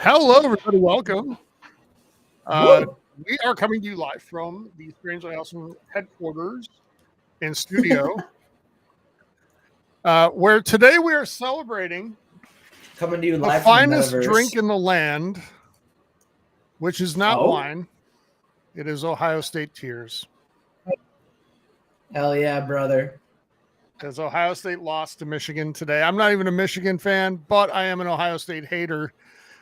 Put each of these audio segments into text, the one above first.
Hello, everybody. Welcome. Uh, Woo. we are coming to you live from the Strangely Awesome headquarters and studio, where today we are celebrating Coming to you the live from the finest metaverse. drink in the land, which is not Oh? wine. It is Ohio State tears. Hell yeah, brother. Because Ohio State lost to Michigan today. I'm not even a Michigan fan, but I am an Ohio State hater.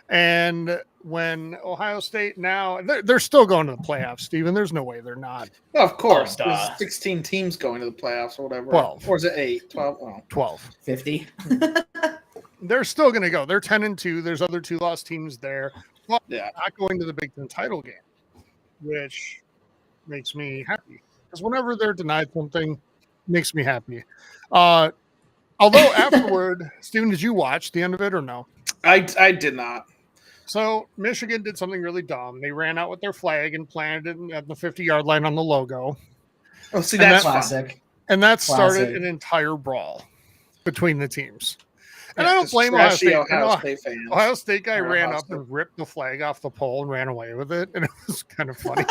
And when Ohio State now, they're still going to the playoffs, Steven. There's no way they're not. Well, of course. Oh, duh. There's 16 teams going to the playoffs or whatever. 12. Or is it 8? 12? Oh. 12. 50. They're still going to go. They're 10-2. There's other 2-loss teams there. But Yeah. not going to the Big Ten title game, which makes me happy. Because whenever they're denied something, it makes me happy. Although afterward, Steven, did you watch the end of it or no? I did not. So Michigan did something really dumb. They ran out with their flag and planted it at the 50-yard line on the logo. Oh, see, And that's Classic. fun. And that started Classic. an entire brawl between the teams. And Yeah, I don't just blame Ohio trashy State. Ohio State fans. Ohio State guy Or ran Ohio up State. and ripped the flag off the pole and ran away with it. And it was kind of funny.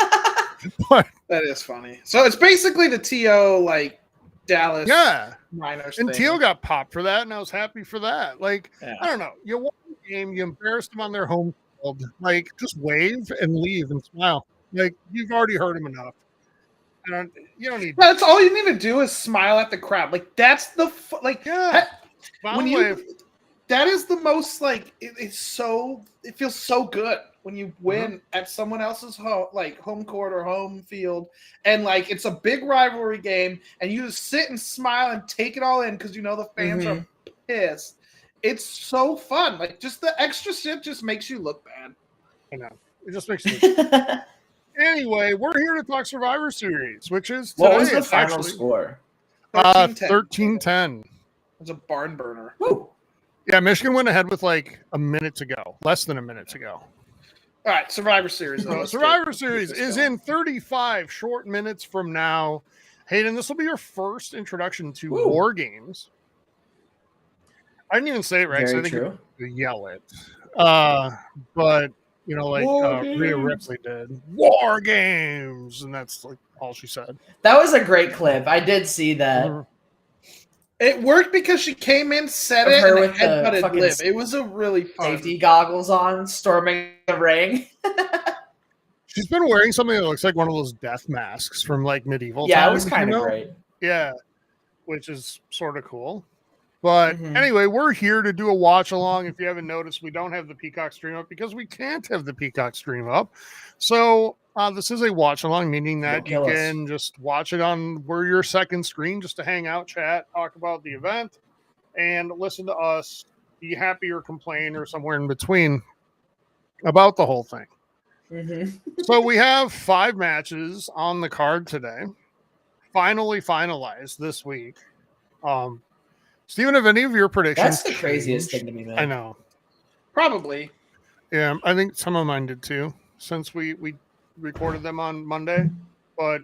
But That is funny. So it's basically the TO, like, Dallas yeah. Miners And thing. Teal got popped for that, and I was happy for that. Like, Yeah. I don't know. You won the game, you embarrassed them on their home field. Like, just wave and leave and smile. Like, you've already heard them enough. You don't need That's all you need to do is smile at the crowd. Like, that's the Yeah. Smile when and you wave. that is the most like it feels so good when you win at someone else's home court or home field, and like it's a big rivalry game and you just sit and smile and take it all in because you know the fans are pissed. It's so fun. Like, just the extra shit just makes you look bad. I know. It just makes me. Anyway, we're here to talk Survivor Series, which is today. What was the It's final actually, score? 13-10. It's a barn burner. Woo. Yeah, Michigan went ahead with like a minute to go, less than a minute to go. All right, Survivor Series. So Survivor Series is in 35 short minutes from now. Hayden, this will be your first introduction to Woo. War Games. I didn't even say it right, so I Very think true. you yell it. But, you know, like War Rhea Games. Ripley did. War Games! And that's like all she said. That was a great clip. I did see that. Mhm. It worked because she came in, said Of it, her and with the headbutted fucking Liv. It was a really fun. Safety goggles on, storming the ring. She's been wearing something that looks like one of those death masks from like medieval Yeah, it times. was kind you of know? great. Yeah, which is sort of cool. But Mhm. anyway, we're here to do a watch along. If you haven't noticed, we don't have the Peacock stream up because we can't have the Peacock stream up. So this is a watch along, meaning that Don't you kill us. can just watch it on your second screen just to hang out, chat, talk about the event, and listen to us be happy or complain or somewhere in between about the whole thing. So we have 5 matches on the card today, finally finalized this week. Steven, have any of your predictions? That's the craziest changed? thing to me, man. I know. Probably. Yeah, I think some of mine did too, since we recorded them on Monday. But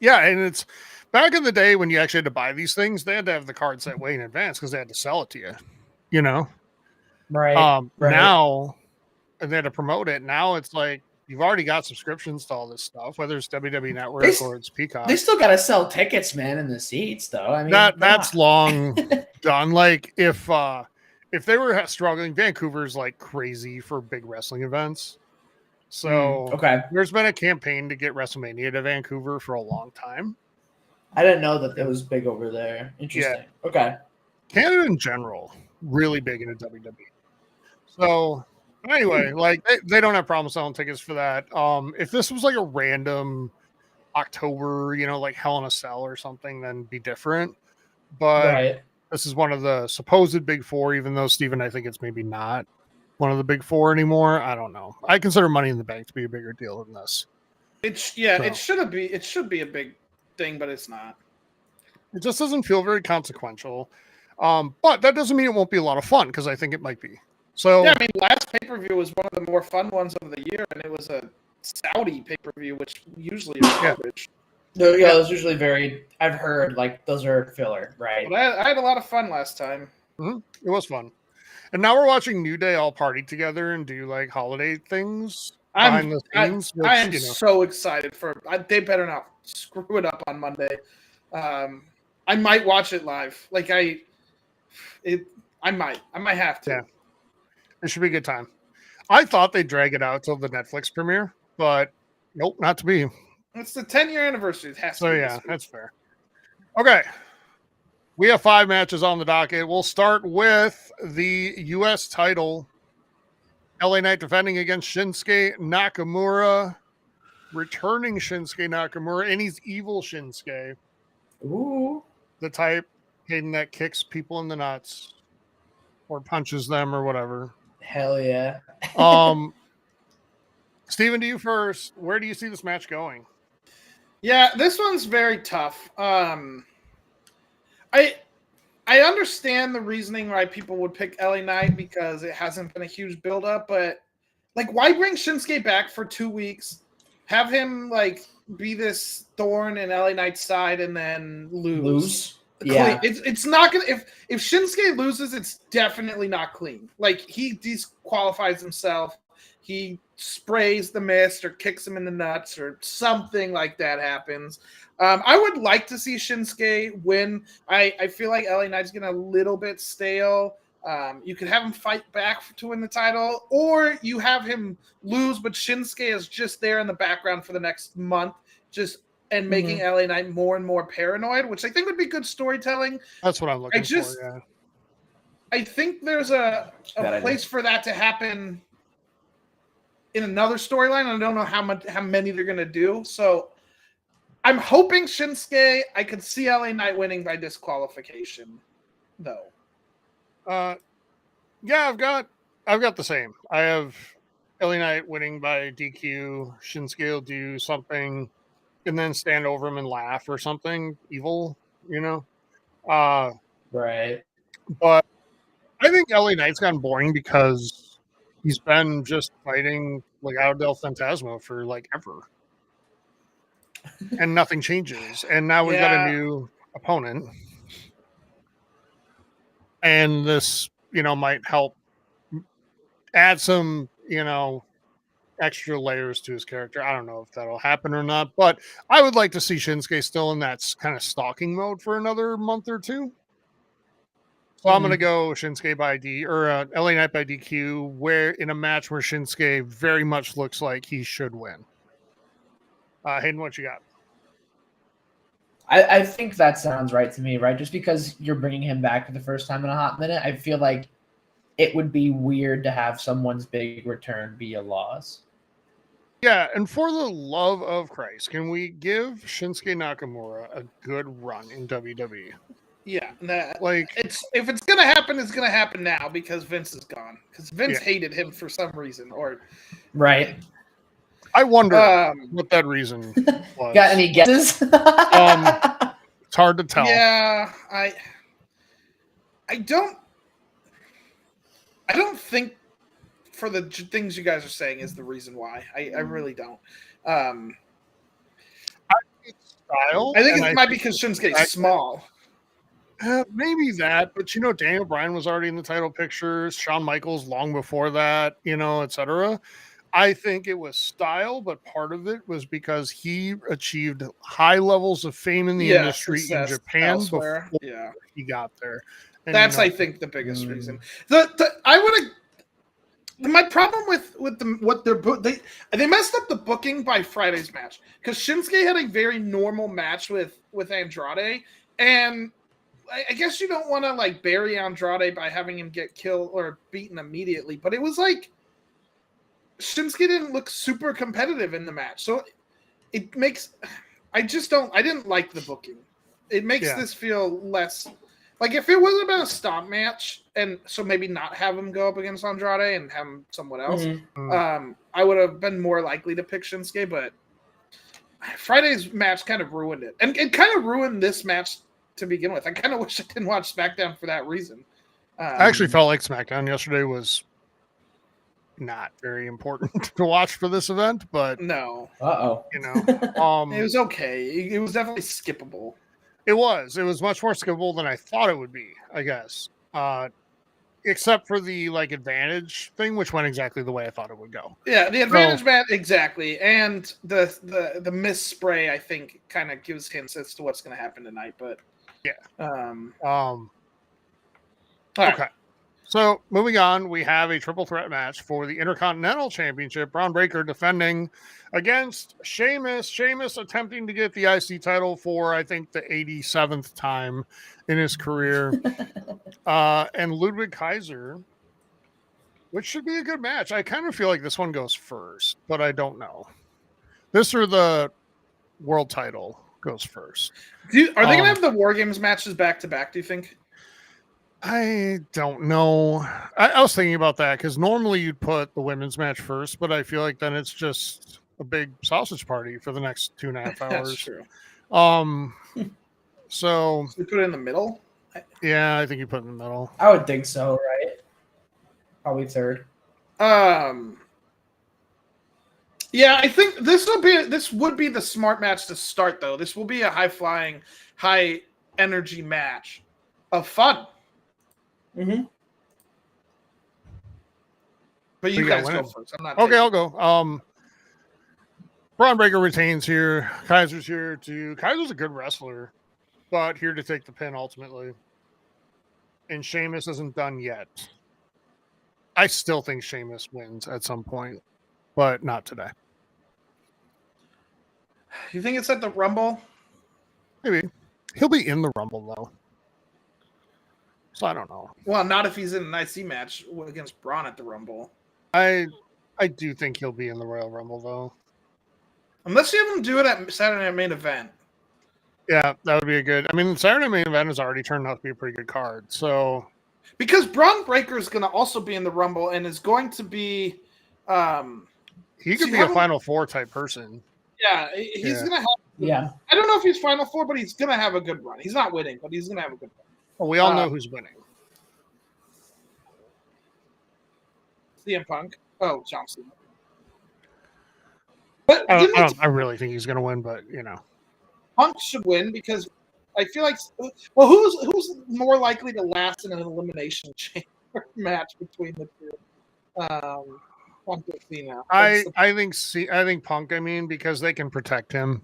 yeah, and it's back in the day when you actually had to buy these things, they had to have the card set way in advance because they had to sell it to you. You know? Right. right. Now, and they had to promote it. Now it's like you've already got subscriptions to all this stuff, whether it's WWE Network or it's Peacock. They still got to sell tickets, man, in the seats, though. I mean, That's long done. Like if they were struggling, Vancouver's like crazy for big wrestling events. So okay. there's been a campaign to get WrestleMania to Vancouver for a long time. I didn't know that it was big over there. Interesting. Yeah. Okay. Canada in general, really big into WWE. So anyway, like they don't have problems selling tickets for that. If this was like a random October, you know, like Hell in a Cell or something, then be different. But Right. this is one of the supposed big 4, even though Steven, I think it's maybe not one of the big 4 anymore. I don't know. I consider Money in the Bank to be a bigger deal than this. It should be a big thing, but it's not. It just doesn't feel very consequential. But that doesn't mean it won't be a lot of fun, because I think it might be. So Yeah, I mean, last pay-per-view was one of the more fun ones of the year, and it was a Saudi pay-per-view, which usually is garbage. No, yeah, those usually very. I've heard like those are filler, right? But I had a lot of fun last time. it was fun. And now we're watching New Day all party together and do like holiday things I'm behind the scenes. I am so excited for. They better not screw it up on Monday. I might watch it live. Like I might have to. Yeah. It should be a good time. I thought they'd drag it out till the Netflix premiere, but nope, not to be. It's the 10-year anniversary. It has to So be yeah, this week. that's fair. Okay. We have 5 matches on the docket. We'll start with the U.S. title. LA Knight defending against Shinsuke Nakamura. Returning Shinsuke Nakamura, and he's evil Shinsuke. Ooh. The type that kicks people in the nuts or punches them or whatever. Hell yeah. Steven, to you first. Where do you see this match going? Yeah, this one's very tough. I understand the reasoning why people would pick LA Knight because it hasn't been a huge buildup, but like, why bring Shinsuke back for 2 weeks? Have him like be this thorn in LA Knight's side and then lose. Yeah. It's not gonna if Shinsuke loses, it's definitely not clean. Like, he disqualifies himself. He sprays the mist or kicks him in the nuts or something like that happens. I would like to see Shinsuke win. I feel like LA Knight's getting a little bit stale. You could have him fight back to win the title, or you have him lose, but Shinsuke is just there in the background for the next month, making LA Knight more and more paranoid, which I think would be good storytelling. That's what I'm looking for. Yeah. I think there's a place for that to happen in another storyline. I don't know how many they're gonna do. So I'm hoping Shinsuke. I could see LA Knight winning by disqualification, though. Yeah, I've got the same. I have LA Knight winning by DQ. Shinsuke will do something and then stand over him and laugh or something evil, Right. But I think LA Knight's gotten boring because he's been just fighting Legado del Fantasma for like ever. And nothing changes. And now we've got a new opponent. And this, might help add some, extra layers to his character. I don't know if that'll happen or not, but I would like to see Shinsuke still in that kind of stalking mode for another month or two. So I'm going to go Shinsuke by LA Knight by DQ, where in a match where Shinsuke very much looks like he should win. Hayden, what you got? I think that sounds right to me, right? Just because you're bringing him back for the first time in a hot minute, I feel like it would be weird to have someone's big return be a loss. Yeah, and for the love of Christ, can we give Shinsuke Nakamura a good run in WWE? Yeah, if it's gonna happen, it's gonna happen now because Vince is gone. Because Vince hated him for some reason, right. I wonder what that reason was. Got any guesses? It's hard to tell. Yeah, I don't think for the things you guys are saying is the reason why. I really don't. I think it's style. I think it might be because Shinsuke's small. Maybe that, but Daniel Bryan was already in the title pictures. Shawn Michaels long before that, etc. I think it was style, but part of it was because he achieved high levels of fame in the industry in Japan before he got there. And, that's I think the biggest reason. My problem with they messed up the booking by Friday's match because Shinsuke had a very normal match with Andrade, and I guess you don't want to bury Andrade by having him get killed or beaten immediately, but it was Shinsuke didn't look super competitive in the match, so it makes I didn't like the booking. It makes this feel less if it wasn't about a stomp match, and so maybe not have him go up against Andrade and have him someone else. I would have been more likely to pick Shinsuke, but Friday's match kind of ruined it, and it kind of ruined this match to begin with. I kind of wish I didn't watch SmackDown for that reason. I actually felt like SmackDown yesterday was not very important to watch for this event, but no. It was okay. It was definitely skippable. It was much more skippable than I thought it would be, I guess. except for the like advantage thing, which went exactly the way I thought it would go. Yeah, the advantage match exactly, and the miss spray I think kind of gives hints as to what's going to happen tonight. But Yeah. all right. Okay. So moving on, we have a triple threat match for the Intercontinental Championship. Braun Breaker defending against Sheamus. Sheamus attempting to get the IC title for, I think, the 87th time in his career. And Ludwig Kaiser, which should be a good match. I kind of feel like this one goes first, but I don't know. This or the world title goes first. Are they going to have the War Games matches back to back, do you think? I don't know. I was thinking about that because normally you'd put the women's match first, but I feel like then it's just a big sausage party for the next 2.5 hours. That's true. So we put it in the middle? Yeah, I think you put it in the middle. I would think so, right? Probably third. Yeah, I think this would be the smart match to start, though. This will be a high-flying, high-energy match of fun. Mm-hmm. But you guys go first. I'm not okay, I'll go. Braun Breaker retains here. Kaiser's here too. Kaiser's a good wrestler, but here to take the pin ultimately. And Sheamus isn't done yet. I still think Sheamus wins at some point, but not today. You think it's at the Rumble? Maybe. He'll be in the Rumble, though. So I don't know. Well, not if he's in an IC match against Braun at the Rumble. I do think he'll be in the Royal Rumble, though. Unless you have him do it at Saturday Night Main Event. Yeah, that would be a good... I mean, Saturday Night Main Event has already turned out to be a pretty good card, so... Because Braun Breaker is going to also be in the Rumble and is going to be... he could be a Final Four type person. Yeah, he's going to have... Yeah. I don't know if he's Final Four, but he's going to have a good run. He's not winning, but he's going to have a good run. Well, we all know who's winning. CM Punk. Oh, John Cena. But I really think he's going to win, but, you know. Punk should win because I feel like... Well, who's more likely to last in an elimination chamber match between the two? Punk and Cena. I think Punk, because they can protect him.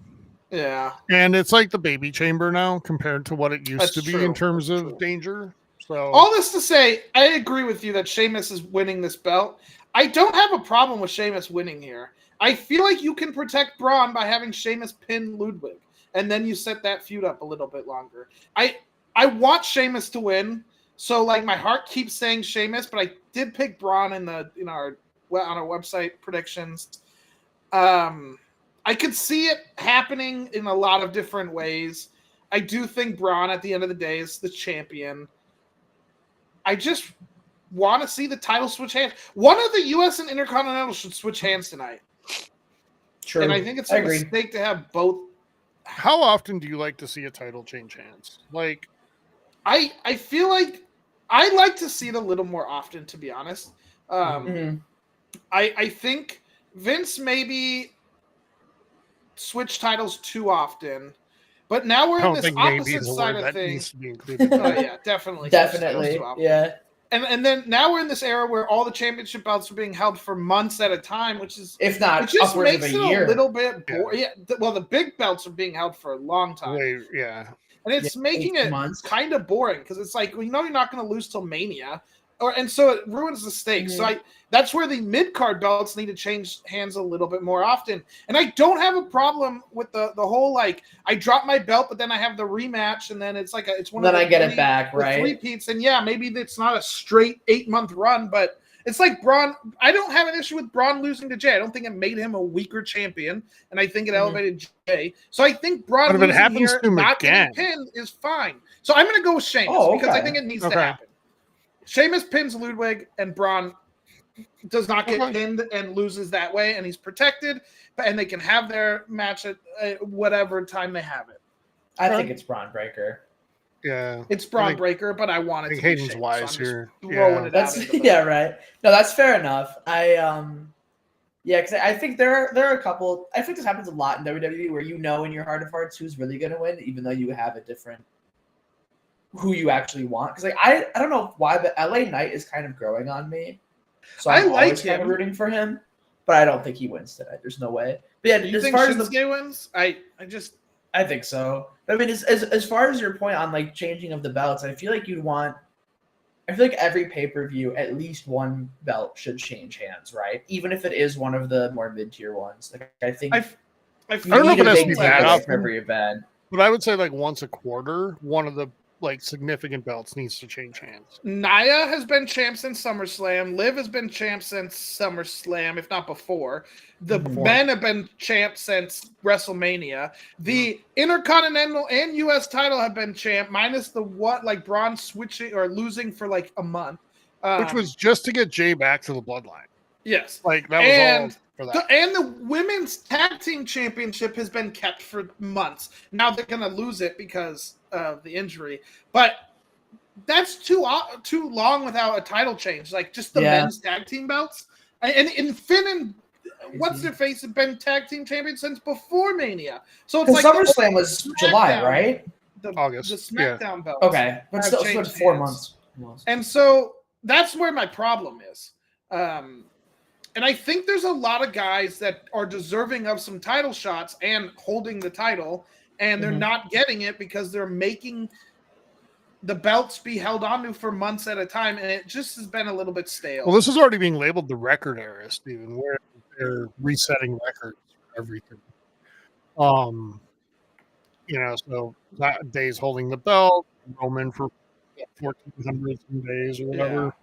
Yeah. And it's like the baby chamber now compared to what it used That's to be true. in terms That's of true. danger. So all this to say, I agree with you that Sheamus is winning this belt. I don't have a problem with Sheamus winning here. I feel like you can protect Braun by having Sheamus pin Ludwig, and then you set that feud up a little bit longer. I want Sheamus to win, so like my heart keeps saying Sheamus, but I did pick Braun on our website predictions. I could see it happening in a lot of different ways. I do think Braun, at the end of the day, is the champion. I just want to see the title switch hands. One of the U.S. and Intercontinental should switch hands tonight. True. And I think it's a mistake to have both. How often do you like to see a title change hands? Like, I feel like I like to see it a little more often, to be honest. I think Vince maybe switch titles too often, but now we're in this opposite side of things. Yeah, definitely. Yeah. And then now we're in this era where all the championship belts are being held for months at a time, which is if not which just upwards makes of a it year. a little bit boring. Yeah. Well, the big belts are being held for a long time. Yeah. And it's making it kind of boring because it's like, you're not going to lose till Mania, and so it ruins the stakes. So that's where the mid-card belts need to change hands a little bit more often. And I don't have a problem with the whole, like, I drop my belt, but then I have the rematch, and then it's like it's one. Then of the I get it back, right? 3 peats, and yeah, maybe it's not a straight 8-month run, but it's like Braun. I don't have an issue with Braun losing to Jay. I don't think it made him a weaker champion, and I think it elevated Jay. So I think Braun losing here, not getting pinned, is fine. So I'm going to go with Sheamus because I think it needs to happen. Sheamus pins Ludwig, and Braun does not get pinned and loses that way, and he's protected, and they can have their match at whatever time they have it. I think it's Braun Breaker. Yeah, it's Braun Breaker, but I want it to Hayden's be wise so here. Throwing it that's out right. No, that's fair enough. Because I think there are a couple. I think this happens a lot in WWE where in your heart of hearts who's really going to win, even though you have a different who you actually want. Because like I don't know why, but LA Knight is kind of growing on me. So I I'm like always kind of him. rooting for him, but I don't think he wins today. There's no way. But yeah, Do you as think far as Shinsuke wins? I just I think so. I mean, as far as your point on like changing of the belts, I feel like you'd want. I feel like every pay-per-view, at least one belt should change hands, right? Even if it is one of the more mid-tier ones. Like I think I I don't know if need it a has to big be that takeaway from often, every event. but I would say like once a quarter, one of the like significant belts needs to change hands. Nia has been champ since SummerSlam. Liv has been champ since SummerSlam, if not before. The Before. men have been champ since WrestleMania. The Intercontinental and US title have been champ, minus the Braun switching or losing for like a month. Which was just to get Jay back to the bloodline. Yes. Like that was all for that. And the women's tag team championship has been kept for months. Now they're going to lose it because of the injury. But that's too long without a title change. Like just the men's tag team belts. And Finn and what's their face have been tag team champions since before Mania. So it's like SummerSlam was July, right? August. The SmackDown belts. Okay, but still, it's been 4 months. And so that's where my problem is. And I think there's a lot of guys that are deserving of some title shots and holding the title, and they're not getting it because they're making the belts be held onto for months at a time, and it just has been a little bit stale. Well, this is already being labeled the record era, Steven, where they're resetting records for everything. So that day's holding the belt, Roman for 1,400 days or whatever.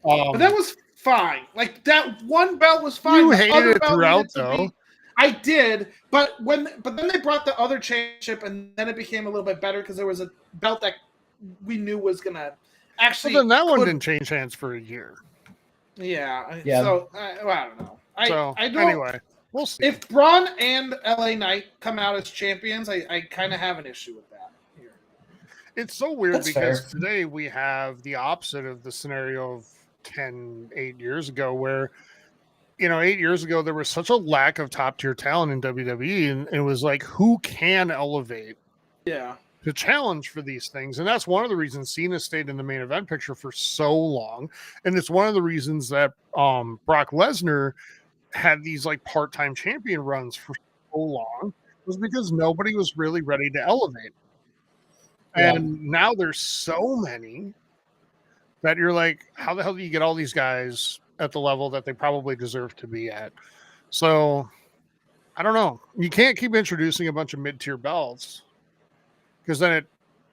But that was fine. Like that one belt was fine. You The hated other it belt throughout, needed to though. be- I did, but then they brought the other championship, and then it became a little bit better because there was a belt that we knew was gonna actually. Well, then that one didn't change hands for a year. Yeah. Yeah. So I don't know. I don't. Anyway, we'll see. If Braun and LA Knight come out as champions, I kind of have an issue with that here. It's so weird That's because fair. today we have the opposite of the scenario of 8 years ago, where 8 years ago there was such a lack of top tier talent in WWE, and it was like, who can elevate to challenge for these things? And that's one of the reasons Cena stayed in the main event picture for so long, and it's one of the reasons that Brock Lesnar had these like part-time champion runs for so long, was because nobody was really ready to elevate. And now there's so many that you're like, how the hell do you get all these guys at the level that they probably deserve to be at? So I don't know. You can't keep introducing a bunch of mid-tier belts because then it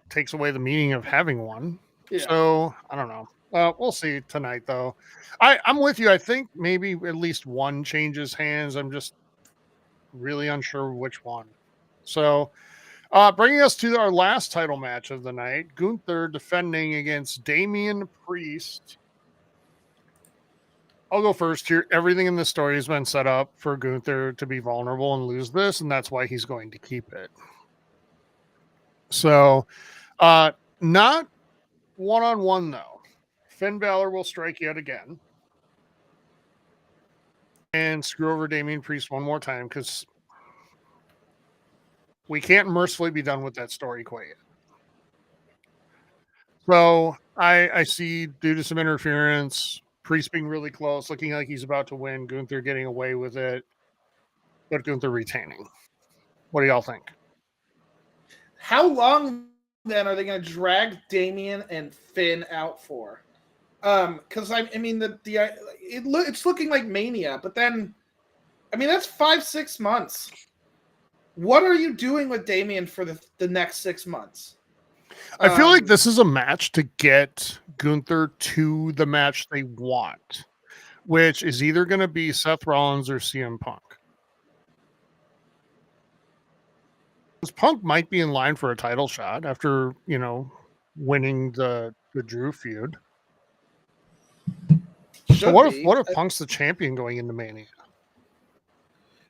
takes away the meaning of having one. Yeah. So I don't know. We'll see tonight, though. I'm with you. I think maybe at least one changes hands. I'm just really unsure which one. So bringing us to our last title match of the night, Gunther defending against Damian Priest. I'll go first here. Everything in this story has been set up for Gunther to be vulnerable and lose this, and that's why he's going to keep it. So, not one-on-one, though. Finn Balor will strike yet again and screw over Damian Priest one more time, because we can't mercifully be done with that story quite yet. So I see, due to some interference, Priest being really close, looking like he's about to win, Gunther getting away with it, but Gunther retaining. What do y'all think? How long then are they going to drag Damian and Finn out for? Because I mean it's looking like Mania, but then that's 5-6 months. What are you doing with Damian for the next 6 months? I feel like this is a match to get Gunther to the match they want, which is either going to be Seth Rollins or CM Punk. Because Punk might be in line for a title shot after, winning the Drew feud. So what if Punk's the champion going into Mania?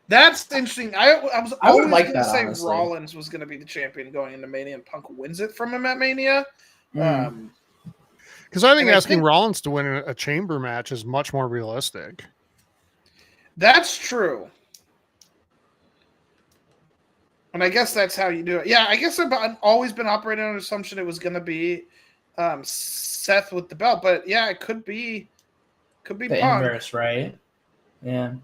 That's interesting. I was always like going to that, say honestly. Rollins was going to be the champion going into Mania, and Punk wins it from him at Mania. Because I think asking Rollins to win a chamber match is much more realistic. That's true. And I guess that's how you do it. Yeah, I guess I've always been operating on the assumption it was going to be Seth with the belt, but yeah, it could be The Punk. inverse, right? Yeah.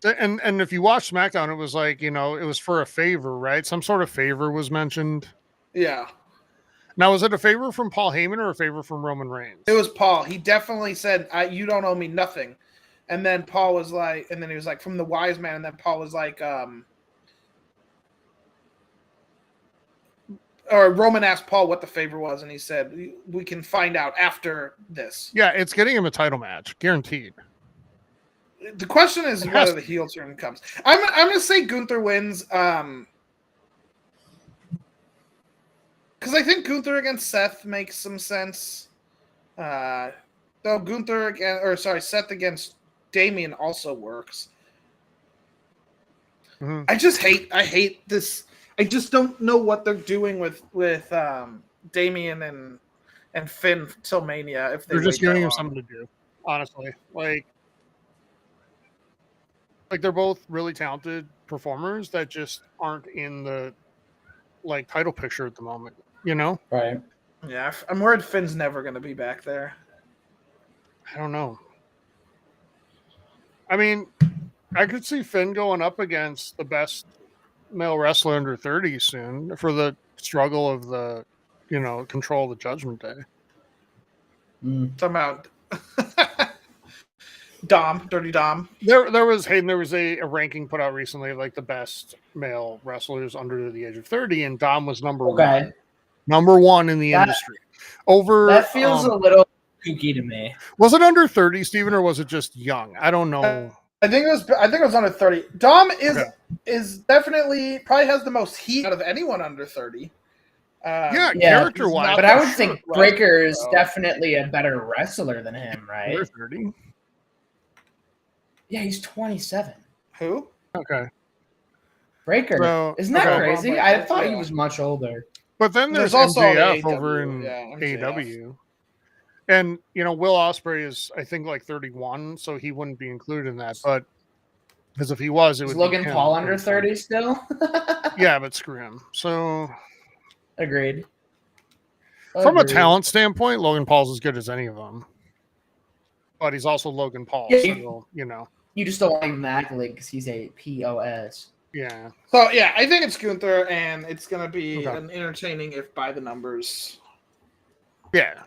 And if you watch SmackDown, it was like, it was for a favor, right? Some sort of favor was mentioned. Yeah. Now, was it a favor from Paul Heyman or a favor from Roman Reigns? It was Paul. He definitely said, "You don't owe me nothing." And then Paul was like, and then he was like, "From the wise man." And then Paul was like, or Roman asked Paul what the favor was, and he said, "We can find out after this." Yeah, it's getting him a title match, guaranteed. The question is whether the heel turn comes. I'm gonna say Gunther wins. Because I think Gunther against Seth makes some sense. Though Seth against Damian also works. Mm-hmm. I hate this. I just don't know what they're doing with Damian and Finn till Mania. If they're just giving him something to do, honestly. Like they're both really talented performers that just aren't in the title picture at the moment, Right. Yeah, I'm worried Finn's never going to be back there. I don't know. I mean, I could see Finn going up against the best male wrestler under 30 soon for the struggle of the, control of the Judgment Day. Somehow. Dirty Dom. There was a ranking put out recently of the best male wrestlers under the age of 30, and Dom was number one. Number one in the industry. That feels a little kooky to me. Was it under 30, Steven, or was it just young? I don't know. I think it was under 30. Dom is definitely probably has the most heat out of anyone under 30. Character wise. But I would think Breakker is definitely a better wrestler than him, right? Under 30. Yeah, he's 27. Who? Okay. Breakker. So, isn't that crazy? I thought he was much older. But then there's also MJF over in AEW. And, Will Ospreay is, I think, 31, so he wouldn't be included in that. But because if he was, it would be Logan Paul under 30 still? Yeah, but screw him. So Agreed. From a talent standpoint, Logan Paul's as good as any of them. But he's also Logan Paul, so, You just don't like him accurately because he's a POS. Yeah. So, yeah, I think it's Gunther, and it's going to be an entertaining, if by the numbers. Yeah.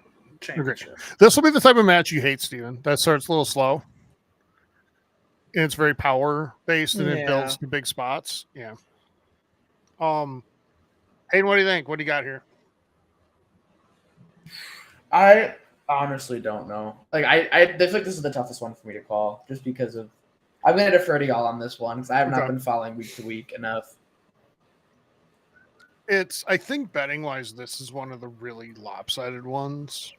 This will be the type of match you hate, Steven. That starts a little slow. And it's very power-based, and it builds to big spots. Yeah. Hayden, what do you think? What do you got here? I honestly don't know. I feel like this is the toughest one for me to call, just because of I'm going to defer to y'all on this one because I have not been following week to week enough. I think betting wise, this is one of the really lopsided ones.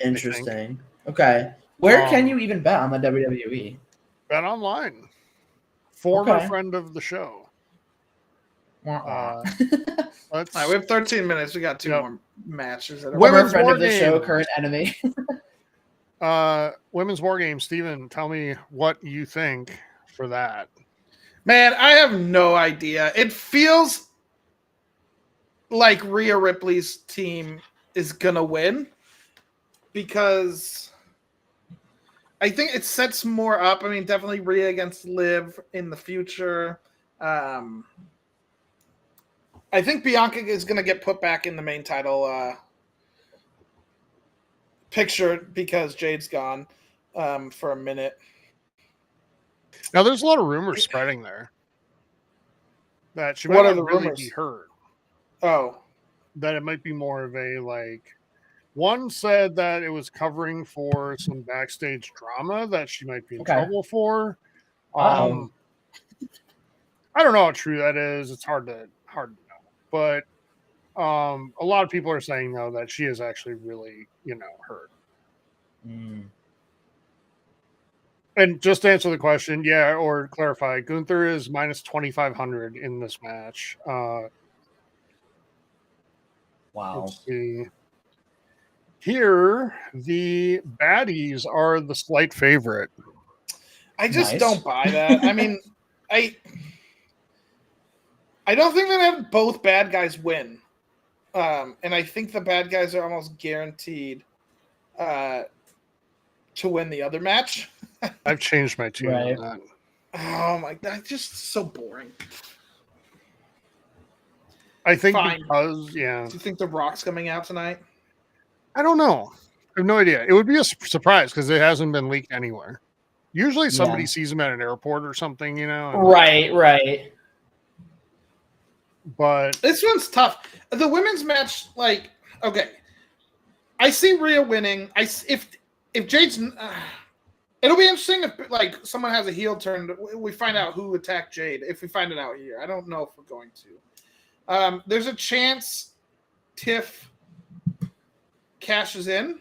Interesting. Okay. Where can you even bet on the WWE? Bet online. Former friend of the show. We have 13 minutes. We got two more matches. Former friend of the show, current enemy. Women's War Games. Steven, tell me what you think for that. Man, I have no idea. It feels like Rhea Ripley's team is going to win because I think it sets more up. I mean, definitely Rhea against Liv in the future. I think Bianca is going to get put back in the main title picture because Jade's gone for a minute. Now, there's a lot of rumors spreading there that she might not really be hurt. Oh. That it might be more of a, one said that it was covering for some backstage drama that she might be in trouble for. I don't know how true that is. It's hard to know. But a lot of people are saying, though, that she is actually really, hurt. And just to answer the question, or clarify, Gunther is minus 2,500 in this match. Wow. Let's see. Here, the baddies are the slight favorite. I just don't buy that. I mean, I don't think they've had both bad guys win. And I think the bad guys are almost guaranteed to win the other match. I've changed my tune Right. on that. Oh my god, just so boring. I think Fine. because, Do you think The Rock's coming out tonight? I don't know. I have no idea. It would be a surprise because it hasn't been leaked anywhere. Usually somebody sees him at an airport or something, and Right. But this one's tough. The women's match, like, okay, I see Rhea winning. If Jade's, it'll be interesting if like someone has a heel turn. We find out who attacked Jade. If we find it out here, I don't know if we're going to. There's a chance Tiff cashes in.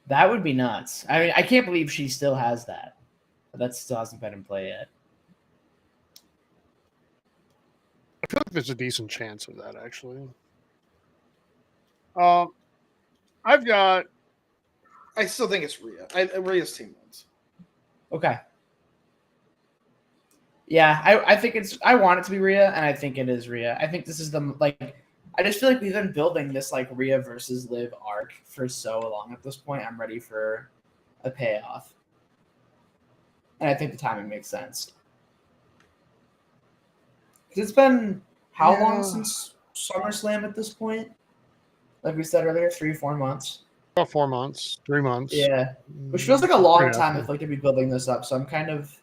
That would be nuts. I mean, I can't believe she still has that. That still hasn't been in play yet. I feel like there's a decent chance of that, actually. I still think it's Rhea. Rhea's team wins. Okay. Yeah, I think I want it to be Rhea, and I think it is Rhea. I think this is I just feel like we've been building this like Rhea versus Liv arc for so long at this point. I'm ready for a payoff. And I think the timing makes sense. It's been how long since SummerSlam at this point? Like we said earlier, 3-4 months. About 4 months, 3 months. Yeah, which feels like a long time if like to be building this up. So I'm kind of,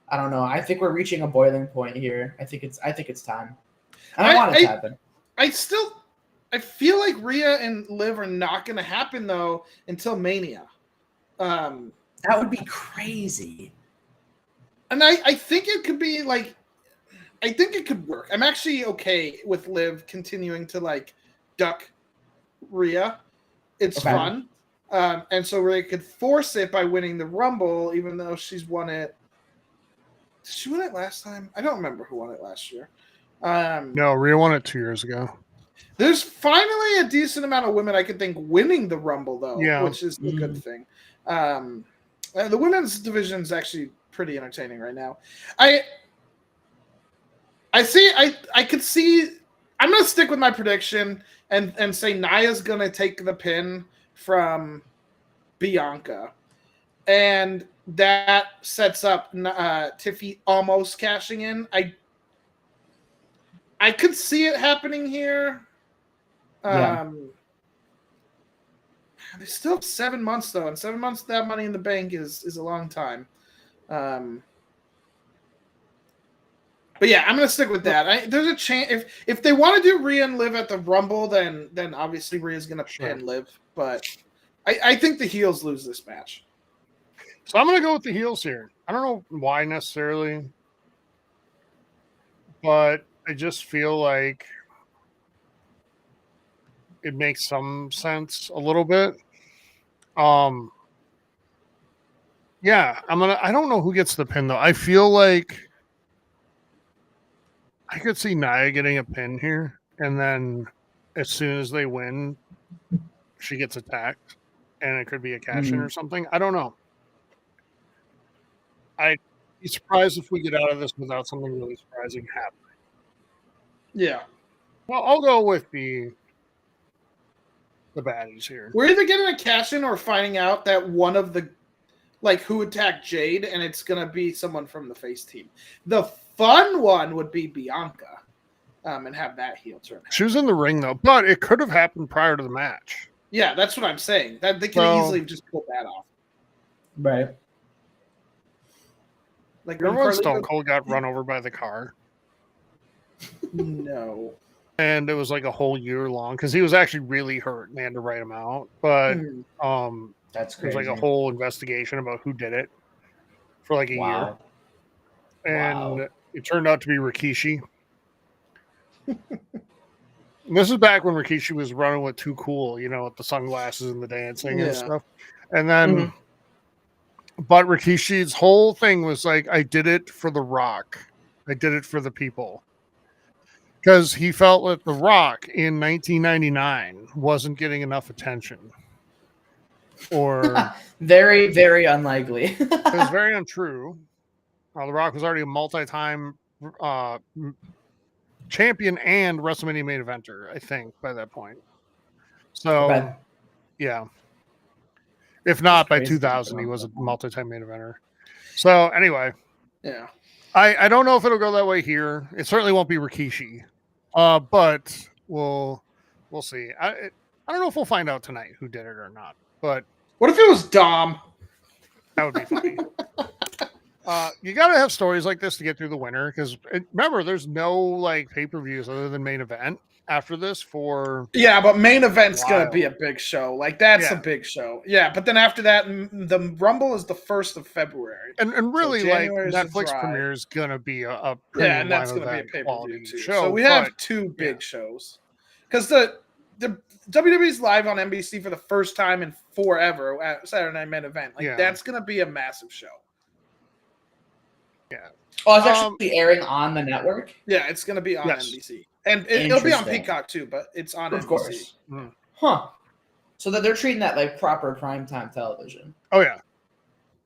I don't know. I think we're reaching a boiling point here. I think it's time, and I want it to happen. I feel like Rhea and Liv are not going to happen though until Mania. That would be crazy. And I think it could be like, I think it could work. I'm actually okay with Liv continuing to like duck Rhea. It's fun. And so Rhea could force it by winning the Rumble, even though she's won it. Did she win it last time? I don't remember who won it last year. No, Rhea won it 2 years ago. There's finally a decent amount of women I could think winning the Rumble, though, which is a good thing. The women's division is actually pretty entertaining right now. I could see. I'm gonna stick with my prediction and say Nia's gonna take the pin from Bianca, and that sets up Tiffy almost cashing in. I could see it happening here. There's still 7 months though, and 7 months without Money in the Bank is a long time. But yeah, I'm gonna stick with that. There's a chance if they want to do Rhea and Liv at the Rumble, then obviously Rhea's gonna pin Liv. But I think the heels lose this match. So I'm gonna go with the heels here. I don't know why necessarily, but I just feel like it makes some sense a little bit. Yeah, I don't know who gets the pin though. I feel like I could see Nia getting a pin here, and then as soon as they win, she gets attacked, and it could be a cash in or something. I don't know. I'd be surprised if we get out of this without something really surprising happening. Yeah. Well, I'll go with the baddies here. We're either getting a cash in or finding out that one of the who attacked Jade, and it's gonna be someone from the face team. The fun one would be Bianca, and have that heel turn. She was in the ring though, but it could have happened prior to the match. Yeah, that's what I'm saying. That they can easily just pull that off. Right. Like remember when Stone Cold got run over by the car? No. And it was like a whole year long because he was actually really hurt and they had to write him out. But that's crazy. There's like a whole investigation about who did it for like a year. And it turned out to be Rikishi. And this is back when Rikishi was running with Too Cool, with the sunglasses and the dancing and stuff. And then, but Rikishi's whole thing was like, I did it for The Rock. I did it for the people. Because he felt that The Rock in 1999 wasn't getting enough attention. Or very, very unlikely. It was very untrue. The Rock was already a multi-time champion and WrestleMania main eventer, I think, by that point. So, Okay. yeah. If not, by crazy. 2000, he was a multi-time main eventer. So, anyway, Yeah. I don't know if it'll go that way here. It certainly won't be Rikishi, but we'll see. I don't know if we'll find out tonight who did it or not, but What if it was Dom? that would be funny. You got to have stories like this to get through the winter because remember, there's no like pay-per-views other than main event after this for Yeah, but main event's Wild. gonna be a big show. Like that's Yeah. a big show. Yeah, but then after that, the Rumble is the 1st of February. and really like January is the Netflix drive. premiere is gonna be a Yeah, premium and that's live gonna be a event pay per quality view too. show. So we have but- 2 big shows because the WWE's live on NBC for the first time in forever at Saturday Night Main Event. Like Yeah. that's gonna be a massive show. Oh, it's actually airing on the network. Yeah, it's gonna be on Yes. NBC, and it'll be on Interesting. Peacock too, but it's on Of NBC. course. Mm. Huh. So that they're treating that like proper primetime television. Oh yeah,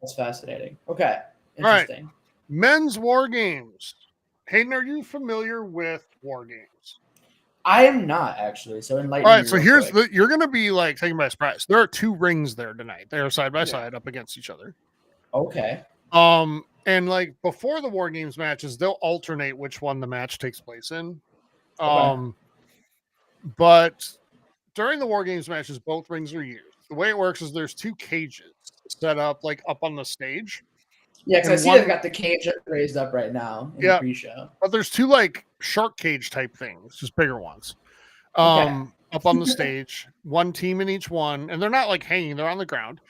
That's fascinating. Okay. All right. Interesting. men's war games. Hayden, are you familiar with war games? I am not actually. So enlighten All me right, so real here's quick. you're gonna be like taken by surprise. There are 2 rings there tonight. They are side by Yeah. side up against each other. Okay. And like before the war games matches, they'll alternate which one the match takes place in. Okay. But during the war games matches, both rings are used. The way it works is there's 2 cages set up like up on the stage, Yeah, because I and see one- they've got the cage raised up right now in Yeah. the pre-show. but there's 2 like shark cage type things, just bigger ones. Okay. Up on the stage, 1 team in each one, and they're not like hanging, they're on the ground.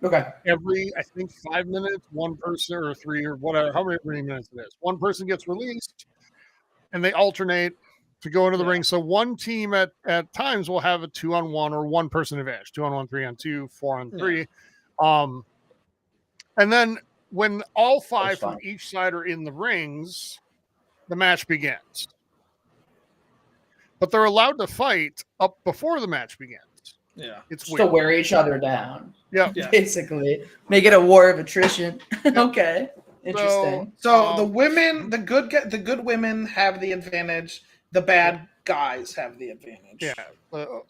Okay. Every, I think, 5 minutes, 1 person or 3 or whatever, how many minutes it is, 1 person gets released and they alternate to go into the Yeah. ring. So one team at times will have a 2-on-1 or 1 person advantage, 2-on-1, 3-on-2, 4-on-3. And then when all 5 from fun. each side are in the rings, the match begins. But they're allowed to fight up before the match begins. Yeah. It's Just to weird. wear each other down. Yeah. Yeah. Basically. Make it a war of attrition. Okay. Interesting. So the women, the good women have the advantage. The bad guys have the advantage. Yeah,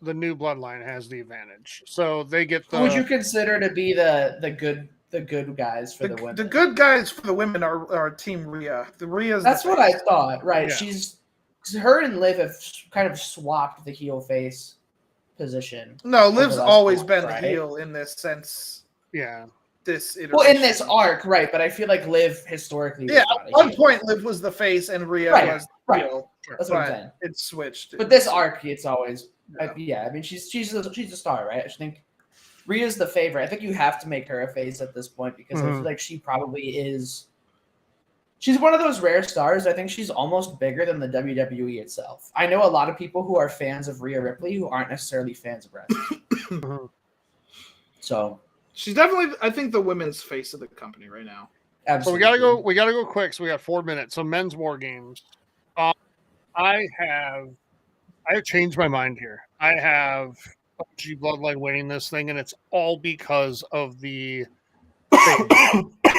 the new bloodline has the advantage, so they get the. Who would you consider to be the good guys for the women? The good guys for the women are Team Rhea. The Rhea's That's the what I thought. Right. Yeah. She's her and Liv have kind of swapped the heel face position. No, Liv's the last always month, been right? the heel in this sense. Yeah, This iteration. Well, in this arc, right? But I feel like Liv historically. Was Yeah, not at a one heel. point Liv was the face and Rhea Right, was the right. heel. That's what I'm But saying. it switched. But this arc, it's always Yeah. yeah. I mean, she's a star, right? I think Rhea's the favorite. I think you have to make her a face at this point because I Mhm. feel like she probably is. She's one of those rare stars. I think she's almost bigger than the WWE itself. I know a lot of people who are fans of Rhea Ripley who aren't necessarily fans of wrestling. So She's definitely, I think, the women's face of the company right now. so absolutely. we gotta go quick. So we got 4 minutes. So men's war games. I have changed my mind here. I have OG Bloodline winning this thing, and it's all because of the fade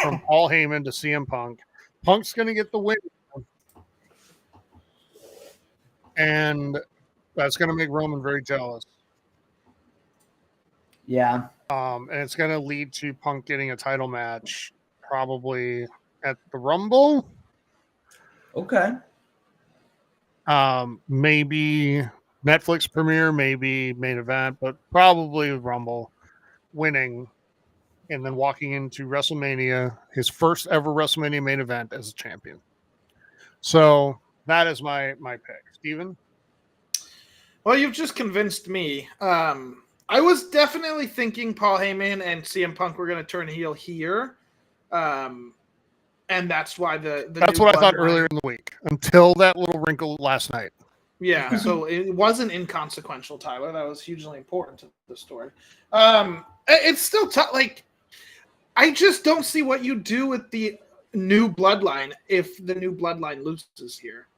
from Paul Heyman to CM Punk. Punk's gonna get the win, and that's gonna make Roman very jealous. Yeah. And it's going to lead to Punk getting a title match probably at the Rumble. Okay. Maybe Netflix premiere, maybe main event, but probably Rumble winning and then walking into WrestleMania, his first ever WrestleMania main event as a champion. So that is my pick. Steven? Well, you've just convinced me. I was definitely thinking Paul Heyman and CM Punk were going to turn heel here. And that's why That's new what I thought Bloodline- earlier in the week until that little wrinkle last night. Yeah, so it wasn't inconsequential, Tyler. That was hugely important to the story. It's still tough. Like, I just don't see what you do with the new bloodline if the new bloodline loses here.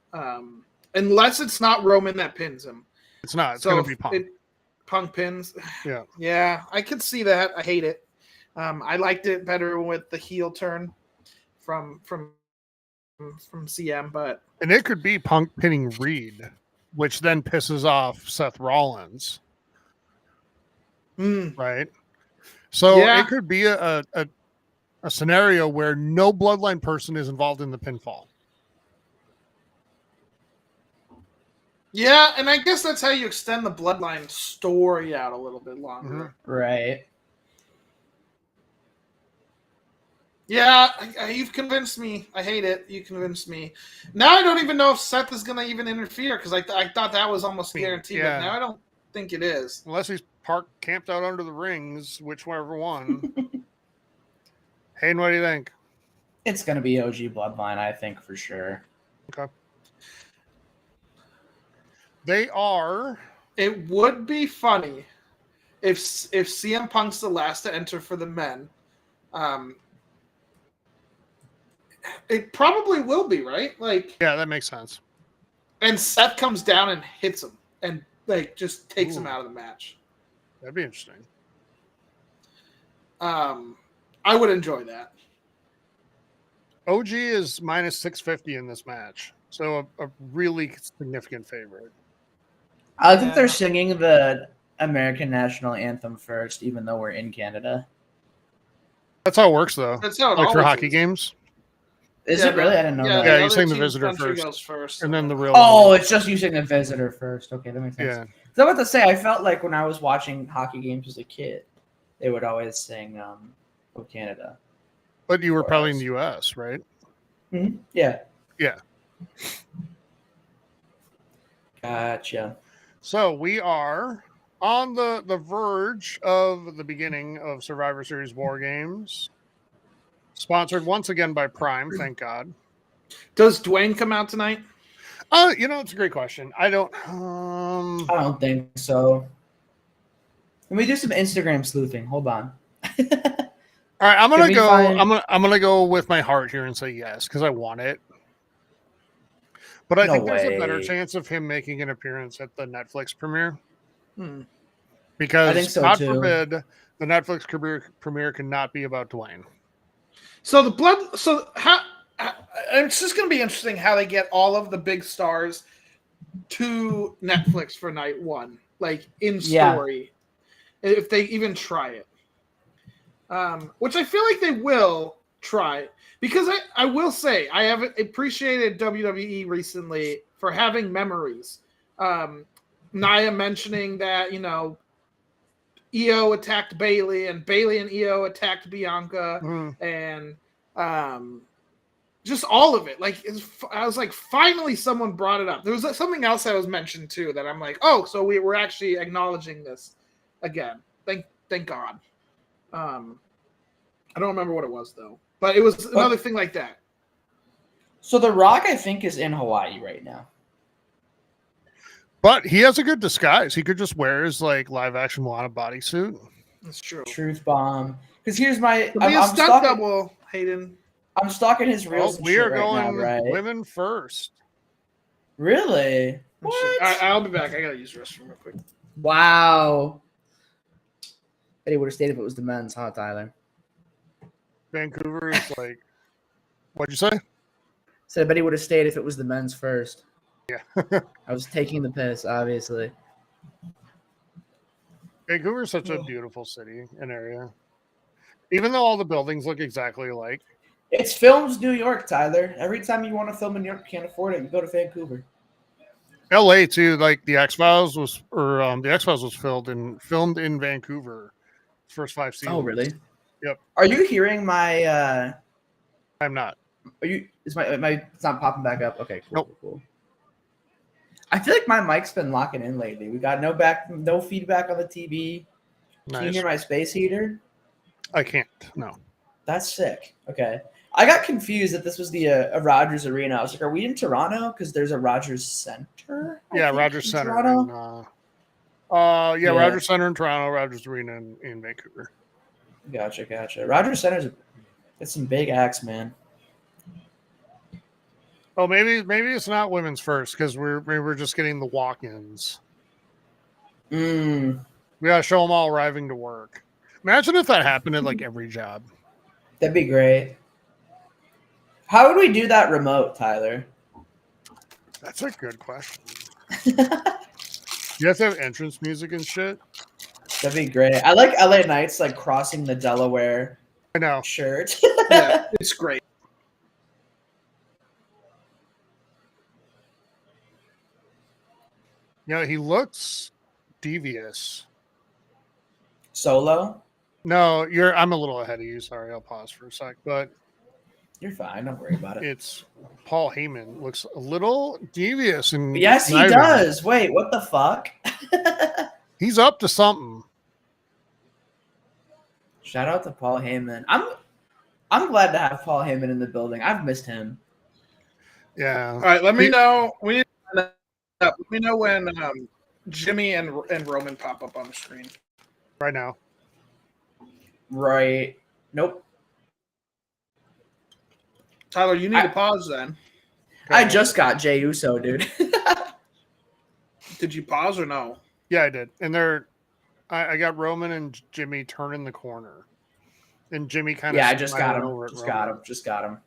Unless it's not Roman that pins him. It's not. It's So going to be Punk. Punk pins. Yeah. Yeah, I could see that. I hate it. I liked it better with the heel turn from from CM, but And it could be Punk pinning Reed, which then pisses off Seth Rollins, right? So Yeah. it could be a scenario where no Bloodline person is involved in the pinfall. yeah, and I guess that's how you extend the Bloodline story out a little bit longer. Right. Yeah, you've convinced me. I hate it. You convinced me. Now I don't even know if Seth is going to even interfere because I thought that was almost guaranteed, yeah. but now I don't think it is. Unless he's camped out under the rings, whichever one. Hayden, what do you think? It's going to be OG Bloodline, I think, for sure. Okay. They are. It would be funny if CM Punk's the last to enter for the men. It probably will be, right? Like, yeah, that makes sense. And Seth comes down and hits him and like just takes him out of the match. That'd be interesting. I would enjoy that. OG is minus 650 in this match, so a really significant favorite. I think they're singing the American national anthem first, even though we're in Canada. That's how it works, though. That's how it like for always hockey is. games. Is it really? I didn't know that. Yeah, the you sing other the team's visitor country first, goes first, and then the real. Oh, it's just using the visitor first. Okay, that makes sense. Yeah. So I was about to say, I felt like when I was watching hockey games as a kid, they would always sing "Oh Canada." But you were probably in the U.S., right? Mm-hmm. Yeah. Yeah. Gotcha. So we are on the verge of the beginning of Survivor Series War Games, sponsored once again by Prime. Thank God. Does Dwayne come out tonight? It's a great question. I don't think so. Let me do some Instagram sleuthing. Hold on. All right, I'm gonna go. Find... I'm gonna go with my heart here and say yes because I want it. But I think there's a better chance of him making an appearance at the Netflix premiere. Because I think so God too. forbid the Netflix premiere cannot be about Dwayne. So it's just going to be interesting how they get all of the big stars to Netflix for night one, like in story, if they even try it. Which I feel like they will try, because I will say I have appreciated WWE recently for having memories. Nia mentioning that, Io attacked Bayley and Bayley and Io attacked Bianca and just all of it. Like, I was like, finally someone brought it up. There was something else that was mentioned too that I'm like, oh, so we're actually acknowledging this again. Thank God. I don't remember what it was though, but it was another thing like that. So The Rock, I think, is in Hawaii right now. But he has a good disguise. He could just wear his live action Moana bodysuit. That's true. Truth bomb. Because here's my. I'm a stunt double, Hayden. I'm stalking his reels. We are going right now, women first. Really? What? I'll be back. I gotta use the restroom real quick. Wow. Eddie would have stayed if it was the men's, huh, Tyler? Vancouver is like, what'd you say? Said I bet he would have stayed if it was the men's first. Yeah. I was taking the piss, obviously. Vancouver is such a beautiful city and area. Even though all the buildings look exactly alike. It's filmed New York, Tyler. Every time you want to film in New York, you can't afford it. You go to Vancouver. LA too, like the X-Files was filmed in Vancouver. First 5 seasons. Oh, really? Yep. Are you hearing my I'm not. Are you is my it's not popping back up? Okay, cool. Nope. Cool. I feel like my mic's been locking in lately. We got no feedback on the TV. Nice. Can you hear my space heater? I can't. No. That's sick. Okay. I got confused that this was the Rogers Arena. I was like, are we in Toronto? Because there's a Rogers Center. Rogers Center. Toronto. Rogers Center in Toronto, Rogers Arena in Vancouver. Gotcha. Rogers Center's it's some big acts, man. Oh, maybe it's not women's first because we're just getting the walk-ins. We gotta show them all arriving to work. Imagine if that happened at like every job. That'd be great. How would we do that remote, Tyler? That's a good question. You have to have entrance music and shit. That'd be great. I like LA Knights like crossing the Delaware I know. shirt. Yeah, it's great. Yeah, he looks devious. Solo? No, I'm a little ahead of you. Sorry, I'll pause for a sec. But You're fine. Don't worry about it. it's Paul Heyman looks a little devious and Yes, he conniving. does. Wait, what the fuck? He's up to something. Shout out to Paul Heyman. I'm glad to have Paul Heyman in the building. I've missed him. Yeah. All right, let me know. We need to find out. Let me know when Jimmy and Roman pop up on the screen. Right now. Right. Nope. Tyler, you need to pause then. I just got Jey Uso, dude. Did you pause or no? Yeah, I did. And I got Roman and Jimmy turning the corner. And Jimmy kind of Yeah, I just got him. Just got him.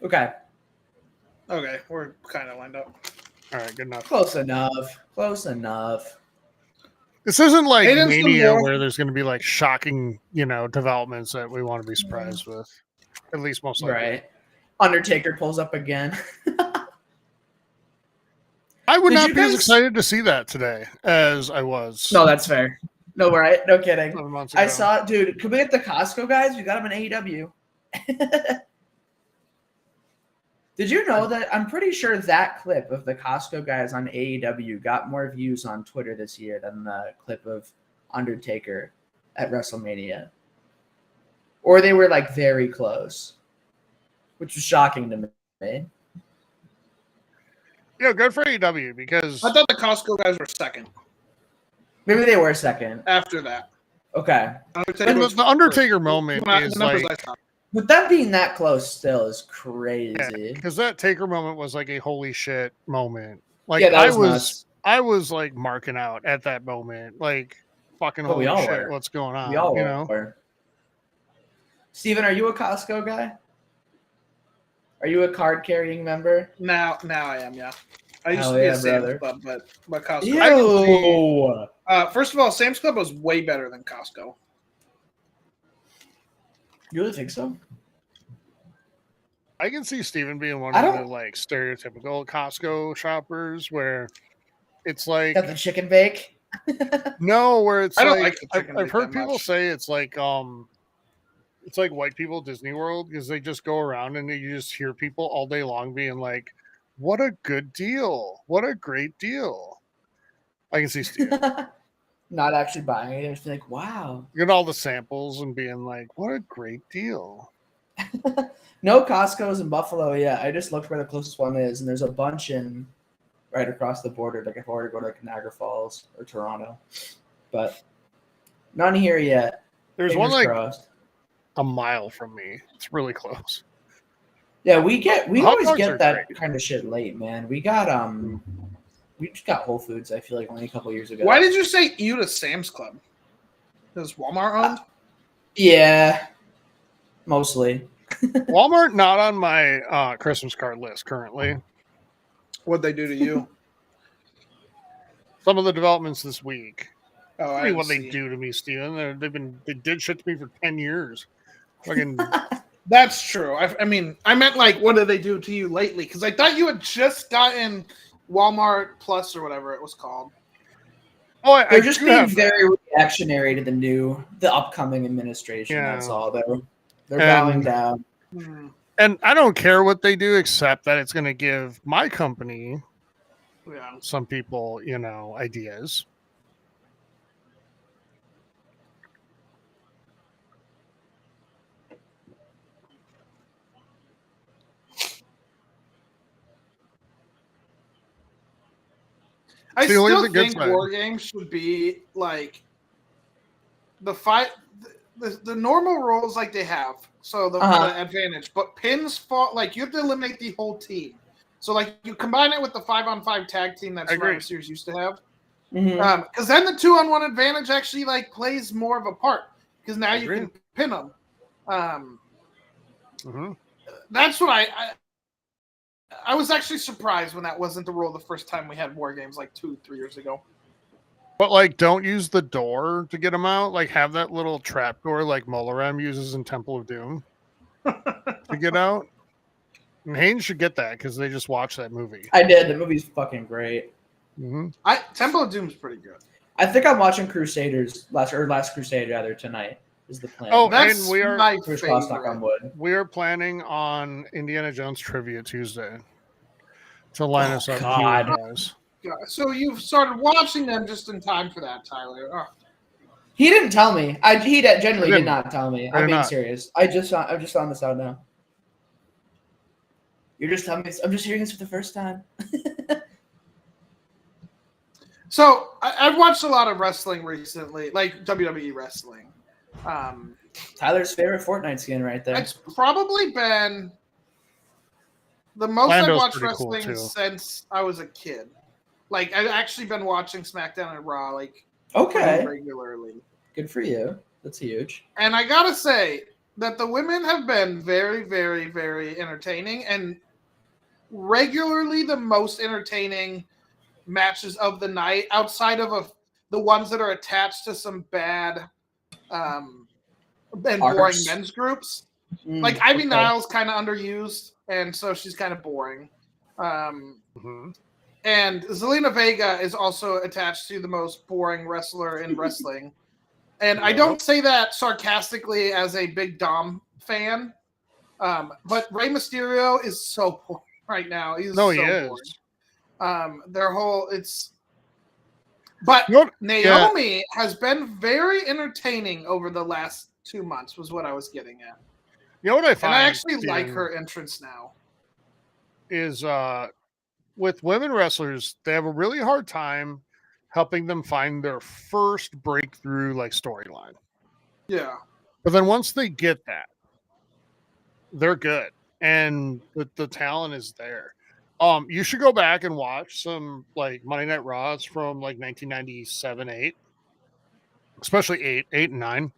Okay. Okay, we're kind of lined up. All right, good enough. Close enough. This isn't like Hayden's Mania more- where there's going to be like shocking, developments that we want to be surprised with. At least most likely. Right. Undertaker pulls up again. I would Did not you be as guys- excited to see that today as I was. No, that's fair. No, right? No kidding. 7 months ago. I saw, dude. Could we get the Costco guys? We got them in AEW. Did you know that? I'm pretty sure that clip of the Costco guys on AEW got more views on Twitter this year than the clip of Undertaker at WrestleMania. Or they were like very close, which was shocking to me. Yeah, good for AEW because I thought the Costco guys were second Maybe they were second. after that. Okay. Undertaker was the Undertaker first. moment The is numbers like I saw. But them being that close still is crazy. because that Taker moment was like a holy shit moment. Like Yeah, that I was was nuts. I was like marking out at that moment, like fucking But we holy all shit, were. what's going on? We all you know? were. Steven, are you a Costco guy? Are you a card carrying member? Now I am, yeah. I used Hell to be yeah, a Sam's brother. Club, but Costco. I can see- Ew. first of all, Sam's Club was way better than Costco. You really think so? I can see Steven being one I of the don't- like stereotypical Costco shoppers where it's like Got the chicken bake? no, where it's I don't like, like the chicken I've bake heard that people much. say it's like white people Disney World because they just go around and you just hear people all day long being like, "What a good deal! What a great deal!" I can see Steven Not actually buying it. Just be like, wow. get all the samples and being like, "What a great deal!" No Costco's in Buffalo yet. I just looked where the closest one is, and there's a bunch in right across the border. Like if I were to go to like Niagara Falls or Toronto, but none here yet. There's Fingers one like crossed. a mile from me. It's really close. Yeah, we Hot always dogs get are that great. kind of shit late, man. We just got Whole Foods. I feel like only a couple years ago. Why did you say you to Sam's Club? Is Walmart owned? Yeah, mostly. Walmart not on my Christmas card list currently. What'd they do to you? Some of the developments this week. Oh, I I mean, didn't what they see. do to me, Steven. They did shit to me for 10 years. Fucking That's true. I mean, I meant like, what did they do to you lately? Because I thought you had just gotten Walmart Plus or whatever it was called. oh, I They're just do being have that. very reactionary to the upcoming administration. Yeah. That's all. They're bowing And- down. And I don't care what they do, except that it's going to give my company, Yeah. some people, ideas. I See, always still a good think side. war games should be like the fight, the normal rules like they have. So the advantage, but pins fall like you have to eliminate the whole team. So like you combine it with the 5-on-5 tag team that I agree. Survivor Series used to have. Mhm. Because then the 2-on-1 advantage actually like plays more of a part because now you agree. can pin them. Mhm. that's what I was actually surprised when that wasn't the rule the first time we had war games like 2-3 years ago. But like, don't use the door to get them out. Like, have that little trap door like Molaram uses in Temple of Doom to get out. And Hayden should get that because they just watched that movie. I did. The movie's fucking great. Mm-hmm. Temple of Doom's pretty good. I think I'm watching Crusaders Last Crusade rather tonight. Is the plan? Oh, That's and we are my First class, knock favorite. on wood. we are planning on Indiana Jones trivia Tuesday to line us up. God. Guys. God, so you've started watching them just in time for that, Tyler. Oh. He didn't tell me. He genuinely Didn't. did not tell me. They're I'm being not. serious. I just found this out now. You're just telling me. I'm just hearing this for the first time. So I've watched a lot of wrestling recently, like WWE wrestling. Tyler's favorite Fortnite skin right there. It's probably been the most I've Lando's watched pretty cool, wrestling too. since I was a kid. Like I've actually been watching SmackDown and Raw like Okay. pretty regularly. Good for you. That's huge. And I gotta say that the women have been very, very, very entertaining and regularly the most entertaining matches of the night outside of the ones that are attached to some bad and boring Arcs. men's groups. Like Ivy okay. Niles kind of underused, and so she's kind of boring. Mm-hmm. And Zelina Vega is also attached to the most boring wrestler in wrestling. And I don't say that sarcastically as a big Dom fan, but Rey Mysterio is so boring right now. He's so He boring. is. Their whole but You know, Naomi has been very entertaining over the last 2 months was what I was getting at. you know what I find? And I actually like Steven, her entrance now. is with women wrestlers, they have a really hard time helping them find their first breakthrough like storyline. Yeah. But then once they get that, they're good. And the talent is there. You should go back and watch some like Monday Night Raws from like 1997, 8, especially 8 and 9.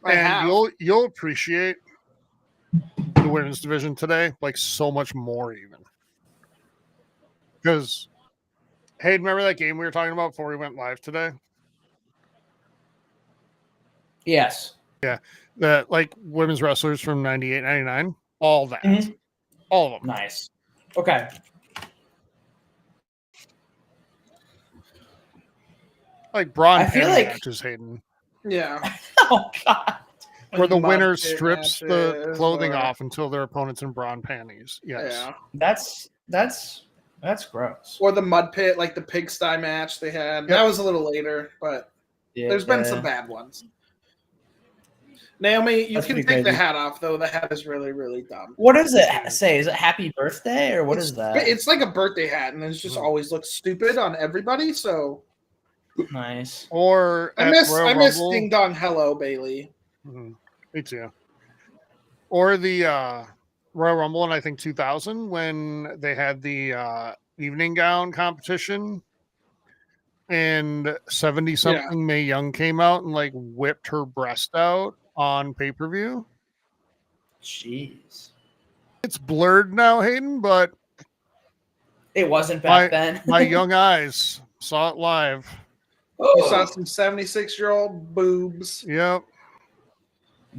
And you'll appreciate the women's division today like so much more even. Because hey, remember that game we were talking about before we went live today? Yes. That like women's wrestlers from 98, 99, all that. Mhm. All of them. Nice. Okay. Like Braun I feel Penny like- matches, Hayden. Yeah. Oh God. Where the Mud winner pit strips the matches, clothing or- off until their opponent's in brawn panties. Yes. Yeah. That's gross. Or the mud pit, like the pigsty match they had. Yep. That was a little later, but Yeah. there's been some bad ones. Naomi, you That's can pretty take the crazy. hat off, though. The hat is really, really dumb. What does it say? Is it Happy Birthday or what is that? It's like a birthday hat, and it just always looks stupid on everybody, so Nice. Or I at miss Royal I miss Rumble. Ding Dong Hello, Bailey. Mhm. Me too. Or the Royal Rumble in I think 2000 when they had the evening gown competition and 70 something Mae Young came out and like whipped her breast out on pay-per-view. Jeez. It's blurred now, Hayden, but It wasn't back then. my young eyes saw it live. You saw some 76-year-old boobs. Yep.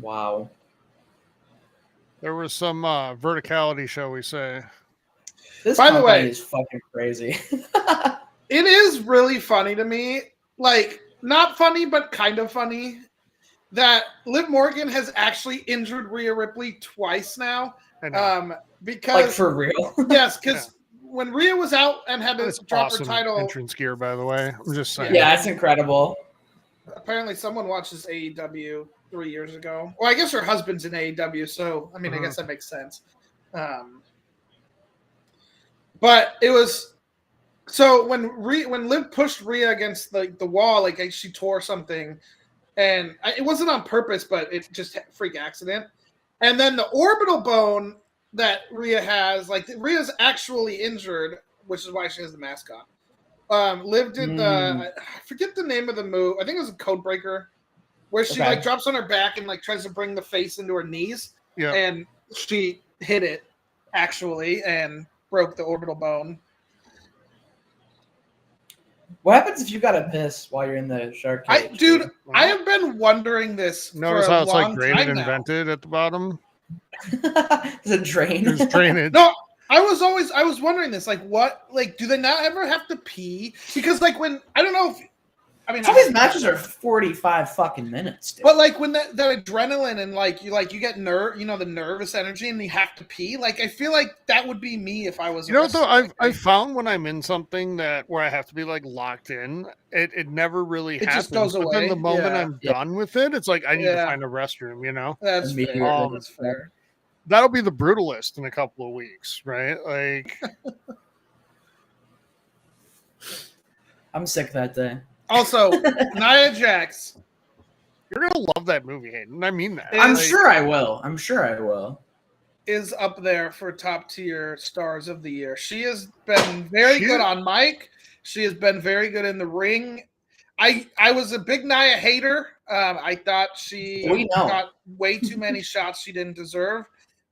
Wow. There was some verticality, shall we say. This By the company way- is fucking crazy. It is really funny to me, like not funny, but kind of funny, that Liv Morgan has actually injured Rhea Ripley twice now. I know. Because Like for real. yes, because when Rhea was out and had to That's drop awesome her title, entrance gear, by the way. I'm just saying. Yeah, that's incredible. apparently someone watches AEW 3 years ago. Well, I guess her husband's in AEW, so I mean, I guess that makes sense. But it was so when Liv pushed Rhea against the wall, like she tore something, and it wasn't on purpose, but it just freak accident. And then the orbital bone that Rhea has, like Rhea's actually injured, which is why she has the mask on. Liv did I forget the name of the move. I think it was a code breaker, where she like drops on her back and like tries to bring the face into her knees, Yeah. and she hit it actually and broke the orbital bone. What happens if you got to piss while you're in the shark cage? Dude, I have been wondering this Notice for a how it's like long graded time and now. vented at the bottom? It's a drain. There's drainage. No, I was wondering this. Like, what? Like, do they not ever have to pee? Because, like, when I don't know if Some of these matches are 45 fucking minutes, dude. but like when that adrenaline and like you get the nervous energy and you have to pee. Like, I feel like that would be me if I was. You know what though? I've found when I'm in something where I have to be like locked in, it never really happens. Just goes But then away. the moment Yeah. I'm done with it, it's like I need to Yeah. find a restroom. You know, That's Immediately. fair. That's fair. that'll be the brutalist in a couple of weeks, right? Like, I'm sick that day. Also, Nia Jax. you're gonna love that movie, Hayden. I mean that. I'm Like, sure I will. Is up there for top tier stars of the year. She has been very good on mic. She has been very good in the ring. I was a big Nia hater. I thought she got way too many shots she didn't deserve,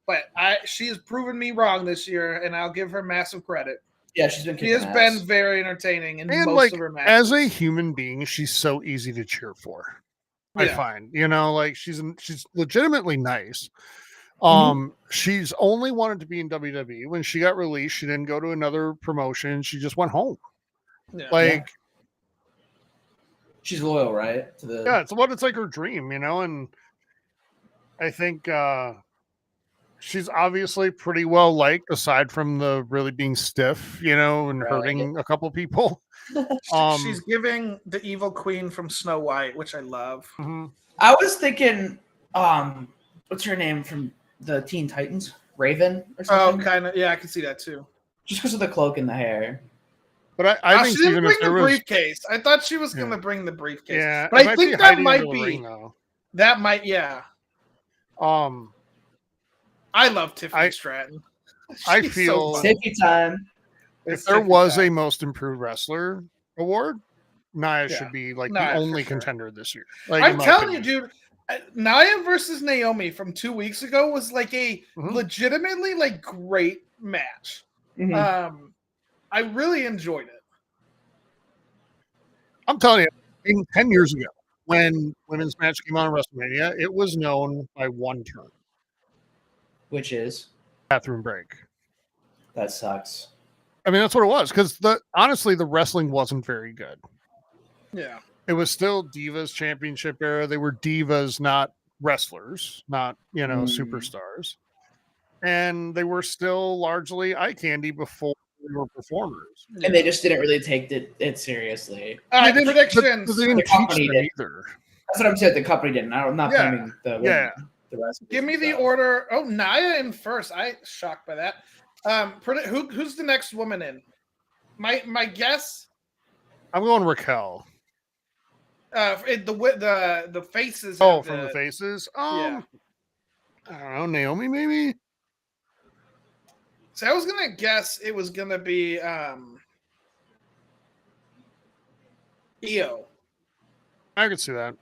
but she has proven me wrong this year, and I'll give her massive credit. Yeah, she has been very entertaining in and most like of her matches. as a human being, she's so easy to cheer for. I Yeah. find, like she's legitimately nice. She's only wanted to be in WWE. When she got released, she didn't go to another promotion. She just went home. Yeah. She's loyal, right? It's like her dream, and I think she's obviously pretty well liked, aside from the really being stiff, and hurting a couple people. She's giving the evil queen from Snow White, which I love. I was thinking, what's her name from the Teen Titans? Raven or something? Oh, kind of. Yeah, I can see that too. Just because of the cloak and the hair. But I think she didn't even bring if the there was, briefcase. I thought she was going to bring the briefcase. yeah, but I think that might be. Ring, though. That might, yeah. I love Tiffany Stratton. I feel Tiffy time. If there was a most improved wrestler award, Nia should be like the only contender this year. Like, I'm telling you, dude, Nia versus Naomi from 2 weeks ago was like a legitimately like great match. I really enjoyed it. I'm telling you, 10 years ago, when women's match came on in WrestleMania, it was known by one term, which is bathroom break. That sucks. I mean, that's what it was, because honestly, the wrestling wasn't very good. Yeah. It was still Divas Championship era. They were divas, not wrestlers, not, superstars. And they were still largely eye candy before they were performers. And they just didn't really take it seriously. Predictions. They didn't teach them either. That's what I'm saying. The company didn't. I'm not blaming the women. The rest. Give me the order. Oh, Nia in first. I shocked by that. Who's the next woman in? My guess. I'm going Raquel. The faces. Oh, from the faces. I don't know, Naomi maybe. So I was gonna guess it was gonna be Io. I could see that.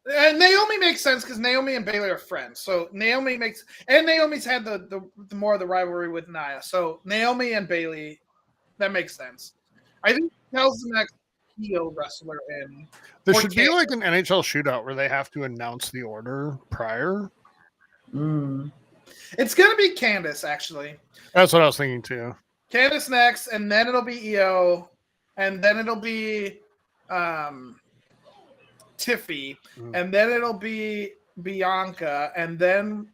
Naomi makes sense because Naomi and Bayley are friends. So Naomi's had the more of the rivalry with Nia. So Naomi and Bayley, that makes sense. I think Raquel's the next Io wrestler in. There should be like an NHL shootout where they have to announce the order prior. It's gonna be Candice, actually. That's what I was thinking too. Candice next, and then it'll be Io, and then it'll be Tiffy, and then it'll be Bianca, and then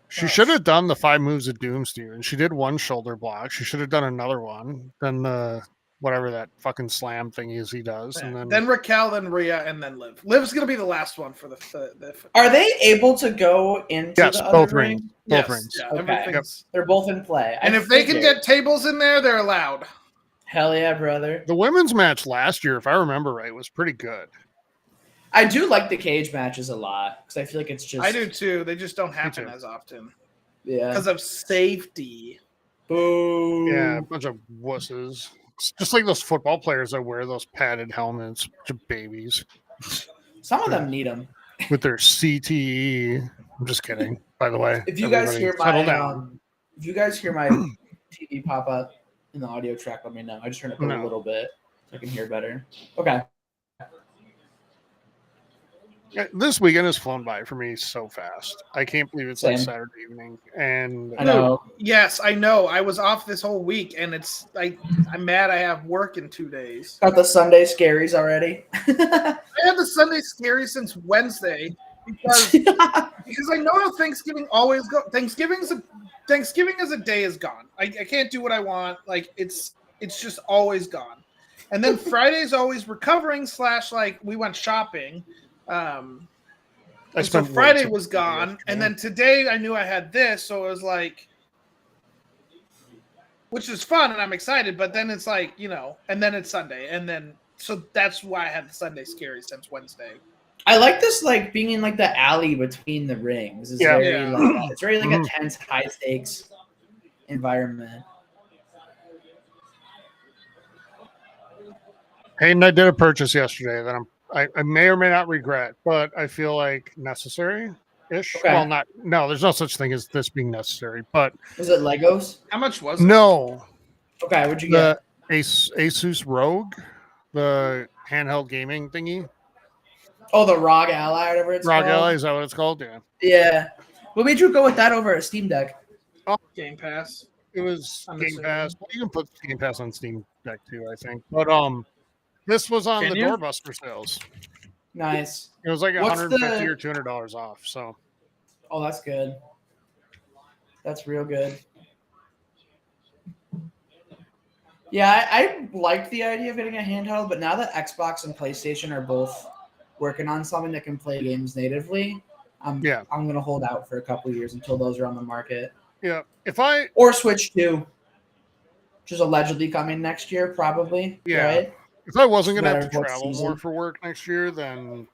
she should have done the 5 moves of Doom, Steven. She did one shoulder block. She should have done another one. Then the whatever that fucking slam thing is he does, and then Raquel, then Rhea, and then Liv. Liv's gonna be the last one for the Are they able to go into yes, the both other rings. ring? Both rings. Yeah, okay. They're both in play. And if they can get tables in there, they're allowed. Hell yeah, brother. The women's match last year, if I remember right, was pretty good. I do like the cage matches a lot because I feel like it's just. I do too. They just don't happen as often. Yeah. Because of safety. Boo. Yeah, a bunch of wusses. It's just like those football players that wear those padded helmets. Bunch of babies. Some of them need them. with their CTE. I'm just kidding, by the way. If you guys Everybody hear settle my down. if you guys hear my TV pop up in the audio track, let me know. I just turned it up a No. little bit so I can hear better. Okay. This weekend has flown by for me so fast. I can't believe it's like Same. Saturday evening. And I know. Yes, I know. I was off this whole week, and it's like I'm mad I have work in 2 days. Got the Sunday scaries already. I had the Sunday scary since Wednesday because I know how Thanksgiving always goes. Thanksgiving as a day is gone. I can't do what I want. Like it's just always gone. And then Friday's always recovering / like we went shopping. And so Friday was gone, and then today I knew I had this, so it was like, which is fun and I'm excited. But then it's like, and then it's Sunday, and then so that's why I had the Sunday scary since Wednesday. I like this, like being in like the alley between the rings. It's very like it's very like a tense, high stakes environment. Hayden, I did a purchase yesterday that I may or may not regret, but I feel like necessary-ish. Okay. Well, no, there's no such thing as this being necessary, but Was it Legos? How much was it? no. Okay, what'd you get? The Asus Rogue, the handheld gaming thingy. Oh, the ROG Ally, whatever it's ROG called. Ally, is that what it's called? Yeah. Yeah. What made you go with that over a Steam Deck? Game Pass. It was I'm Game assuming. Pass. Well, you can put Game Pass on Steam Deck too, I think. But this was on Can the you? Doorbuster sales. Nice. It was like What's $150 the- or $200 off. So Oh, that's good. That's real good. Yeah, I liked the idea of getting a handheld, but now that Xbox and PlayStation are both working on something that can play games natively, I'm gonna hold out for a couple of years until those are on the market. yeah, Or Switch 2, which is allegedly coming next year, probably. Yeah. Right? if I wasn't gonna Matter have to of what travel season. more for work next year, then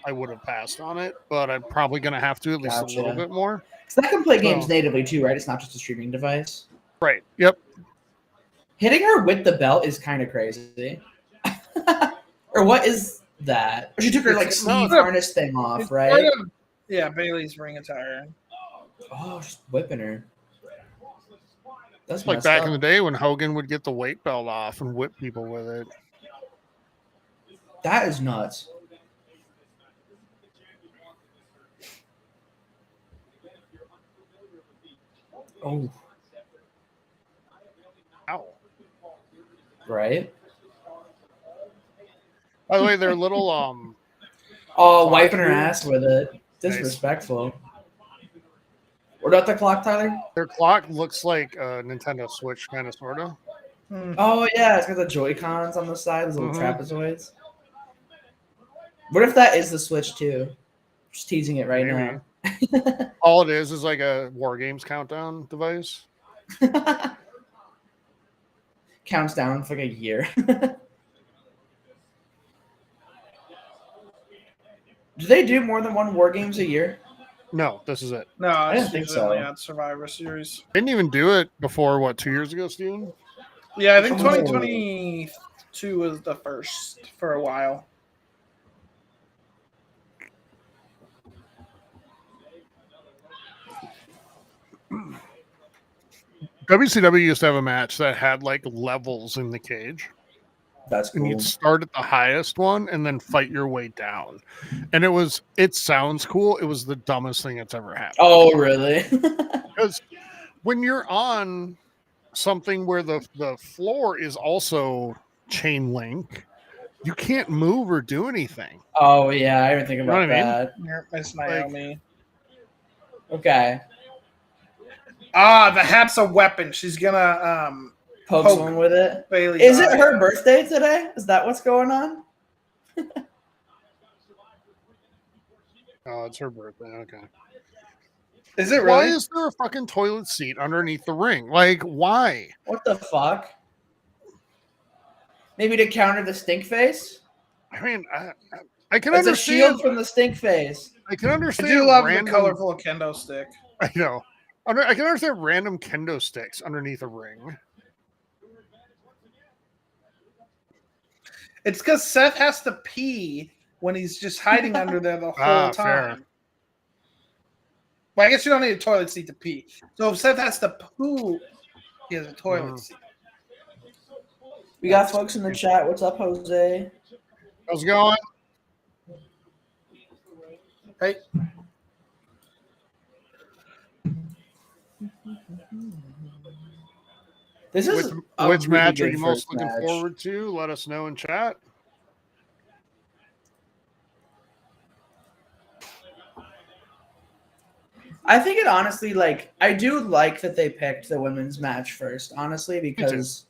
I would have passed on it. But I'm probably gonna have to at least a little Gotcha. bit more. So that can play games So- natively too, right? It's not just a streaming device. Right. Yep. Hitting her with the belt is kind of crazy. Or what is that? Or she took her like sleeve harness thing off, It's right? part of- yeah, Bailey's ring attire. Oh, just whipping her. That's Like messed back up. in the day when Hogan would get the weight belt off and whip people with it. That is nuts. Oh, Ow. right. By the way, they're little Oh, Clock wiping her too. ass with it. Disrespectful. What about the clock, Tyler? their clock looks like a Nintendo Switch kind of sorta. Oh yeah, it's got the Joy-Cons on the side, those little Mhm. trapezoids. What if that is the Switch too? Just teasing it right Maybe. now. All it is like a War Games countdown device. Counts down for like a year. Do they do more than one War Games a year? No, this is it. No, I it's didn't think usually so. only at Survivor Series. Didn't even do it before 2 years ago, Steven? Yeah, I think Oh. 2022 was the first for a while. WCW used to have a match that had like levels in the cage. That's And cool. you'd start at the highest one and then fight your way down. And it sounds cool. It was the dumbest thing that's ever happened. Oh, really? Because when you're on something where the floor is also chain link, you can't move or do anything. Oh, yeah, I didn't think know about what I mean? that. Here, Miss Naomi. Okay. The hat's a weapon. She's gonna Poke Poke. someone with it. Bailey. Is it her birthday today? Is that what's going on? Oh, it's her birthday. Okay. Is it Why really? is there a fucking toilet seat underneath the ring? Like, why? What the fuck? Maybe to counter the stink face? I mean, I can It's a understand. shield from the stink face. I can I understand. do love random, the colorful kendo stick. I know. I can understand random kendo sticks underneath a ring. It's because Seth has to pee when he's just hiding under there the whole Fair. time. Well, I guess you don't need a toilet seat to pee. So if Seth has to poo, he has a toilet seat. We got folks in the chat. What's up, Jose? How's it going? Hey. This is Which match are you most looking forward to? Let us know in chat. I think it honestly, like, I do like that they picked the women's match first, honestly, because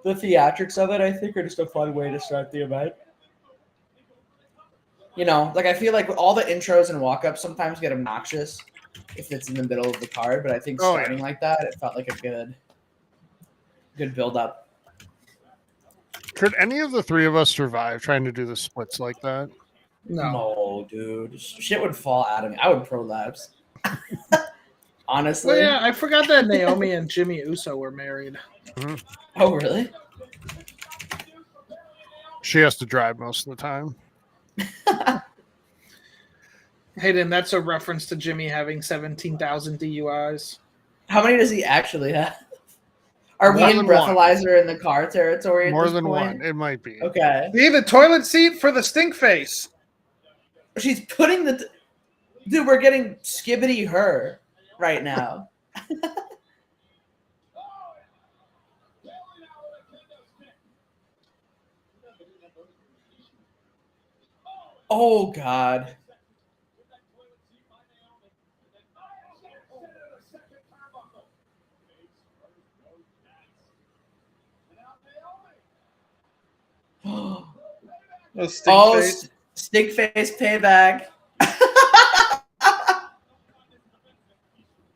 the theatrics of it, I think, are just a fun way to start the event. You know, like, I feel like all the intros and walk-ups sometimes get obnoxious if it's in the middle of the card, but I think starting like that, it felt like a good build-up. Could any of the three of us survive trying to do the splits like that? No, dude. Shit would fall out of me. I would prolapse. Honestly. Well, yeah, I forgot that Naomi and Jimmy Uso were married. Mm-hmm. Oh, really? She has to drive most of the time. Hayden, that's a reference to Jimmy having 17,000 DUIs. How many does he actually have? Are we More in than breathalyzer in the car territory at More this than point? one. It might be. Okay. See the toilet seat for the stink face. She's putting the... Dude, we're getting skibbity her right now. Oh, God. Stink face payback.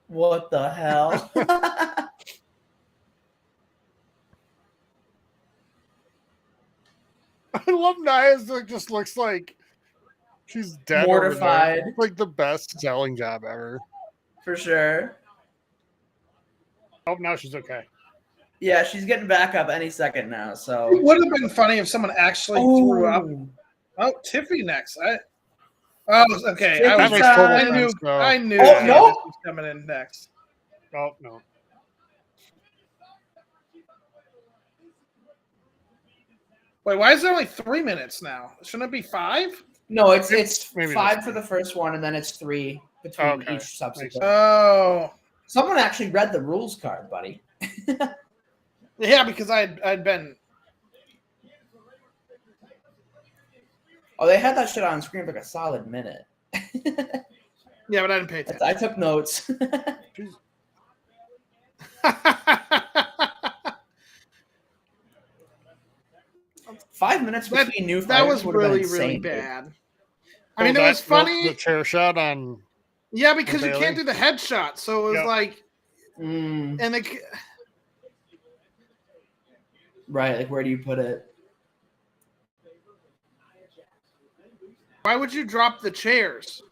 What the hell? I love Nia's. It just looks like she's dead. Mortified. It's like the best selling job ever. For sure. Oh, now she's okay. Yeah, she's getting back up any second now. So it would have been funny if someone actually threw up. Oh, Tiffy next. Okay. I knew. Oh, no. Was coming in next. Oh no. Wait, why is there only 3 minutes now? Shouldn't it be 5? No, it's Maybe 5 for the first one, and then it's 3 between each subsequent. Oh. Someone actually read the rules card, buddy. Yeah, because I'd been. Oh, they had that shit on screen for like a solid minute. Yeah, but I didn't pay attention. I took notes. 5 minutes between new fighters. That was really, insane, really dude. bad. I mean, it was funny. The chair shot on. Yeah, because you can't do the headshot, so it was like, and right, like where do you put it? Why would you drop the chairs?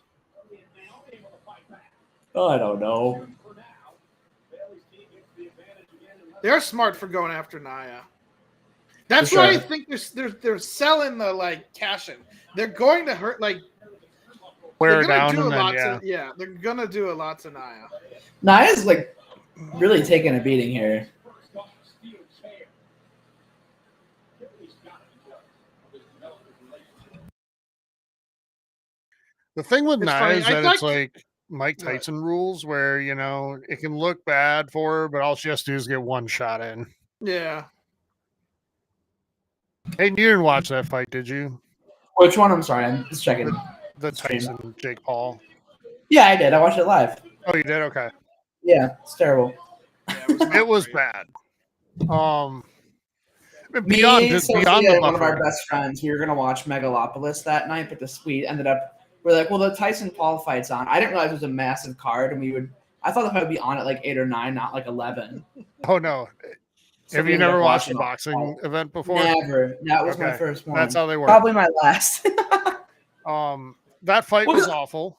Oh, I don't know. They're smart for going after Nia. That's why I think they're selling the like cash in. They're going to hurt like wear her down and then they're gonna do a lot to Nia. Nia's like really taking a beating here. The thing with Nia is that it's like Mike What? Tyson rules where, you know, it can look bad for her, but all she has to do is get one shot in. Yeah. Hey, you didn't watch that fight, did you? Which one? I'm sorry, I'm just checking. The Tyson Jake Paul. Yeah, I did. I watched it live. Oh, you did? Okay. Yeah, it's terrible. It was bad. Beyond Sophia, the one of our buffer. best friends, we were gonna watch Megalopolis that night, but we ended up. We're like, well, the Tyson Paul fight's on. I didn't realize it was a massive card, and I thought the fight would be on at like 8 or 9, not like 11. Oh no. So have you never watched a boxing event before? Never. That was my first one. That's how they work. Probably my last. That fight was awful.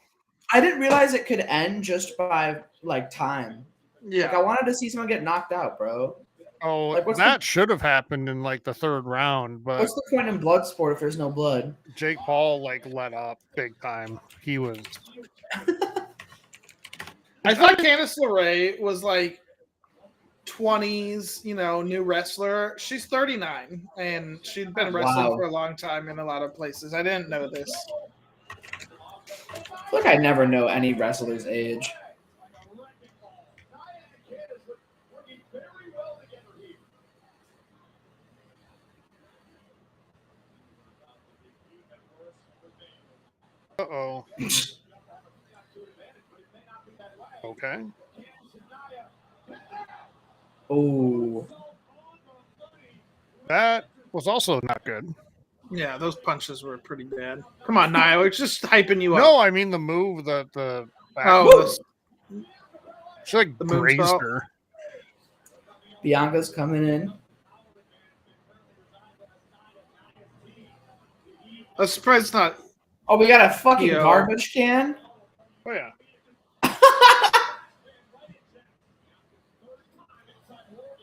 I didn't realize it could end just by like time. Yeah. Like I wanted to see someone get knocked out, bro. Oh, Like, what's that should have happened in like the third round, but What's the point in blood sport if there's no blood? Jake Paul like let up big time. He was. I thought Candice LeRae was like 20s, new wrestler. She's 39, and she'd been wrestling Wow. for a long time in a lot of places. I didn't know this. I feel like I never know any wrestler's age. Uh-oh. Okay. Oh, That was also not good. Yeah, those punches were pretty bad. Come on, Nia, we're just hyping you up. No, I mean the move, the back. Oh, She like the grazed moonsault. her. Bianca's coming in. I'm surprised it's not. Oh, we got a fucking Yo. garbage can. Oh yeah.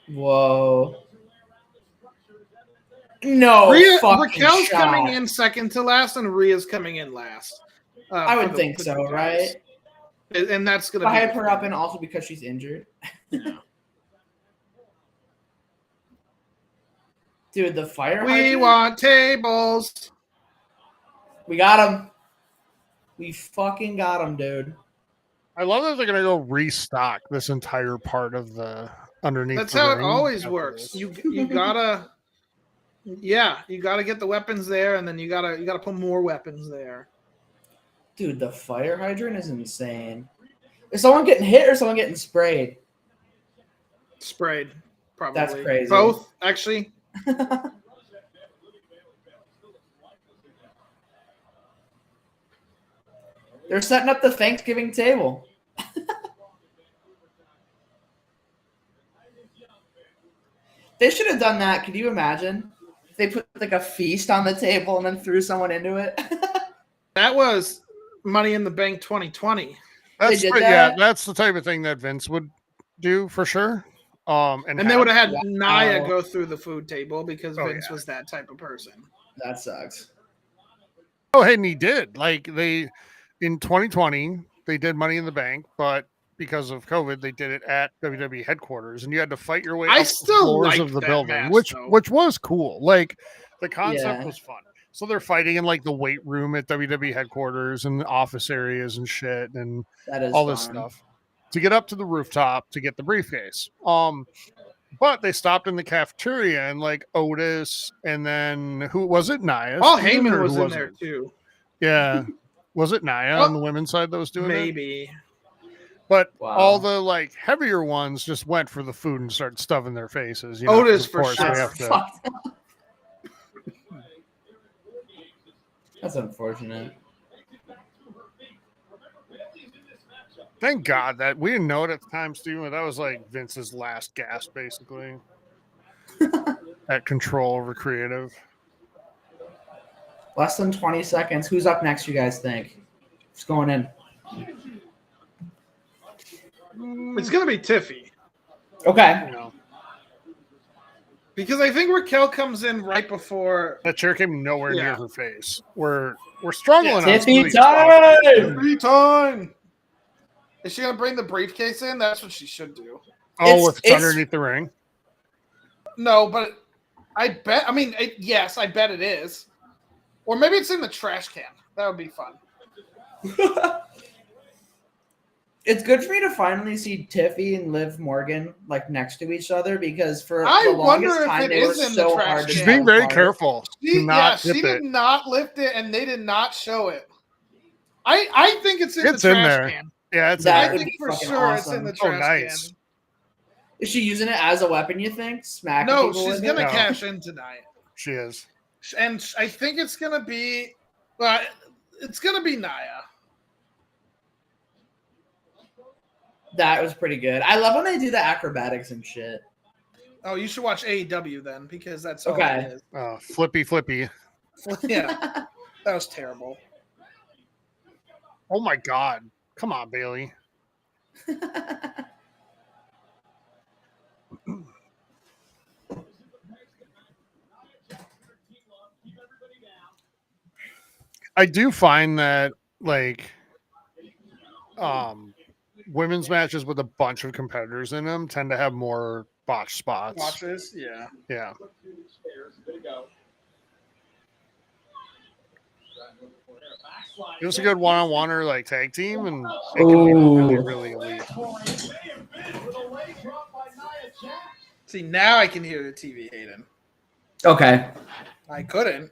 Whoa. No fucking Raquel's shot. coming in second to last, and Rhea's coming in last. I for would the- think for so, the guys. right? And that's going to I be hype her up and also because she's injured. Dude, the fire We hydrant? want tables. We got him. We fucking got him, dude. I love that they're gonna go restock this entire part of the underneath. That's the how it ring always after works. this. You gotta, you gotta get the weapons there, and then you gotta put more weapons there. Dude, the fire hydrant is insane. Is someone getting hit or someone getting sprayed? Sprayed, probably. That's crazy. Both, actually. They're setting up the Thanksgiving table. They should have done that. Could you imagine? If they put like a feast on the table and then threw someone into it. That was Money in the Bank 2020. That's did yeah, that? that's the type of thing that Vince would do for sure. And they would have had Wow. Nia go through the food table because Oh, Vince yeah. was that type of person. That sucks. Oh, and he did. Like they in 2020, they did Money in the Bank, but because of COVID, they did it at WWE headquarters, and you had to fight your way I up still the floors liked of the that building, match, which though. was cool. Like the concept Yeah. was fun. So they're fighting in like the weight room at WWE headquarters and the office areas and shit and That is all this fun. stuff to get up to the rooftop to get the briefcase. But they stopped in the cafeteria and like Otis and then who was it? Nia. Paul Steven, Heyman or was who in there it? too. Yeah. Was it Nia Oh, on the women's side that was doing it? Maybe. But Wow. all the like heavier ones just went for the food and started stuffing their faces. You know, Otis 'cause of for course sure. we That's have to. fucked up. That's unfortunate. Thank God that we didn't know it at the time, Steven. That was like Vince's last gasp, basically. At control over creative. Less than 20 seconds. Who's up next, you guys think? Who's going in? It's going to be Tiffy. Okay. You know, Because I think Raquel comes in right before. that chair came nowhere near Yeah. her face. We're struggling on some of Tiffy these spots. time! Free time. Is she going to bring the briefcase in? That's what she should do. Oh, if it's It's- underneath the ring. No, but I bet. I mean, yes, I bet it is. Or maybe it's in the trash can. That would be fun. It's good for me to finally see Tiffy and Liv Morgan like next to each other because for I the longest wonder if time it they were is in the so trash hard to can. She's Yeah. being tell very apart. careful She, to not she tip did it. not lift it, and they did not show it. I think it's in It's the in trash there. can. Yeah, it's That I in would there. think be for fucking sure it's in awesome. the Oh, trash nice. can. Is she using it as a weapon, you think? Smack No, people she's with gonna it? No. cash in tonight, She is. and I think it's gonna be. Well, it's gonna be Nia. That was pretty good. I love when they do the acrobatics and shit. Oh, you should watch AEW then, because that's all Okay. it is. Flippy. Yeah, that was terrible. Oh my God. Come on, Bailey. I do find that like women's matches with a bunch of competitors in them tend to have more botch spots. Watches, yeah. Yeah. It was a good one-on-one or like tag team, and it can be really, really elite. See, now I can hear the TV, Hayden. Okay, I couldn't.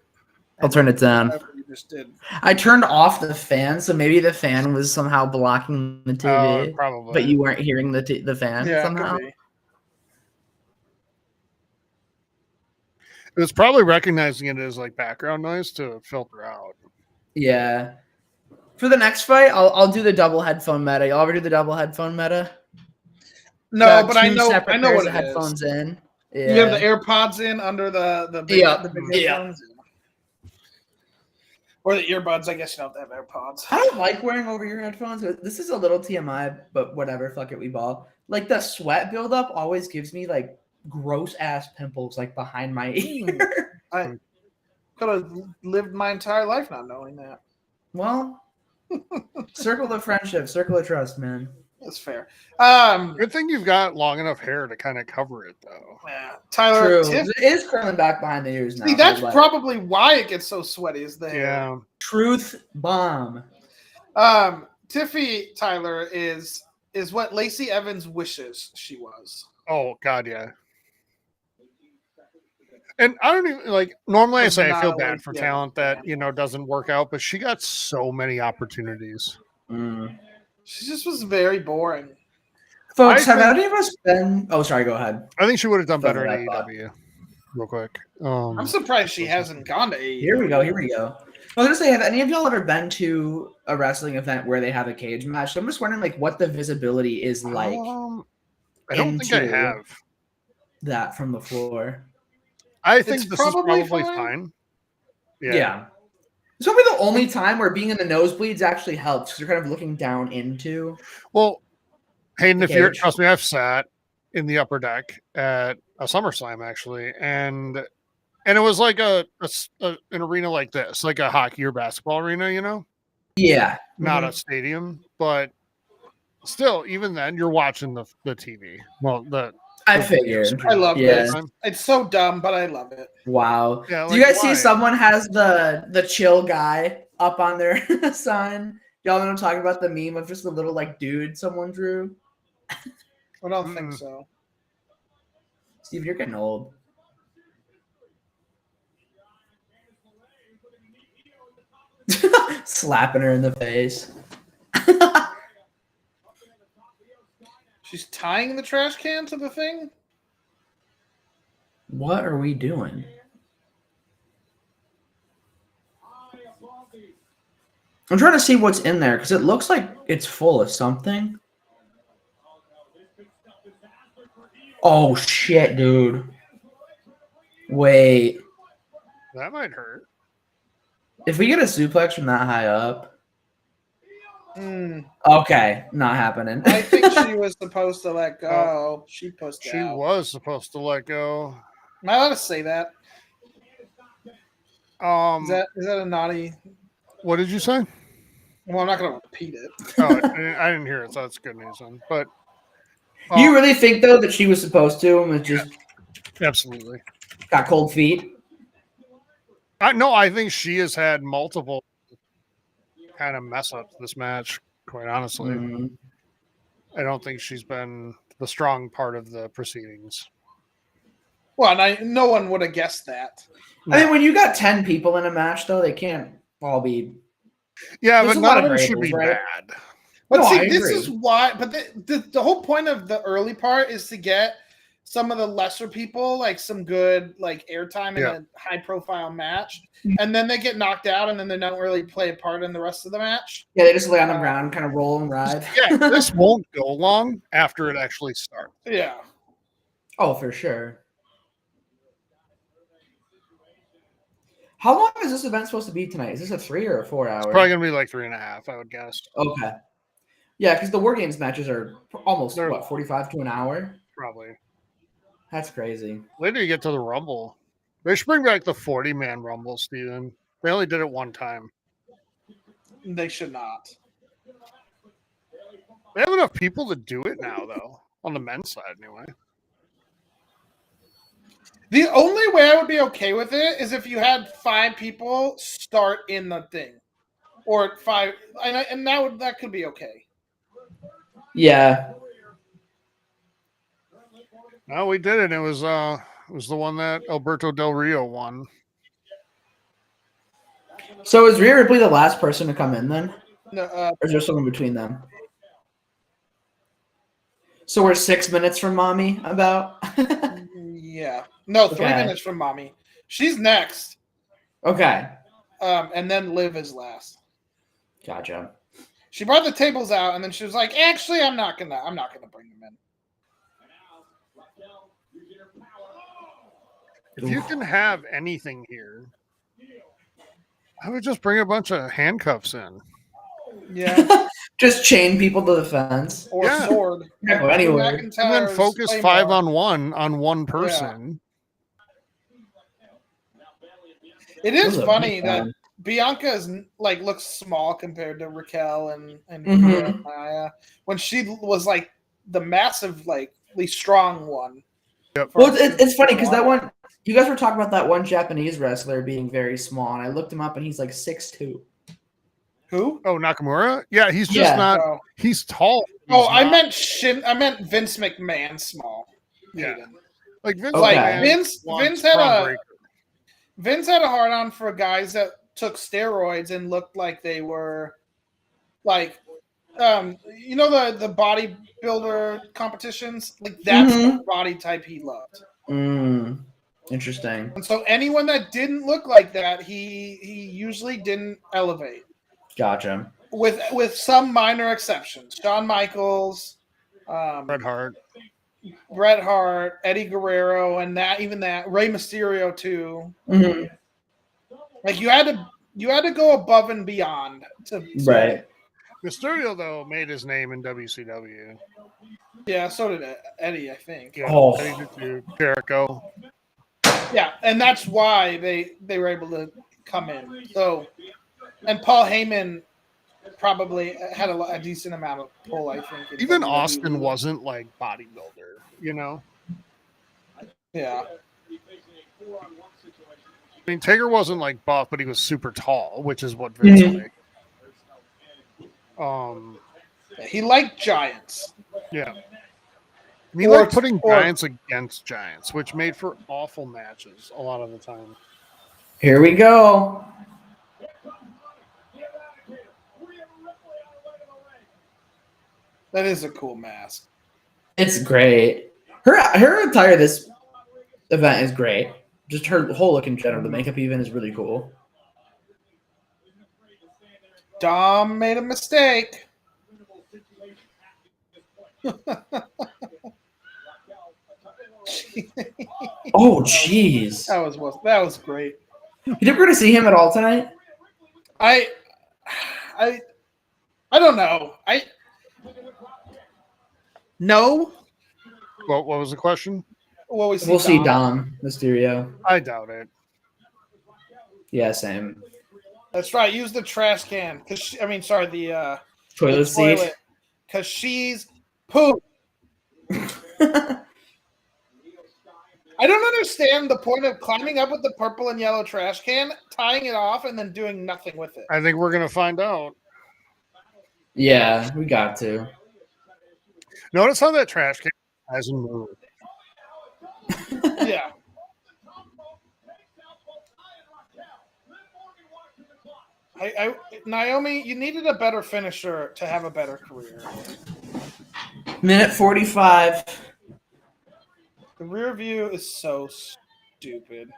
I'll turn it down. Whatever you just did. I turned off the fan, so maybe the fan was somehow blocking the TV, Probably. but you weren't hearing the fan somehow. Could be. It was probably recognizing it as like background noise to filter out. Yeah. For the next fight, I'll do the double headphone meta. Y'all ever do the double headphone meta? No, Got but I two know separate what pairs it of headphones is. in. Yeah. You have the AirPods in under the big, Yeah. the big Yeah. headphones. Or the earbuds. I guess you don't have to have AirPods. I don't like wearing over ear headphones. This is a little TMI, but whatever. Fuck it, we ball. Like the sweat buildup always gives me like gross ass pimples like behind my ear. I could have lived my entire life not knowing that. Well, circle of friendship, circle of trust, man. That's fair. Good thing you've got long enough hair to kind of cover it, though. Yeah. Tyler, True. It is curling back behind the ears now. see, that's but probably why it gets so sweaty. Is the hair. Yeah. truth bomb. Tiffy Tyler is what Lacey Evans wishes she was. Oh God, yeah. And I don't even like. Normally, I It's say I not feel a bad waste, for yeah. talent that doesn't work out, but she got so many opportunities. She just was very boring. Folks, I have think- any of us been? Oh, sorry. Go ahead. I think she would have done Throw better in that thought. AEW. Real quick. I'm surprised she hasn't gone to AEW. Here we go. Here we go. I was gonna say, have any of y'all ever been to a wrestling event where they have a cage match? I'm just wondering, like, what the visibility is like I don't think I into- have. that from the floor. I think It's this is probably probably fine. fine. Yeah. It's probably the only time where being in the nosebleeds actually helps because you're kind of looking down into. Well, Hayden, The if you're cage. trust me, I've sat in the upper deck at a SummerSlam actually, and it was like an arena like this, like a hockey or basketball arena, Yeah. not Mhm. a stadium, but still, even then, you're watching the TV. Well, I figured. I love Yeah. this. It's so dumb, but I love it. Wow. Yeah, Do you like, guys see why? someone has the chill guy up on their sign? Y'all know what I'm talking about? The meme of just the little like dude someone drew. I don't think so. Steve, you're getting old. Slapping her in the face. She's tying the trash can to the thing. What are we doing? I'm trying to see what's in there because it looks like it's full of something. Oh shit, dude. Wait. That might hurt. If we get a suplex from that high up. Hmm. Okay, not happening. I think she was supposed to let go. She pushed She out. was supposed to let go. Am I allowed to say that? Um, Is that a naughty? what did you say? Well, I'm not going to repeat it. Oh, I didn't hear it, so that's good news then. But You really think though that she was supposed to and was just absolutely. got cold feet? No, I think she has had multiple kind of mess ups this match, quite honestly. Mhm. I don't think she's been the strong part of the proceedings. Well, and no one would have guessed that. I mean, when you got 10 people in a match, though, they can't all be. Yeah, There's but a lot none of of them should be variables, bad. But No, see, I this agree. is why. But the whole point of the early part is to get some of the lesser people like some good like airtime in Yeah. a high profile match, and then they get knocked out, and then they don't really play a part in the rest of the match. Yeah, they just lay on the ground and kind of roll and ride. Yeah, this won't go long after it actually starts. Yeah. Oh, for sure. How long is this event supposed to be tonight? Is this a 3 or a 4 hour? It's probably gonna be like 3.5, I would guess. Okay. Yeah, because the War Games matches are almost, They're- 45 to an hour? Probably. That's crazy. Later you get to the Rumble. They should bring back the 40-man Rumble, Steven. They only did it one time. They should not. They have enough people to do it now, though. On the men's side, anyway. The only way I would be okay with it is if you had 5 people start in the thing, or 5, and that could be okay. Yeah. No, we did it. It was the one that Alberto Del Rio won. So is Rhea Ripley the last person to come in then? No, Or is there someone between them? So we're 6 minutes from mommy about? yeah. No, 3 Okay. minutes from mommy. She's next. Okay. And then Liv is last. Gotcha. She brought the tables out, and then she was like, "Actually, I'm not gonna bring them in." If you can have anything here, I would just bring a bunch of handcuffs in. Yeah, Just chain people to the fence. or Yeah. sword. Yeah, well, anyway. And then focus 5-on-1 on one person. It is Those are funny big that time. Bianca is like looks small compared to Raquel and Mhm. Nia, when she was like the massive, like the strong one. Yep. Well, it's funny because that one, you guys were talking about that one Japanese wrestler being very small, and I looked him up, and he's like 6'2". Who? Oh, Nakamura? Yeah, he's just Yeah. not. Oh, He's tall. oh, He's I not- meant Vince McMahon small. Yeah. Hayden. like Vince. Okay. McMahon Vince wants had Braun a Breaker. Vince had a hard on for guys that took steroids and looked like they were like you know the bodybuilder competitions? Like that's the body type he loved. Interesting. And so anyone that didn't look like that, he usually didn't elevate. Gotcha. With some minor exceptions. Shawn Michaels, Bret Hart. Bret Hart, Eddie Guerrero, and Rey Mysterio too. Mhm. Like you had to go above and beyond to Right. Mysterio though made his name in WCW. Yeah, so did Eddie, I think. Yeah, Oh. Eddie did too. Jericho. Yeah, and that's why they were able to come in. So, and Paul Heyman probably had a decent amount of pull, I think. in Even WWE. Austin wasn't like bodybuilder, you know. Yeah. I mean, Taker wasn't like buff, but he was super tall, which is what Vince Mhm. liked. He liked giants. Yeah. And he Or- liked putting or- giants against giants, which made for awful matches a lot of the time. Here we go. That is a cool mask. It's great. Her attire this event is great. Just her whole look in general. The makeup even is really cool. Dom made a mistake. Oh, jeez. That was great. You think we're gonna see him at all tonight? I don't know. No. What was the question? What We'll see Dom Mysterio. I doubt it. Yeah, same. That's right. Use the trash can the Toilet seat. because she's poop. I don't understand the point of climbing up with the purple and yellow trash can, tying it off, and then doing nothing with it. I think we're gonna find out. Yeah, we got to. Notice how that trash can hasn't moved. Yeah. Naomi, you needed a better finisher to have a better career. Minute 45. The rear view is so stupid.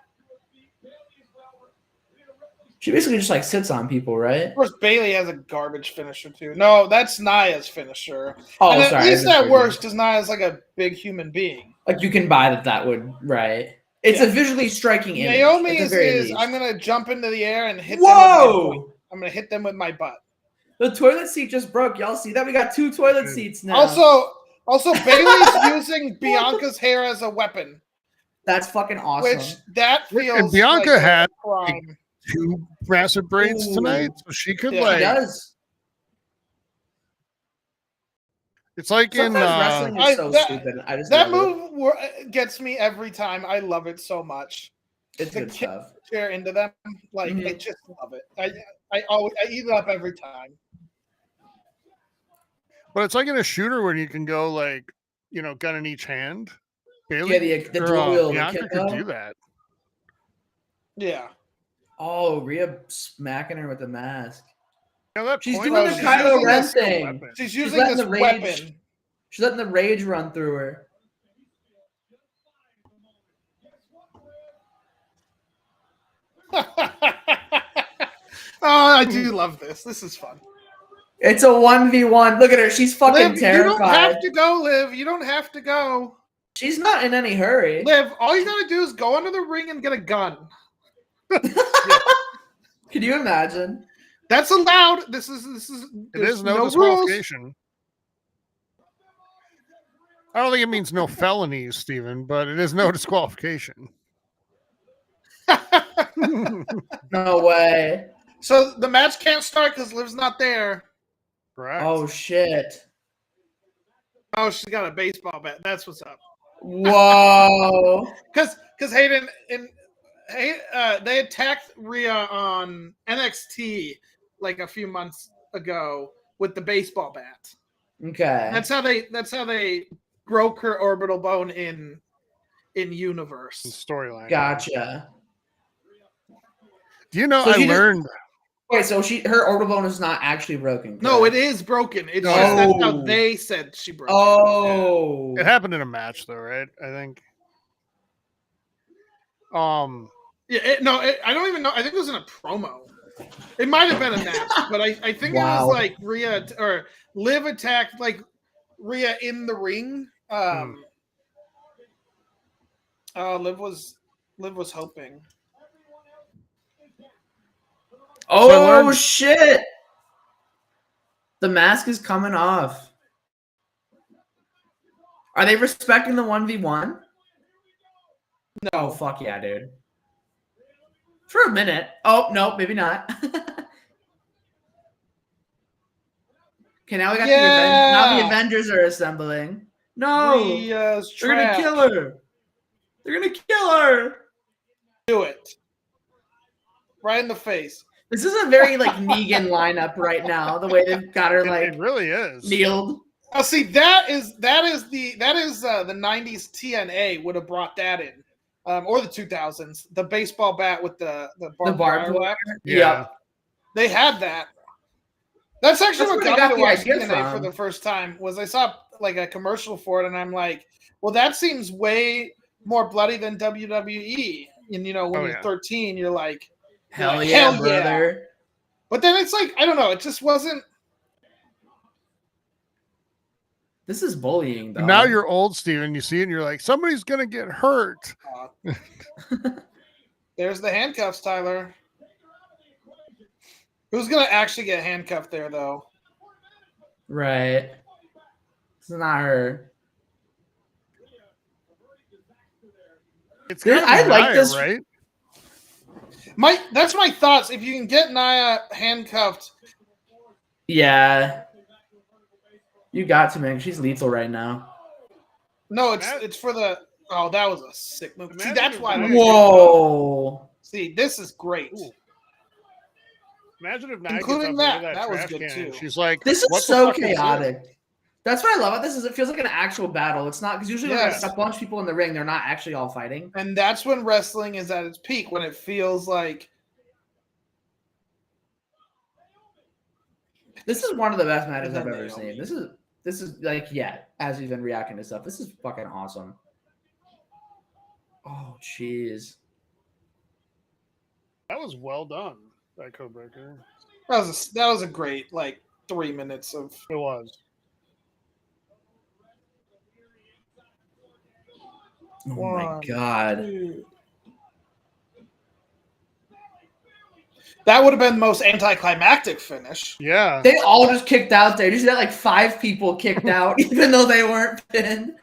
She basically just like sits on people, right? Of course, Bailey has a garbage finisher too. No, that's Nia's finisher. Oh, and sorry. at least I that misheard works you. because Nia's like a big human being. Like you can buy that would, right? It's a visually striking image. Naomi at the very is least. I'm gonna jump into the air and hit Whoa! I'm gonna hit them with my butt. The toilet seat just broke. Y'all see that? We got 2 toilet seats now. Also Bailey's using Bianca's hair as a weapon. That's fucking awesome. Which that feels And Bianca like a had crime. 2 massive braids Ooh. tonight, so she could Yeah. He like. does. It's like Sometimes wrestling is so stupid. I just that love move gets me every time. I love it so much. it. It's The good kick stuff. chair into them, like Mhm. I just love it. I eat it up every time. But it's like in a shooter when you can go like, gun in each hand. Bailey, Yeah, the dual wheel, the Bianca could do kimbo. that. Yeah. Oh, Rhea smacking her with the mask. That She's point, doing the she's Kylo using Ren this thing. weapon. She's She's using letting this the rage. weapon. She's letting the rage run through her. Oh, I do love this. This is fun. It's a 1v1. Look at her. She's fucking Liv, you don't terrified. have to go, Liv. You don't have to go. She's not in any hurry. Liv, all you gotta do is go under the ring and get a gun. Can you imagine? That's allowed. This is It there's is no rules. disqualification. I don't think it means no felonies, Steven, but it is no disqualification. No way. So the match can't start because Liv's not there. Correct. Oh shit. Oh, she's got a baseball bat. That's what's up. Whoa. Because Hayden and they attacked Rhea on NXT like a few months ago with the baseball bat. Okay. That's how they broke her orbital bone in universe. Storyline. Gotcha. Do you know So I she just- learned Wait, so her orbital bone is not actually broken. No, correct? it is broken. It's No, just that's how Oh. they said she broke. Oh. it happened in a match though, right? I think. Yeah, I don't even know. I think it was in a promo. It might have been a match, but I think it Wow. was like Rhea or Liv attacked like Rhea in the ring. Liv was hoping. Oh So I learned- shit. The mask is coming off. Are they respecting the 1v1? No, Oh fuck yeah, dude. For a minute. Oh no, maybe not. Okay, now we got now the Avengers are assembling. No, Rhea's they're gonna trash. kill her. They're gonna kill her. Do it right in the face. This is a very like Negan lineup right now. The way they've got her It like really is. kneeled. Oh, see, that is the 90s TNA would have brought that in, or the 2000s. The baseball bat with the barbed wire. wire. Yeah. Yep. They had that. That's actually That's what where got they me to got watch the idea TNA for from. the first time. Was I saw like a commercial for it, and I'm like, well, that seems way more bloody than WWE. And when you're 13, you're like, Hell yeah, yeah, brother. But then it's like, I don't know, it just wasn't. This is bullying, though. Now you're old, Steven. You see it and you're like, somebody's gonna get hurt. There's the handcuffs, Tyler. Who's gonna actually get handcuffed there, though? right. It's not her. It's Dude, gotta be I like Nia, this- right? That's my thoughts. If you can get Nia handcuffed, Yeah. You got to, man. She's lethal right now. no, it's for the. Oh, that was a sick move. See, Imagine that's if why. Nia- Whoa. See, this is great. Ooh. Imagine if Nia Including gets up that. into That was trash good, can. too. She's like, This what is the so fuck is this? chaotic. That's what I love about this. Is it feels like an actual battle. It's not because usually when Yes. there's a bunch of people in the ring, they're not actually all fighting. And that's when wrestling is at its peak, when it feels like. This is one of the best matches And I've then ever Naomi. seen. This is like, yeah, as we've been reacting to stuff, this is fucking awesome. Oh jeez. That was well done, that Codebreaker. That was a great 3 minutes of. It was. Oh One, my god. two. That would have been the most anticlimactic finish. Yeah. They all just kicked out there. You see that like 5 people kicked out, even though they weren't pinned.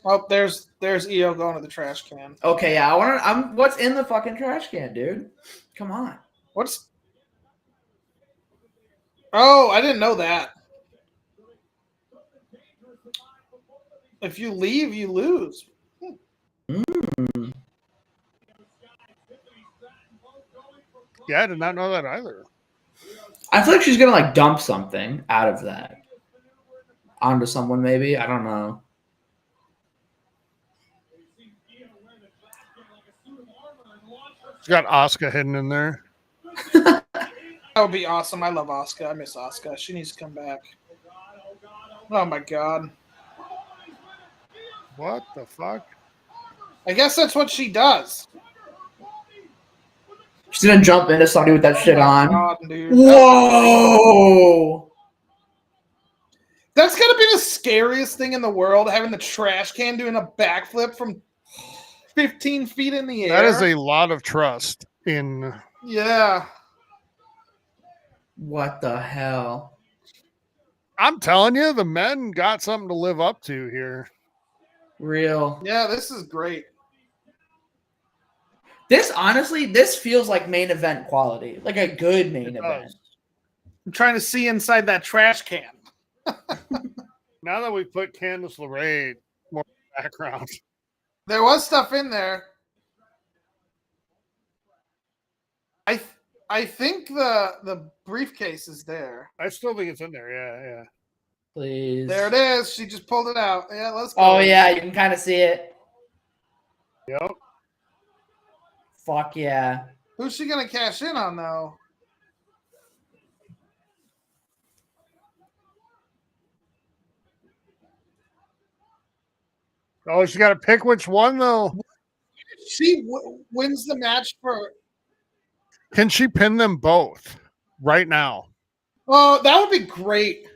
Oh, there's EO going to the trash can. Okay, yeah. I'm. What's in the fucking trash can, dude? Come on. What's? Oh, I didn't know that. If you leave, you lose. Yeah, I did not know that either. I feel like she's gonna like dump something out of that onto someone. Maybe I don't know. She's got Asuka hidden in there. That would be awesome. I love Asuka. I miss Asuka. She needs to come back. Oh my god. What the fuck? I guess that's what she does. She's gonna jump into somebody with that shit Oh my on. God, dude. Whoa! That's gotta be the scariest thing in the world, having the trash can doing a backflip from 15 feet in the air. That is a lot of trust in. Yeah. What the hell? I'm telling you, the men got something to live up to here. Real. Yeah, this is great. This honestly, this feels like main event quality, like a good main event. does. I'm trying to see inside that trash can. Now that we put Candice LeRae more in the background, There was stuff in there. I think the briefcase is there. I still think it's in there. Yeah. Please. There it is. She just pulled it out. Yeah, let's go. Oh yeah, you can kind of see it. Yep. Fuck yeah. Who's she gonna cash in on though? Oh, she got to pick which one though. She wins the match for. Can she pin them both right now? Oh, that would be great.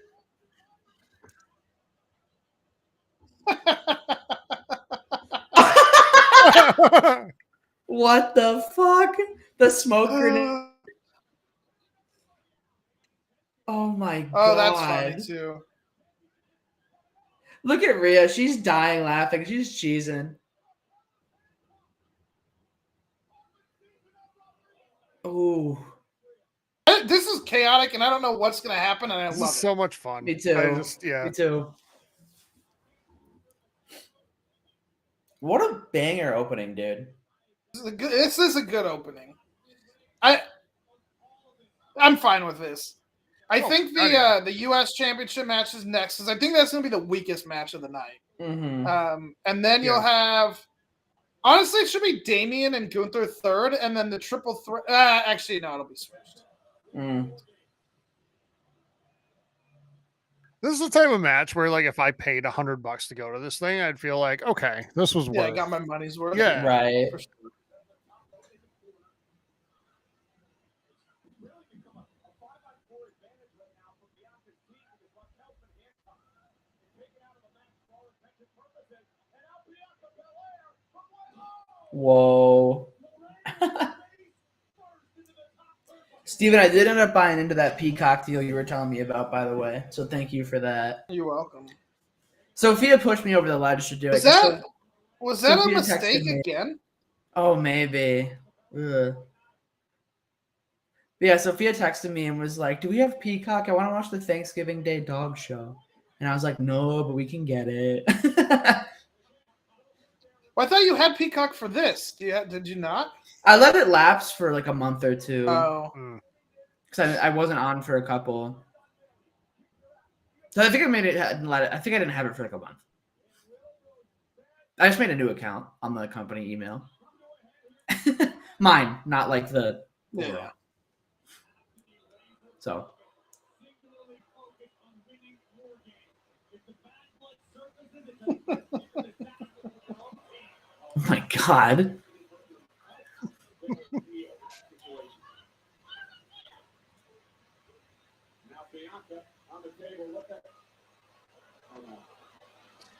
What the fuck? The smoke grenade. Oh my god. Oh, that's funny too. Look at Rhea. She's dying laughing. She's cheesing. Oh. This is chaotic, and I don't know what's gonna happen, and I This love is it. so much fun. Me too. Yeah. Me too. What a banger opening, dude. This is a good opening. I'm fine with this. I think the U.S. Championship match is next, because I think that's going to be the weakest match of the night. Mm-hmm. And then you'll have, honestly, it should be Damian and Gunther third, and then the triple threat. Actually, no, it'll be switched. This is the type of match where, like, if I paid $100 to go to this thing, I'd feel like, okay, this was Yeah, I worth. got my money's worth. Yeah. Right. For sure. Whoa. Steven, I did end up buying into that Peacock deal you were telling me about, by the way. So thank you for that. You're welcome. Sophia pushed me over the ledge to do it. Was that a Sophia mistake texted me. again? Oh, maybe. Ugh. But yeah, Sophia texted me and was like, "Do we have Peacock? I want to watch the Thanksgiving Day dog show." And I was like, "No, but we can get it." Well, I thought you had Peacock for this. Did you not? I let it lapse for like a month or two Oh. because I wasn't on for a couple. So I think I made it. I think I didn't have it for like a month. I just made a new account on the company email. Mine, not like the Yeah. So. Oh my god.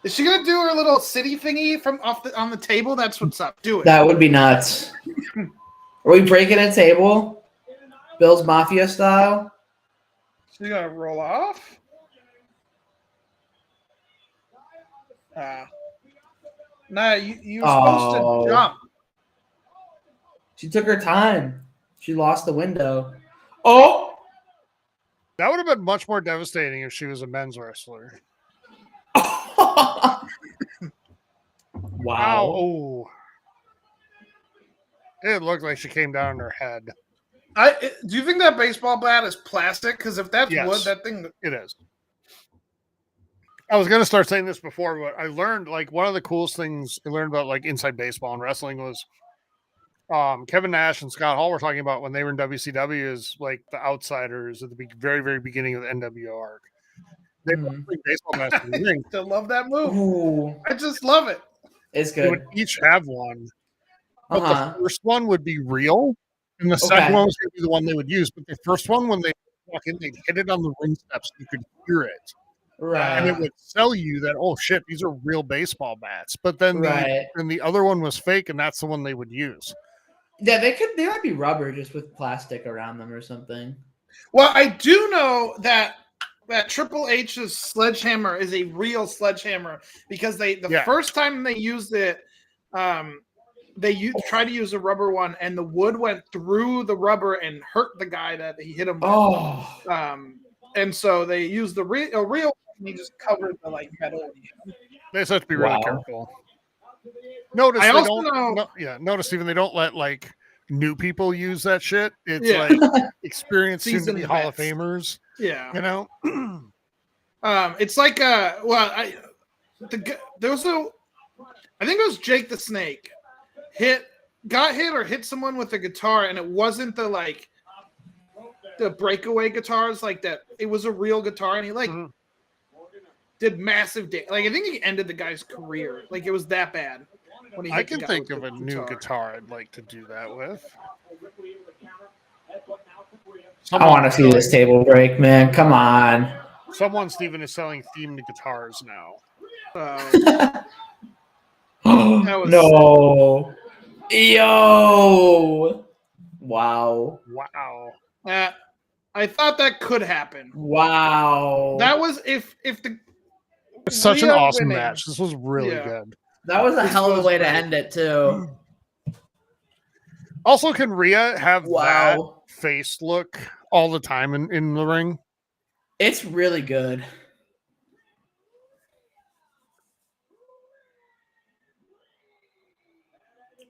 Is she gonna do her little city thingy from on the table? That's what's up. Do it. That would be nuts. Are we breaking a table? Bill's Mafia style? She's gonna roll off. Nah, you were supposed to jump. She took her time. She lost the window. Oh! That would have been much more devastating if she was a men's wrestler. Wow. Ow. Oh. It looked like she came down on her head. Do you think that baseball bat is plastic? Because if that's Yes. wood, that thing... It is. I was going to start saying this before, but I learned, like, one of the coolest things I learned about, like, inside baseball and wrestling was Kevin Nash and Scott Hall were talking about when they were in WCW is, like, the outsiders at the very, very beginning of the NWO arc. They played baseball bats in the ring. I love that move. Ooh. I just love it. It's They good. would each have one. But the first one would be real, and the Okay. second one was going to be the one they would use. But the first one, when they walk in, they'd hit it on the ring steps. You could hear it. Right. And it would sell you that, oh, shit, these are real baseball bats. But then the other one was fake, and that's the one they would use. Yeah, they might be rubber just with plastic around them or something. Well, I do know that Triple H's sledgehammer is a real sledgehammer because the first time they used it, they tried to use a rubber one, and the wood went through the rubber and hurt the guy that he hit him with. Oh. And so they used the real one, and he just covered the metal. They just have to be really careful. Notice notice even they don't let new people use that shit. It's like experienced soon to be Hall of Famers. Yeah. You know? It's like there was I think it was Jake the Snake got hit or hit someone with a guitar, and it wasn't the breakaway guitars like that. It was a real guitar, and he did massive damage. I think he ended the guy's career. It was that bad. When he I can think of a new guitar I'd like to do that with. I want to see this table break, man. Come on. Someone, Steven, is selling themed guitars now. No. Yo. Wow. Wow. I thought that could happen. Wow. That was if the it's such an awesome match. This was really good. That was a hell of a way to end it too. Also, can Rhea have that face look all the time in the ring? It's really good.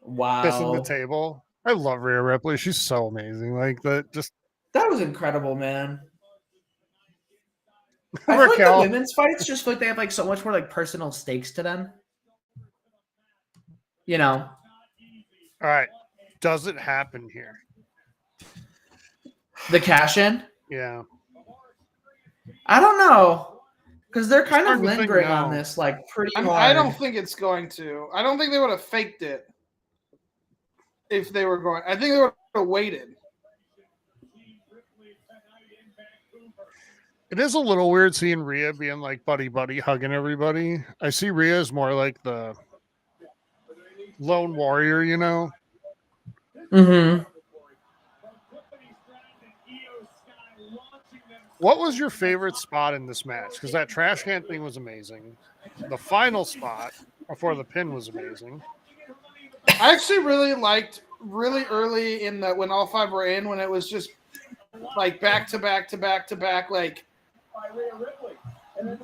Wow. Kissing the table. I love Rhea Ripley. She's so amazing. That was incredible, man. I feel like the women's fights just feel like they have so much more personal stakes to them. You know. All right. Does it happen here? The cash in? Yeah. I don't know. Because they're kind of lingering on this pretty hard. I don't think it's going to. I don't think they would have faked it if they were going. I think they would have waited. It is a little weird seeing Rhea being buddy hugging everybody. I see Rhea as more like the lone warrior, you know? Mm-hmm. What was your favorite spot in this match? Because that trash can thing was amazing. The final spot before the pin was amazing. I actually really liked really early in when all five were in, when it was just back to back to back to back,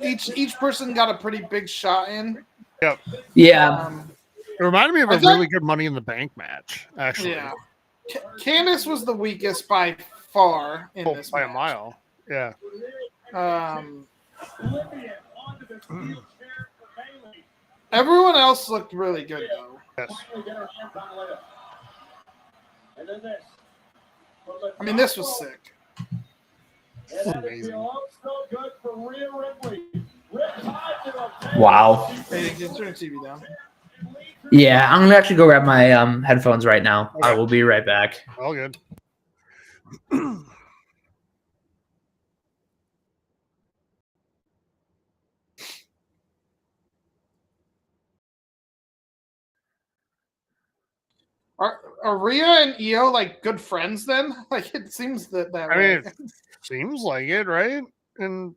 each person got a pretty big shot in. Yep. Yeah. It reminded me of a really good Money in the Bank match, actually. Yeah. Candace was the weakest by far in this by match. A mile. Yeah. Everyone else looked really good, though. Yes. I mean, this was sick. Amazing. Wow. Hey, can turn the TV down. Yeah, I'm gonna actually go grab my headphones right now. Okay. I will be right back. All good. Are Rhea and Io good friends then? It seems that way. Seems like it, right? And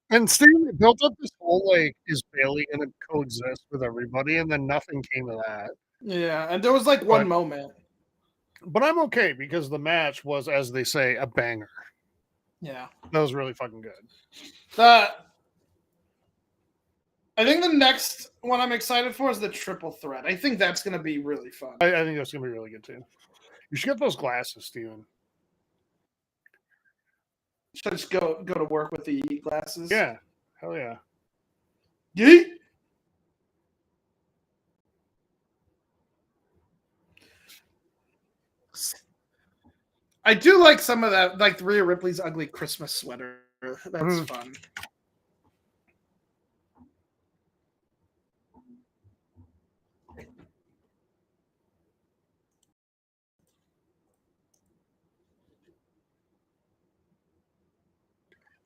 And Steve built up this whole like, is Bailey gonna coexist with everybody, and then nothing came of that. Yeah, and there was like one moment. But I'm okay because the match was, as they say, a banger. Yeah, that was really fucking good. I think the next one I'm excited for is the triple threat. I think that's going to be really fun. I think that's going to be really good too. You should get those glasses, Steven. Should I just go to work with the glasses? Yeah, hell yeah. Yeet! I do like some of that, like Rhea Ripley's ugly Christmas sweater. That's fun.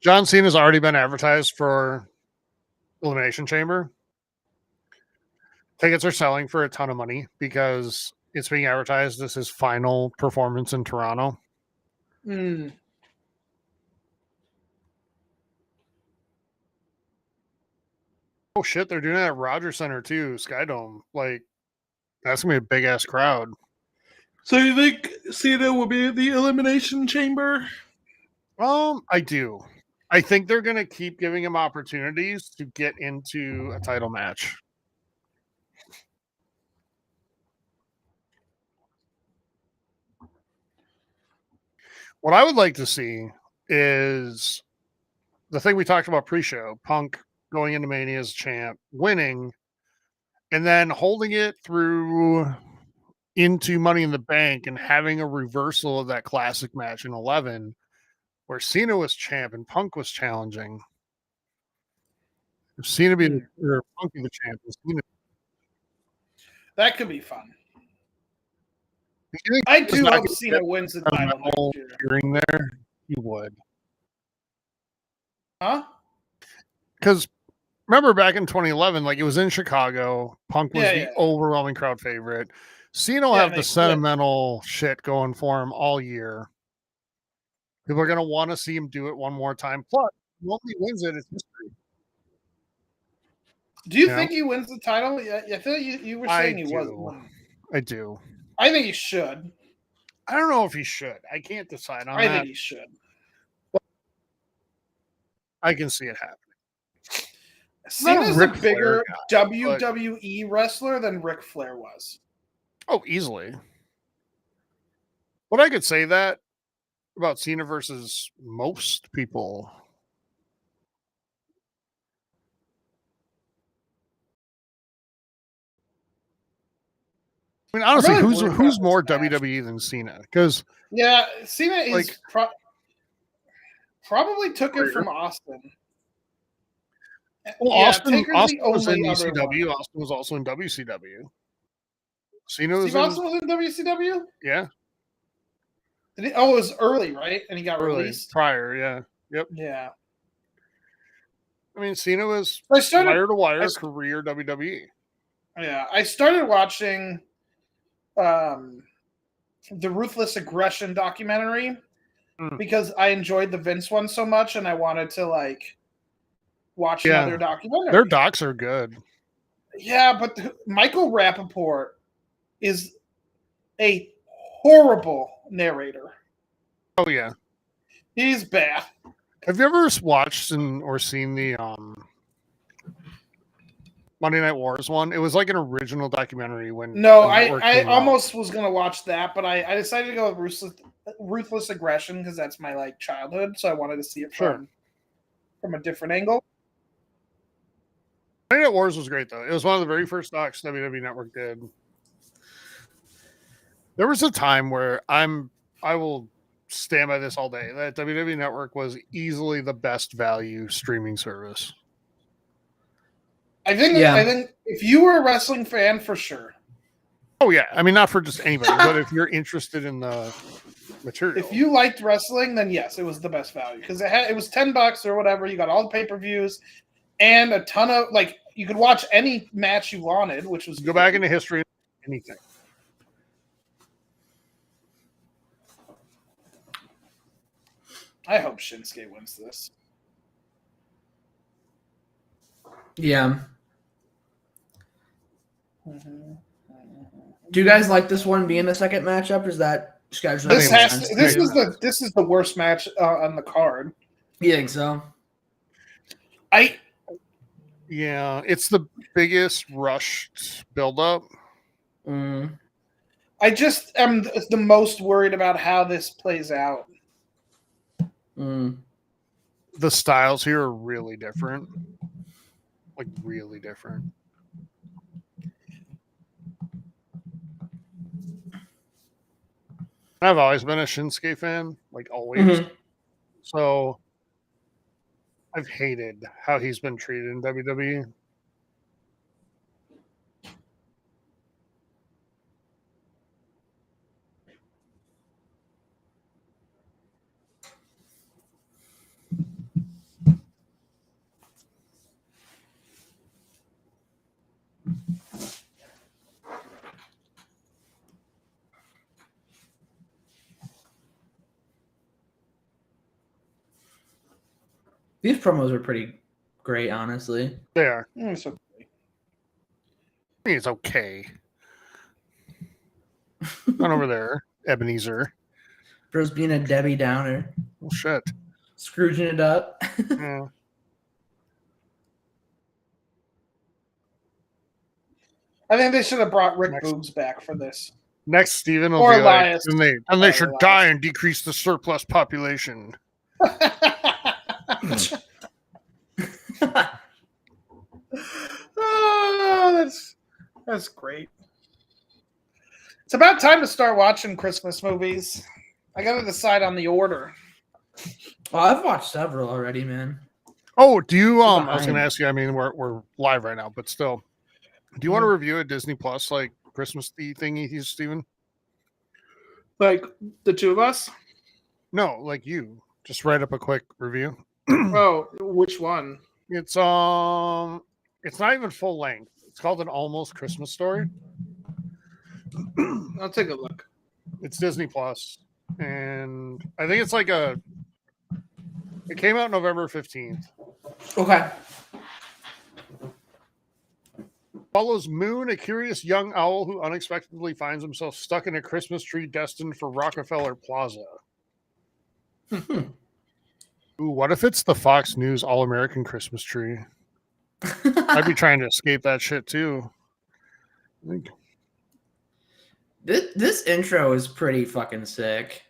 John Cena's already been advertised for Elimination Chamber. Tickets are selling for a ton of money because it's being advertised as his final performance in Toronto. Mm. Oh shit, they're doing it at Rogers Center too, Skydome. Like, that's gonna be a big ass crowd. So you think Cena will be at the Elimination Chamber? I do. I think they're gonna keep giving him opportunities to get into a title match. What I would like to see is the thing we talked about pre-show: Punk going into Mania as champ, winning, and then holding it through into Money in the Bank and having a reversal of that classic match in 11 where Cena was champ and Punk was challenging. If Cena be or Punk be the champ, Cena. That could be fun. I do hope Cena wins the title next year. Hearing there, he would. Huh? Because remember back in 2011, like it was in Chicago. Punk was the overwhelming crowd favorite. Cena will have the sentimental shit going for him all year. People are going to want to see him do it one more time. Plus, once he wins it, it's history. Do you think he wins the title? Yeah, I feel like you were saying he wasn't. I do. I think he should. I don't know if he should. I can't decide on that. I think he should. But I can see it happening. Cena's a bigger WWE wrestler than Ric Flair was. Oh, easily. But I could say that about Cena versus most people. I mean, honestly, who's more WWE than Cena? Because Cena is probably took it from Austin. Well, Austin was in ECW. Austin was also in WCW. Cena was Austin was in WCW. Yeah. It was early, right? And he got released prior. Yeah. Yep. Yeah. I mean, Cena was wire to wire career WWE. Yeah, I started watching the Ruthless Aggression documentary because I enjoyed the Vince one so much, and I wanted to watch another documentary. Their docs are good. Yeah, but Michael Rappaport is a horrible narrator. Oh yeah, he's bad. Have you ever watched or seen the Monday Night Wars one? It was like an original documentary. I almost was gonna watch that, but I decided to go with Ruthless Aggression because that's my childhood, so I wanted to see it from a different angle. Monday Night Wars was great though. It was one of the very first docs WWE Network did. There was a time where I will stand by this all day, that WWE Network was easily the best value streaming service. I think if you were a wrestling fan, for sure. Oh yeah, I mean not for just anybody, but if you're interested in the material, if you liked wrestling, then yes, it was the best value because it was $10 or whatever. You got all the pay-per-views and a ton of you could watch any match you wanted, which was go back into history, anything. I hope Shinsuke wins this. Yeah. Do you guys like this one being the second matchup? Or is that scheduling? This makes has sense to, to this is the worst match on the card. You think so? Yeah, it's the biggest rushed buildup. Mm. I just am the most worried about how this plays out. Mm. The styles here are really different. Like, really different. I've always been a Shinsuke fan, like always. Mhm. So I've hated how he's been treated in WWE. These promos are pretty great, honestly. They are. It's okay. I think it's okay. Not over there, Ebenezer. Bro's being a Debbie Downer, Oh shit. Scrooging it up. Yeah. I think they should have brought Rick Next. Boogs back for this. Next, Steven will Or be Elias. like, and they should Elias. die and decrease the surplus population. Oh, that's great. It's about time to start watching Christmas movies. I got to decide on the order. Well, I've watched several already, man. Oh, do you? I was behind. going to ask you. I mean, we're live right now, but still, do you want to review a Disney Plus like Christmas thingy, Steven? Like the two of us? No, like you. Just write up a quick review. Oh, which one? It's not even full length. It's called An Almost Christmas Story. I'll take a look. It's Disney Plus, and I think it's like it came out November 15th. Okay. Follows Moon, a curious young owl who unexpectedly finds himself stuck in a Christmas tree destined for Rockefeller Plaza. Ooh, what if it's the Fox News All-American Christmas tree? I'd be trying to escape that shit too. I think. This intro is pretty fucking sick.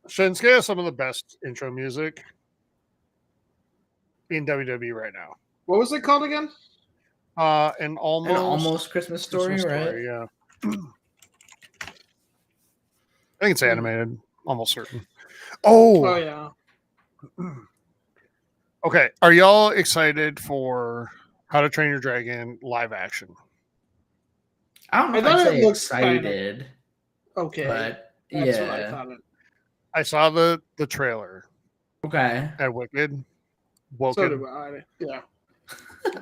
Shinsuke has some of the best intro music in WWE right now. What was it called again? An almost Christmas story, right? Yeah. I think it's animated. Almost certain. Oh yeah. Okay. Are y'all excited for How to Train Your Dragon live action? I don't know I if thought I'd it say looks excited, Okay. but That's what I yeah. thought. I saw the trailer Okay. at Wicked. So Woken. do I. Yeah.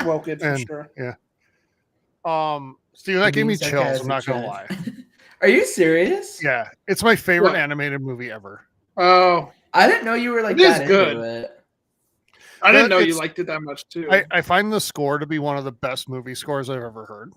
Woke it for And- sure. Steven, that gave me Means that chills. guy's I'm not a gonna chat. lie. Are you serious? Yeah, it's my favorite What? animated movie ever. Oh, I didn't know you were like It is that good. into it. I didn't know you It's- liked it that much too. I find the score to be one of the best movie scores I've ever heard.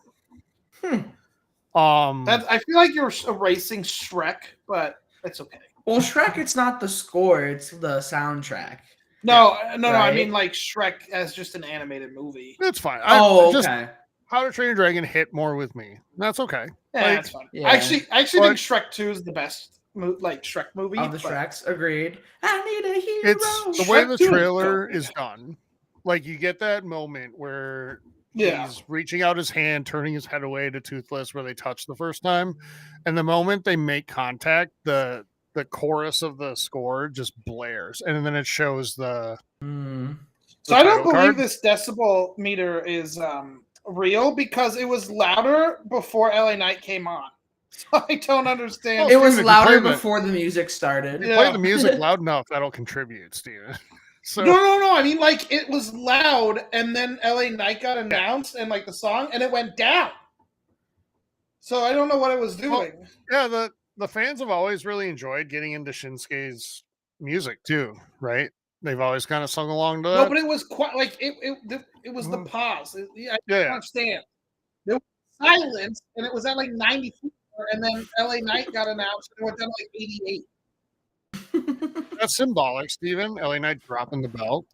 I feel like you're erasing Shrek, but it's okay. Well, Shrek, it's not the score; it's the soundtrack. No, I right? mean like Shrek as just an animated movie. It's fine. Oh, Just okay. How to Train Your Dragon hit more with me. That's okay. Yeah, Like, that's fine. yeah. I actually But- think Shrek 2 is the best Shrek movie. Of the but- Shreks, agreed. I need a hero. It's the way Shrek the 2 is trailer dope. is done. Like you get that moment where Yeah. he's reaching out his hand, turning his head away to Toothless where they touch the first time. And the moment they make contact, the chorus of the score just blares. And then it shows the So I don't title believe card. this decibel meter is real because it was louder before LA Knight came on. So I don't understand. It was Steven, if you louder play the- before the music started. If Yeah. you play the music loud enough, that'll contribute, Steven. So No. I mean, like it was loud, and then LA Knight got announced, and like the song, and it went down. So I don't know what it was doing. yeah, the fans have always really enjoyed getting into Shinsuke's music too, right? They've always kind of sung along to No, that. but it was quite like it was the pause. I Yeah. don't understand. There was silence, and it was at like 94, and then LA Knight got announced, and it went down to like 88. That's symbolic, Steven. LA Knight dropping the belt.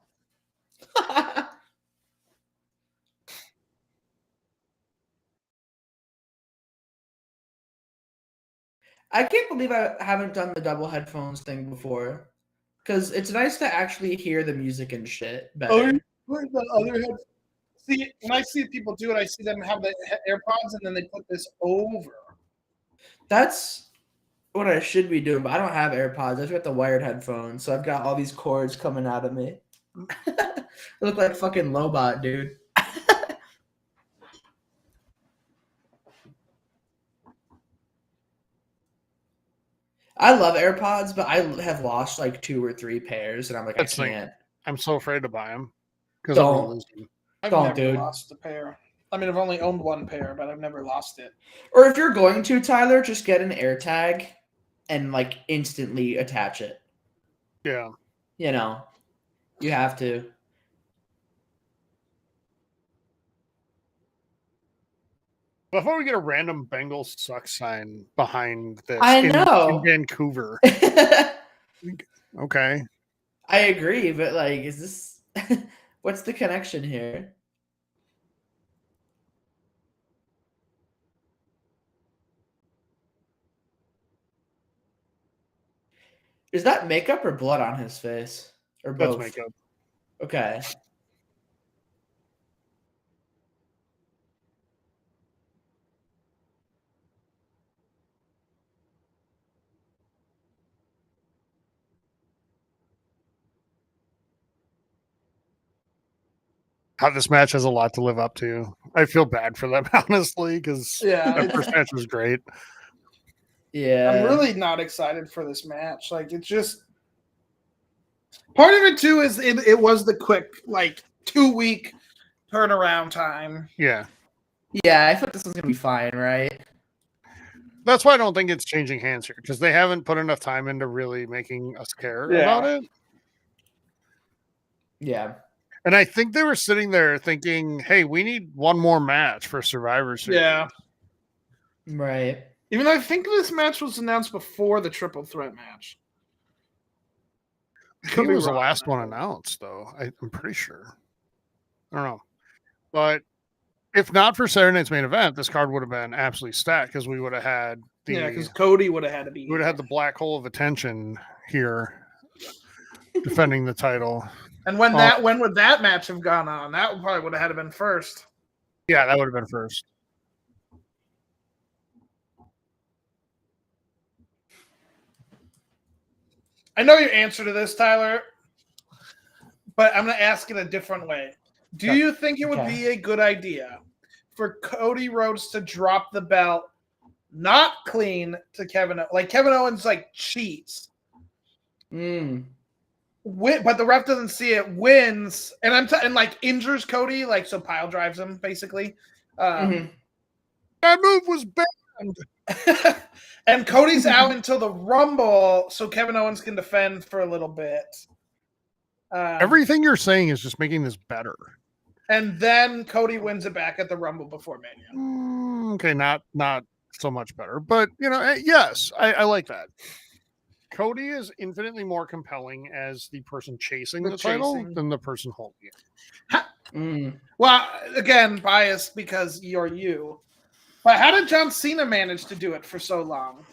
I can't believe I haven't done the double headphones thing before. Because it's nice to actually hear the music and shit better. Oh, where's the other head? See, when I see people do it, I see them have the AirPods, and then they put this over. That's what I should be doing, but I don't have AirPods. I've got the wired headphones, so I've got all these cords coming out of me. I look like fucking Lobot, dude. I love AirPods, but I have lost like 2 or 3 pairs, and I'm like, That's I like- can't. I'm so afraid to buy them because I'm Don't. gonna lose them. I've Don't, never dude. lost a pair. I mean, I've only owned one pair, but I've never lost it. Or if you're going to, Tyler, just get an AirTag and like instantly attach it. Yeah. You know, you have to. Before we get a random Bengals suck sign behind this I in know. Vancouver. Okay. I agree, but like, is this what's the connection here? Is that makeup or blood on his face? Or That's both? makeup. Okay. How this match has a lot to live up to. I feel bad for them, honestly, because Yeah, that first match was great. Yeah. I'm really not excited for this match. Like, it's just part of it too is it was the quick like 2-week turnaround time. Yeah. Yeah, I thought this was gonna be fine, right? That's why I don't think it's changing hands here, because they haven't put enough time into really making us care Yeah. about it. Yeah. And I think they were sitting there thinking, hey, we need one more match for Survivor Series. Yeah. Right. Even though I think this match was announced before the triple threat match. I Could think be it was the wrong. last one announced, though. I'm pretty sure. I don't know. But if not for Saturday night's main event, this card would have been absolutely stacked, because we would have had Yeah, because Cody would have had to be. we would have had the black hole of attention here defending the title. And when would that match have gone on? That probably would have had to been first. Yeah, that would have been first. I know your answer to this, Tyler, but I'm going to ask it a different way. Do you think it would be a good idea for Cody Rhodes to drop the belt not clean to Kevin? Like Kevin Owens like cheats. But the ref doesn't see it, wins, and and like injures Cody, like so pile drives him basically. That move was banned. And Cody's out until the Rumble, so Kevin Owens can defend for a little bit. Everything you're saying is just making this better. And then Cody wins it back at the Rumble before Mania. Okay, not so much better, but yes, I like that. Cody is infinitely more compelling as the person chasing the title than the person holding it. Well, again, biased because you're you. But how did John Cena manage to do it for so long?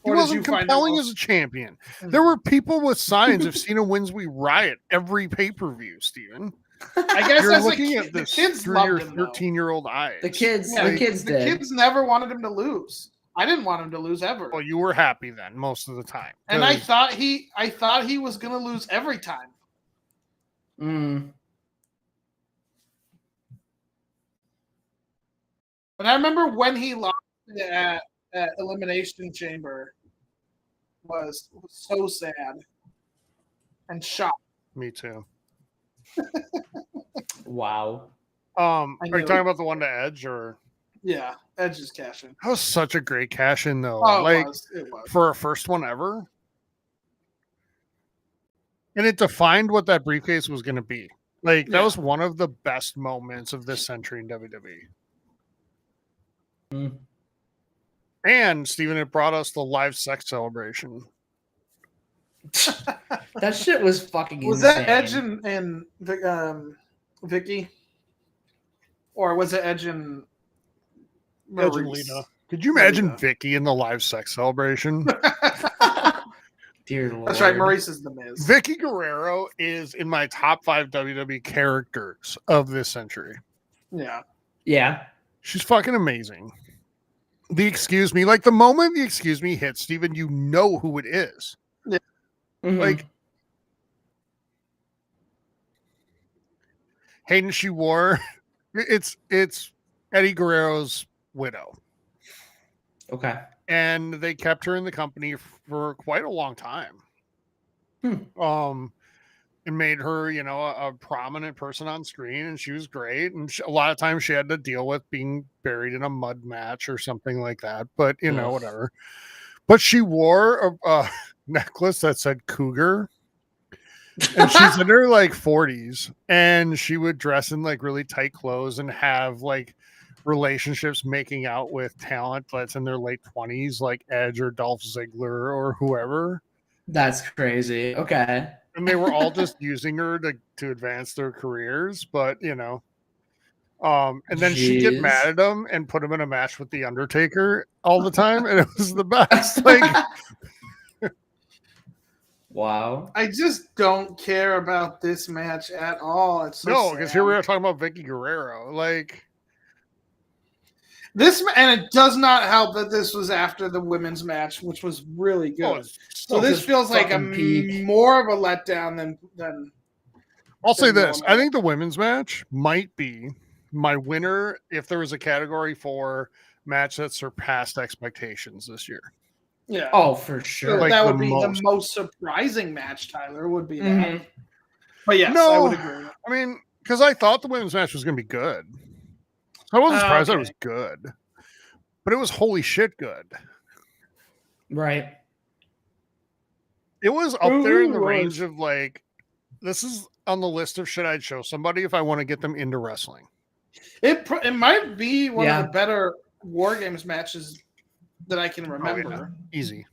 He wasn't compelling as a champion. There were people with signs, if Cena wins, we riot every pay-per-view, Steven. I guess You're as looking a at this kids through loved your him, though. 13-year-old eyes. The kids The kids never wanted him to lose. I didn't want him to lose ever. Well, you were happy then most of the time. And I thought he was going to lose every time. But I remember when he lost at Elimination Chamber was so sad and shocked. Me too. Wow. Are you talking about the one to Edge or? Yeah, Edge is cashing. That was such a great cash in though. Oh, like it was. for a first one ever. And it defined what that briefcase was going to be. Like, that Yeah. was one of the best moments of this century in WWE. Mm. And Steven, it brought us the live sex celebration. That shit was fucking Was insane. that Edge and Vicky? Or was it Edge and Edge and Maurice? Lita. Could you imagine Lita. Vicky in the live sex celebration? Dear Lord. That's right, Maurice is the Miz. Vicky Guerrero is in my top 5 WWE characters of this century. Yeah. Yeah. She's fucking amazing. The excuse me, like the moment the excuse me hits, Steven, you know who it is. Mhm. Like, Hayden, she wore it's Eddie Guerrero's widow. Okay. And they kept her in the company for quite a long time. And made her, you know, a prominent person on screen, and she was great. And a lot of times she had to deal with being buried in a mud match or something like that. But you know, whatever. But she wore a necklace that said Cougar, and she's in her like 40s, and she would dress in like really tight clothes and have like relationships making out with talent that's in their late 20s, like Edge or Dolph Ziggler or whoever. That's crazy. Okay. And they were all just using her to advance their careers, but you know, and then she'd get Jeez. mad at him and put him in a match with the Undertaker all the time, and it was the best. Like, Wow. I just don't care about this match at all. It's so no, because sad. here we are talking about Vicky Guerrero. Like, This and it does not help that this was after the women's match, which was really good. oh, so this just feels like a fucking peak. more of a letdown than I'll say than this: normal. I think the women's match might be my winner if there was a category for match that surpassed expectations this year. yeah. Oh, for So sure. like that the would be most. the most surprising match, Tyler, would be that. Mhm. But yes, No. I would agree. I mean, because I thought the women's match was going to be good. I wasn't surprised that it was good, but it was holy shit good. Right. It was up there in the Ooh, range of like, this is on the list of shit I'd show somebody if I want to get them into wrestling. It might be one Yeah. of the better War Games matches that I can remember. Easy.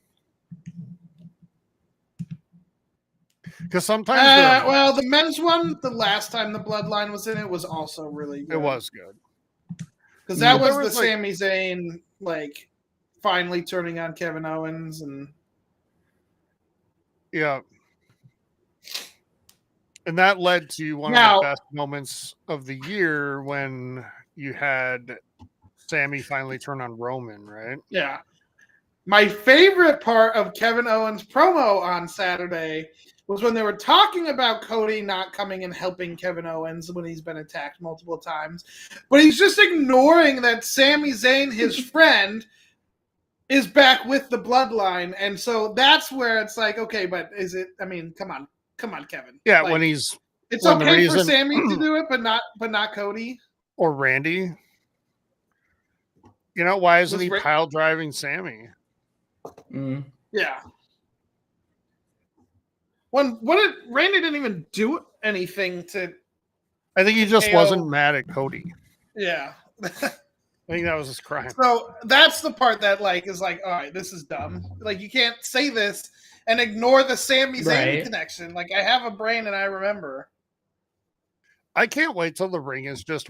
Because sometimes Well, the men's one, the last time the Bloodline was in it, was also really good. it was good. Because that But was there the was, like- Sami Zayn, like, finally turning on Kevin Owens. And Yeah. And that led to one Now- of the best moments of the year when you had Sammy finally turn on Roman, right? yeah. My favorite part of Kevin Owens' promo on Saturday was when they were talking about Cody not coming and helping Kevin Owens when he's been attacked multiple times. But he's just ignoring that Sami Zayn, his friend, is back with the Bloodline. And so that's where it's like, okay, but is it, I mean, come on, Kevin. Yeah, Like, when he's it's when the okay for reason- Sammy to do it, but not Cody. or Randy. You know, why isn't Was he Ra- pile driving Sammy? Mm. Yeah. Randy didn't even do anything to. I think he just KO. wasn't mad at Cody. Yeah. I think that was his crime. So that's the part that like is like, all right, this is dumb. Like you can't say this and ignore the Sami Zayn Right. connection. Like I have a brain and I remember. I can't wait till the ring is just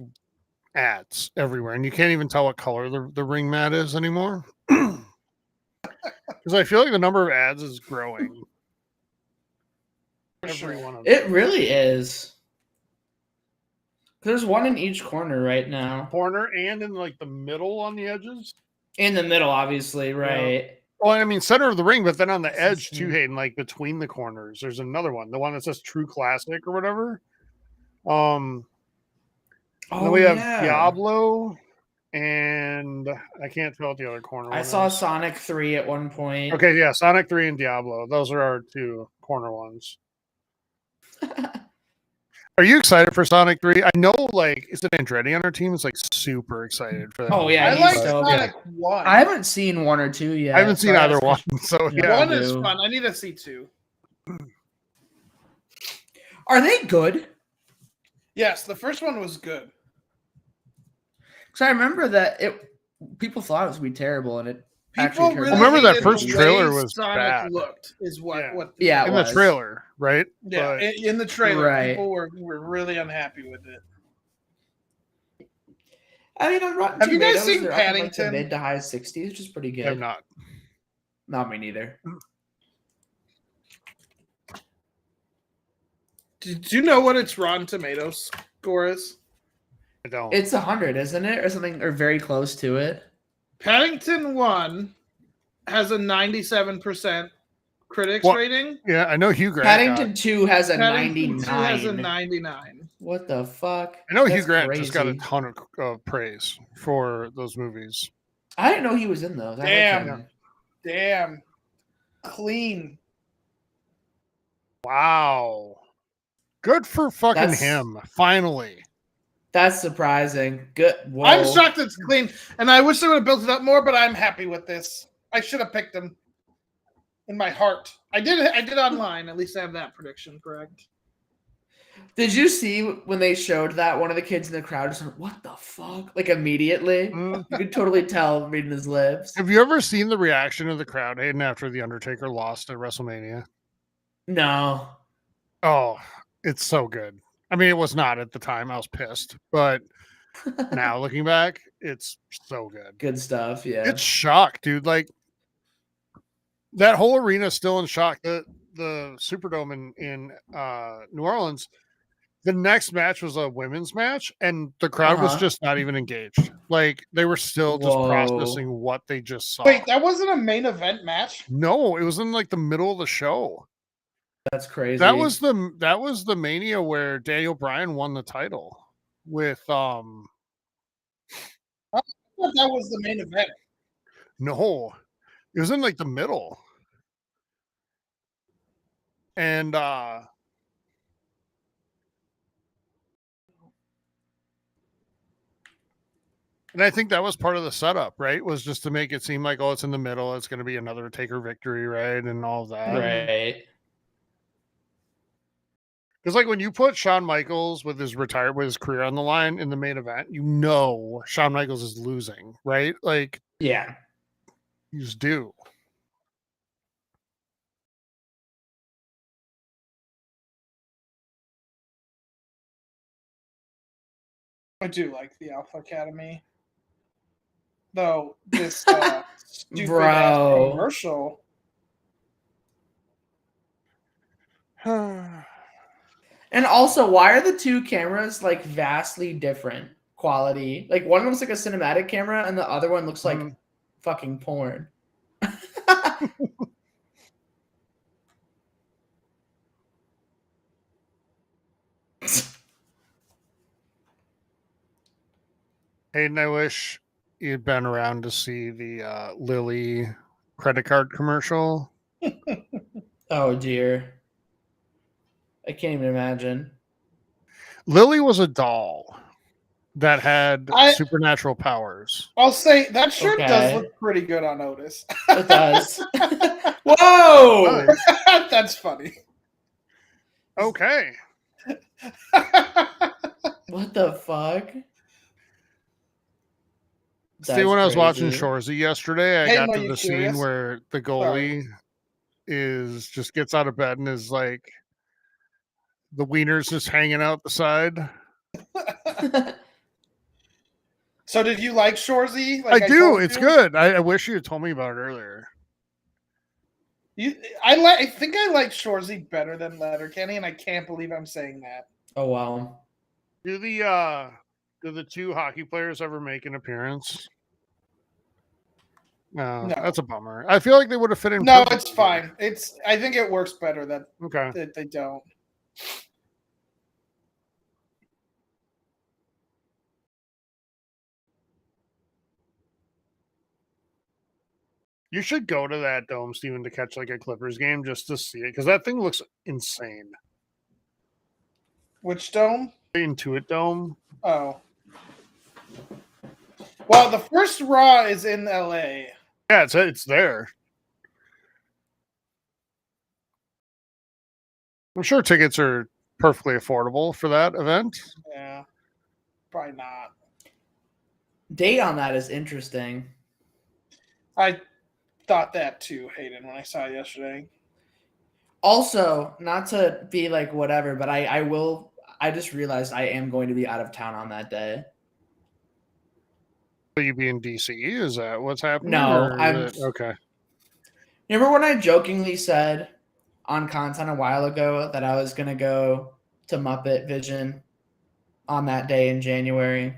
ads everywhere, and you can't even tell what color the ring mat is anymore. Because I feel like the number of ads is growing. Every one of them. It really is. There's one in each corner right now. Corner and in like the middle on the edges. In the middle, obviously, right? Well, I mean center of the ring, but then on the edge too, insane. Hayden, like between the corners, there's another one, the one that says True Classic or whatever. And then we have Diablo, and I can't tell what the other corner. I one saw is. Sonic 3 at one point. Okay, yeah, Sonic 3 and Diablo. Those are our two corner ones. Are you excited for Sonic 3? I know, like, is it Andretti on our team? Is like super excited for that. Oh, yeah. I he's like so Sonic 1. I haven't seen 1 or 2 yet. I haven't seen so either that's- one, so Yeah. yeah. One is do. fun. I need to see 2. Are they good? Yes, the first one was good. Because I remember that people thought it was going to be terrible, and it People actually turned really out remember that hated first the trailer way was Sonic bad. looked. Is what Yeah. what Yeah, it In was. the trailer, right? yeah But in the trailer Right. people were really unhappy with it. I mean, on Rotten Have you guys Tomatoes, seen they're up in like the Paddington? mid to high 60s, which is pretty I good. have not. Not me neither. Did you know what its Rotten Tomatoes score is? I don't. It's 100, isn't it, or something, or very close to it? Paddington 1 has a 97% critics What? rating. Yeah, I know Hugh Grant. Paddington 2 has a Paddington 2 has a 99. 99. What the fuck? I know Hugh That's Grant just got a crazy. ton of praise for those movies. I didn't know he was in those. I like Damn. him. Damn. Clean. Wow. Good for fucking That's- him. Finally. That's surprising. Good. Whoa. I'm shocked it's clean, and I wish they would have built it up more, but I'm happy with this. I should have picked him in my heart. I did online. At least I have that prediction correct. Did you see when they showed that one of the kids in the crowd just went, "What the fuck?" Like immediately, Mm. you could totally tell reading his lips. Have you ever seen the reaction of the crowd, Hayden, after The Undertaker lost at WrestleMania? No. Oh, it's so good. I mean, it was not at the time. I was pissed. But now looking back, it's so good. Good stuff. Yeah. It's shock, dude. Like, that whole arena is still in shock. The Superdome in New Orleans, the next match was a women's match, and the crowd was just not even engaged. Like, they were still just Whoa. processing what they just saw. Wait, that wasn't a main event match? No, it was in like the middle of the show. That's crazy. That was the Mania where Daniel Bryan won the title with I thought that was the main event. no, it was in like the middle. And I think that was part of the setup, right? Was just to make it seem like, oh, it's in the middle, it's going to be another Taker victory, right? And all of that. right. Because like when you put Shawn Michaels with his career on the line in the main event, you know Shawn Michaels is losing, right? Like Yeah. you just do. I do like the Alpha Academy. Though this stupid Bro. commercial. And also, why are the two cameras like vastly different quality? Like one looks like a cinematic camera, and the other one looks like fucking porn. Hayden, I wish you'd been around to see the Lily credit card commercial. Oh dear. I can't even imagine. Lily was a doll that had supernatural powers. I'll say that shirt does Okay. look pretty good on Otis. It does. Whoa! That's funny. Okay. What the fuck? See, when I was watching crazy. Shorzy yesterday, I Hey, got are to you the curious? scene where the goalie just gets out of bed and is like, the wiener's just hanging out the side. So did you like Shorzy? I do. It's good. I wish you had told me about it earlier. I think I like Shorzy better than Letterkenny, and I can't believe I'm saying that. Oh wow. Do the two hockey players ever make an appearance? No, that's a bummer. I feel like they would have fit in. No, it's fine. I think it works better that they don't. You should go to that dome, Steven, to catch like a Clippers game just to see it, because that thing looks insane. Which dome? Intuit Dome. Oh. Well, the first Raw is in LA. Yeah, it's there. I'm sure tickets are perfectly affordable for that event. Yeah, probably not. Date on that is interesting. I thought that too, Hayden, when I saw it yesterday. Also, not to be like whatever, but I will. I just realized I am going to be out of town on that day. Will you be in DC? Is that what's happening? No, or I'm is it- okay. Remember when I jokingly said on content a while ago that I was gonna go to Muppet Vision on that day in January?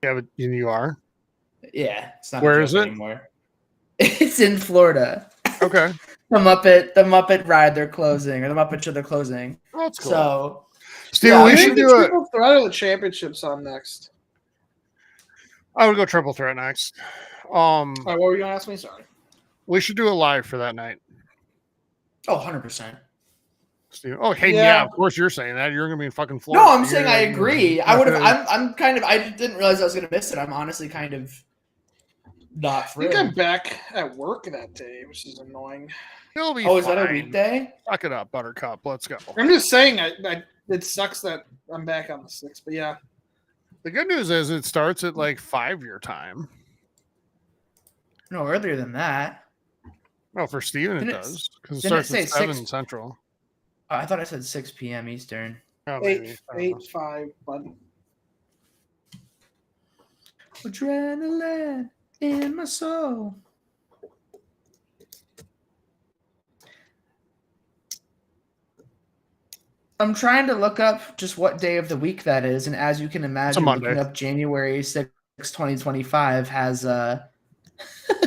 Yeah, but you are. Yeah, it's not Where a is joke it? anymore. It's in Florida. Okay. The Muppet ride they're closing, or the Muppet show they're closing. Oh, that's cool. So Steve, yeah, we I should think do it. Triple Threat or the championships on next. I would go triple threat next. All right, what were you gonna ask me? Sorry. We should do a live for that night. Oh, 100%. Steve. Oh, hey, Yeah. yeah. Of course you're saying that. You're gonna be in fucking Florida. No, I'm saying I agree. I would have. I'm kind of. I didn't realize I was gonna miss it. I'm honestly kind of not I think thrilled. I'm back at work that day, which is annoying. You'll be Oh, is fine. that a weekday? Suck it up, Buttercup. Let's go. I'm just saying, it sucks that I'm back on the 6th, but yeah. The good news is it starts at like 5 your time. No, earlier than that. Well, for Steven it Didn't it- does because it didn't it starts say at 7 6? Central. Oh, I thought I said 6 p.m. Eastern. Oh, maybe. I don't know. 8-5, but Adrenaline in my soul. I'm trying to look up just what day of the week that is, and as you can imagine, Monday. looking up January 6, 2025 has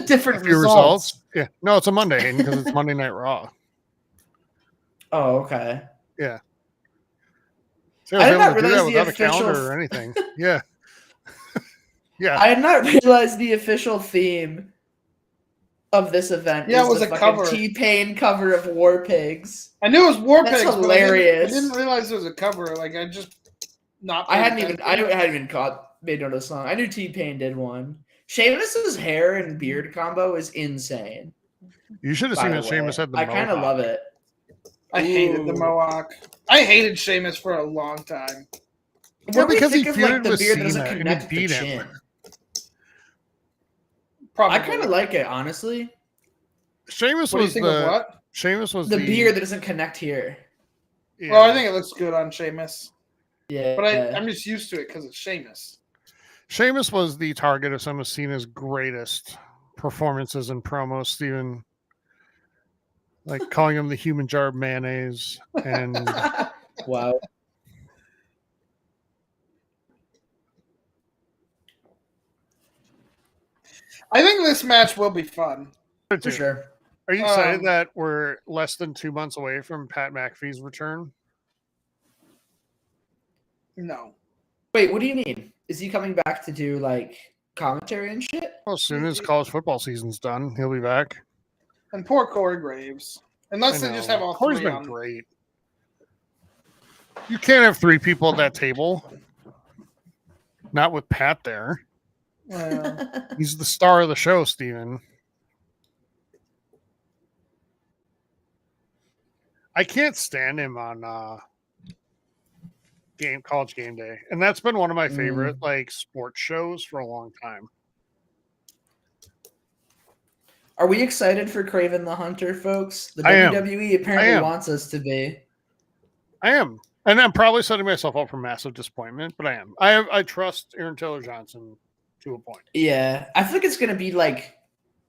different A few results. Yeah. No, it's a Monday because it's Monday Night Raw. Oh, okay. Yeah. I I did was not able to do realize that the without a official calendar or anything. Yeah. Yeah. I had not realized the official theme of this event. Yeah, is it was the a fucking cover. T-Pain cover of War Pigs. I knew it was War That's Pigs, hilarious. but I didn't realize it was a cover. Like I just not. I paid hadn't attention. even made note of the song. I knew T-Pain did one. Sheamus's hair and beard combo is insane. You should have by seen the that Sheamus way. had the I kind of mohawk. love it. I hated the Ooh. Mohawk. I hated Sheamus for a long time. Well, What do you because he think of, like, feuded the with beard that doesn't Cena and he connect the beat him. chin? Probably. I kind of like it, honestly. Sheamus What do you was think of the what? Sheamus was The beard that doesn't connect here. Yeah. Well, I think it looks good on Sheamus, Yeah. but I'm just used to it because it's Sheamus. Sheamus was the target of some of Cena's greatest performances and promos, Steven. Like calling him the human jar of mayonnaise. And Wow. I think this match will be fun. For sure. Are you excited Um, that we're less than 2 months away from Pat McAfee's return? No. Wait, what do you mean? Is he coming back to do like commentary and shit? Well, as soon as college football season's done, he'll be back. And poor Corey Graves. Unless they just have all Corey's three been on. great. You can't have 3 people at that table. Not with Pat there. Yeah. He's the star of the show, Steven. I can't stand him on college game day. And that's been one of my favorite like sports shows for a long time. Are we excited for Kraven the Hunter, folks? The I am. WWE apparently wants us to be. I am. And I'm probably setting myself up for massive disappointment, but I am. I trust Aaron Taylor Johnson to a point. Yeah. I feel like it's gonna be like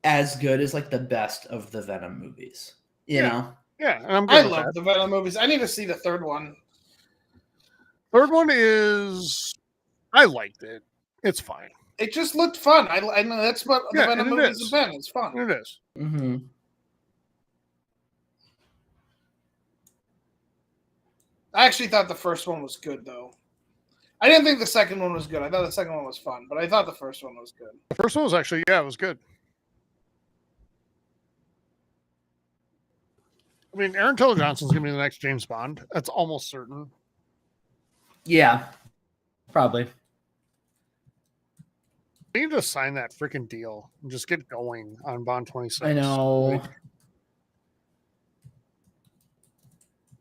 as good as like the best of the Venom movies. You know? Yeah, and I'm good I with love that. the Venom movies. I need to see the third one. Third one is I liked it. It's fine. It just looked fun. I know that's what the Yeah, Venom and it movies is. have been. It's fun. It is. Mm-hmm. I actually thought the first one was good, though. I didn't think the second one was good. I thought the second one was fun, but I thought the first one was good. The first one was actually, it was good. I mean, Aaron Taylor Johnson's going to be the next James Bond. That's almost certain. Yeah. Probably. They can just sign that freaking deal and just get going on Bond 26. I know.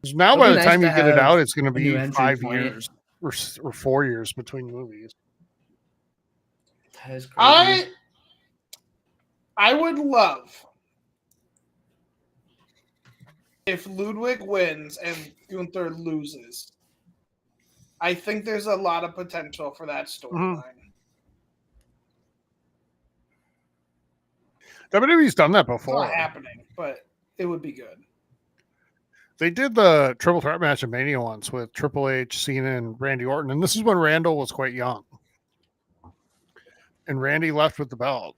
'Cause now, It'd by be the nice time to you get it have out, it's going to a new be entry 5 point. years or 4 years between movies. That is crazy. I would love if Ludwig wins and Gunther loses. I think there's a lot of potential for that storyline. WWE's done that It's before. not happening, but it would be good. They did the triple threat match at Mania once with Triple H, Cena, and Randy Orton, and this is when Randall was quite young. And Randy left with the belt.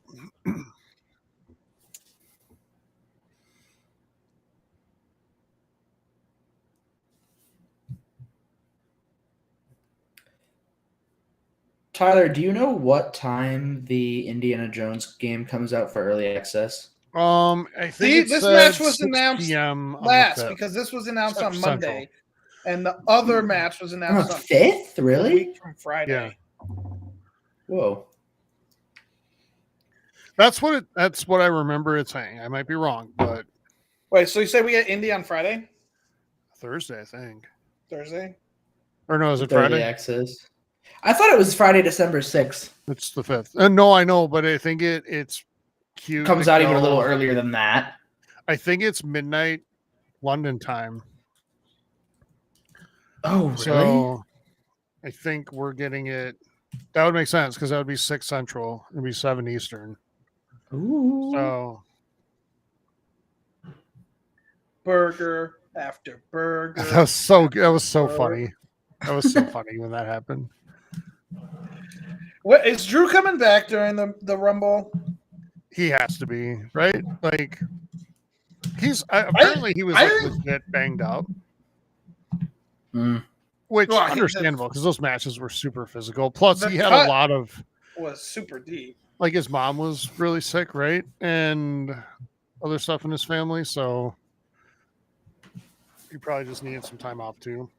Tyler, do you know what time the Indiana Jones game comes out for early access? I think this said match was 6 announced PM on the last 5th. because this was announced on Central. Monday, and the other match was On announced the on 5th? a Really? week from Friday. Whoa. That's what I remember it saying. I might be wrong, but Wait, so you say we get Indy on Friday? Thursday, I think. Thursday? Or no, is it Early Friday? access. I thought it was Friday, December 6th. It's the 5th. No, I know, but I think it's cute. Comes to out even a go- little earlier than that. I think it's midnight London time. Oh, really? So I think we're getting it. That would make sense because that would be 6 Central. It'd be 7 Eastern. Ooh. So Burger after burger. that was so good. That was so Burger. funny. That was so funny when that happened. What is Drew coming back during the Rumble? He has to be, right? Like he's apparently he was like legit banged up. Which Well, understandable because those matches were super physical. Plus, the he had cut a lot of was super deep. like his mom was really sick, right? And other stuff in his family, so he probably just needed some time off too.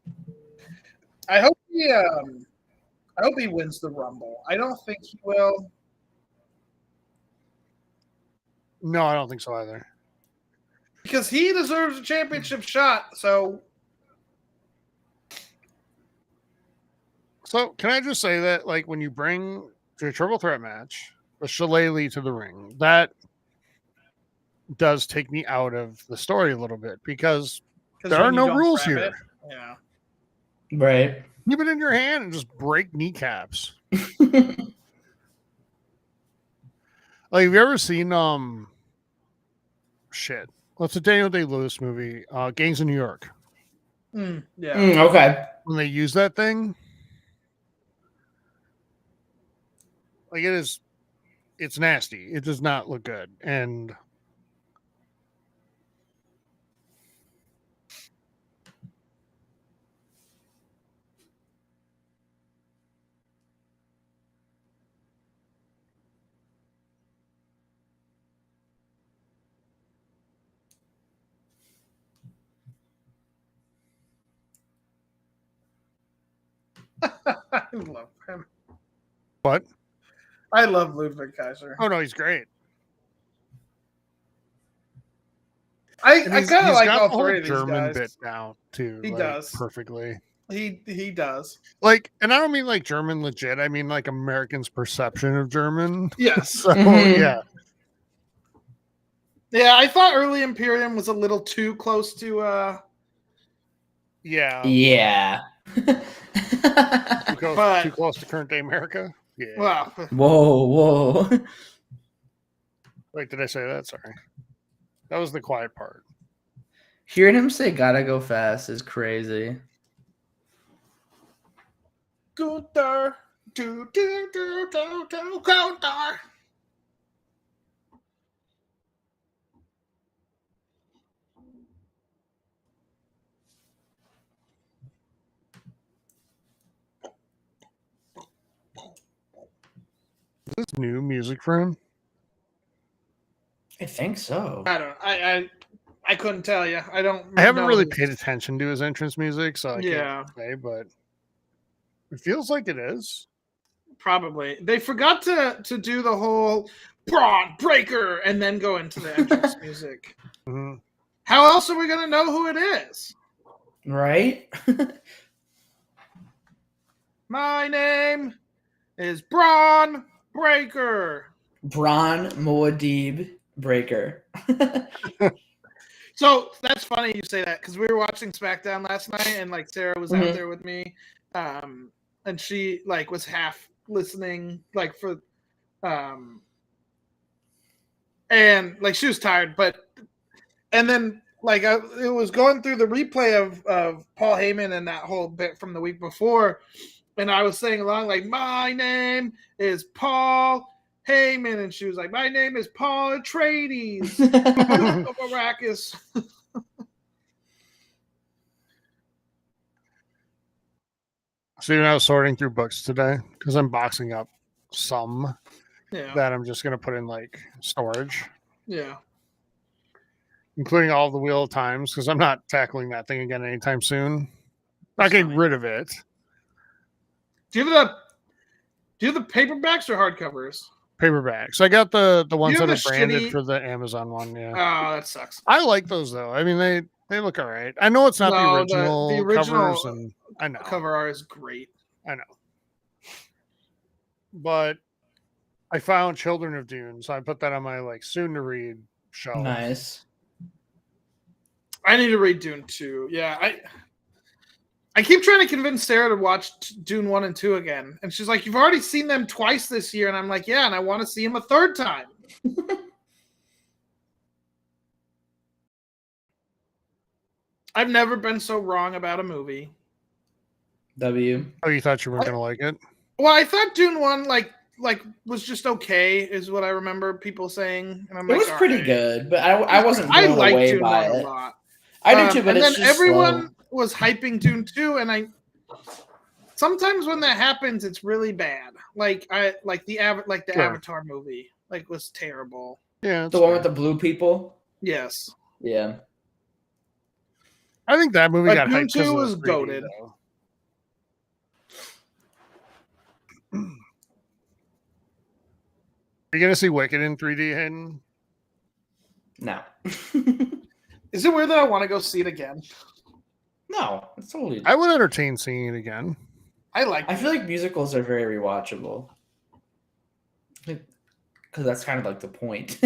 I hope he wins the Rumble. I don't think he will. No, I don't think so either. Because he deserves a championship shot. So can I just say that, like, when you bring to a triple threat match a Shillelagh to the ring, that does take me out of the story a little bit because there are when you no don't rules grab here. it, yeah. Right. Keep it in your hand and just break kneecaps. Like, have you ever seen shit? What's a Daniel Day-Lewis movie? Gangs of New York. Yeah. Okay. When they use that thing, like it's nasty. It does not look good. And I love him. what? I love Ludwig Kaiser. Oh no, he's great. I And kind he's of like got all the whole three of these German guys. bit down too. He like, does. perfectly. He does. Like, and I don't mean like German legit. I mean like Americans' perception of German. Yes. So yeah, Yeah, I thought early Imperium was a little too close to yeah. Too close to current day America. Yeah. well, Whoa. Wait, did I say that? Sorry. That was the quiet part. Hearing him say "gotta go fast" is crazy. Gunther. Do, Gunther. Is this new music for him? I think so. I don't. I couldn't tell you. I don't. I haven't know really his- paid attention to his entrance music, so I Yeah. can't say, but it feels like it is. Probably they forgot to do the whole Braun Breaker and then go into the entrance music. Mhm. How else are we gonna know who it is? Right? My name is Braun Breaker. Braun Moadib Breaker. So that's funny you say that because we were watching SmackDown last night and like Sarah was out there with me, and she like was half listening like for, and like she was tired, and then like it was going through the replay of Paul Heyman and that whole bit from the week before, and I was saying along like my name is Paul Heyman, and she was like, my name is Paul Atreides. Arrakis. So I was sorting through books today because I'm boxing up some that I'm just going to put in like storage. Yeah. Including all of the Wheel of Times because I'm not tackling that thing again anytime soon. Not getting rid of it. Do you have the paperbacks or hardcovers? Paperbacks. I got the ones that are branded shitty... for the Amazon one. Yeah. Oh, that sucks. I like those though. I mean, they look all right. I know it's not the original covers, and I know cover art is great. I know, but I found Children of Dune, so I put that on my like soon to read shelf. Nice. I need to read Dune 2. Yeah, I keep trying to convince Sarah to watch Dune 1 and 2 again. And she's like, you've already seen them twice this year. And I'm like, yeah, and I want to see them a third time. I've never been so wrong about a movie. W. Oh, you thought you weren't going to like it? Well, I thought Dune 1 like was just okay, is what I remember people saying. And I'm it was pretty good, but I wasn't blown away Dune by 1 it. a lot. I do too, but and it's then just everyone slow. was hyping Dune 2, and sometimes when that happens, it's really bad. Like the Avatar movie, like was terrible. Yeah, the one with the blue people. Yes. Yeah. I think that movie got Dune hyped 2 was goated. Are you gonna see Wicked in 3D, Hayden? No. Is it weird that I want to go see it again? No, it's totally. I would entertain seeing it again. I feel like musicals are very rewatchable. Because that's kind of like the point.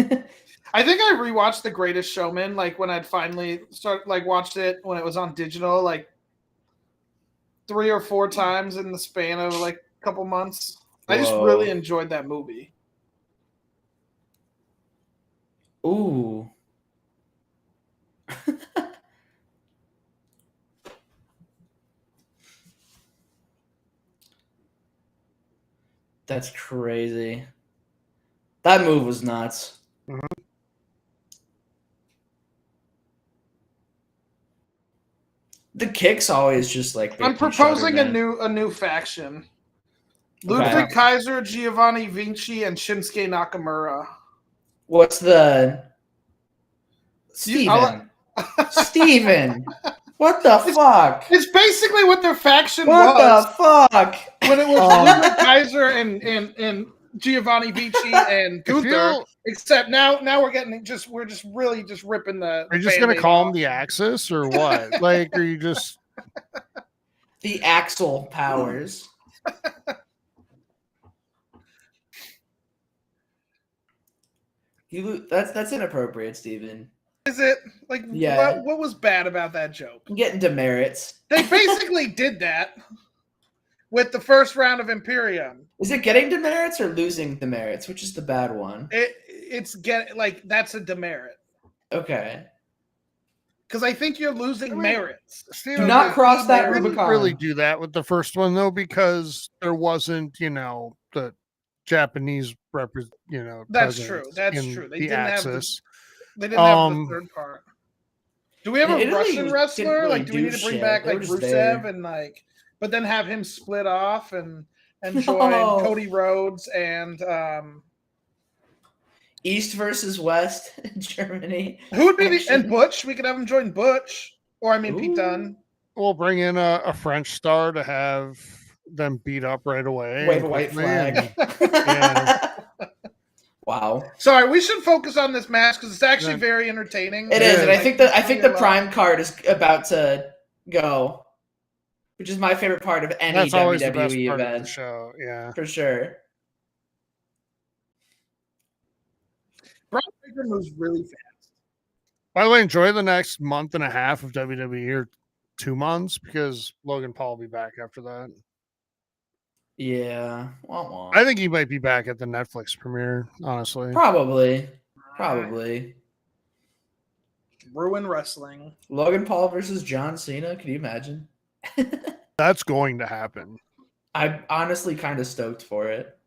I think I rewatched The Greatest Showman like when I'd finally watched it when it was on digital like 3 or 4 times in the span of like a couple months. Whoa. I just really enjoyed that movie. Ooh. That's crazy. That move was nuts. Mm-hmm. The kicks always just like. I'm proposing a new faction. Ludwig Kaiser, Giovanni Vinci, and Shinsuke Nakamura. What's the Steven? Steven! What the fuck? It's basically what their faction was. What the fuck? When it was Ludwig Kaiser and Giovanni Vinci and Gunther. Except now we're really ripping the. Are you just gonna call them the Axis or what? Like, are you just the Axel powers? That's inappropriate, Steven. Is it? Like, yeah. What was bad about that joke? I'm getting demerits. They basically did that with the first round of Imperium. Is it getting demerits or losing demerits? Which is the bad one? That's a demerit. Okay. Because I think you're losing merits. Do not cross that Rubicon. Didn't really do that with the first one though, because there wasn't, the Japanese That's true. That's true. They didn't Axis. They didn't have the third part. Do we have a Russian wrestler? Really do we need to bring back like Rusev and but then have him split off and join Cody Rhodes and East versus West in Germany. Who would be and Butch? We could have him join Butch, or Pete Dunne. We'll bring in a French star to have them beat up right away. Wave a white flag. Wow. Sorry, we should focus on this match because it's actually very entertaining. It is, and I think the Prime card is about to go, which is my favorite part of any That's always the best WWE part of the event, show. Yeah. for sure. Braun Breaker moves really fast. By the way, enjoy the next month and a half of WWE or 2 months because Logan Paul will be back after that. Yeah. Wah, wah. I think he might be back at the Netflix premiere, honestly. Probably. Ruin wrestling. Logan Paul versus John Cena. Can you imagine? That's going to happen. I'm honestly kind of stoked for it.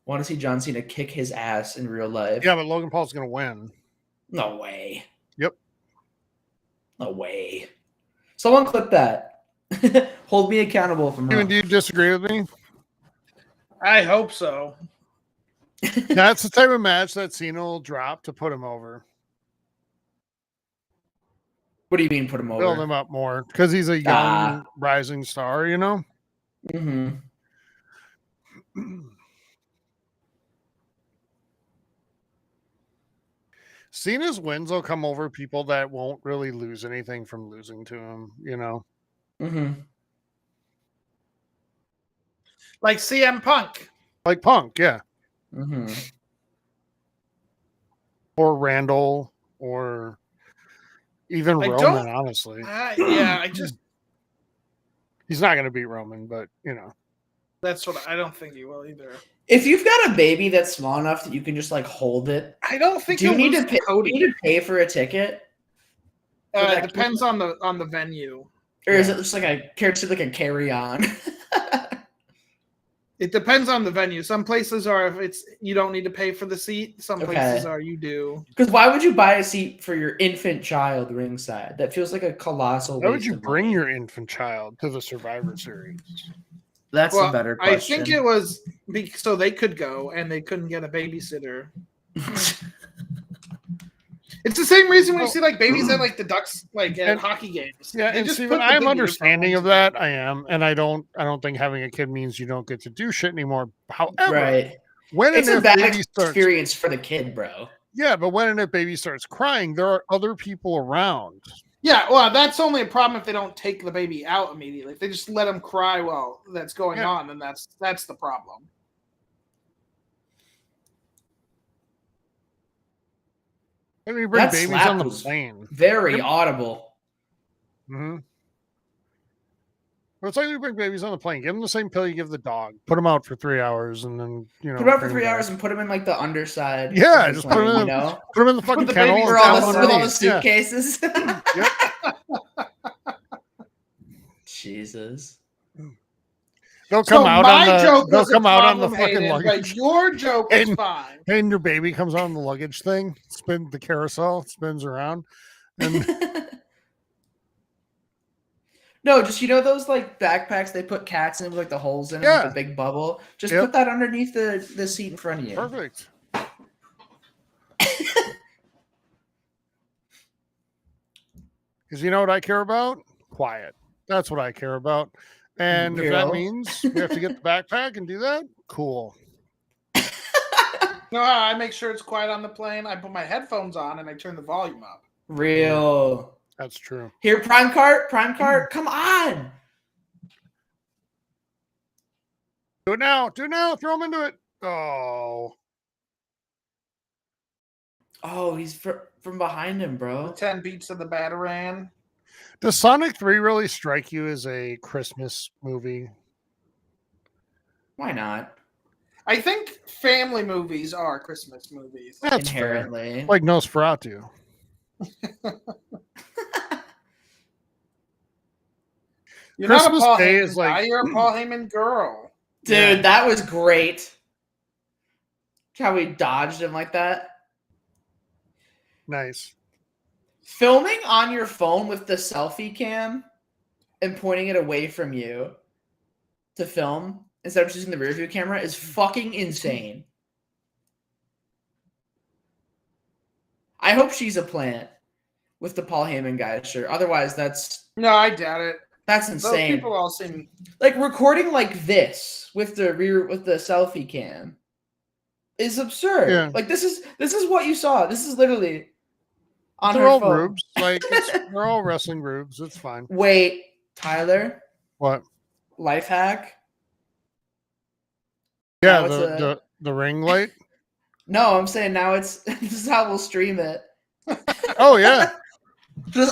Want to see John Cena kick his ass in real life. Yeah, but Logan Paul's going to win. No way. Yep. No way. Someone clip that. Hold me accountable from Steven, do you disagree with me? I hope so. That's the type of match that Cena will drop to put him over. What do you mean put him over? Build him up more because he's a young rising star, you know? Mm-hmm. Cena's wins will come over people that won't really lose anything from losing to him, you know? Mm-hmm. Like CM Punk. Like Punk, yeah. Mm-hmm. Or Randall or even Roman, honestly. I just he's not going to beat Roman, but you know. That's what I don't think he will either. If you've got a baby that's small enough that you can just like hold it, I don't think do you need to pay. Do you need to pay for a ticket? It depends on the venue, or is it just like a carry-on? It depends on the venue. Some places are if it's you don't need to pay for the seat. Some places are you do. Because why would you buy a seat for your infant child ringside? That feels like a colossal. Why would you bring your infant child to the Survivor Series? That's a better question. I think it was so they could go and they couldn't get a babysitter. It's the same reason we see like babies at like the Ducks at hockey games. Yeah, and Steven, I'm understanding of that. I am, and I don't think having a kid means you don't get to do shit anymore. However, when it's a bad experience for the kid, bro. Yeah, but when and if baby starts crying, there are other people around. Yeah, well, that's only a problem if they don't take the baby out immediately. If they just let them cry while that's going on, then that's the problem. I mean, bring babies on the plane. Very audible. Mm-hmm. Well, it's like you bring babies on the plane. Give them the same pill you give the dog. Put them out for 3 hours, and then put them out for 3 hours and put them in like the underside. Yeah, just put them in. Put them in the fucking kennel with all the suitcases. Yep. Jesus. They'll come out on the fucking luggage. But your joke is fine. And your baby comes on the luggage thing, spin the carousel, spins around. And no, just those like backpacks they put cats in with like the holes in them with the big bubble. Just put that underneath the seat in front of you. Perfect. Because you know what I care about? Quiet. That's what I care about. And if that means we have to get the backpack and do that, cool. No, I make sure it's quiet on the plane. I put my headphones on and I turn the volume up. Real. That's true. Here, Prime Cart, come on. Do it now. Throw him into it. Oh, he's from behind him, bro. 10 beats of the Batarang. Does Sonic 3 really strike you as a Christmas movie? Why not? I think family movies are Christmas movies. That's inherently fair. Like Nosferatu. You're Christmas not a Paul Day Heyman is like guy, you're a Paul Heyman girl. Dude, that was great. How we dodged him like that. Nice. Filming on your phone with the selfie cam and pointing it away from you to film instead of just using the rear view camera is fucking insane. I hope she's a plant with the Paul Heyman guy shirt. Otherwise, that's... No, I doubt it. That's insane. Those people all seem... Like, recording like this with the selfie cam is absurd. Yeah. Like, this is what you saw. This is literally... on They're her all phone. rubes. Like they're all wrestling rubes. It's fine. Wait, Tyler, What? life hack. Yeah, Now it's the ring light. No, I'm saying now it's this is how we'll stream it. Oh yeah. I'll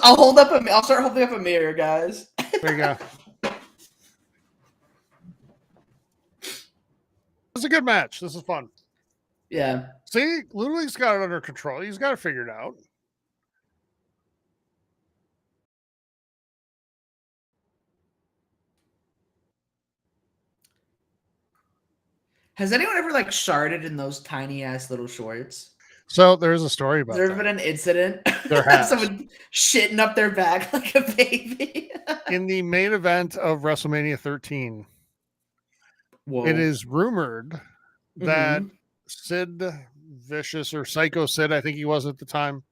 start holding up a mirror, guys. There you go. It's a good match. This is fun. Yeah. See, Ludwig's got it under control. He's got it figured out. Has anyone ever like sharded in those tiny ass little shorts? So there's a story about Has there ever that. been an incident? There has. Someone shitting up their back like a baby. In the main event of WrestleMania 13, Whoa. it is rumored that Sid Vicious or Psycho Sid, I think he was at the time,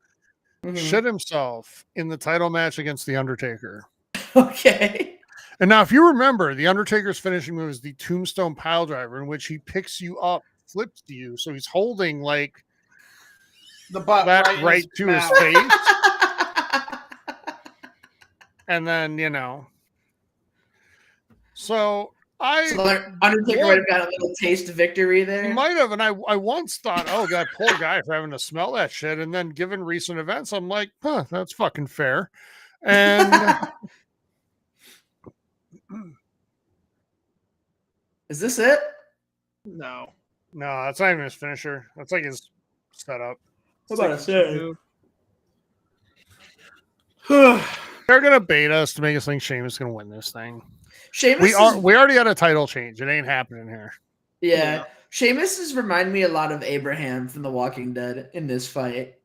shit himself in the title match against The Undertaker. Okay. And now, if you remember, The Undertaker's finishing move is the Tombstone Piledriver, in which he picks you up, flips to you. So he's holding like The butt that right to his face. And then, so Undertaker might have got a little taste of victory there. He might have, and I once thought, oh, that poor guy for having to smell that shit. And then, given recent events, I'm like, huh, that's fucking fair. And is this it? No, that's not even his finisher. That's like his setup. What about a say? They're gonna bait us to make us think Sheamus is gonna win this thing. Sheamus we already had a title change. It ain't happening here. Yeah. Sheamus has reminded me a lot of Abraham from The Walking Dead in this fight.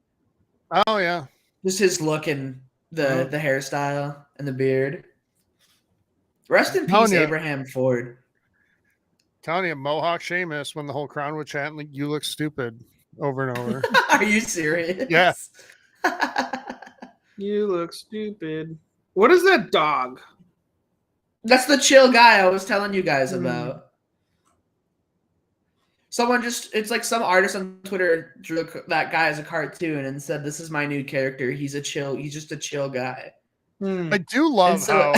Oh yeah. Just his look and the hairstyle and the beard. Rest in peace, Abraham Ford. Telling you, Mohawk Sheamus, when the whole crowd would chant like "You look stupid" over and over. Are you serious? Yeah. You look stupid. What is that dog? That's the chill guy I was telling you guys about. It's like some artist on Twitter drew that guy as a cartoon and said, "This is my new character. He's just a chill guy." I do love how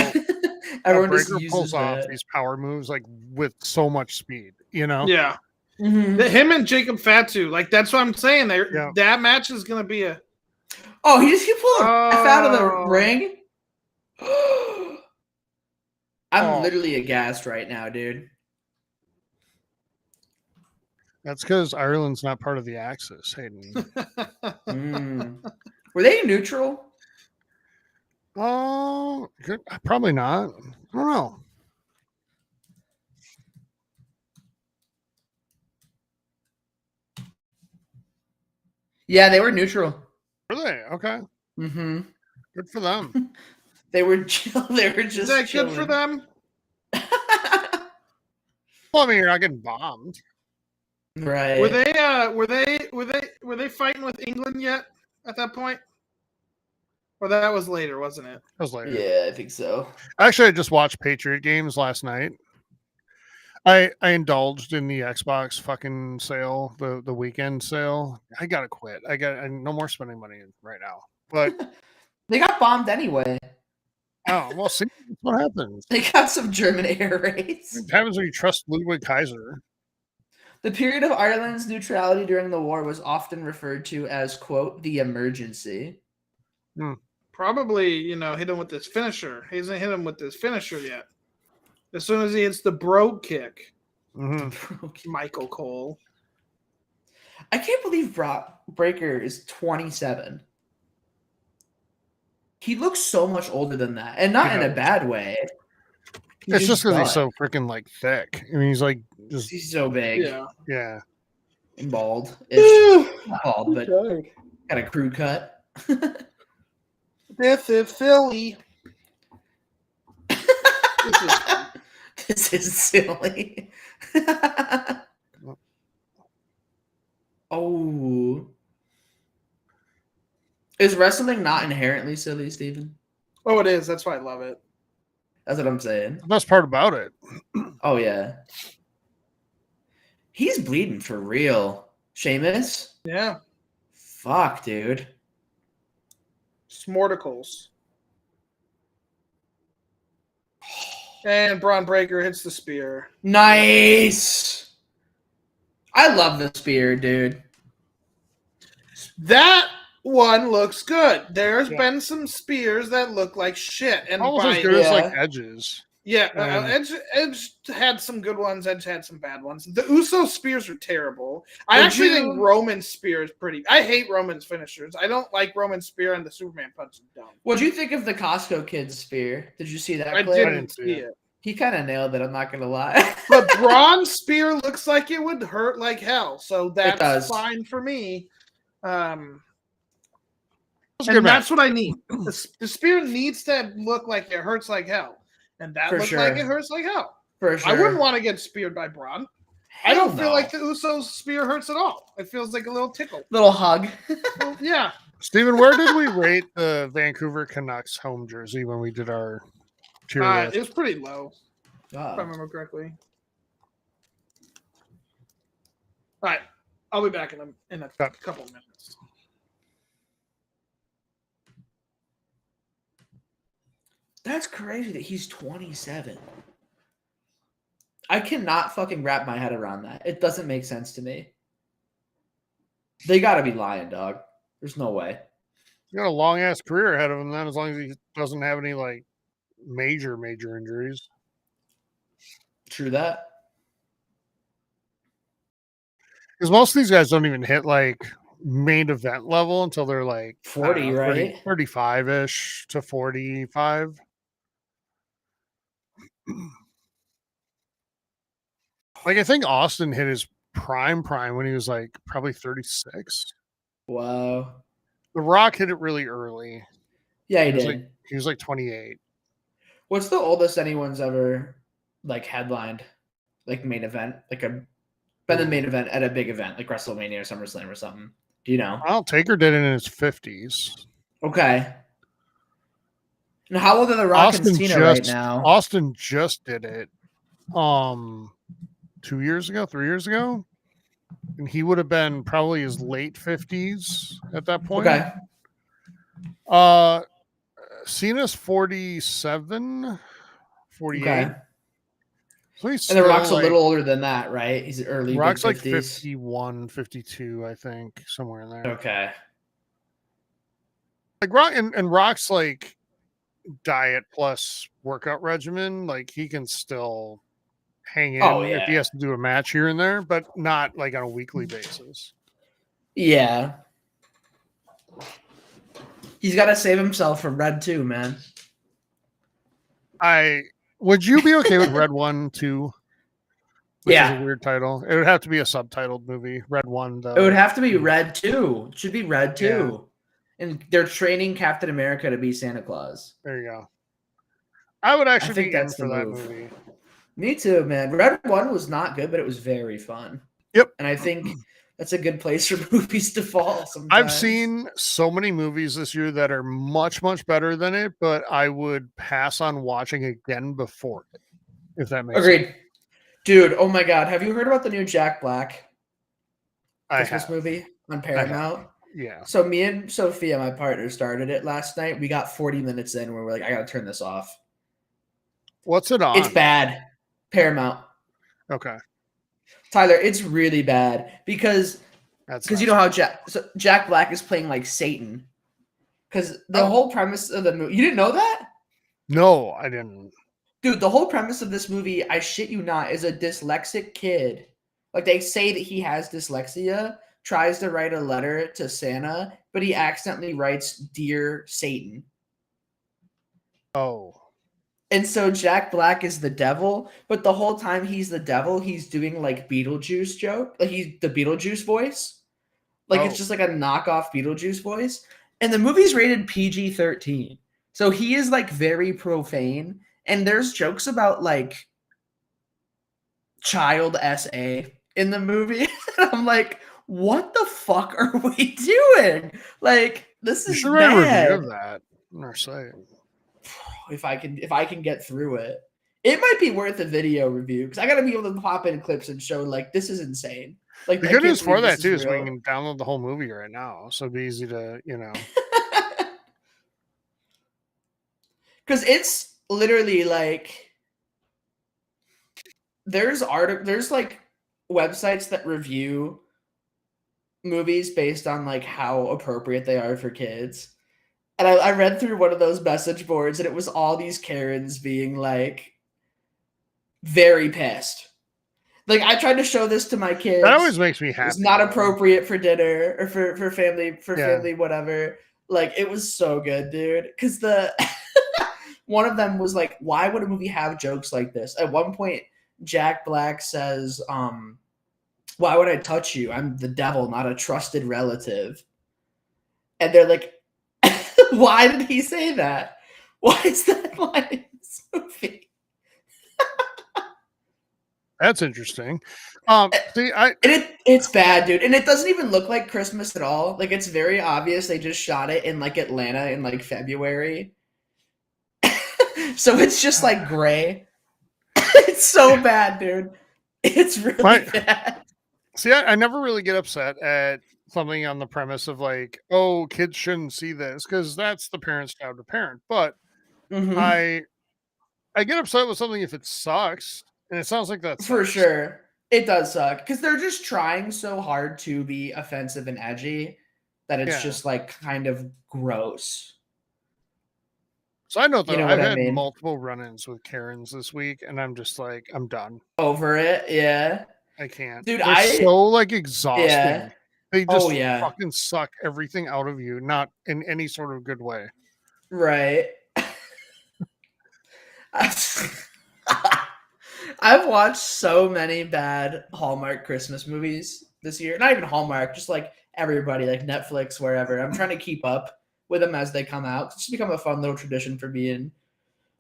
everyone Breaker just uses pulls off that. these power moves like with so much speed, Yeah. Mm-hmm. Him and Jacob Fatu, like that's what I'm saying. That match is gonna be a. Oh, he pulled out of the ring. I'm literally aghast right now, dude. That's because Ireland's not part of the Axis, Hayden. Were they neutral? Oh, probably not. I don't know. Yeah, they were neutral. Were they? Okay. Mm-hmm. Good for them. They were chill. They were just. Is that good for them? Well, I mean, you're not getting bombed. Right. Were they fighting with England yet at that point? Or that was later, wasn't it? That was later. Yeah, I think so. Actually, I just watched Patriot games last night. I indulged in the Xbox fucking sale, the weekend sale. I gotta quit. I no more spending money right now. But they got bombed anyway. Oh, well, see what happens. They got some German air raids. What happens when you trust Ludwig Kaiser? The period of Ireland's neutrality during the war was often referred to as, quote, the emergency. Probably, hit him with this finisher. He hasn't hit him with this finisher yet. As soon as he hits the brogue kick, Michael Cole. I can't believe Breaker is 27. He looks so much older than that, and not in a bad way. It's just because he's so freaking thick. I mean, he's so big. Yeah. And bald. It's not bald, but got a crew cut. This is Philly. This is silly. Oh. Is wrestling not inherently silly, Steven? Oh, it is. That's why I love it. That's what I'm saying. The best part about it. Oh, yeah. He's bleeding for real. Sheamus? Yeah. Fuck, dude. Smorticles. And Braun Breaker hits the spear. Nice. I love the spear, dude. That one looks good. There's Yeah. been some spears that look like shit. And Almost as by good as like Yeah. Edge's. yeah, And- Edge had some good ones. Edge had some bad ones. The Uso spears are terrible. I Would actually you- think Roman's spear is pretty. I hate Roman's finishers. I don't like Roman's spear, and the Superman punch is dumb. What'd you think of the Costco kid's spear? Did you see that I clip? didn't see see it. it. He kind of nailed it. I'm not gonna lie. But Braun's spear looks like it would hurt like hell, so does. that's fine for me. It was a good And match. that's what I need. The spear needs to look like it hurts like hell, and that For looks sure. like it hurts like hell. For sure. I wouldn't want to get speared by Braun. I Hell don't feel no. like the Usos spear hurts at all. It feels like a little tickle. Little hug. Well, yeah, Steven, where did we rate the Vancouver Canucks home jersey when we did our tier list? it was pretty low, if I Oh. remember correctly. All right, I'll be back in a couple of minutes. That's crazy that he's 27. I cannot fucking wrap my head around that. It doesn't make sense to me. They gotta be lying, dog. There's no way. He's got a long ass career ahead of him then, as long as he doesn't have any like major injuries. True that. Because most of these guys don't even hit like main event level until they're like 40, right? 35-ish to 45. Like I think Austin hit his prime when he was like probably 36. Wow. The Rock hit it really early. Yeah, he He was did. He was like 28. What's the oldest anyone's ever like headlined, like main event, like been the main event at a big event like WrestleMania or SummerSlam or something? Do you know? Well, Taker did it in his 50s. Okay. And how old are the Rock and Cena right now? Austin just did it 2 years ago, 3 years ago. And he would have been probably his late 50s at that point. Okay. Cena's 47, 48. Okay. So he's And the still, Rock's like, a little older than that, right? He's early Rock's like mid-50s. 51, 52, I think, somewhere in there. Okay. Like Rock and Rock's like diet plus workout regimen, like he can still hang in Oh, if yeah. he has to do a match here and there, but not like on a weekly basis. Yeah. He's got to save himself from Red 2, man. Would you be okay with Red 1 2? Which is Yeah. a weird title. It would have to be a subtitled movie. Red 1 though. It would have to be Red 2. It should be Red 2. And they're training Captain America to be Santa Claus. There you go. I would actually think be in that's for the that move. movie. Me too, man. Red 1 was not good, but it was very fun. Yep. And I think that's a good place for movies to fall sometimes. I've seen so many movies this year that are much Agreed. better than it, but I would pass on watching again before it, if that makes sense. Agreed. Dude, oh my God. Have you heard about the new Jack Black I Christmas have. movie on Paramount? Yeah. So me and Sophia, my partner, started it last night. We got 40 minutes in where we're like, I got to turn this off. What's it on? It's bad. Paramount. Okay. Tyler, it's really bad because That's you know how Jack Black is playing like Satan. Because the whole premise of the movie, you didn't know that? No, I didn't. Dude, the whole premise of this movie, I shit you not, is a dyslexic kid. Like they say that he has dyslexia, tries to write a letter to Santa, but he accidentally writes Dear Satan. Oh. And so Jack Black is the devil, but the whole time he's the devil, he's doing like Beetlejuice joke. Like he's the Beetlejuice voice. Like it's just like a knockoff Beetlejuice voice. And the movie's rated PG-13. So he is like very profane. And there's jokes about like child SA in the movie. And I'm like, what the fuck are we doing? Like, this You is should write a bad. review of that on our site. If I can get through it, it might be worth a video review because I got to be able to pop in clips and show like this is insane. Like The I good can't news for believe that this too is we real. can download the whole movie right now, so it'd be easy to, because it's literally like there's like websites that review movies based on like how appropriate they are for kids. And I read through one of those message boards and it was all these Karens being like very pissed. Like I tried to show this to my kids. That always makes me happy. It's not though. appropriate for dinner or for family Yeah. family whatever. Like it was so good, dude. Because the one of them was like, "Why would a movie have jokes like this?" At one point, Jack Black says, "Why would I touch you? I'm the devil, not a trusted relative." And they're like, "Why did he say that? Why is that line in this movie?" That's interesting. See, It's bad, dude, and it doesn't even look like Christmas at all. Like it's very obvious they just shot it in like Atlanta in like February, so it's just like gray. It's so bad, dude. It's really bad. See, I never really get upset at something on the premise of like, oh, kids shouldn't see this because that's the parent's job to parent. But I get upset with something if it sucks, and it sounds like that For sucks. sure. It does suck because they're just trying so hard to be offensive and edgy that it's just like kind of gross. So I know that You know what I've I had mean? multiple run-ins with Karens this week, and I'm just like, I'm done. Over it, yeah. I can't. Dude, They're so like exhausting. Yeah. They just Oh, yeah. fucking suck everything out of you, not in any sort of good way. Right. I've watched so many bad Hallmark Christmas movies this year. Not even Hallmark, just like everybody, like Netflix, wherever. I'm trying to keep up with them as they come out. It's just become a fun little tradition for me and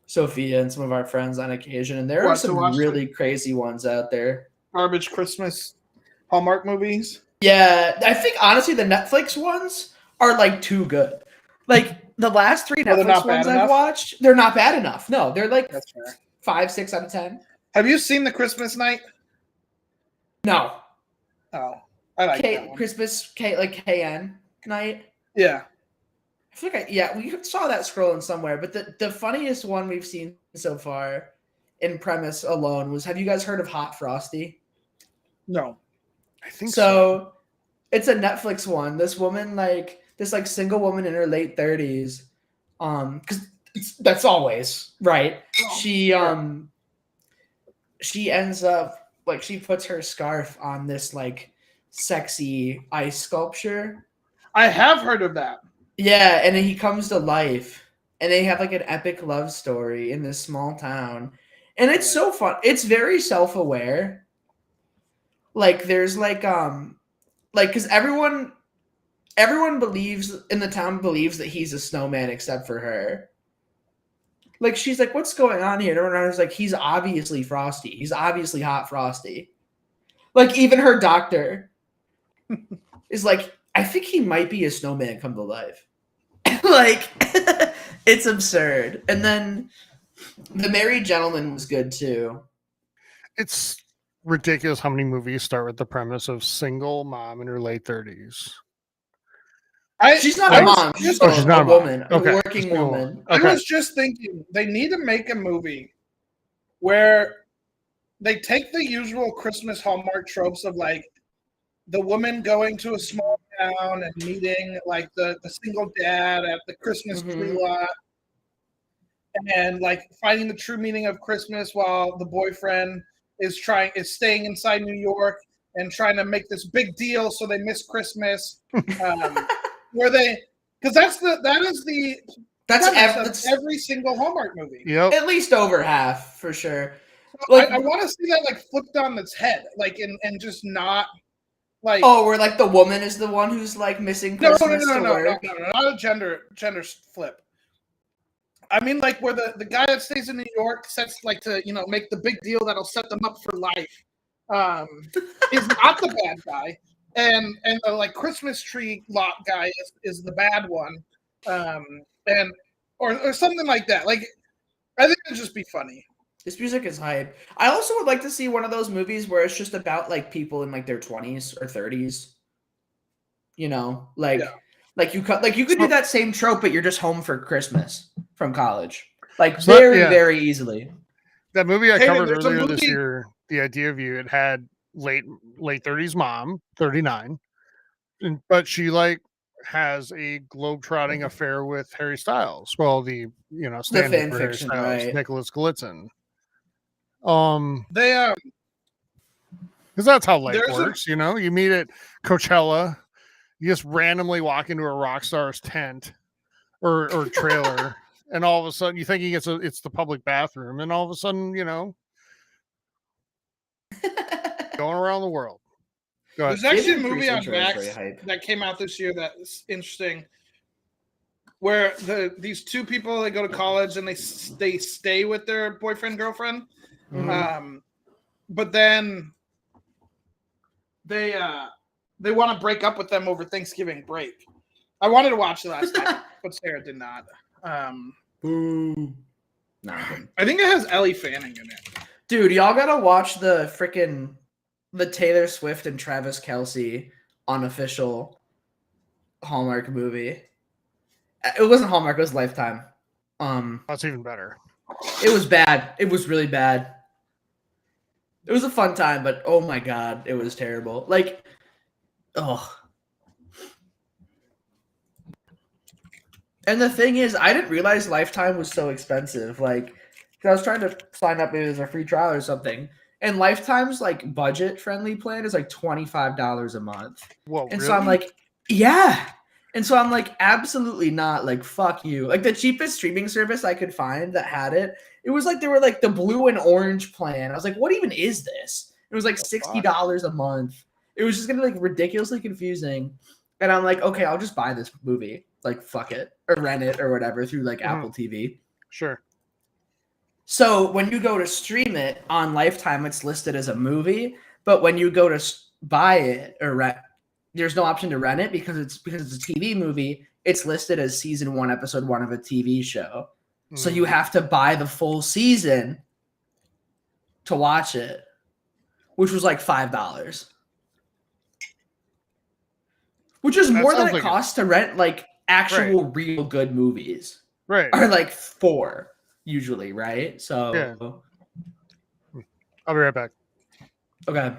Sophia and some of our friends on occasion. And there are some really crazy ones out there. Garbage Christmas Hallmark movies. Yeah, I think honestly the Netflix ones are like too good. Like the last 3 Netflix ones I've watched, they're not bad enough. No, they're like 5, 6 out of 10. Have you seen The Christmas Night? No. Oh, I like that one. Christmas, like KN night. Yeah. I feel like we saw that scrolling somewhere. But the funniest one we've seen so far in premise alone was, have you guys heard of Hot Frosty? No. I think so. It's a Netflix one. This woman, like this like single woman in her late 30s, because that's always right. She ends up like she puts her scarf on this like sexy ice sculpture. I have heard of that. Yeah, and then he comes to life, and they have like an epic love story in this small town, and it's so fun. It's very self-aware. Like there's like because everyone believes in the town believes that he's a snowman except for her. Like she's like, "What's going on here?" And everyone else is like, "He's obviously Frosty. He's obviously Hot Frosty." Like even her doctor is like, "I think he might be a snowman come to life." Like it's absurd. And then The Merry Gentleman was good too. It's ridiculous how many movies start with the premise of single mom in her late 30s. She's not a mom. She's a woman, a working woman. I was just thinking they need to make a movie where they take the usual Christmas Hallmark tropes of like the woman going to a small town and meeting like the single dad at the Christmas tree lot and like finding the true meaning of Christmas while the boyfriend is staying inside New York and trying to make this big deal so they miss Christmas. Where they, because that's every single Hallmark movie. Yep. At least over half for sure. So like, I want to see that like flipped on its head, like and just not like where like the woman is the one who's like missing Christmas no, work. No, not a gender flip. I mean, like where the guy that stays in New York sets like to make the big deal that'll set them up for life. Is not the bad guy. And the like Christmas tree lot guy is the bad one, and or something like that. Like, I think it'd just be funny. This music is hype. I also would like to see one of those movies where it's just about like people in like their 20s or 30s. Like you could do that same trope, but you're just home for Christmas from college. like So, very, yeah. very easily. That movie I Hey, covered there's a earlier this movie- year, The Idea of You, it had late 30s mom, 39, but she like has a globetrotting affair with Harry Styles. Well, the The stand-in fan for Harry fiction, Styles, right? Nicholas Glitzen. They Because that's how life There's a- works, you meet at Coachella, you just randomly walk into a rock star's tent or trailer, and all of a sudden you thinking it's the public bathroom, and all of a sudden, going around the world. Go ahead. there's actually a David movie on Priest intro is very Max hype. that came out this year that's interesting. Where these two people, they go to college and they stay with their boyfriend girlfriend, but then they want to break up with them over Thanksgiving break. I wanted to watch it last night, but Sarah did not. Boo. Nah, I think it has Ellie Fanning in it. dude, y'all gotta watch the Taylor Swift and Travis Kelce unofficial Hallmark movie. It wasn't Hallmark, it was Lifetime. That's even better. It was bad. It was really bad. It was a fun time, but oh my god, it was terrible. Like, oh. And the thing is, I didn't realize Lifetime was so expensive. Like, 'cause I was trying to sign up maybe as a free trial or something. And Lifetime's like budget-friendly plan is like $25 a month. Whoa, And really? so I'm like, yeah. And so I'm like, absolutely not. Like, fuck you. Like, the cheapest streaming service I could find that had it, it was like they were like the blue and orange plan. I was like, what even is this? It was like $60 a month. It was just gonna be like ridiculously confusing. And I'm like, okay, I'll just buy this movie. Like, fuck it. Or rent it or whatever through like Apple TV. Sure. So when you go to stream it on Lifetime, it's listed as a movie. But when you go to buy it or rent, there's no option to rent it because it's a TV movie. It's listed as season 1, episode 1 of a TV show. So you have to buy the full season to watch it, which was like $5, which is That more than sounds it like costs to rent like actual real good movies. Right. Are like 4 usually, right? So Yeah. I'll be right back. okay.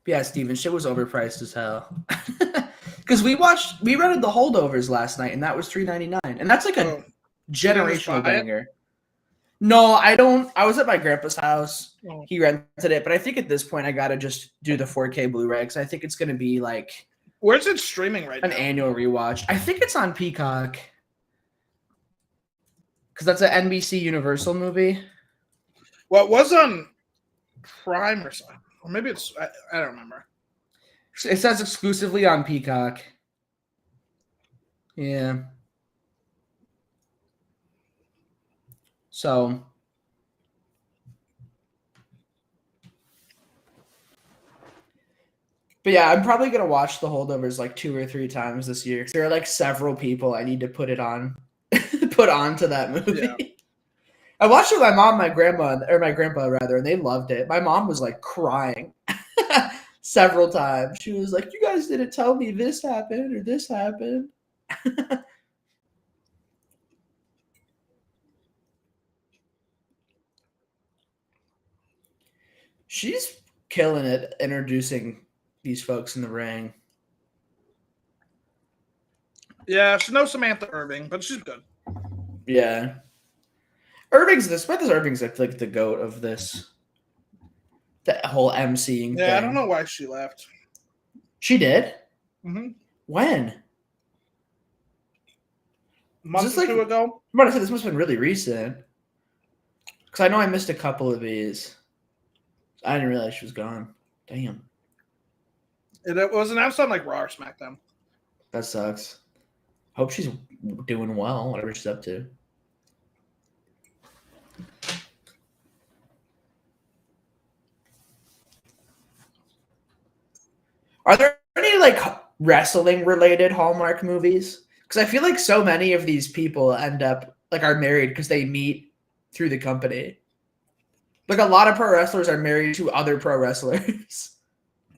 Yeah, Steven, shit was overpriced as hell. Because we rented The Holdovers last night, and that was $3.99, and that's like a generational banger. No, I don't. I was at my grandpa's house. Oh. He rented it, but I think at this point I gotta just do the 4K Blu-ray because I think it's gonna be like Where's it streaming right an now? annual rewatch. I think it's on Peacock because that's an NBC Universal movie. Well, it was on Prime or something. Or maybe it's I don't remember. It says exclusively on Peacock. Yeah. So but yeah, I'm probably gonna watch The Holdovers like 2 or 3 times this year because there are like several people I need to put onto that movie. Yeah. I watched it with my mom, my grandpa rather, and they loved it. My mom was like crying several times. She was like, "You guys didn't tell me this happened or this happened." She's killing it introducing these folks in the ring. Yeah, she's no Samantha Irving, but she's good. Yeah. Samantha Irving's like the goat of this. That whole MCing thing. I don't know why she left. She did? Mm-hmm. When? A month this or like- two ago. I'm about to say this must have been really recent. Because I know I missed a couple of these. I didn't realize she was gone. Damn. It was announced on like Raw or SmackDown. That sucks. Hope she's doing well, whatever she's up to. Are there any like wrestling related Hallmark movies? Because I feel like so many of these people end up like are married because they meet through the company. Like a lot of pro wrestlers are married to other pro wrestlers.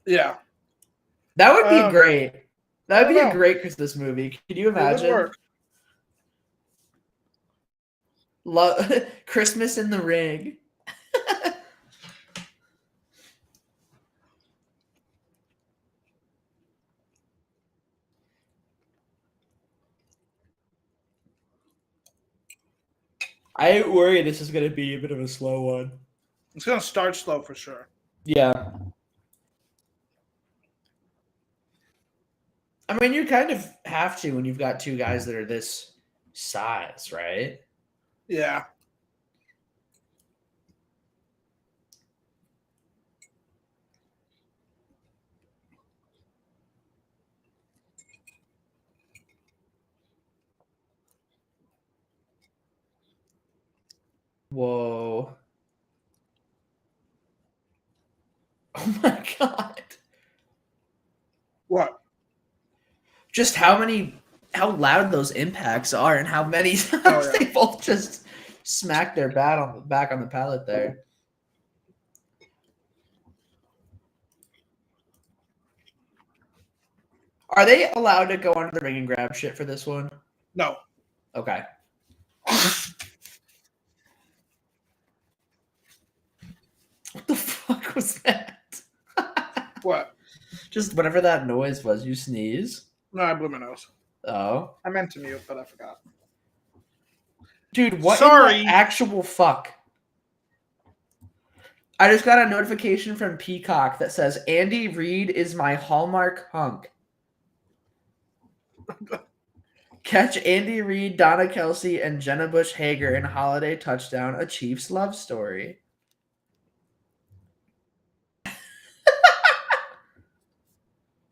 Yeah. That would be great. That would be I a don't know. great Christmas movie. Can you It would imagine? work. Christmas in the ring. I worry this is going to be a bit of a slow one. It's gonna start slow for sure. Yeah. I mean, you kind of have to when you've got two guys that are this size, right? Yeah. Whoa. Oh my god. What? Just how loud those impacts are and how many times Oh, yeah. they both just smack their bat on the back on the pallet there. Are they allowed to go under the ring and grab shit for this one? No. Okay. What the fuck was that? What? Just whatever that noise was, you sneeze? No, I blew my nose. Oh. I meant to mute, but I forgot. Dude, what Sorry. in the actual fuck? I just got a notification from Peacock that says, Andy Reid is my Hallmark hunk. Catch Andy Reid, Donna Kelsey, and Jenna Bush Hager in Holiday Touchdown, a Chiefs love story.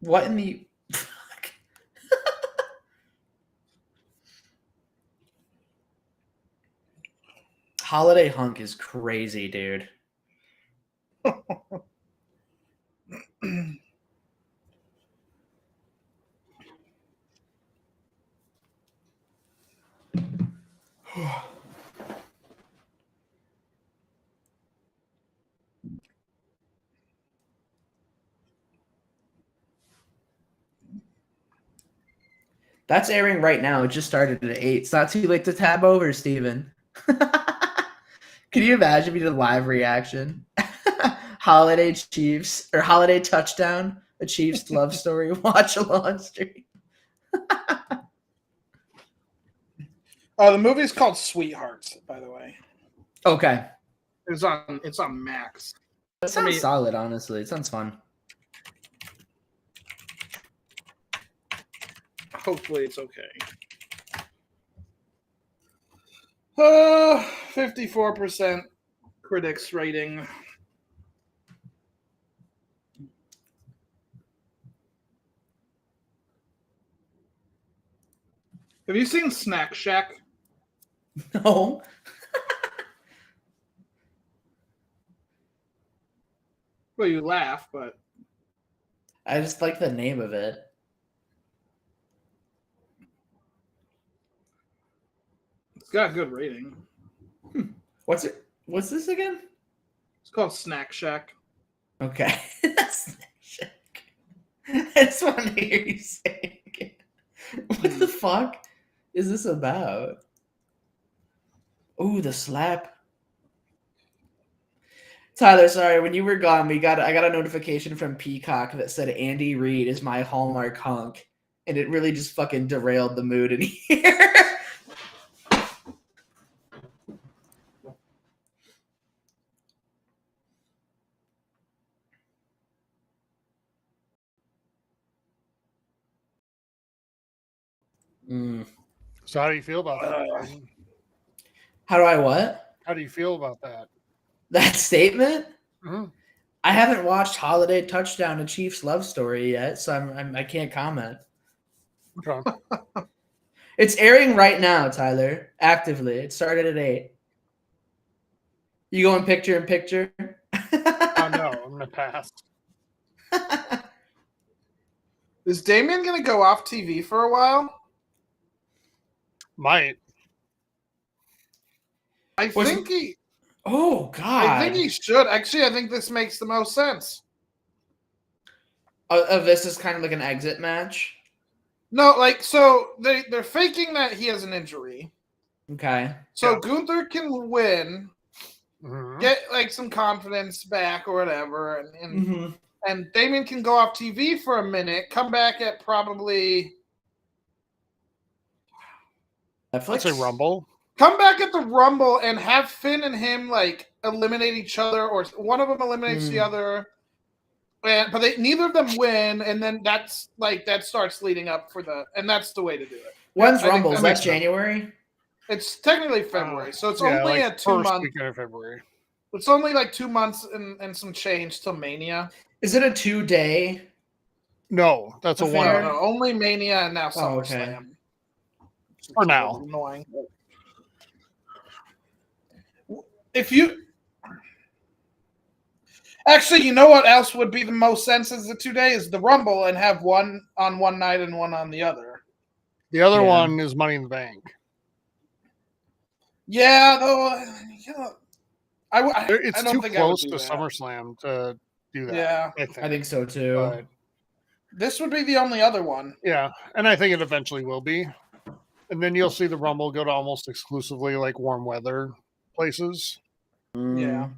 What in the fuck? Holiday hunk is crazy, dude. That's airing right now. It just started at 8. It's not too late to tab over, Steven. Can you imagine if you did a live reaction? Holiday Chiefs or Holiday Touchdown, a Chiefs love story. Watch along stream. Oh, the movie's called Sweethearts, by the way. Okay. It's on Max. That sounds solid, honestly. It sounds fun. Hopefully it's okay. 54% critics rating. Have you seen Snack Shack? No. Well, you laugh, but I just like the name of it. it's got a good rating. What's it? What's this again? It's called Snack Shack. Okay. Snack Shack. I just want to hear you say it again. What the fuck is this about? Ooh, the slap. Tyler, sorry, when you were gone, I got a notification from Peacock that said Andy Reid is my Hallmark hunk, and it really just fucking derailed the mood in here. So how do you feel about that? How do I what? How do you feel about that? That statement? Mm-hmm. I haven't watched Holiday Touchdown, a Chiefs love story yet, so I can't comment. Okay. It's airing right now, Tyler. Actively. It started at 8. You going picture in picture? Oh no, I'm gonna pass. Is Damien going to go off TV for a while? Might. I think he should. Actually, I think this makes the most sense. This is kind of like an exit match. No, like, so they're faking that he has an injury. Okay. So Yeah. Gunther can win, Mhm. get like some confidence back or whatever, and Mm-hmm. and Damien can go off TV for a minute, come back at probably Netflix. I'd say Rumble. come back at the Rumble and have Finn and him like eliminate each other, or one of them eliminates the other. But neither of them win, and then that starts leading up and that's the way to do it. When's I think Rumble? that Is makes that sense. January? It's technically February, so it's Yeah, only like a 2 first month. weekend of February. It's only like 2 months and some change till Mania. Is it a 2-day? No, that's a Affair? one. No, only Mania and now Oh, okay. SummerSlam. For now. Annoying. If you actually, you know what else would be the most sense as the 2 days? The Rumble, and have one on one night and one on the other. The other Yeah. one is Money in the Bank. Yeah, though. It's I don't too think I would close do to that. SummerSlam to do that. Yeah, I think so too. But, this would be the only other one. yeah, and I think it eventually will be. And then you'll see the Rumble go to almost exclusively like warm weather places. Yeah.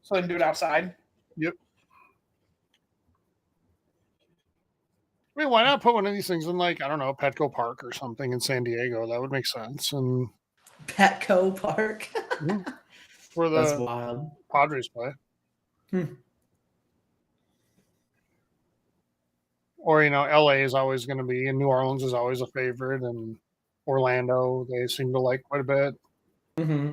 So they can do it outside. Yep. I mean, why not put one of these things in, like, I don't know, Petco Park or something in San Diego? That would make sense. And Petco Park. where That's the wild. Padres play. Or, LA is always going to be, and New Orleans is always a favorite, and Orlando, they seem to like quite a bit. Mm-hmm.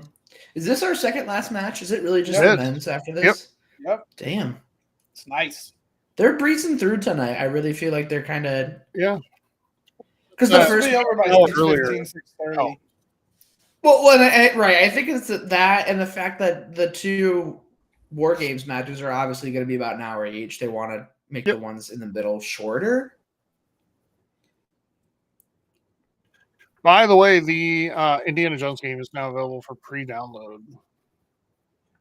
Is this our second last match? Is it really just It the is. men's after this? Yep. Damn. It's nice. They're breezing through tonight. I really feel like they're kind of Yeah. because the It's first be over by Oh, 6:15, earlier. 6:30. Oh. right. I think it's that and the fact that the two War Games matches are obviously going to be about an hour each. They want to make the ones in the middle shorter. By the way, the Indiana Jones game is now available for pre-download.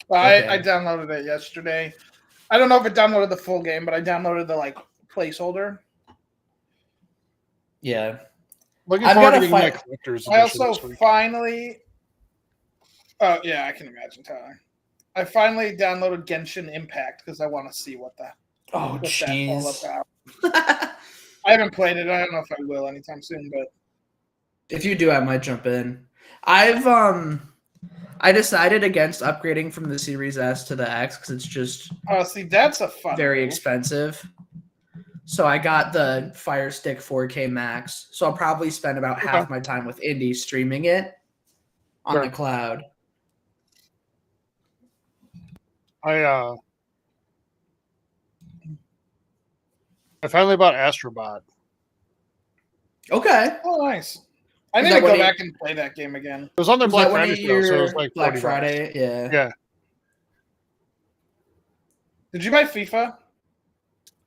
I downloaded it yesterday. I don't know if it downloaded the full game, but I downloaded the placeholder. Yeah. Looking I've forward got to a getting my fight- collector's I edition also this week. finally. Oh yeah, I can imagine, Tyler. I finally downloaded Genshin Impact because I want to see what that's all jeez. about. I haven't played it. I don't know if I will anytime soon, but If you do, I might jump in. I decided against upgrading from the Series S to the X because it's just see, that's a fun. very move. expensive. So I got the Fire Stick 4K Max. So I'll probably spend about half my time with Indy streaming it on the cloud. I finally bought Astrobot. Okay. Oh, nice. I Is need that to go what back and play that game again. It was on their Was Black that one Friday of sale, so it was your like Black $40. Friday? Yeah. Yeah. Did you buy FIFA?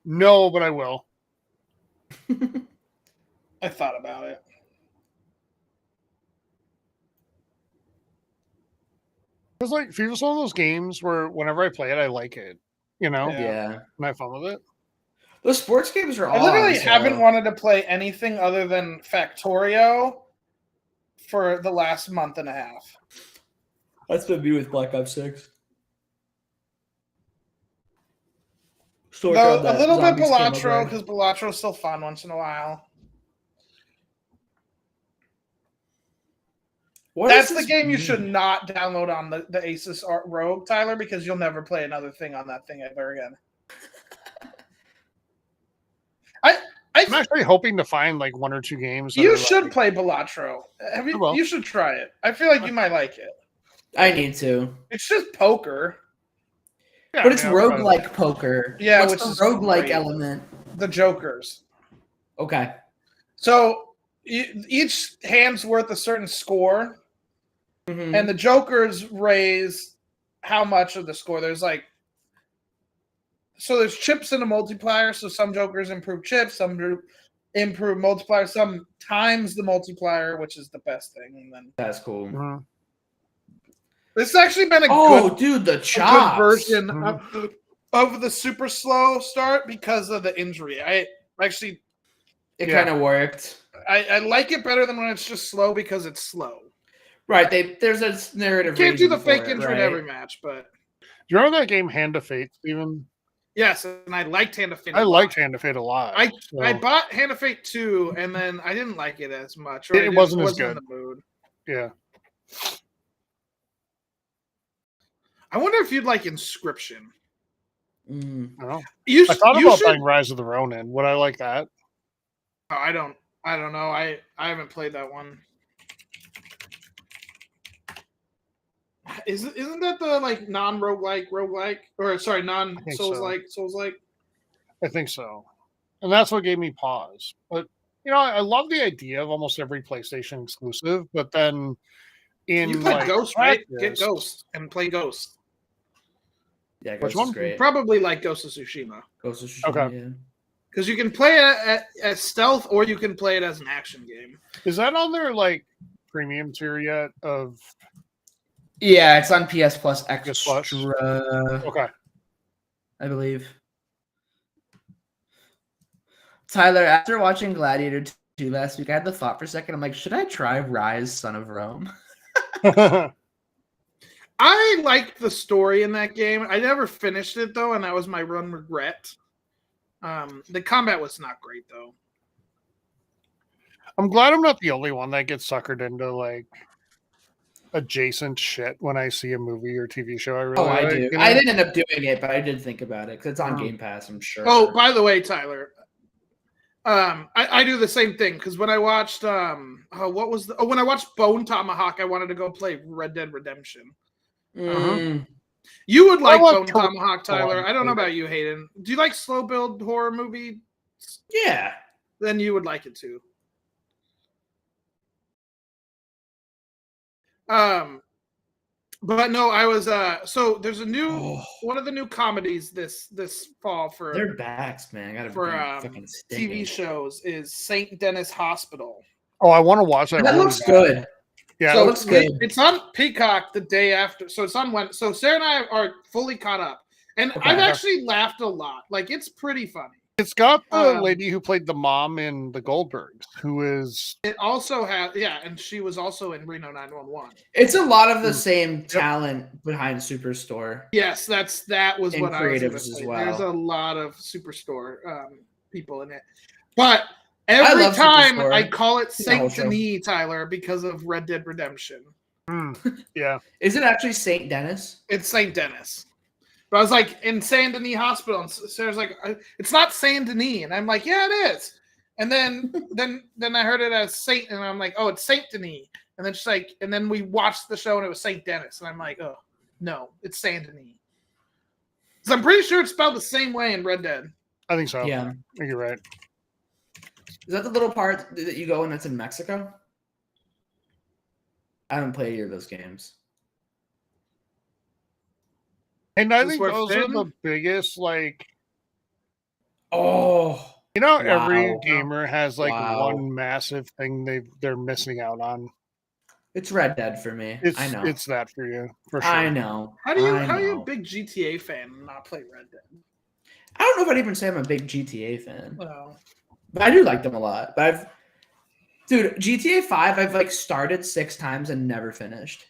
No, but I will. I thought about it. It's like FIFA's one of those games where whenever I play it, I like it. Yeah. And I have fun with it. Those sports games are I all literally on haven't sale. wanted to play anything other than Factorio for the last month and a half. That's been me with Black Ops 6. Though a little bit Balatro, because Balatro's still fun once in a while. That's the game you should not download on the Asus Rogue, Tyler, because you'll never play another thing on that thing ever again. I'm actually hoping to find like one or two games. You should play Balatro. You should try it. I feel like you might like it. I need to. It's just poker. Yeah, But it's roguelike poker. Yeah, What's which the is roguelike great. element? The Jokers. Okay. So each hand's worth a certain score, Mhm. and the Jokers raise how much of the score. There's there's chips in a multiplier. So some Jokers improve chips, some improve multiplier, some times the multiplier, which is the best thing. And then That's cool. Mhm. this has actually been Dude, the a good chops. version of the super slow start because of the injury. I actually It kind of worked. I like it better than when it's just slow because it's slow. Right. There's a narrative. Can't do the reason for fake it, intro in right? every match, but Do you remember that game Hand of Fate, Steven? yes, and I liked Hand of Fate. I liked Hand of Fate a lot. I bought Hand of Fate 2, and then I didn't like it as much. Or It wasn't as in good. the mood. Yeah. I wonder if you'd like Inscription. I don't know. You, I thought you about should. buying Rise of the Ronin. Would I like that? Oh, I don't know. I haven't played that one. Isn't that the like roguelike, or sorry, Souls-like? I think so. And that's what gave me pause. But I love the idea of almost every PlayStation exclusive, but then You play like, Ghost, right? Get practice- Ghost and play Ghost. Yeah, Which Ghost one? is great. Probably like Ghost of Tsushima. Ghost of Tsushima, Okay. yeah. Because you can play it as stealth, or you can play it as an action game. Is that on their like premium tier yet? Of Yeah, it's on PS Plus Extra, PS Plus? Okay. I believe. Tyler, after watching Gladiator 2 last week, I had the thought for a second. I'm like, should I try Rise, Son of Rome? I liked the story in that game. I never finished it though, and that was my one regret. The combat was not great though. I'm glad I'm not the only one that gets suckered into like adjacent shit when I see a movie or TV show. I really I like, do. I didn't end up doing it, but I did think about it because it's on Oh. Game Pass, I'm sure. Oh, by the way, Tyler, I do the same thing because when I watched when I watched Bone Tomahawk, I wanted to go play Red Dead Redemption. Mm. You would like like Bone Tomahawk, Tyler. like I don't know it. about you, Hayden. Do you like slow build horror movie? Yeah. Then you would like it too. But no, I was so there's a new one of the new comedies this fall for Their backs, man. I gotta for fucking TV shows is St. Denis Hospital. Oh, I want to watch that. That really looks bad. good. Yeah, So it it looks looks good. It's on Peacock the day after, so it's on when. So Sarah and I are fully caught up, and Okay. I've actually laughed a lot. Like it's pretty funny. It's got the Um, lady who played the mom in the Goldbergs, who is It also has, and she was also in Reno 911. It's a lot of the same talent behind Superstore. Yes, that was And what I was going to creatives as say. well. There's a lot of Superstore people in it, but every love time Superstore. I call it The whole Saint show. Denis, Tyler, because of Red Dead Redemption. yeah. Is it actually St. Dennis? It's Saint Denis. But I was like, in Saint Denis Hospital, and Sarah's like, it's not Saint Denis, and I'm like, yeah, it is. And then I heard it as Saint, and I'm like, oh, it's Saint Denis. And then she's like, and then we watched the show, and it was Saint Denis, and I'm like, oh, no, it's Saint Denis. So I'm pretty sure it's spelled the same way in Red Dead. I think so. Yeah. I think you're right. Is that the little part that you go in that's in Mexico? I haven't played either of those games. And I This think where those Finn- are the biggest, like, Oh, every Wow. gamer has like Wow. one massive thing they're missing out on. it's Red Dead for me. I know. It's that for you, for sure. I know. How are you know. a big GTA fan and not play Red Dead? I don't know if I'd even say I'm a big GTA fan, Well, but I do like them a lot. But dude, GTA 5, I've like started 6 times and never finished.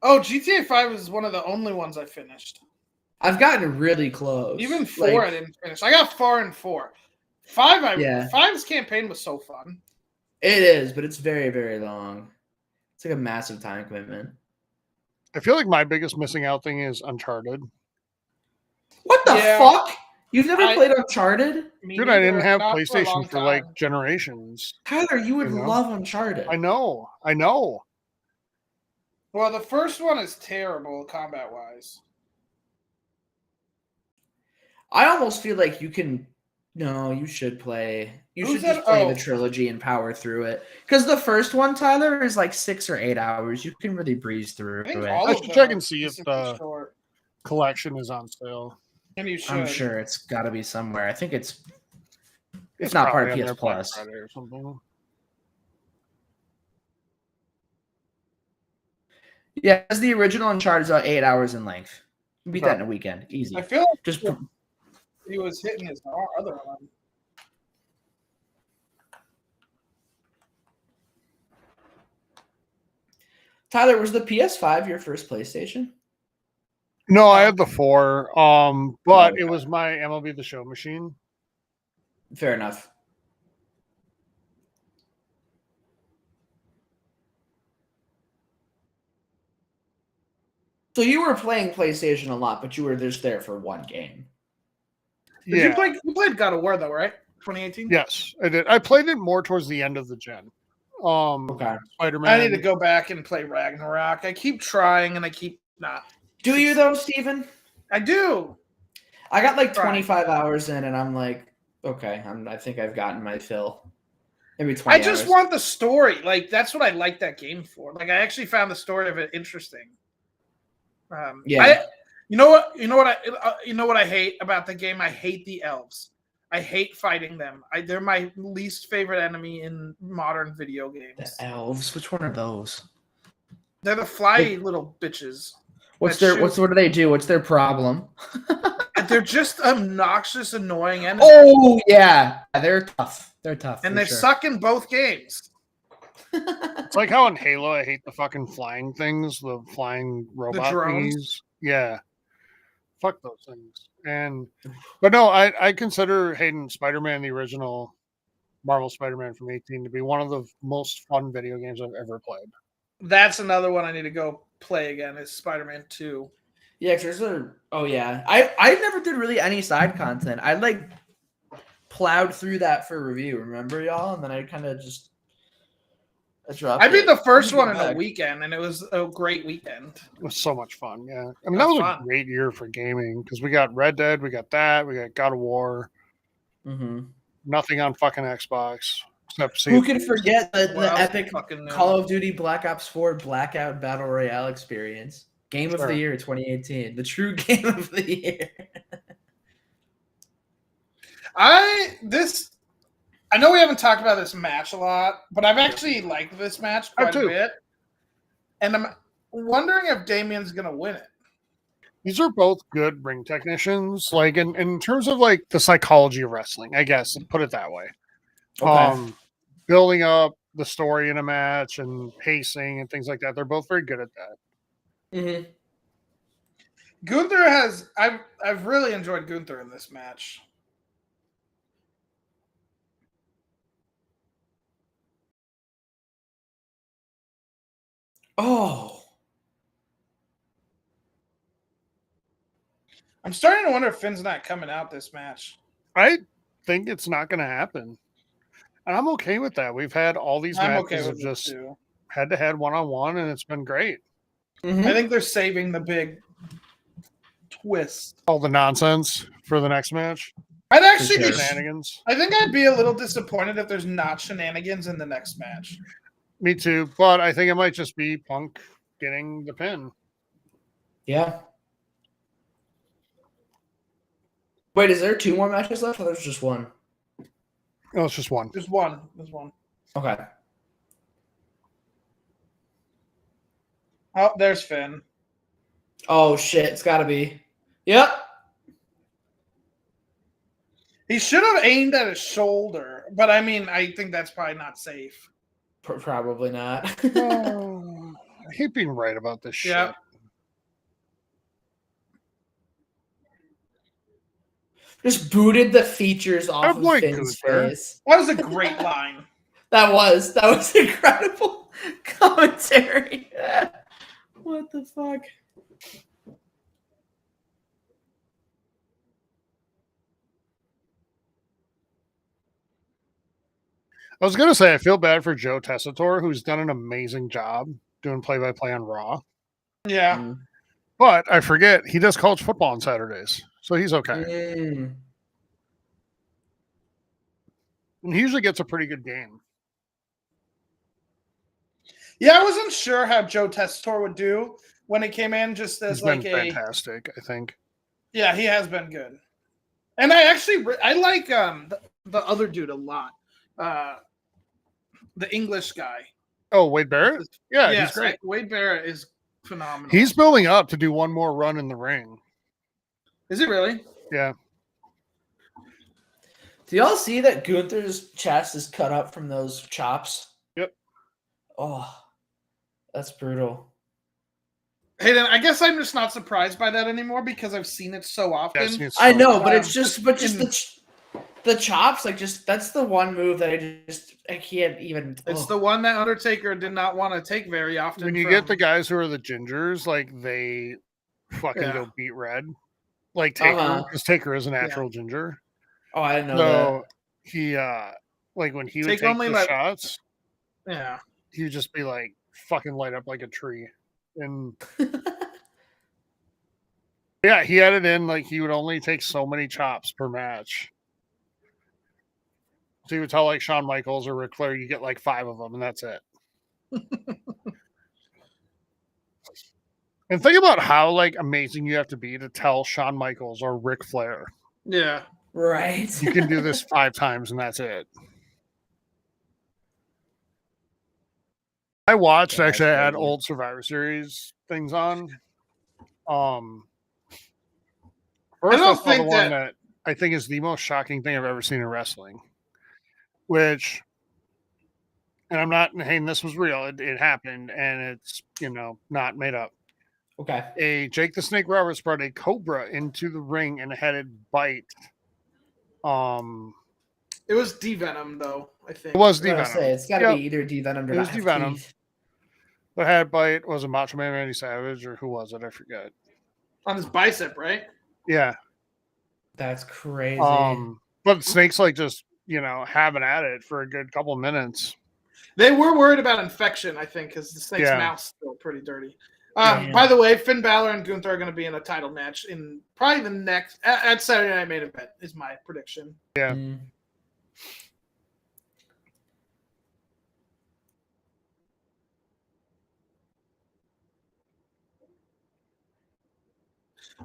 oh, GTA 5 is one of the only ones I finished. I've gotten really close. Even 4 I didn't finish. I got 4 and 4. 5 Yeah. 5's campaign was so fun. It is, but it's very, very long. It's like a massive time commitment. I feel like my biggest missing out thing is Uncharted. What the Yeah. fuck? You've never I- played Uncharted? Me Dude, I neither, didn't have not for a PlayStation long for like time. generations. Tyler, you would You know? love Uncharted. I know. Well, the first one is terrible combat wise. I almost feel like you can. No, you should play. You Who's should just that? play Oh. the trilogy and power through it. Because the first one, Tyler, is like 6 or 8 hours. You can really breeze through I think it. all I of should them check are and see if super the- short. Collection is on sale. And you should. I'm sure it's got to be somewhere. I think it's It's not part probably of on PS their Black Plus. Friday or something. Yeah, as the original Uncharted is about 8 hours in length. You beat Okay. that in a weekend, easy. I feel like Just he was hitting his other one. Tyler, was the PS5 your first PlayStation? No, I had the 4. But okay. it was my MLB The Show machine. Fair enough. So you were playing PlayStation a lot, but you were just there for one game. Did you play? You played God of War though, right? 2018. Yes, I did. I played it more towards the end of the gen. Okay. Spider-Man. I need to go back and play Ragnarok. I keep trying and I keep not. Do you though, Steven? I do. I got like 25 hours in, and I'm like, okay, I think I've gotten my fill. Maybe 20 I just hours. want the story. Like that's what I like that game for. Like I actually found the story of it interesting. Yeah. You know what I hate about the game? I hate the elves. I hate fighting them. They're my least favorite enemy in modern video games. The elves. Which one are those? They're the fly little bitches. What do they do? What's their problem? They're just obnoxious, annoying enemies. Oh yeah, they're tough. They're tough, and they suck in both games. It's like how in Halo I hate the fucking flying things, the flying robot thingies. Yeah. Fuck those things. But no, I consider Hayden Spider-Man, the original Marvel Spider-Man from 18, to be one of the most fun video games I've ever played. That's another one I need to go play again, is Spider-Man 2. Yeah, because I never did really any side content. I like plowed through that for review, remember y'all? And then I kind of just dropped I beat the first one in back. a weekend, and it was a great weekend. It was so much fun, yeah. I mean, that was a great year for gaming, because we got Red Dead, we got that, we got God of War. Mm-hmm. Nothing on fucking Xbox. Who can forget the epic Call of Duty Black Ops 4 Blackout Battle Royale experience? Game of the Year 2018. The true game of the year. I know we haven't talked about this match a lot, but I've actually liked this match quite a bit. And I'm wondering if Damien's going to win it. These are both good ring technicians. Like in terms of like the psychology of wrestling, I guess, put it that way. Okay. Building up the story in a match and pacing and things like that. They're both very good at that. Mm-hmm. Gunther I've really enjoyed Gunther in this match. Oh. I'm starting to wonder if Finn's not coming out this match. I think it's not going to happen. And I'm okay with that. We've had all these matches of just head-to-head, one-on-one, and it's been great. Mm-hmm. I think they're saving the big twist. All the nonsense for the next match. I'd actually be shenanigans. I think I'd be a little disappointed if there's not shenanigans in the next match. Me too, but I think it might just be Punk getting the pin. Yeah. Wait, is there 2 more matches left, or there's just one? No, it's just one. There's one. Okay. Oh, there's Finn. Oh shit! It's got to be. Yep. He should have aimed at his shoulder, but I mean, I think that's probably not safe. Probably not. I hate being right about this shit. Just booted the features off of Finn's face. That was a great line. That was incredible commentary. What the fuck? I was going to say, I feel bad for Joe Tessitore, who's done an amazing job doing play-by-play on Raw. Yeah. Mm. But I forget, he does college football on Saturdays, so he's okay. Mm. And he usually gets a pretty good game. Yeah, I wasn't sure how Joe Tessitore would do when he came in, just as He's been fantastic, I think. Yeah, he has been good. And I actually I like the other dude a lot. The English guy. Oh, Wade Barrett? Yeah, he's great. Wade Barrett is phenomenal. He's building up to do one more run in the ring. Is he really? Yeah. Do y'all see that Gunther's chest is cut up from those chops? Yep. Oh, That's brutal. Hey, then I guess I'm just not surprised by that anymore because I've seen it so often. I've seen it I so know, much. but it's just the chops, like that's the one move that I can't even. It's the one that Undertaker did not want to take very often. When you get the guys who are the gingers, like they fucking go beat red. Like Taker, because Taker is a natural ginger. Oh, I didn't know So he like when he would Take take only the like- shots, yeah, he would just be like fucking light up like a tree. And yeah, he had it in like he would only take so many chops per match. So he would tell like Shawn Michaels or Ric Flair, you get like 5 of them, and that's it. And think about how like amazing you have to be to tell Shawn Michaels or Ric Flair, yeah. right. you can do this 5 times and that's it. I watched actually. I had old Survivor Series things on. First, I saw the one that I think is the most shocking thing I've ever seen in wrestling. Which, and I'm not saying this was real. It happened, and it's not made up. Okay. A Jake the Snake Roberts brought a cobra into the ring and had it bite. It was D-Venom, though, I think. It was D-Venom. It's got to be either D-Venom or it was not D-Venom. The had bite was a Macho Man Randy Savage, or who was it? I forget. On his bicep, right? Yeah. That's crazy. But Snake's like just, having at it for a good couple of minutes. They were worried about infection, I think, because the Snake's mouth's still pretty dirty. By the way, Finn Balor and Gunther are going to be in a title match in probably the next at Saturday Night Main Event is my prediction. Yeah.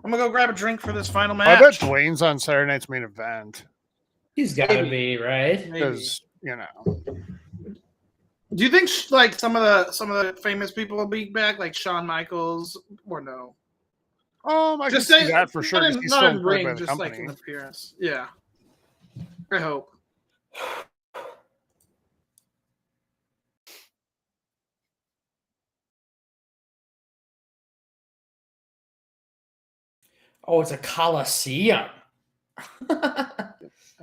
I'm gonna go grab a drink for this final match. I bet Dwayne's on Saturday Night's Main Event. He's got to be, right? Because Do you think like some of the famous people will be back, like Shawn Michaels, or no? I just see that for sure. Not He's still in ring, by the just company. like an appearance. Yeah, I hope. Oh, it's a Coliseum. That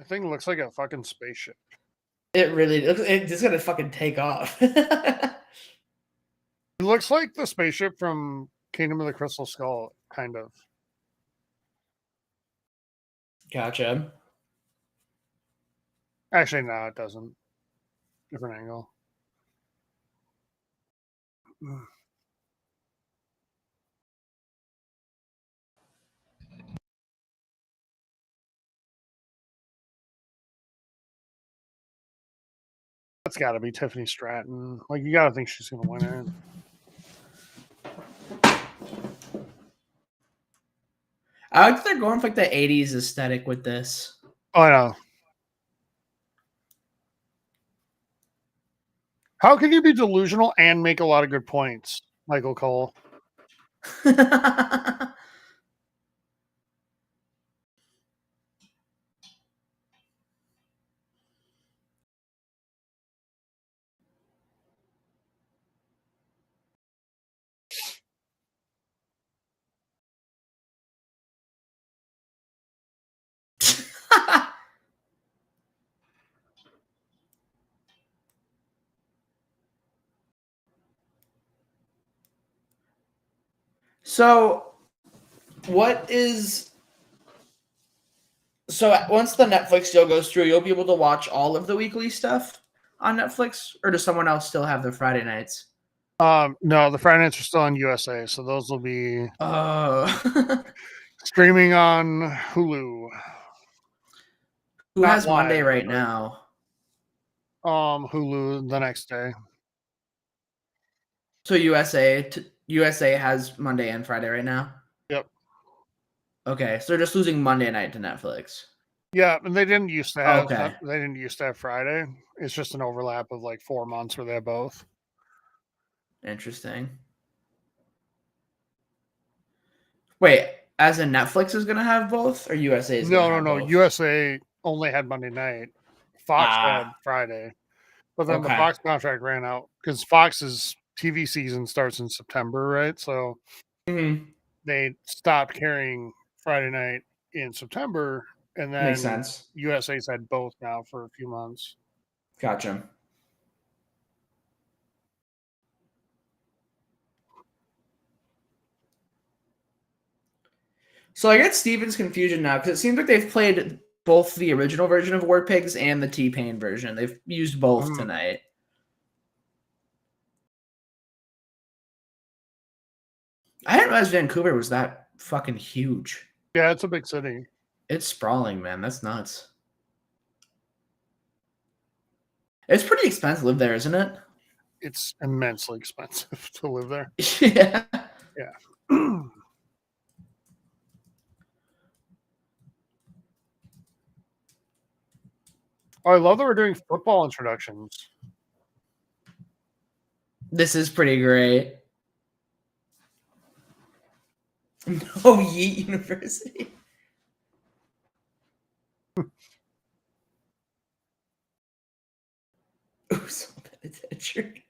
thing looks like a fucking spaceship. It really looks. It's just gonna fucking take off. It looks like the spaceship from Kingdom of the Crystal Skull, kind of. Gotcha. Actually, no, it doesn't. Different angle. That's got to be Tiffany Stratton. Like, you got to think she's going to win it. I like they're going for like the 80s aesthetic with this. Oh, I know. How can you be delusional and make a lot of good points, Michael Cole? So, once the Netflix deal goes through, you'll be able to watch all of the weekly stuff on Netflix, or does someone else still have their Friday nights? No, the Friday nights are still on USA, so those will be streaming on Hulu. Who has Monday right now? Hulu the next day. So USA has Monday and Friday right now? Yep. Okay, so they're just losing Monday night to Netflix. Yeah, and they didn't used to have Okay. they didn't used to have Friday. It's just an overlap of like 4 months where they have both. Interesting. Wait, as in Netflix is gonna have both, or USA is gonna have No. both? USA only had Monday night. Fox had Friday. But then the Fox contract ran out because Fox is TV season starts in September, right? So Mhm. they stopped carrying Friday night in September, and then Makes sense. USA's had both now for a few months. Gotcha. So I get Steven's confusion now because it seems like they've played both the original version of War Pigs and the T-Pain version. They've used both tonight. I didn't realize Vancouver was that fucking huge. Yeah, it's a big city. It's sprawling, man. That's nuts. It's pretty expensive to live there, isn't it? It's immensely expensive to live there. Yeah. Yeah. Oh, I love that we're doing football introductions. This is pretty great. No Yeet University. Who's penitentiary?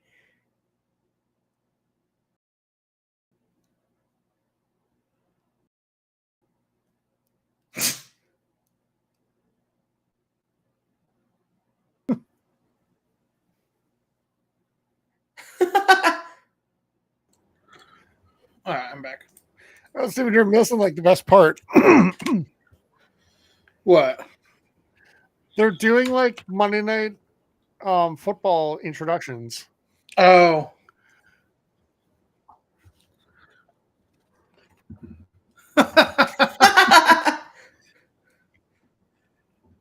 All right, I'm back. I was thinking you're missing like the best part. What? They're doing like Monday night football introductions. Oh.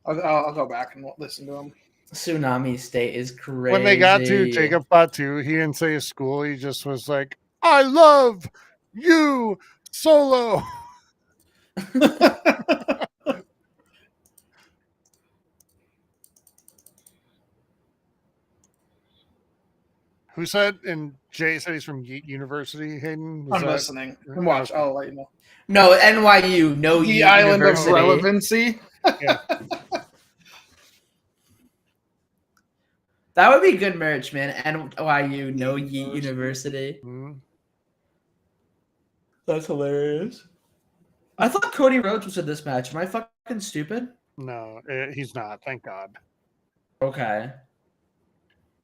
I'll go back and listen to them. Tsunami State is crazy. When they got to Jacob Batu, he didn't say his school. He just was like, I love you, Solo. Who said? And Jay said he's from Yeet University, Hayden? I'm listening. And watch. I'll let you know. No, NYU, no The Yeet island University. of relevancy. Yeah. That would be good merch, man. NYU, no Yeet University. Mm-hmm. That's hilarious. I thought Cody Rhodes was in this match. Am I fucking stupid? No, he's not. Thank God. Okay.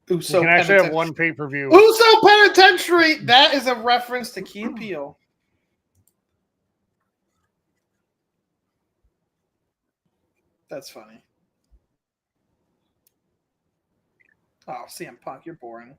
Uso We can actually have Penitentiary. one pay-per-view. Uso Penitentiary. That is a reference to Key and Peele. That's funny. Oh, CM Punk, you're boring.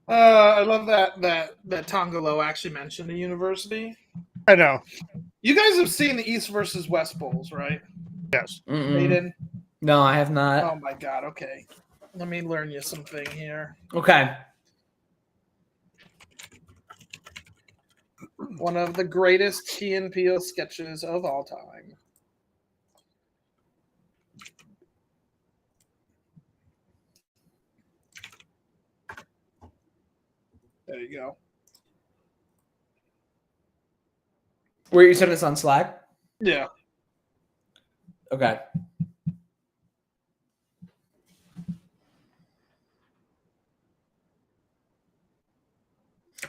I love that Tongolo actually mentioned the university. I know. You guys have seen the East versus West Bowls, right? Yes. Aiden? No, I have not. Oh my God. Okay. Let me learn you something here. Okay. One of the greatest Key and Peele sketches of all time. There you go. Were you sending this on Slack? Yeah. Okay.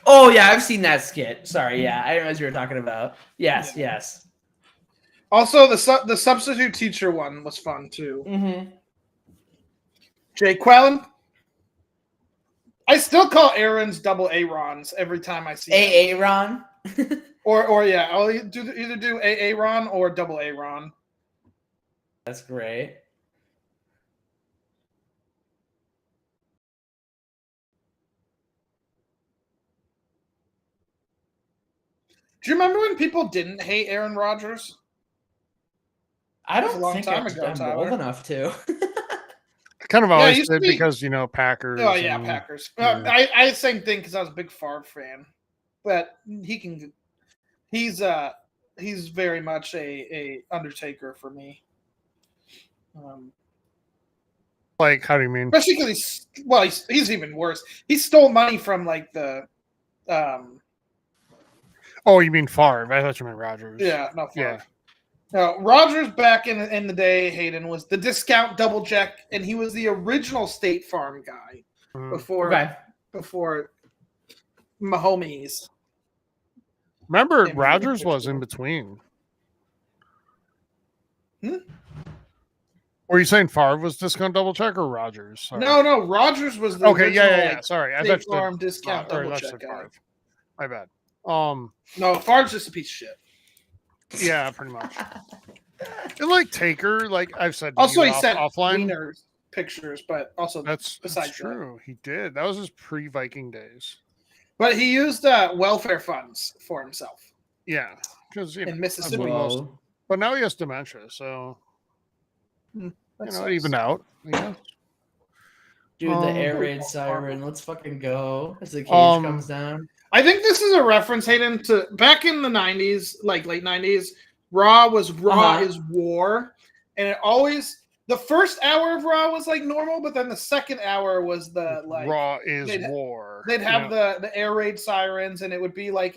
Oh, yeah, I've seen that skit. Sorry, yeah. I didn't know what you were talking about. Yes, Yeah. yes. Also, the substitute teacher one was fun, too. Mm-hmm. Jay Quellen. I still call Aaron's double A-Rons every time I see him. Aaron. Or yeah, I'll either do A-Ron or double A-Ron. That's great. Do you remember when people didn't hate Aaron Rodgers? I was don't a long think time I'm ago, old Tyler. enough to. kind of Yeah, always he used to did be- because Packers. Oh yeah, and- Packers. yeah. I same thing because I was a big Favre fan, but he's very much a Undertaker for me. Like, how do you mean? Especially because he's even worse. He stole money from like the Oh, you mean Favre? I thought you meant Rodgers. yeah, no Favre. Yeah. No, Rogers back in the day, Hayden was the discount double check, and he was the original State Farm guy Mhm. before Mahomes. Remember, Same Rodgers thing. was in between. Hmm? Were you saying Favre was discount double check or Rodgers? Sorry. No, Rogers was the Okay, original, yeah. like, Sorry, I State thought you Farm said discount or double that's check the guy. Favre. My bad. No, Favre's just a piece of shit. Yeah, pretty much. And like Taker, like I've said, to Also, you he sent offline. wiener pictures, but also That's besides true. He did. That was his pre-Viking days. But he used welfare funds for himself Yeah, because in Mississippi. Whoa. but now he has dementia, so That it sucks. evened out. Yeah. Dude, the air raid Oh, siren. Let's fucking go as the cage comes down. I think this is a reference, Hayden, to back in the 90s, like late 90s. Raw is war, and it always the first hour of Raw was like normal, but then the second hour was the like Raw is they'd- war. they'd have Yeah. the air raid sirens, and it would be like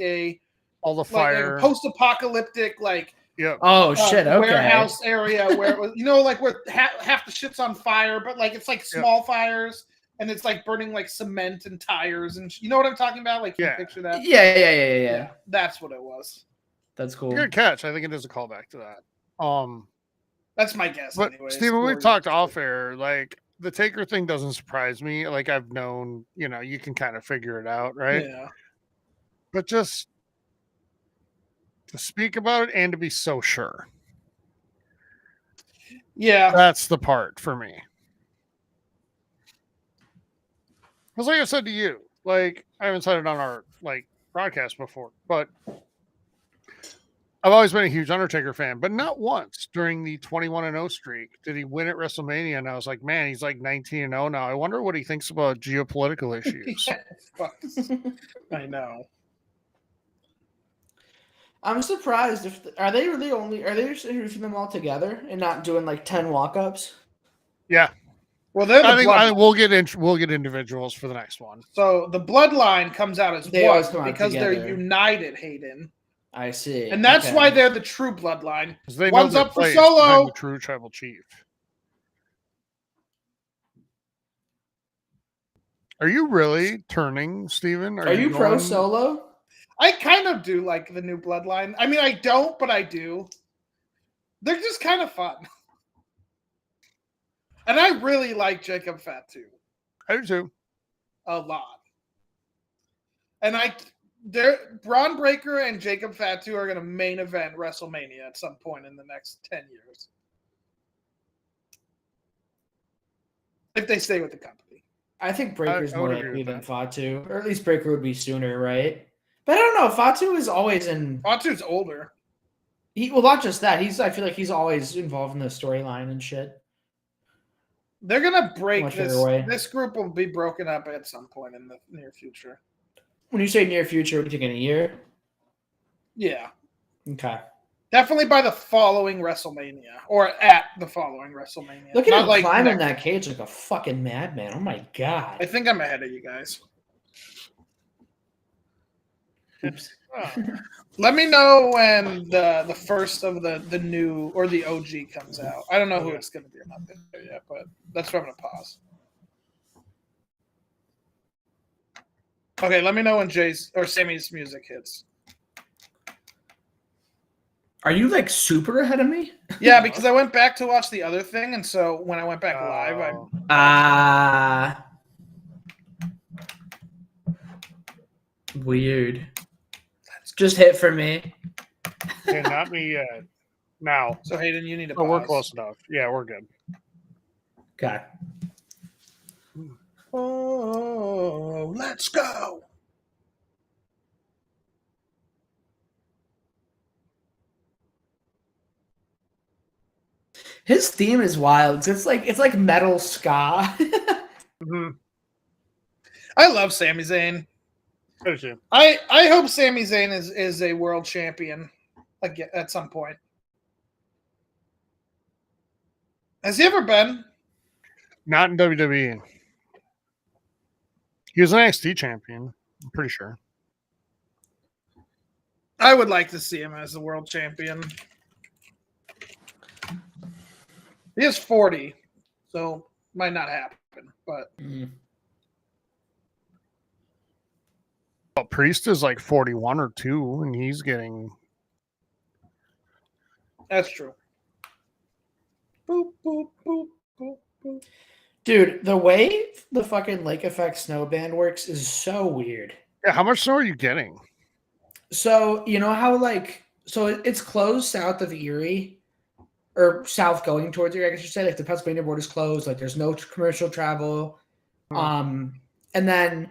all the like fire. a post-apocalyptic like Yep. Oh shit! Okay. warehouse area where it was, like where half the shit's on fire, but like it's like small fires, and it's like burning like cement and tires, and you know what I'm talking about? Like, can you Yeah. picture that? Yeah. That's what it was. That's cool. Good catch. I think it is a callback to that. That's my guess. But anyways. Steven, we've Or- talked off air. Like the Taker thing doesn't surprise me. Like I've known, you can kind of figure it out, right? Yeah. But just to speak about it and to be so sure. Yeah. That's the part for me. Because like I said to you, like I haven't said it on our broadcast before, but I've always been a huge Undertaker fan, but not once during the 21-0 streak did he win at WrestleMania. And I was like, man, he's like 19-0 now. I wonder what he thinks about geopolitical issues. Yeah, fuck. I know. I'm surprised are they just introducing them all together and not doing like 10 walk-ups? Yeah. Well, they're the I think Bloodline. we'll get individuals for the next one. So the Bloodline comes out as They always one come out because they're together. united, Hayden. I see. And that's Okay. why they're the true Bloodline. 'Cause they One's know up for their place Solo. behind the true tribal chief. Are you really turning, Steven? Are you pro Solo? I kind of do like the new Bloodline. I mean, I don't, but I do. They're just kind of fun. And I really like Jacob Fatu I do too. a lot. And Braun Breaker and Jacob Fatu are going to main event WrestleMania at some point in the next 10 years. If they stay with the company. I think Breaker's I would more agree likely with than that. Fatu. Or at least Breaker would be sooner, right? But I don't know. Fatu is always in. Fatu's older. Well, not just that. I feel like he's always involved in the storyline and shit. They're going to break Much this. better way. This group will be broken up at some point in the near future. When you say near future, we're thinking a year? Yeah. Okay. Definitely by the following WrestleMania. Or at the following WrestleMania. Look at Not him like climbing next- that cage like a fucking madman. Oh my god. I think I'm ahead of you guys. Oops. Let me know when the first of the new or the OG comes out. I don't know who it's going to be. I'm not there yet, but that's where I'm going to pause. Okay, let me know when Jay's or Sammy's music hits. Are you like super ahead of me? Yeah, because I went back to watch the other thing, and so when I went back live, I Weird. Just hit for me. Okay, not me yet. Now. so Hayden, you need to Oh, we're pause. close enough. Yeah, we're good. Okay. Oh, let's go. His theme is wild. It's like metal ska. Mhm. I love Sami Zayn. That is you. I hope Sami Zayn is a world champion again at some point. Has he ever been? Not in WWE. He was an NXT champion. I'm pretty sure. I would like to see him as the world champion. He is 40, so might not happen. But Well, Priest is like 41 or 2, and he's getting. that's true. Boop, boop, boop, boop, boop. Dude, the way the fucking Lake Effect Snow Band works is so weird. Yeah, how much snow are you getting? So you know how it's closed south of Erie, or south going towards Erie. I guess you said if the Pennsylvania border is closed, like there's no commercial travel. And then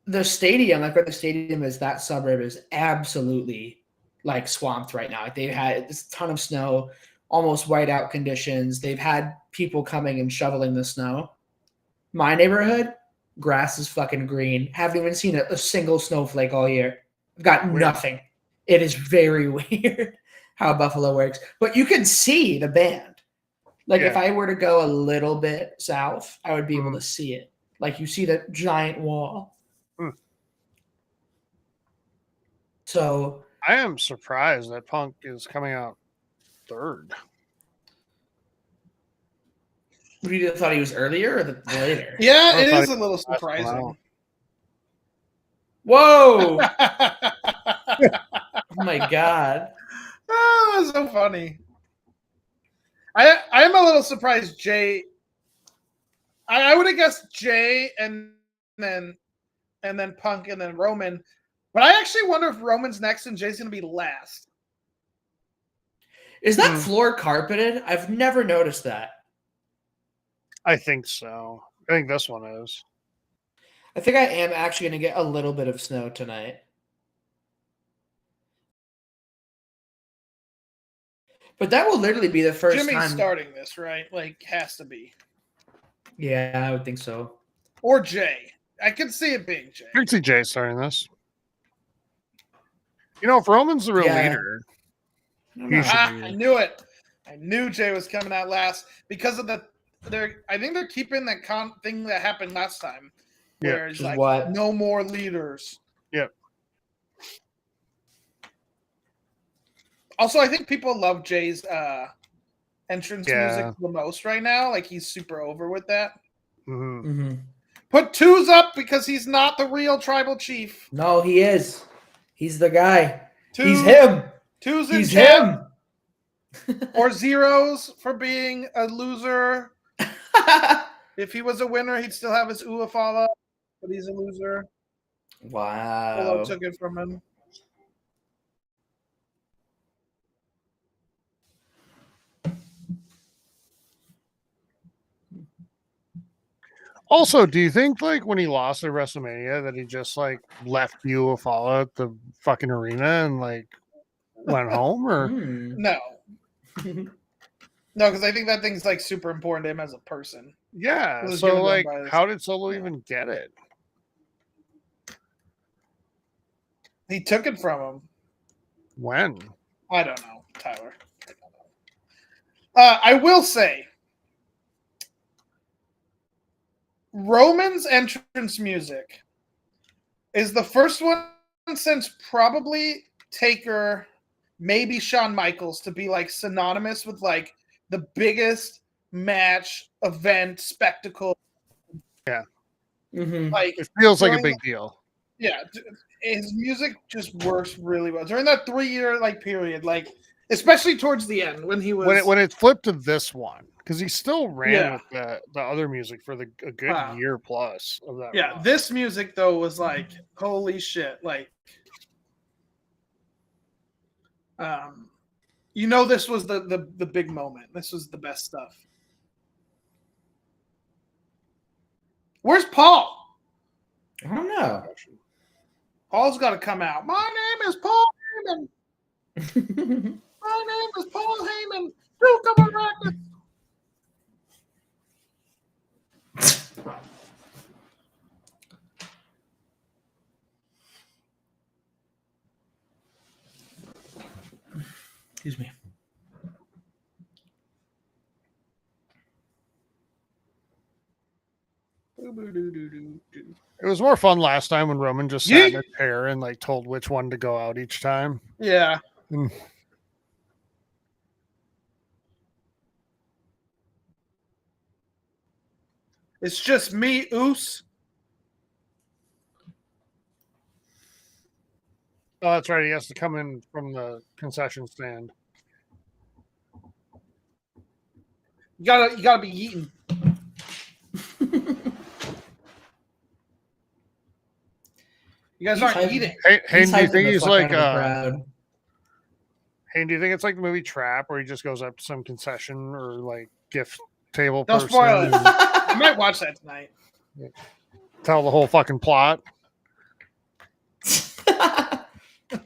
the stadium, like where the stadium is, that suburb is absolutely like swamped right now. Like they've had this ton of snow, almost whiteout conditions. They've had people coming and shoveling the snow. My neighborhood, grass is fucking green. Haven't even seen a single snowflake all year. I've got Weird. nothing. It is very weird how Buffalo works. But you can see the band. Like if Yeah. I were to go a little bit south, I would be able to see it. Like you see the giant wall. So I am surprised that Punk is coming out third. you thought he was earlier or later? Yeah, I it thought is a little Wow. surprising. Whoa! Oh, Oh my god. that's so funny. I'm a little surprised Jay. I would have guessed Jay and then Punk and then Roman, but I actually wonder if Roman's next and Jay's going to be last. Is that floor carpeted? I've never noticed that. I think so. I think this one is. I think I am actually going to get a little bit of snow tonight. But that will literally be the first Jimmy's time. starting this, right? Like, has to be. Yeah, I would think so. Or Jay. I can see it being Jay. I can see Jay starting this. You know, if Roman's the real Yeah. leader, I don't he know. should I knew it. I knew Jay was coming out last because of I think they're keeping that thing that happened last time. Yeah. Where it's Which is like, what? no more leaders. Yep. Also, I think people love Jay's entrance Yeah. music the most right now. Like, he's super over with that. Mhm. Mm-hmm. Put twos up because he's not the real tribal chief. No, he is. He's the guy. Twos, He's him. Twos in He's chat, him. or zeros for being a loser. If he was a winner, he'd still have his Uafala, but he's a loser. Wow. Polo took it from him. Also, do you think like when he lost at WrestleMania that he just like left you a follow at the fucking arena and like went home or Hmm. No. No, because I think that thing's like super important to him as a person. yeah? It was So given to him like, by this- how did Solo even get it? He took it from him. When? I don't know, Tyler. I don't know. I will say, Roman's entrance music is the first one since probably Taker, maybe Shawn Michaels, to be like synonymous with like the biggest match, event, spectacle. Mm-hmm. Like, It feels like a during big deal. yeah, his music just works really well during that 3-year like period, like especially towards the end when he was When it flipped to this one, because he still ran Yeah. with the other music for a good Wow. year plus of that. yeah, run. this music though was like holy shit, like you know, this was the big moment. This was the best stuff. Where's Paul? I don't know. Paul's got to come out. My name is Paul Heyman. My name is Paul Heyman. Cucumber racket. Excuse me. It was more fun last time when Roman just sat in a chair and like told which one to go out each time. Yeah. Mm. It's just me, Oos. Oh, that's right. He has to come in from the concession stand. You gotta be eating. You guys aren't eating. Hey, do you hyping think the he's fuck like out of the crowd. Hey, do you think it's like the movie Trap where he just goes up to some concession or like gift table Don't person spoil it. and I might watch that tonight. tell the whole fucking plot?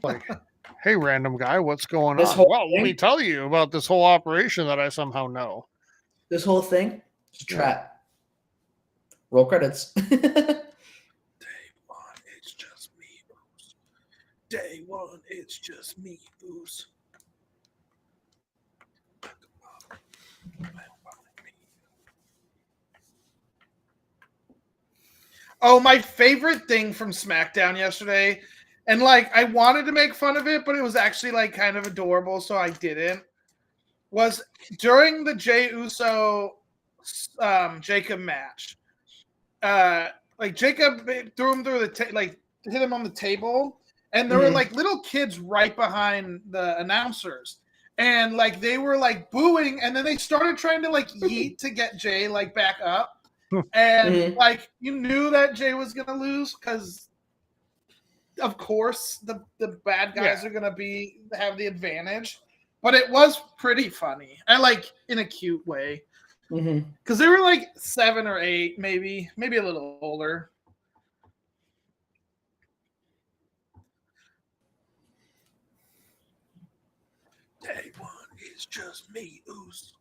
Like, hey, random guy, what's going This on? whole Well, let me thing? tell you about this whole operation that I somehow know. This whole thing is a Yeah. trap. Roll credits. Day one, it's just me, Oos. Day one, it's just me, Oos. Oh, my favorite thing from SmackDown yesterday, and like I wanted to make fun of it, but it was actually like kind of adorable, so I didn't. Was during the Jey Uso Jacob match. Like Jacob threw him through the hit him on the table, and there were like little kids right behind the announcers, and like they were like booing, and then they started trying to like yeet to get Jay like back up. And like you knew that Jay was gonna lose because, of course, the bad guys are gonna have the advantage. But it was pretty funny, and like in a cute way, because they were like 7 or 8, maybe a little older. Day one is just me, Oos.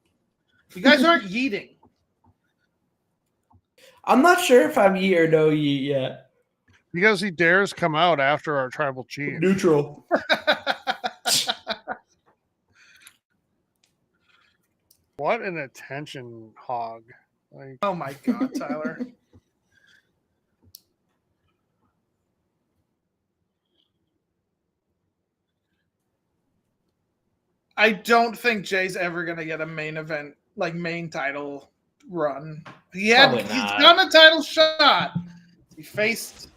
You guys aren't yeeting. I'm not sure if I'm yeet or no yeet yet. Because he dares come out after our tribal chief. Neutral. What an attention hog. Like, Oh my God, Tyler. I don't think Jay's ever gonna get a main event, like main title run. He's got a title shot. He faced.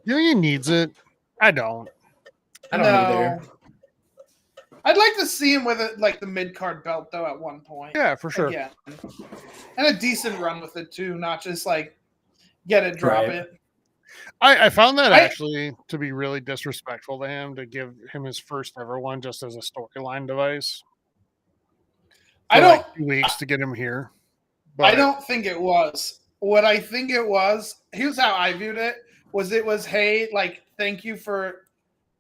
you think he needs it? I don't. I don't either. I'd like to see him with like the mid card belt though at one point. Yeah, for sure. Again. And a decent run with it too, not just like get it, drop it. I found that actually to be really disrespectful to him to give him his first ever one just as a storyline device. For like 2 weeks to get him here. But I don't think it was. What I think it was, here's how I viewed it, was hey, like, thank you for,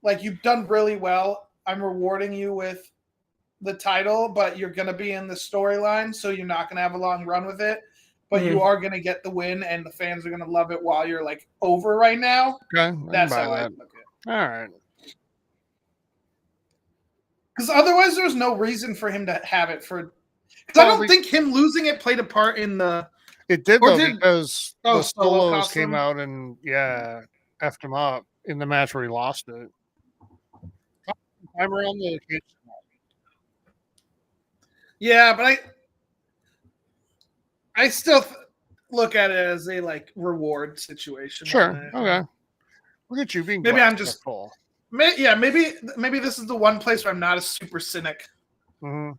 like, you've done really well. I'm rewarding you with the title, but you're going to be in the storyline, so you're not going to have a long run with it. But you are going to get the win, and the fans are going to love it while you're, like, over right now. Okay, that's how I look at it. All right. Because otherwise there's no reason for him to have it for... Because I don't think him losing it played a part in the... It did, though, because the Solos came out and, effed him up in the match where he lost it. I'm around the occasion. Yeah, but I still look at it as a like reward situation. Sure. Okay. Look at you being. Maybe I'm just full. Maybe this is the one place where I'm not a super cynic. Mm-hmm.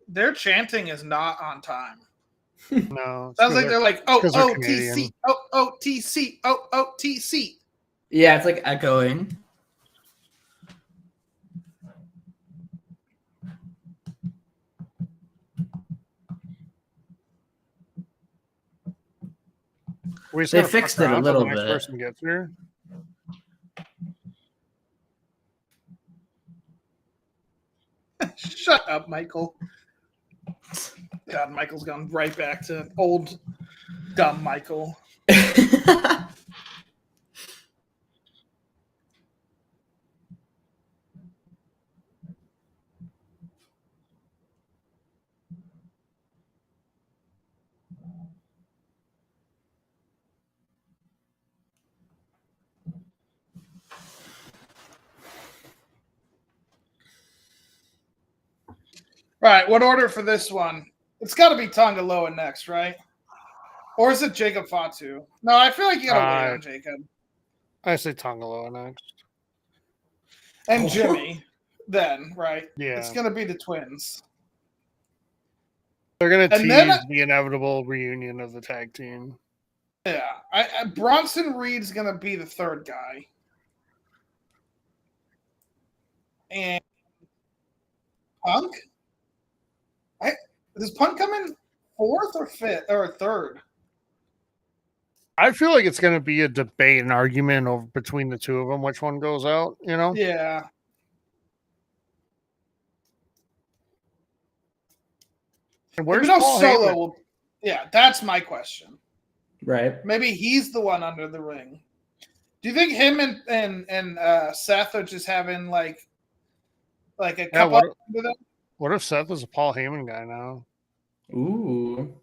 Their chanting is not on time. No. Sounds like they're like OOTC, OOTC, OOTC. Yeah, it's like echoing. We just They gotta fuck fixed it a around till little the next bit. person gets here. Shut up, Michael. God, Michael's gone right back to old dumb Michael. All right, what order for this one? It's got to be Tonga Loa next, right? Or is it Jacob Fatu? No, I feel like you got to wait on Jacob. I say Tongaloa next. And Jimmy, then, right? Yeah. It's going to be the twins. They're going to tease then- the inevitable reunion of the tag team. Yeah. Bronson Reed's going to be the third guy. And Punk? Does Punk come in fourth or fifth or third? I feel like it's going to be a debate and argument over between the two of them, which one goes out, you know? Yeah. And where's Maybe Paul Solo Heyman? will, yeah, that's my question. Right. Maybe he's the one under the ring. Do you think him and Seth are just having like a couple? What if Seth is a Paul Heyman guy now? Ooh.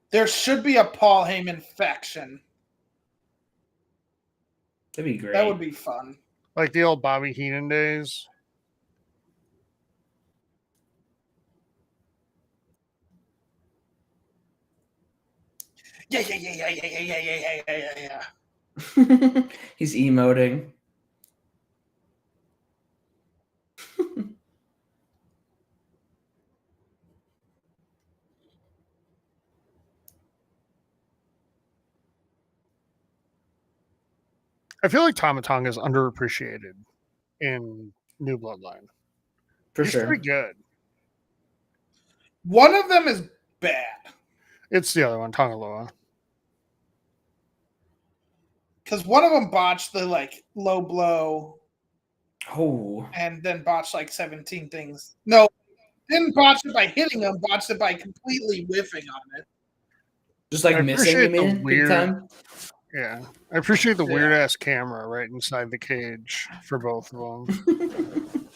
There should be a Paul Heyman faction. That'd be great. That would be fun. Like the old Bobby Heenan days. Yeah. He's emoting. I feel like Tama Tonga is underappreciated in New Bloodline. For He's sure. pretty good. One of them is bad. It's the other one, Tongaloa. Because one of them botched the like low blow Oh. and then botched like 17 things. No, didn't botch it by hitting him, botched it by completely whiffing on it. Just like I missing, you appreciate the mean? weird- Big time? Yeah. I appreciate the Yeah. weird ass camera right inside the cage for both of them.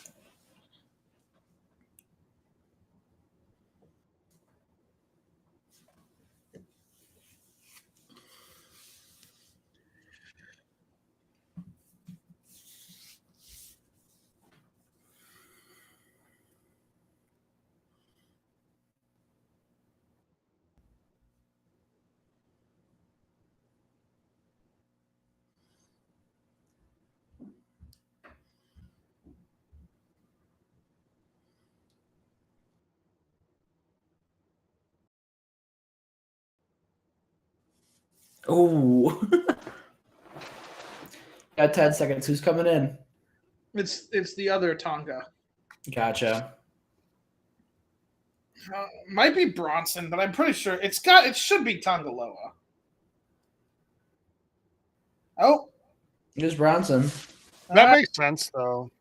Oh. Got 10 seconds. Who's coming in? It's the other Tonga. Gotcha. Might be Bronson, but I'm pretty sure it should be Tongaloa. Oh, Here's Bronson. That makes sense though.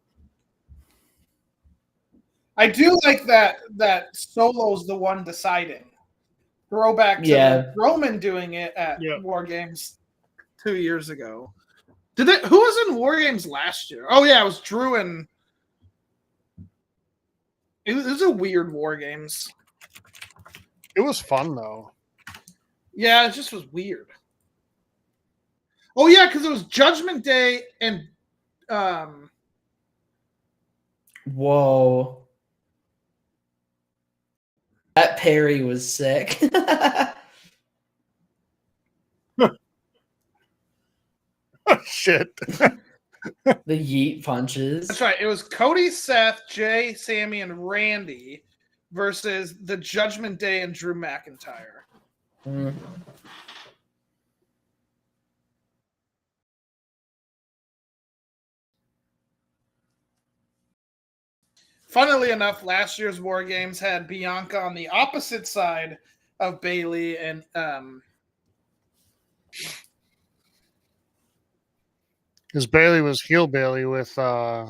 I do like that Solo's the one deciding. Throwback to Roman doing it at War Games 2 years ago. Who was in War Games last year? Oh yeah, it was Drew and it was a weird War Games. It was fun though. Yeah, it just was weird. Oh yeah, because it was Judgment Day and Whoa. That parry was sick. Shit. The yeet punches. That's right. It was Cody, Seth, Jay, Sammy, and Randy versus the Judgment Day and Drew McIntyre. Mm. Funnily enough, last year's War Games had Bianca on the opposite side of Bailey and Because Bailey was heel Bailey with damage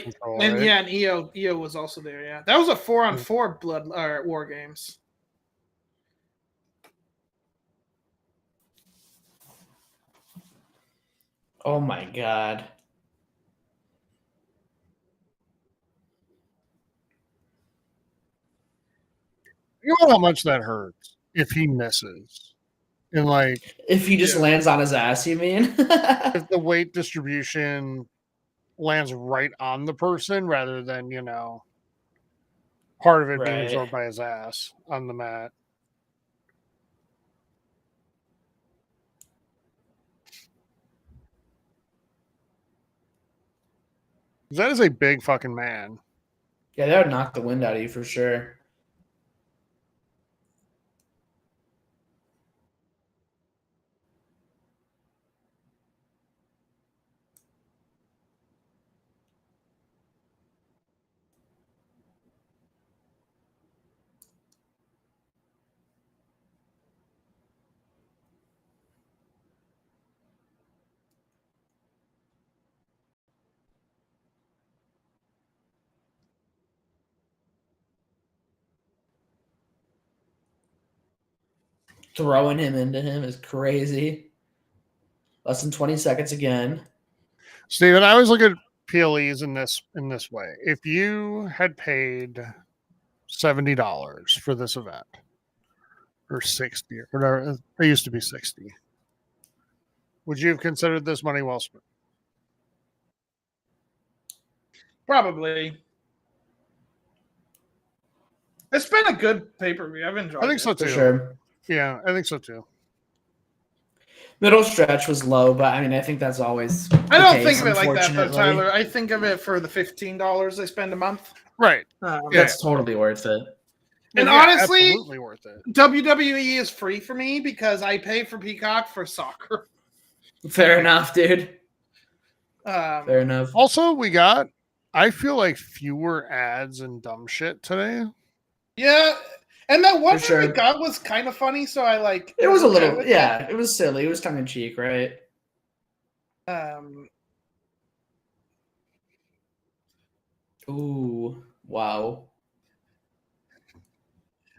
control, right? and Io was also there. Yeah, that was a 4-on-4 blood war games. Oh my god. You know how much that hurts if he misses. And like If he just lands on his ass, you mean? if the weight distribution lands right on the person rather than, part of it being Right. absorbed by his ass on the mat. That is a big fucking man. Yeah, that would knock the wind out of you for sure. Throwing him into him is crazy. Less than 20 seconds again. Steven, I always look at PLEs in this way. If you had paid $70 for this event, or 60 or whatever, it used to be 60. Would you have considered this money well spent? Probably. It's been a good pay-per-view. I've enjoyed it. I think so too. For sure. Yeah, I think so too. Middle stretch was low, but I mean, I think that's always. I don't the think case, of it like that, though, unfortunately. Tyler. I think of it for the $15 they spend a month. Right. That's totally worth it. And Yeah, honestly, absolutely worth it. WWE is free for me because I pay for Peacock for soccer. Fair enough, dude. Fair Um, enough. Also, we got, I feel like, fewer ads and dumb shit today. yeah, and that one For sure. we got was kind of funny, so I like. It was a little, with yeah, it was silly. It was tongue in cheek, right? it. Ooh, wow.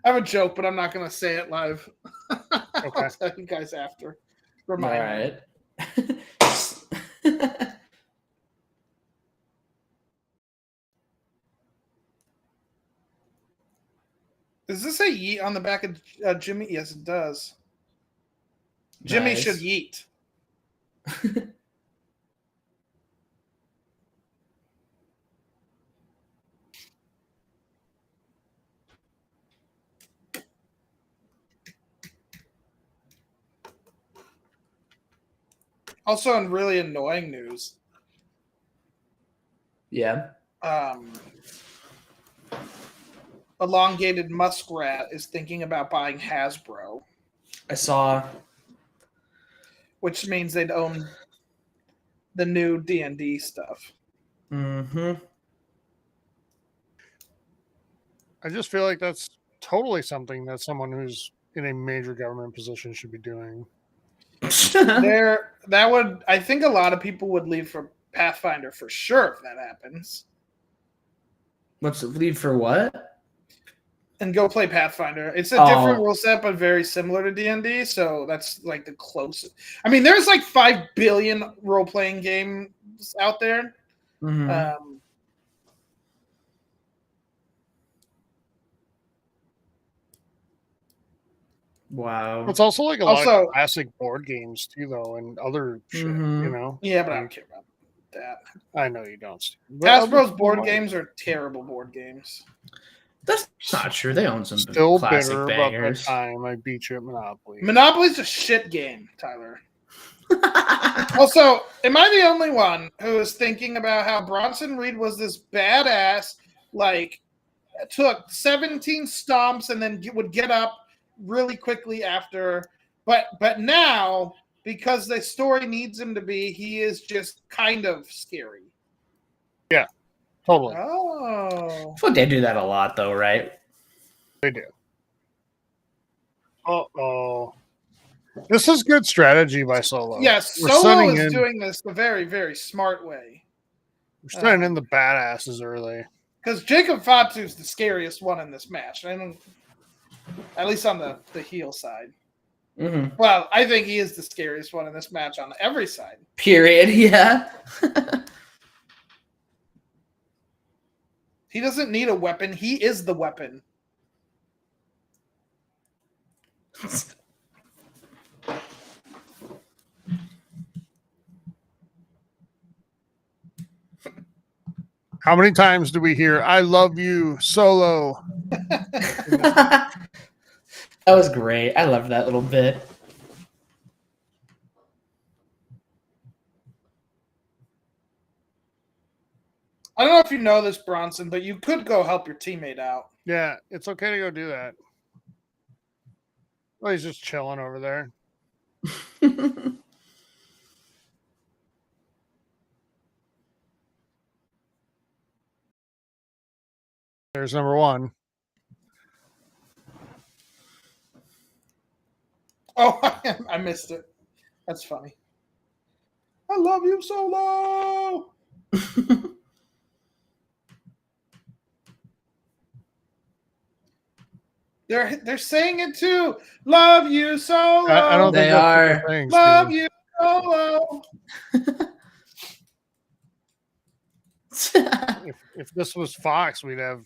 I have a joke, but I'm not going to say it live. Okay. I'll tell you guys after. All Remind me. right. Does this say yeet on the back of Jimmy? Yes, it does. Jimmy Nice. should yeet. Also, in really annoying news, Yeah. Elongated Muskrat is thinking about buying Hasbro, I saw. which means they'd own the new D&D stuff. Mm-hmm. I just feel like that's totally something that someone who's in a major government position should be doing. I think a lot of people would leave for Pathfinder for sure if that happens. What's lead for what? And go play Pathfinder. It's a different rule set, but very similar to D&D. So that's like the closest. I mean, there's like 5 billion role-playing games out there. Mm-hmm. Wow. It's also like a lot of classic board games too, though, and other shit. Yeah, but I don't care about that. I know you don't. Hasbro's board games are terrible board games. That's not true. They own some Still classic bitter bangers. about the time I beat you at Monopoly. Monopoly's a shit game, Tyler. Also, am I the only one who is thinking about how Bronson Reed was this badass, like, took 17 stomps and then would get up really quickly after, but now, because the story needs him to be, he is just kind of scary. Yeah, totally. Oh. I feel like they do that a lot, though, right? They do. Uh-oh. This is good strategy by Solo. Yes, We're Solo setting is in, doing this the very, very smart way. we're setting in the badasses early. Because Jacob Fatu's the scariest one in this match. I don't, at least on the heel side. Mm-hmm. Well, I think he is the scariest one in this match on every side. Period. Yeah. He doesn't need a weapon. He is the weapon. How many times do we hear "I love you, Solo"? That was great. I loved that little bit. I don't know if you know this, Bronson, but you could go help your teammate out. Yeah, it's okay to go do that. Well, he's just chilling over there. There's number one. Oh, I missed it. That's funny. I love you, Solo. They're saying it too. Love you, Solo. I don't They think that's are. what they're saying, Love Steven. you, Solo. If this was Fox, we'd have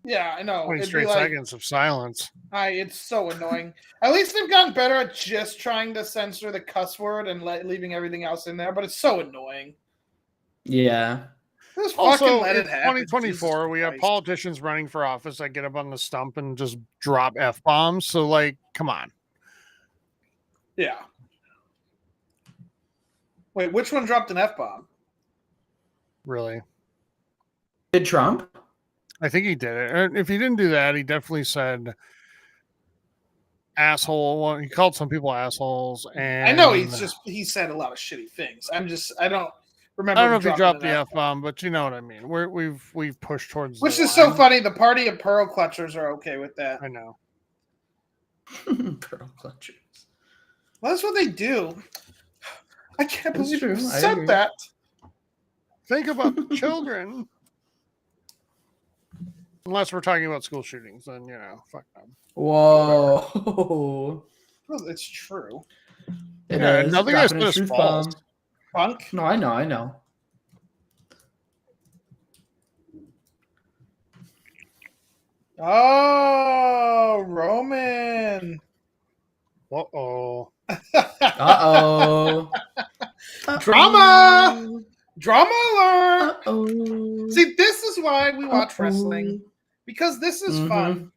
Yeah, I know. 20 It'd straight be like, seconds of silence. it's so annoying. At least they've gotten better at just trying to censor the cuss word and leaving everything else in there, but it's so annoying. Yeah. Just fucking Also, let it's it happen. 2024. Jesus We have Christ. politicians running for office that get up on the stump and just drop F-bombs. So, like, come on. Yeah. Wait, which one dropped an F-bomb? Really. Did Trump? I think he did it. And if he didn't do that, he definitely said asshole. Well, he called some people assholes. And I know he said a lot of shitty things. I don't remember. I don't know if he dropped dropping the an F-bomb, but you know what I mean. We've pushed towards Which the is so line. funny. The party of pearl clutchers are okay with that. I know. Pearl clutchers. Well, that's what they do. I can't That's believe true. you I said agree. that. Think about the children. Unless we're talking about school shootings, then, you know, fuck them. Whoa. Well, it's true. It Yeah, is. nothing I Dropping said a is truth false. bomb. Punk. No, I know. Oh, Roman. Uh-oh. Uh-oh. Drama! Drama alert! Uh-oh. See, this is why we watch wrestling. Because this is Mhm. fun.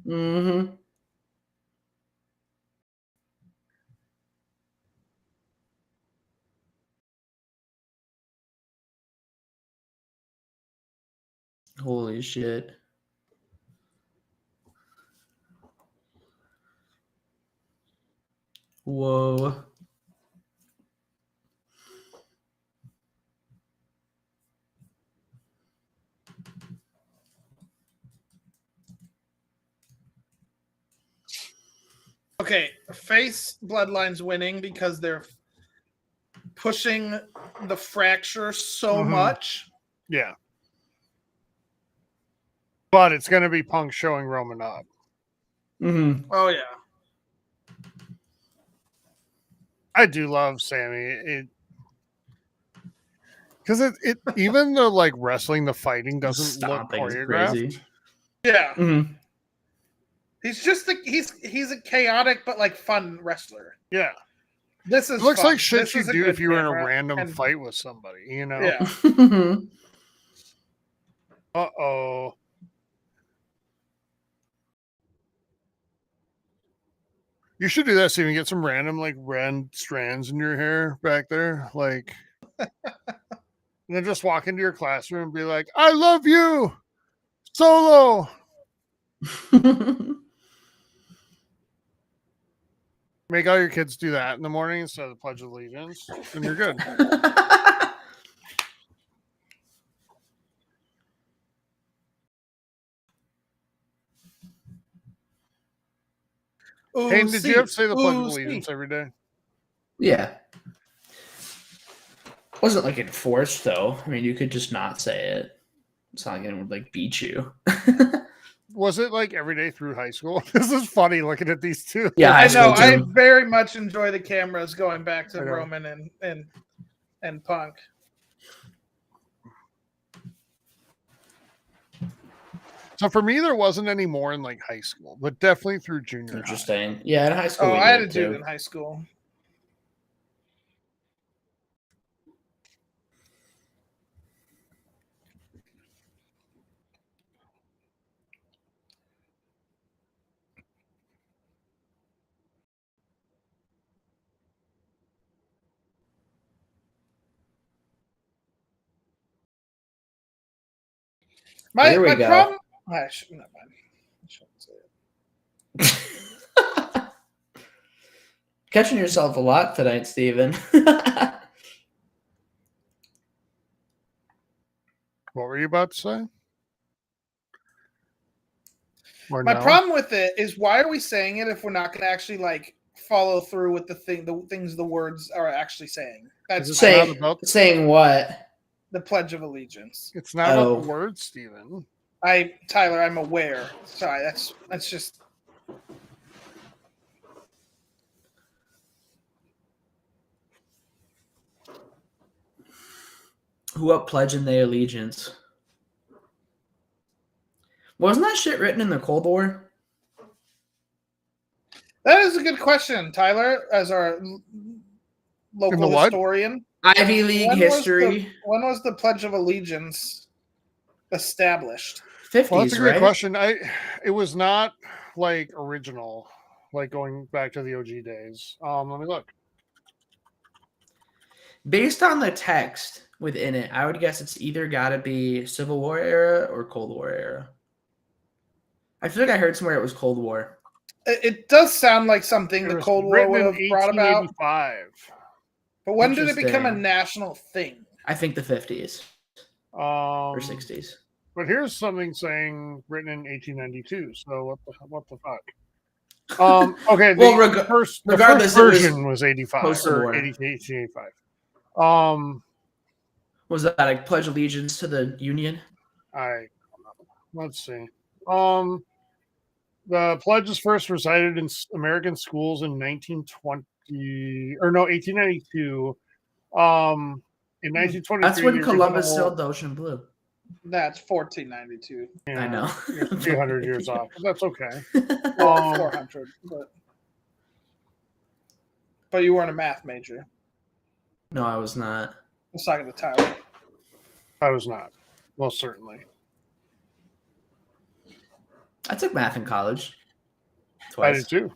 Mm-hmm. Holy shit. Whoa. Okay, face Bloodline's winning because they're pushing the fracture so Mhm. much. Yeah. But it's going to be Punk showing Roman up. Mm-hmm. Oh, yeah. I do love Sammy. Because it even the like wrestling, the fighting doesn't look Stomping is choreographed. crazy. Yeah. Mm-hmm. He's just he's a chaotic but like fun wrestler. Yeah. This is It looks fun. like shit This you is a do good if you were in a camera, random and- fight with somebody, you know? Yeah. Mm-hmm. Uh-oh. You should do that so you can get some random like red strands in your hair back there. Like and then just walk into your classroom and be like, I love you, Solo. Make all your kids do that in the morning instead of the Pledge of Allegiance, and you're good. Hayden, did you have to say the Pledge of Ooh, Allegiance every day? Yeah. Wasn't like enforced though. I mean, you could just not say it. It's not like anyone would like beat you. Was it like every day through high school? This is funny looking at these two. Yeah, I high know. school I too. very much enjoy the cameras going back to I know. Roman and Punk. So for me, there wasn't any more in like high school, but definitely through junior high. Interesting. Yeah, in high school. Oh, we I had did a dude too. in high school. Here we My go. problem. I shouldn't say it. Catching yourself a lot tonight, Steven. What were you about to say? Or My no? problem with it is, why are we saying it if we're not going to actually like follow through with the things the words are actually saying? That's It's saying, not about- saying what? the Pledge of Allegiance. It's not about Oh. the words, Steven. Tyler, I'm aware. Sorry, that's just. Who up pledging their allegiance? Wasn't that shit written in the Cold War? That is a good question, Tyler, as our local what? historian. Ivy League history. When was the Pledge of Allegiance established? 50s, Well, that's a great right? question. It was not like original, like going back to the OG days. Let me look. Based on the text within it, I would guess it's either got to be Civil War era or Cold War era. I feel like I heard somewhere it was Cold War. It does sound like something It the was Cold War written would in have brought about. 1885. But when did it become a Interesting. national thing? I think the 50s or 60s. But here's something saying written in 1892. So what the fuck? Okay. Well, the first regardless, version was 85 post-war. or 1885. Was that like pledge allegiance to the Union? Let's see. The pledge was first recited in American schools in 1892. In 1923, That's when the Columbus original- sailed the ocean blue. That's 1492. Yeah, I know. you're 200 years off. But that's okay. Well, 400. But you weren't a math major. No, I was not. I was talking to Tyler. I was not. Most certainly. I took math in college. I Twice. did too.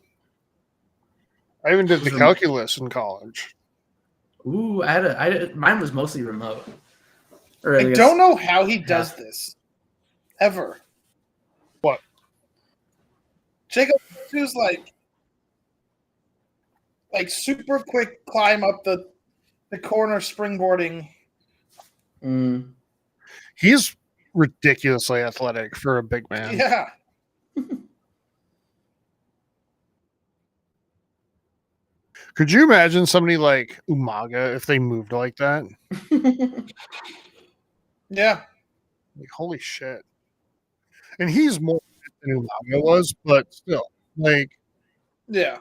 I even did the Those are- calculus in college. Ooh, mine was mostly remote. Or I guess- don't know how he does this. Ever. What? Jacob, who's like super quick climb up the corner springboarding. Mm. He's ridiculously athletic for a big man. Yeah. Could you imagine somebody like Umaga if they moved like that? Yeah. Like, holy shit. And he's more than Umaga was, but still, like, Yeah.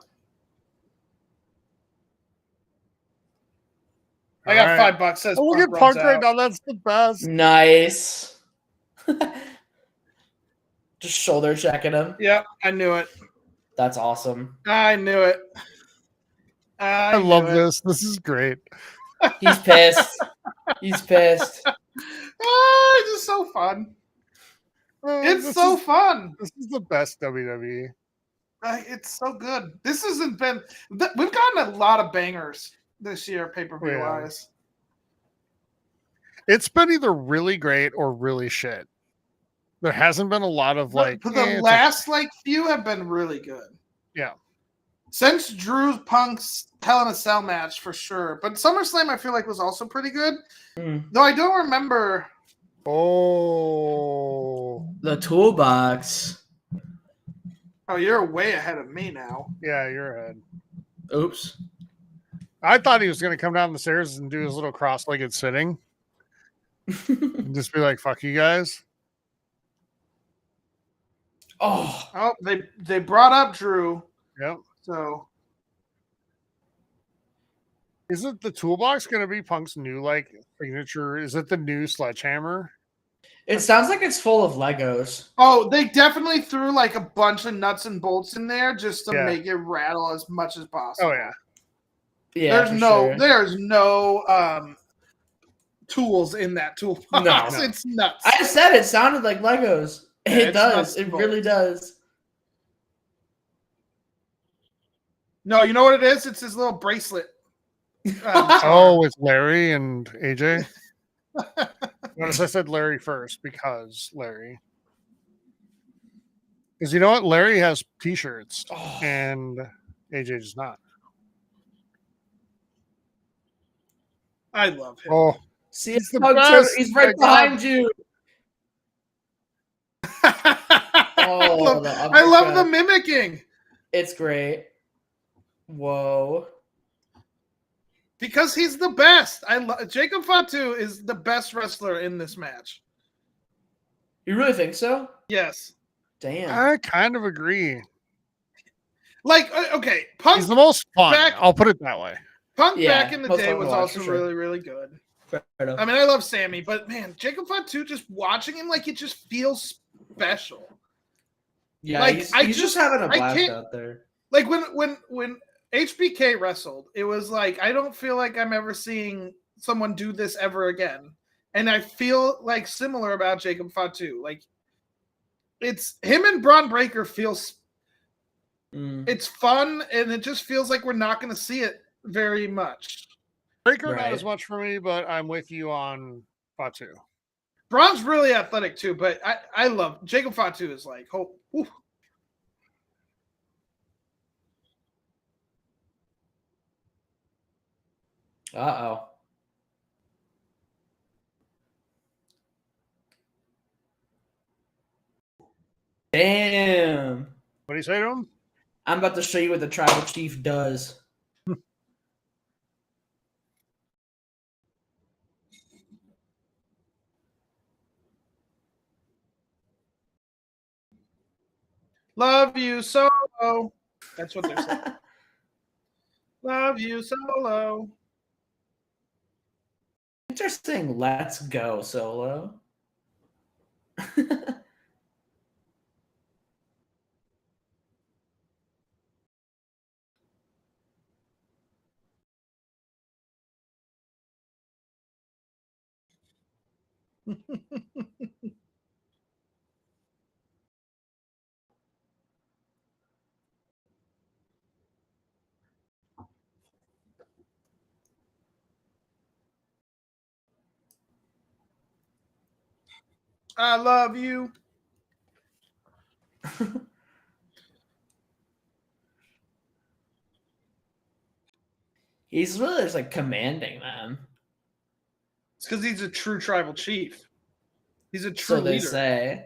I got $5. Says oh, look Punk at Punk runs right out. now. That's the best. Nice. Just shoulder checking him. Yep, I knew it. That's awesome. I knew it. I love this. This is great. He's pissed. He's pissed. Oh, it's just so fun. It's This so is- fun. This is the best WWE. It's so good. This hasn't been. We've gotten a lot of bangers this year, pay-per-view Yeah. wise. It's been either really great or really shit. There hasn't been a lot of like. But the it's last few have been really good. Yeah. Since Drew Punk's Hell in a Cell match for sure, but SummerSlam I feel like was also pretty good. Though I don't remember. Oh. The toolbox. Oh, you're way ahead of me now. Yeah, you're ahead. Oops. I thought he was going to come down the stairs and do his little cross-legged sitting and just be like, "Fuck you guys." Oh, They brought up Drew. Yep. So Is it the toolbox going to be Punk's new signature? Is it the new sledgehammer? it sounds like it's full of Legos. they definitely threw like a bunch of nuts and bolts in there just to make it rattle as much as possible. Oh yeah. Yeah, there's no tools in that toolbox. No. It's nuts. I said it sounded like Legos. Yeah, it it's does. nuts It and really does. No, you know what it is? It's his little bracelet. It's Larry and AJ. Notice I said Larry first because Larry. Because you know what? Larry has T-shirts and AJ does not. I love him. Oh, See, he's the Pug best. Turtle, he's right My God. behind you. I love the mimicking. It's great. Whoa. Because he's the best. Jacob Fatu is the best wrestler in this match. You really think so? Yes. Damn. I kind of agree. Like, okay, Punk. He's the most fun. I'll put it that way. Punk Yeah, back in the most day fun to was watch, also for sure. really, really good. Fair enough. I mean, I love Sammy, but man, Jacob Fatu, just watching him, like, it just feels special. Yeah, like, he's just having a blast out there. Like when HBK wrestled, it was like, I don't feel like I'm ever seeing someone do this ever again. And I feel like similar about Jacob Fatu. Like, it's him and Braun Breaker feels it's fun, and it just feels like we're not going to see it very much. Breaker not as much for me, but I'm with you on Fatu. Braun's really athletic too, but I love Jacob Fatu is like, Uh-oh. Damn. What do you say to him? I'm about to show you what the tribal chief does. Love you solo. That's what they're saying. Love you solo. Interesting. Let's go, Solo. I love you. He's really just like commanding them. It's because he's a true tribal chief. He's a true So they leader. say.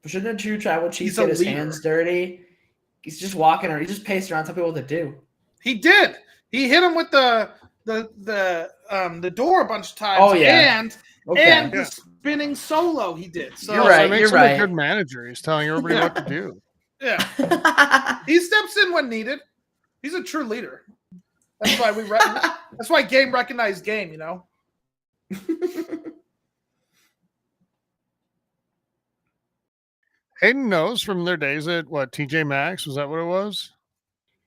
But shouldn't a true tribal chief get his hands dirty? He's just walking around. He just paced around, telling people what to do. He did. He hit him with the door a bunch of times. Oh yeah, and the spinning solo he did. So you're right. It makes him a good manager. He's telling everybody what to do. Yeah, he steps in when needed. He's a true leader. That's why that's why game recognized game. You know. Hayden knows from their days at TJ Maxx, was that what it was?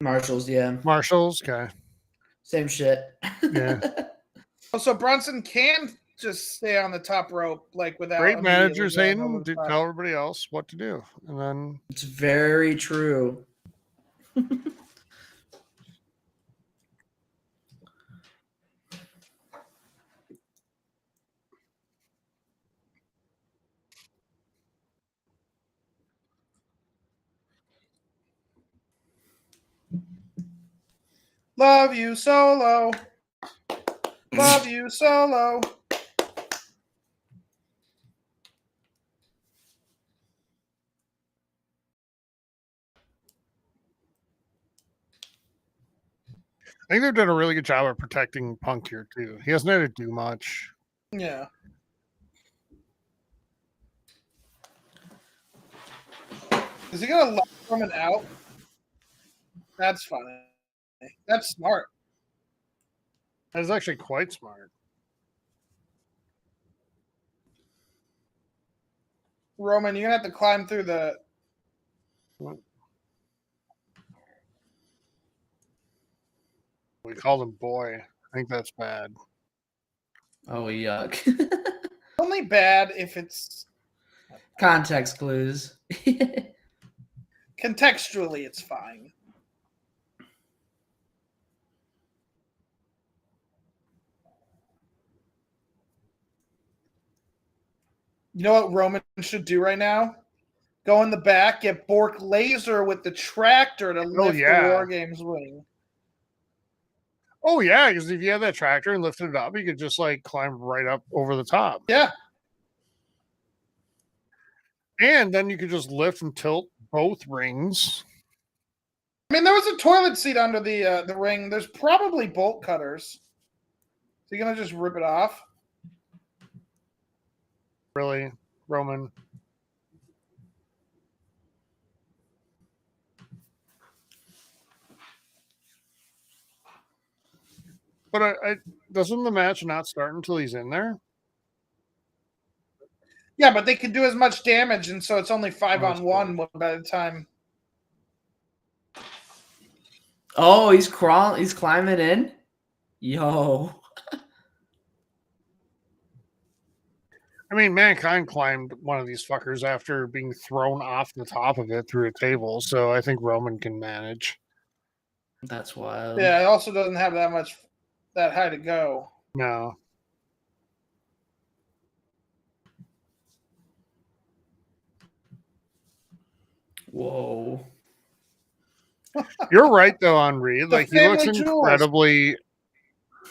Marshalls, yeah. Marshalls, okay. Same shit. Yeah. So Brunson can just stay on the top rope, like without great managers, Hayden, to tell everybody else what to do. And then it's very true. Love you solo. Love you solo. I think they've done a really good job of protecting Punk here too. He hasn't had to do much. Yeah. Is he gonna lock Roman out? That's funny. That's smart. That is actually quite smart. Roman, you're gonna have to climb through the. We called him boy. I think that's bad. Oh, yuck. Only bad if it's Context clues. contextually, it's fine. You know what Roman should do right now? Go in the back, get Bork Laser with the tractor to lift the War Games ring. Oh yeah, because if you have that tractor and lifted it up, you could just like climb right up over the top. Yeah. And then you could just lift and tilt both rings. I mean, there was a toilet seat under the ring. There's probably bolt cutters. So you're gonna just rip it off? Really, Roman? But I doesn't the match not start until he's in there? Yeah, but they can do as much damage, and so it's only 5-on-1 by the time. Oh, he's crawling. He's climbing in. Yo. I mean, Mankind climbed one of these fuckers after being thrown off the top of it through a table, so I think Roman can manage. That's wild. Yeah, it also doesn't have that high to go. No. Whoa. You're right though on Reed. Like he looks family jewels. incredibly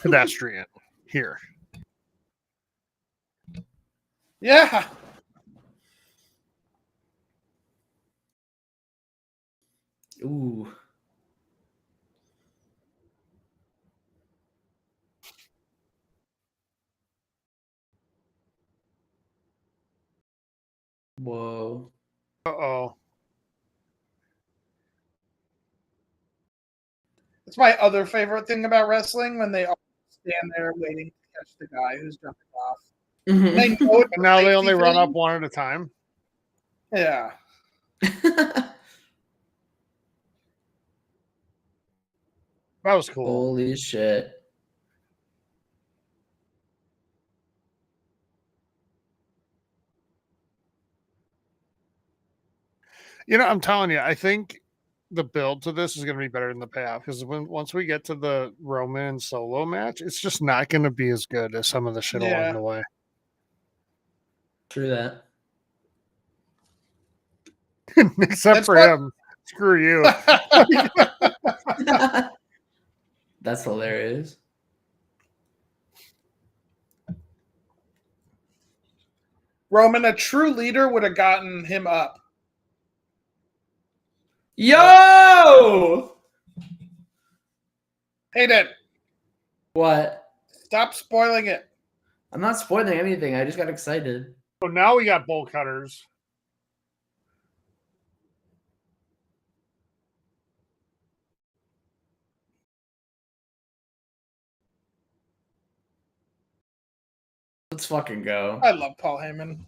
pedestrian here. Yeah. Ooh. Whoa. Uh-oh. That's my other favorite thing about wrestling, when they all stand there waiting to catch the guy who's jumping off. And they know it's And now a they only safety run thing. up one at a time. Yeah. That was cool. Holy shit. You know, I'm telling you, I think the build to this is going to be better than the payoff because once we get to the Roman solo match, it's just not going to be as good as some of the shit along the way. True that. Except for him. Screw you. That's hilarious. Roman, a true leader, would have gotten him up. Yo! Hayden, What? stop spoiling it. I'm not spoiling anything. I just got excited. So now we got bolt cutters. Let's fucking go. I love Paul Heyman.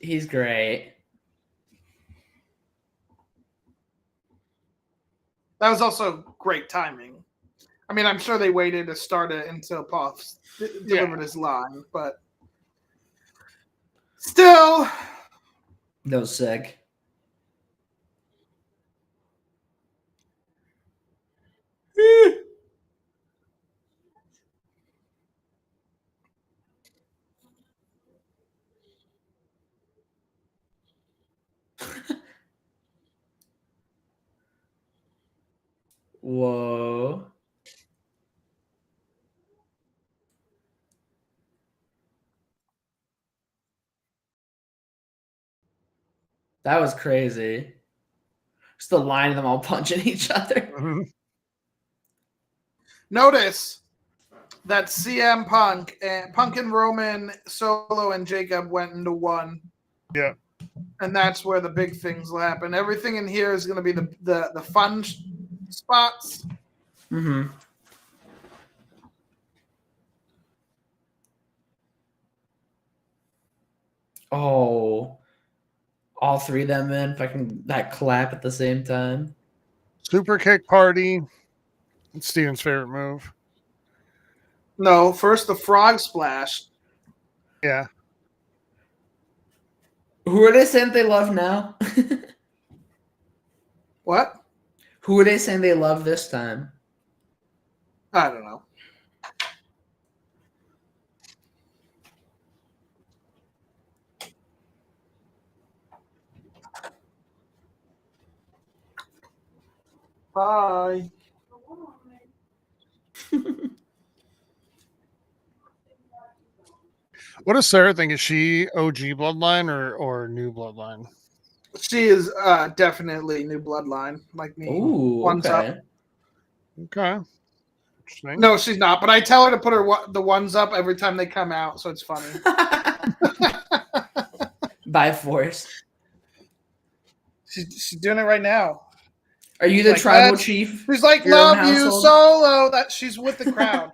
He's great. That was also great timing. I mean, I'm sure they waited to start it until Paul delivered his line, but still. That was sick. Whoa. That was crazy. Just the line of them all punching each other. Mm-hmm. Notice that CM Punk and Roman, Solo, and Jacob went into one. Yeah. And that's where the big things will happen. Everything in here is going to be the fun spots. Mm-hmm. Oh, all three of them in fucking that clap at the same time. Super kick party. It's Steven's favorite move. No, first the frog splash. Yeah. Who are they saying they love now? What? Who are they saying they love this time? I don't know. Bye. What does Sarah think? Is she OG Bloodline or new Bloodline? She is definitely new bloodline, like me. Ooh, One's okay. up. Okay. Interesting. No, she's not. But I tell her to put the ones up every time they come out, so it's funny. By force. She's doing it right now. Are you the Like, tribal chief? She's like, Your own love you, household? Solo. That she's with the crowd.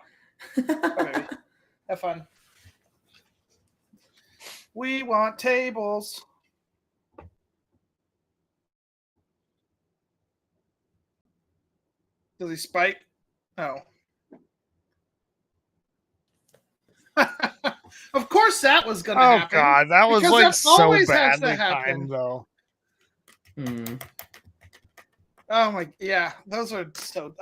Okay. Have fun. We want tables. Does he spike? No. Of course that was going to Oh happen. God, that was Because like that so always has to badly happen. timed, though. Hmm. Oh my, yeah, those are so.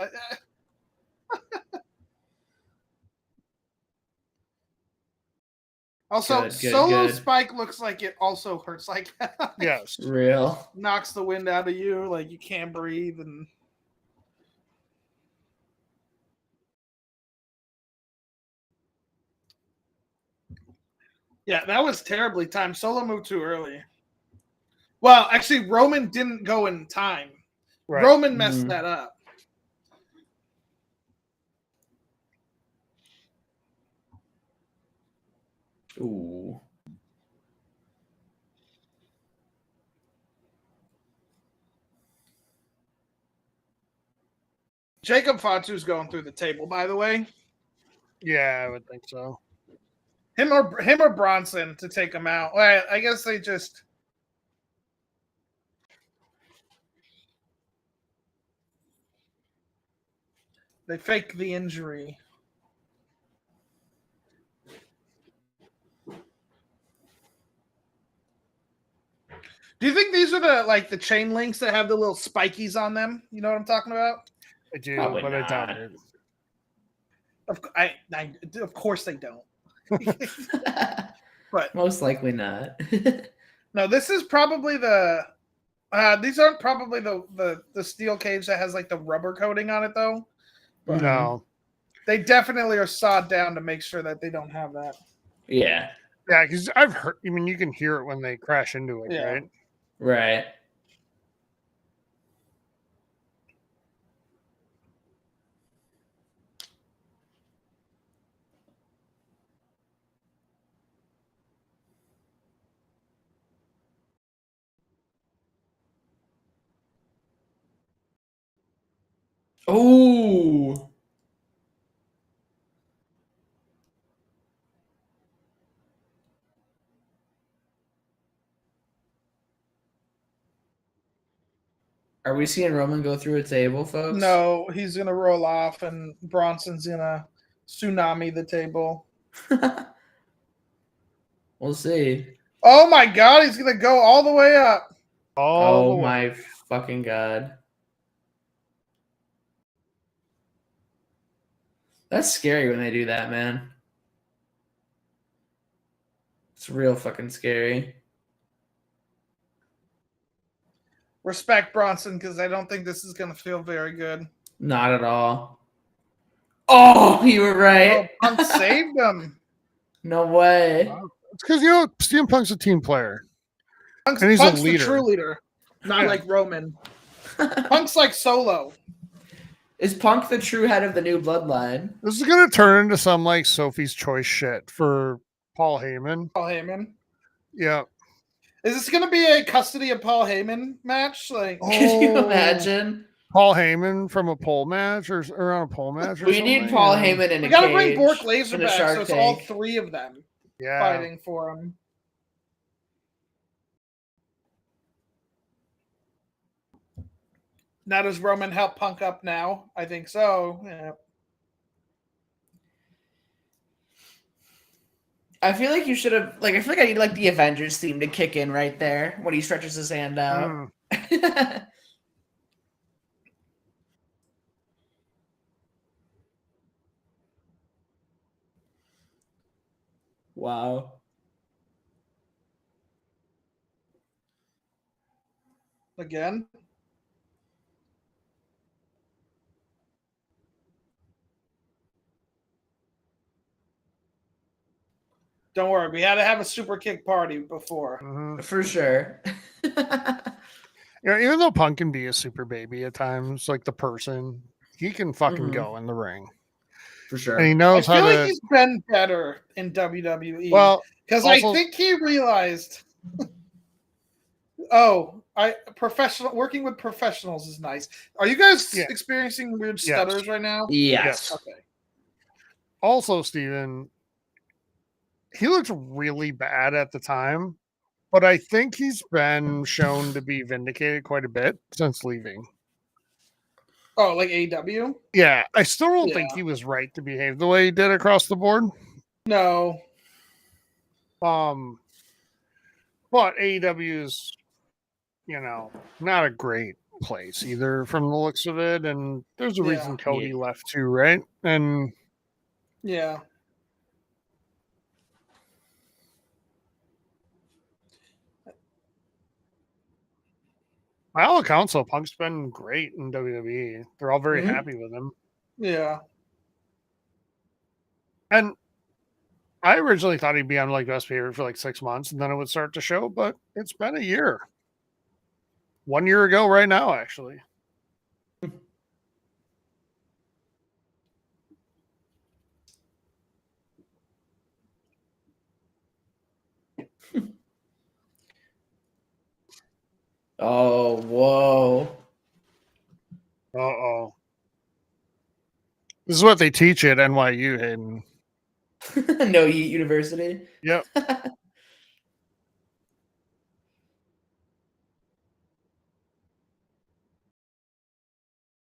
Also, Good, Solo good. Spike looks like it also hurts. Like, Yes. Real. knocks the wind out of you. Like you can't breathe, and yeah, that was terribly timed. Solo moved too early. Well, actually, Roman didn't go in time. Right. Roman messed Mhm. that up. Ooh. Jacob Fatu's going through the table, by the way. Yeah, I would think so. Him or Bronson to take him out. Well, I guess they just. They fake the injury. Do you think these are the chain links that have the little spikies on them? You know what I'm talking about? I do, Probably but I doubt not. it. Of course they don't. But Most likely not. no, this is probably the. These aren't probably the steel cage that has like the rubber coating on it though. But No. they definitely are sawed down to make sure that they don't have that. Yeah. Yeah, because I've heard. I mean, you can hear it when they crash into it, Yeah. right? Right. Oh. Are we seeing Roman go through a table, folks? No, he's gonna roll off, and Bronson's gonna tsunami the table. We'll see. Oh my God, he's gonna go all the way up. All the Oh way. my fucking God. That's scary when they do that, man. It's real fucking scary. Respect Bronson because I don't think this is gonna feel very good. Not at all. Oh, you were Oh, right. Punk saved him. No way. Wow. It's because CM Punk's a team player. Punk's, And he's a Punk's the leader. true leader, not Yeah. like Roman. Punk's like Solo. Is Punk the true head of the new Bloodline? This is gonna turn into some like Sophie's Choice shit for Paul Heyman. Paul Heyman. Yeah. Is this going to be a custody of Paul Heyman match? Like, Could you imagine? Paul Heyman from a pole match or on a pole match? Or We need something? Paul Heyman in a we got to cage bring Bork in Laser a back, Shark so it's all Tank. 3 of them Yeah. fighting for him. Now, does Roman help Punk up now? I think so. Yeah. I feel like you should have I feel like I need like the Avengers theme to kick in right there when he stretches his hand out. Wow. Again. Don't worry, we had to have a super kick party before. Mm-hmm. For sure. Yeah, even though Punk can be a super baby at times, like the person, he can fucking go in the ring. For sure. And he I knows how feel to. like he's been better in WWE. Well, because also- I think he realized, professional working with professionals is nice. Are you guys Yeah. experiencing weird Yes. stutters right now? Yes. Okay. Also, Steven, he looked really bad at the time, but I think he's been shown to be vindicated quite a bit since leaving. Oh, like AEW? Yeah, I still don't Yeah. think he was right to behave the way he did across the board. No. But AEW is, not a great place either from the looks of it, and there's a reason Cody left too, right? And Yeah. by all accounts, though, Punk's been great in WWE. They're all very Mhm. happy with him. Yeah. And I originally thought he'd be on like Best Behavior for like 6 months, and then it would start to show. But it's been a year. 1 year ago, right now, actually. Oh, whoa. Uh-oh. This is what they teach at NYU, Hayden. No Yeet University. Yep.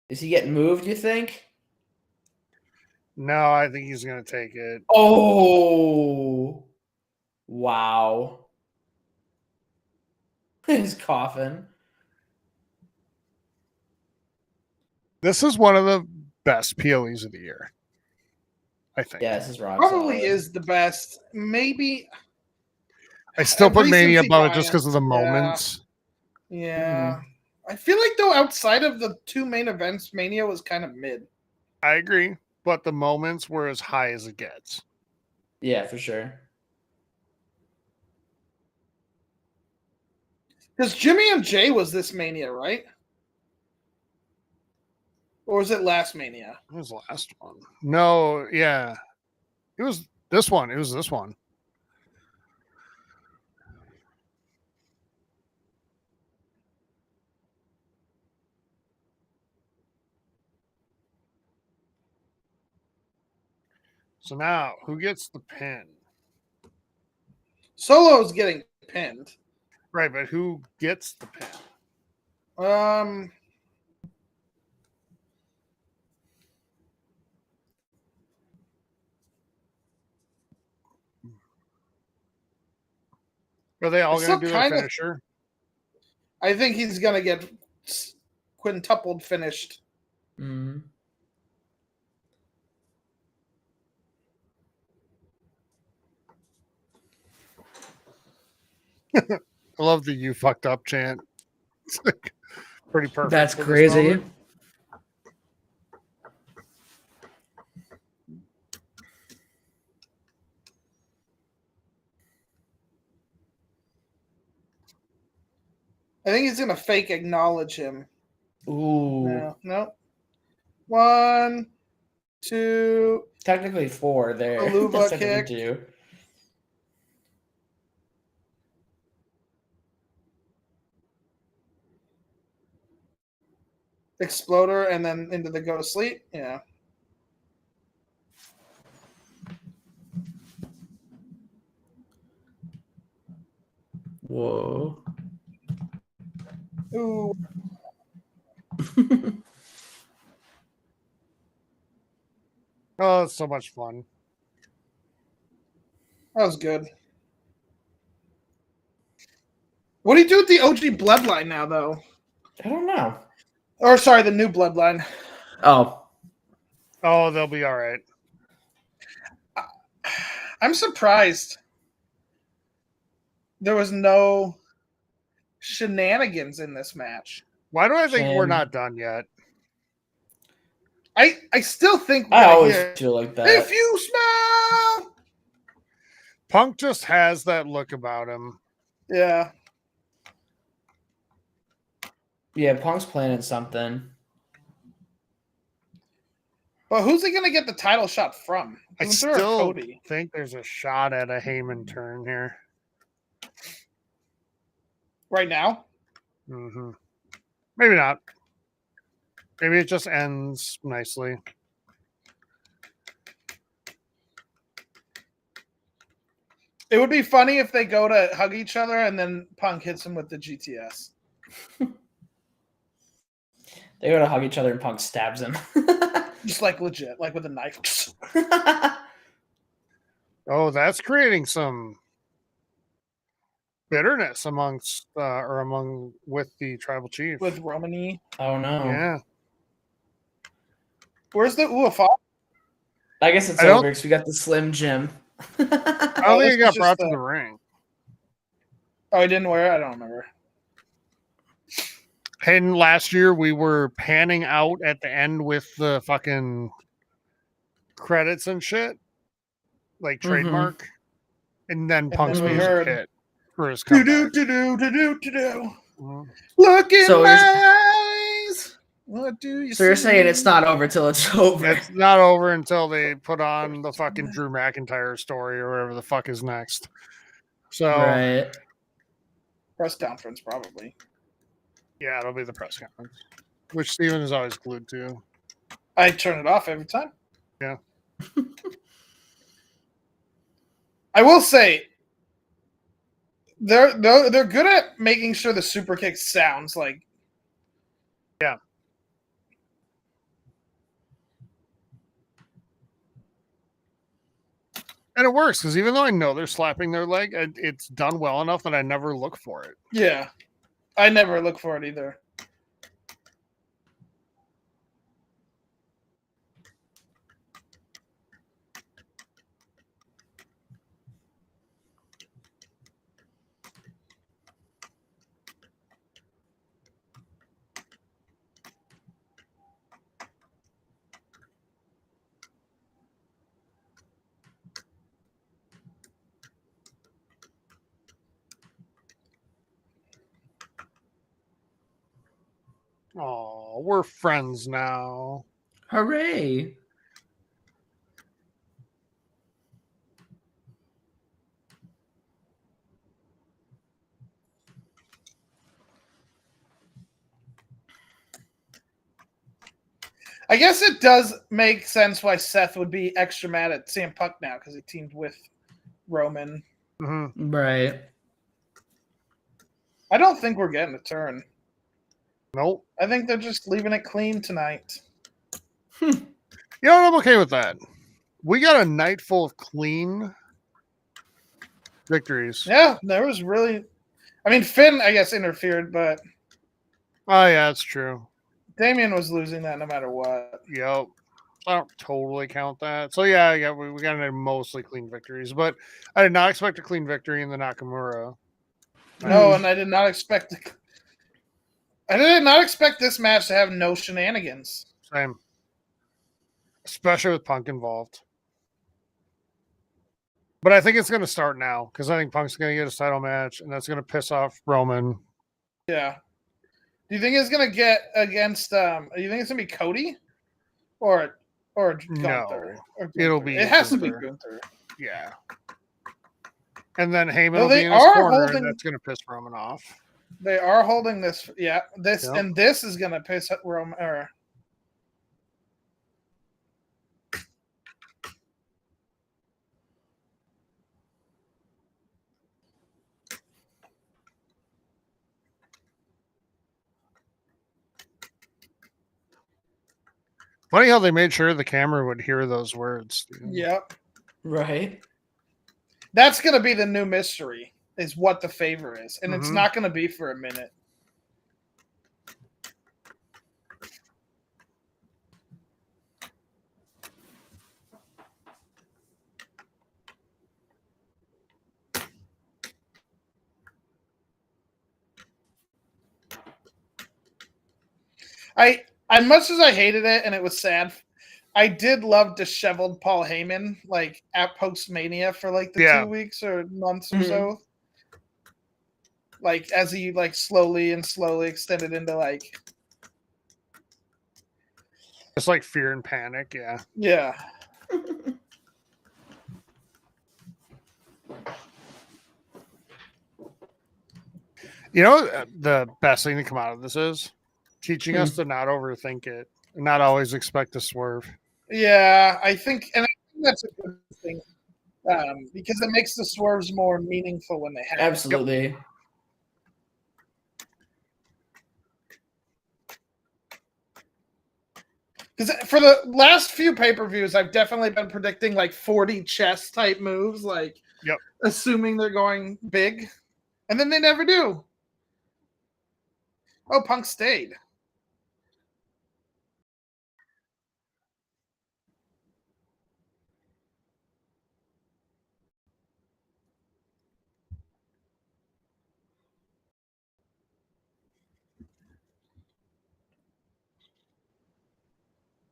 Is he getting moved, you think? No, I think he's going to take it. Oh. Wow. His coffin. This is one of the best PLEs of the year, I think. Yeah, this is rock Probably solid. is the best. Maybe. I still put Mania Recency above it just bias. because of the Yeah. moments. Yeah. I feel like, though, outside of the 2 main events, Mania was kind of mid. I agree, but the moments were as high as it gets. Yeah, for sure. Because Jimmy and Jay was this Mania, right? Or was it last Mania? What was the last one? No, yeah. It was this one. It was this one. So now, who gets the pin? Solo's getting pinned. Right, but who gets the pin? Are they all It's going to still do a kind of- finisher? I think he's going to get quintupled finished. Mm. I love the "you fucked up" chant. It's like pretty perfect. That's for this crazy. moment. I think he's going to fake acknowledge him. Ooh. No. 1, 2. Technically 4 there. Aluva That's technically kick. 2. Exploder, and then into the go to sleep. Yeah. Whoa. Ooh. Oh, it's so much fun. That was good. What do you do with the OG Bloodline now, though? I don't know. Or, sorry, the new Bloodline. Oh. Oh, they'll be all right. I'm surprised there was no shenanigans in this match. Why do I think we're Shame. not done yet? I still think I we're always here. feel like that. If you smell. Punk just has that look about him. Yeah. Yeah, Punk's planning something. But who's he going to get the title shot from? I Gunther or still Cody? think there's a shot at a Heyman turn here. Right now? Mm-hmm. Maybe not. Maybe it just ends nicely. It would be funny if they go to hug each other and then Punk hits him with the GTS. They go to hug each other and Punk stabs him. Just like legit, like with a knife. Oh, that's creating some bitterness amongst with the tribal chief. With Romany. Oh no. Yeah. Where's the UFO? I guess it's I don't- over because we got the Slim Jim. I don't think this it got is brought just to the ring. Oh, he didn't wear it? I don't remember. And last year we were panning out at the end with the fucking credits and shit, like trademark, and then Punk's then we music heard, hit for his Do comeback. do do do do do do. Mhm. Look in So my eyes. What do you So you're see? saying it's not over till it's over. It's not over until they put on the fucking Drew McIntyre story or whatever the fuck is next. So Right. Press conference, probably. yeah, it'll be the press conference, which Steven is always glued to. I turn it off every time. Yeah. I will say they're good at making sure the super kick sounds like. Yeah. And it works because even though I know they're slapping their leg, it's done well enough that I never look for it. Yeah. I never look for it either. Oh, we're friends now. Hooray. I guess it does make sense why Seth would be extra mad at CM Punk now because he teamed with Roman. Mm-hmm. Right. I don't think we're getting a turn. Nope. I think they're just leaving it clean tonight. You know what? I'm okay with that. We got a night full of clean victories. Yeah, there was really. I mean, Finn, I guess, interfered, but Oh, yeah, that's true. Damian was losing that no matter what. Yep. I don't totally count that. So, yeah, we got mostly clean victories, but I did not expect a clean victory in the Nakamura. No, and I did not expect. I did not expect this match to have no shenanigans. Same. Especially with Punk involved. But I think it's going to start now because I think Punk's going to get his title match, and that's going to piss off Roman. Yeah. Do you think it's going to get against? Do you think it's going to be Cody? or No, Gunther. Or it'll Gunther. be It has to be Gunther. Gunther. Yeah. And then Heyman Though will be they in his are corner, holding- and that's going to piss Roman off. They are holding this. Yeah, this Yep. and this is gonna piss Roman. Funny how they made sure the camera would hear those words. dude. Yep. Right. That's gonna be the new mystery. Is what the favor is, and it's Mhm. not gonna be for a minute. As much as I hated it and it was sad, I did love disheveled Paul Heyman like at Postmania for like the Yeah. 2 weeks or months or Mhm. so. Like as he like slowly extended into like It's like fear and panic. Yeah. yeah. You know, the best thing to come out of this is teaching us to not overthink it and not always expect to swerve. Yeah, I think that's a good thing because it makes the swerves more meaningful when they happen. Absolutely. Because for the last few pay-per-views, I've definitely been predicting like 40 chess type moves, like Yep. assuming they're going big, and then they never do. Oh, Punk stayed.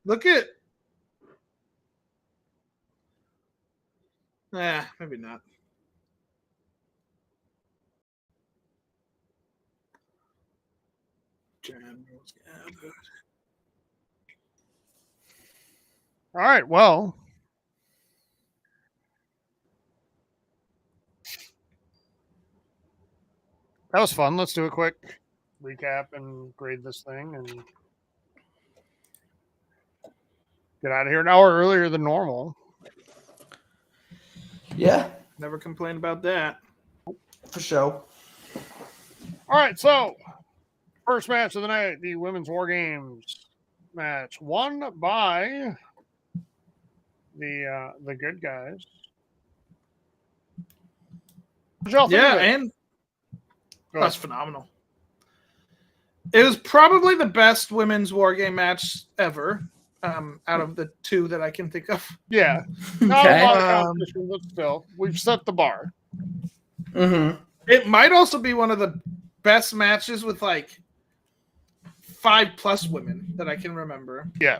Look at. Maybe not. All right. Well, that was fun. Let's do a quick recap and grade this thing and get out of here an hour earlier than normal. Yeah, Never complain about that. for sure. All right. So, first match of the night, the Women's War Games match, won by the good guys. What'd y'all think Yeah, of it? and Go that's ahead. phenomenal. It was probably the best women's war game match ever, out of the two that I can think of. Yeah. Not a Okay. lot of competition, but still, we've set the bar. Mm-hmm. It might also be one of the best matches with like 5+ women that I can remember. Yeah.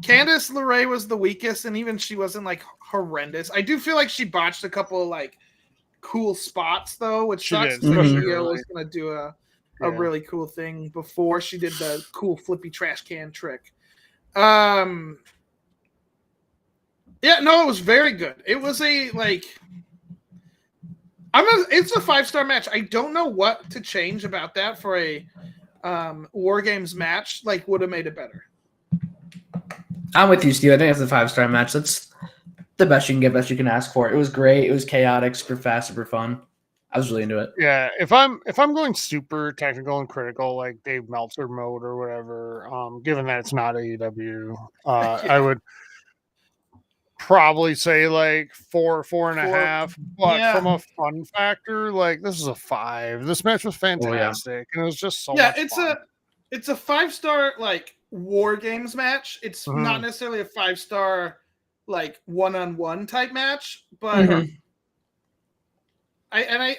Candice LeRae was the weakest, and even she wasn't like horrendous. I do feel like she botched a couple of like cool spots though, which She sucks. did, Because especially Io early. was gonna do a Yeah. really cool thing before she did the cool flippy trash can trick. Yeah, no, it was very good. It was a like it's a 5-star match. I don't know what to change about that for a War Games match. Like, would have made it better. I'm with you, Steve. I think it's a 5-star match. That's the best you can get, best you can ask for. It was great. It was chaotic, super fast, super fun. I was really into it. Yeah, if I'm going super technical and critical, like Dave Meltzer mode or whatever, given that it's not AEW, I would probably say like 4.5. But Yeah. from a fun factor, like this is a 5. This match was fantastic, and it was just so much fun. It's a 5-star like War Games match. It's Mhm. not necessarily a 5-star like one-on-one type match, but Mhm. I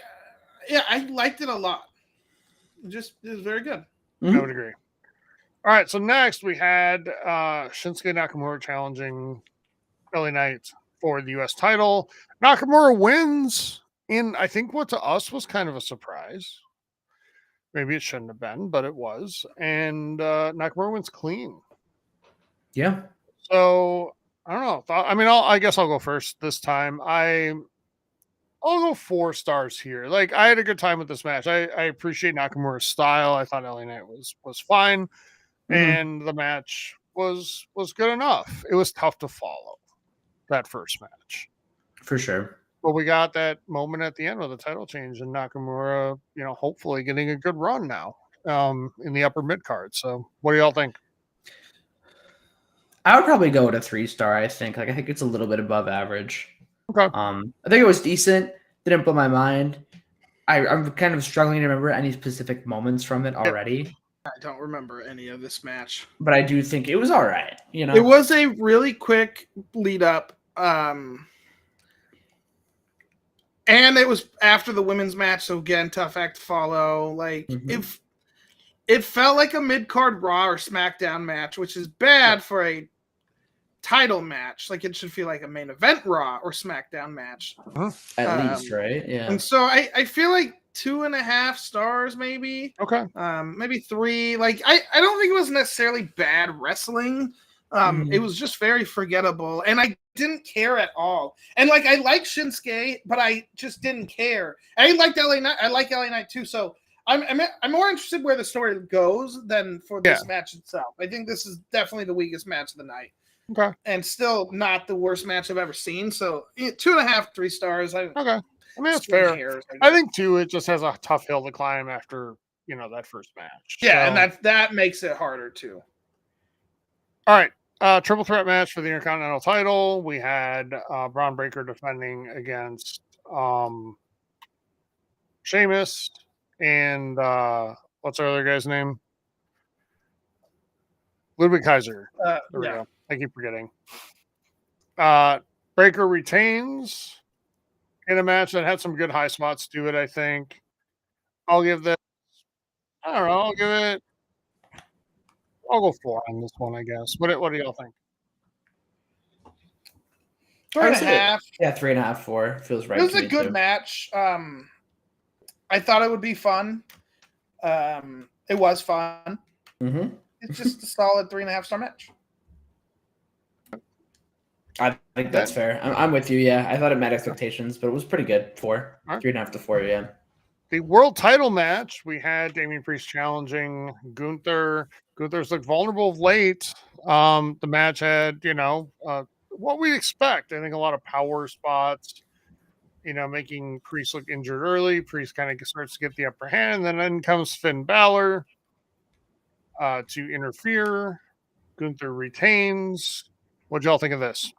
liked it a lot. It was very good. I would agree. All right, so next we had Shinsuke Nakamura challenging LA Knight for the U.S. title. Nakamura wins in, I think, what to us was kind of a surprise. Maybe it shouldn't have been, but it was. And Nakamura wins clean. Yeah. So I don't know. I guess I'll go first this time. I'll go 4 stars here. Like, I had a good time with this match. I appreciate Nakamura's style. I thought LA Knight was fine, and the match was good enough. It was tough to follow that first match. For sure. But we got that moment at the end with the title change and Nakamura, hopefully getting a good run now in the upper mid card. So what do y'all think? I would probably go with a 3-star. I think it's a little bit above average. Okay. I think it was decent. Didn't blow my mind. I'm kind of struggling to remember any specific moments from it already. I don't remember any of this match, but I do think it was all right. It was a really quick lead up. And it was after the women's match, so again, tough act to follow. Like, if it felt like a mid-card Raw or SmackDown match, which is bad for a title match. Like, it should feel like a main event Raw or SmackDown match. At least, right? Yeah. And so I feel like 2.5 stars, maybe. Okay. Maybe 3. Like, I don't think it was necessarily bad wrestling. It was just very forgettable, and I didn't care at all. And like, I like Shinsuke, but I just didn't care. I liked LA Knight. I like LA Knight too. So I'm more interested where the story goes than for this match itself. I think this is definitely the weakest match of the night. Okay. And still not the worst match I've ever seen. So 2.5, 3 stars. Okay. I mean, that's fair. I think too, it just has a tough hill to climb after that first match. Yeah, so. And that makes it harder too. All right. Triple threat match for the Intercontinental title. We had Braun Breaker defending against Sheamus and what's our other guy's name? Ludwig Kaiser. There we go. I keep forgetting. Breaker retains in a match that had some good high spots to it, I think. I'll give this, I don't know, I'll go 4 on this one, I guess. What do y'all think? 3.5. Yeah, 3.5, 4 feels right. It was a good match. I thought it would be fun. It was fun. It's just a solid 3.5 star match. I think that's fair. I'm with you. Yeah, I thought it met expectations, but it was pretty good. 4, 3.5 to 4. Yeah. The world title match, we had Damian Priest challenging Gunther. Gunther's looked vulnerable of late. The match had, what we expect. I think a lot of power spots, making Priest look injured early. Priest kind of starts to get the upper hand. And then comes Finn Balor to interfere. Gunther retains. What'd y'all think of this?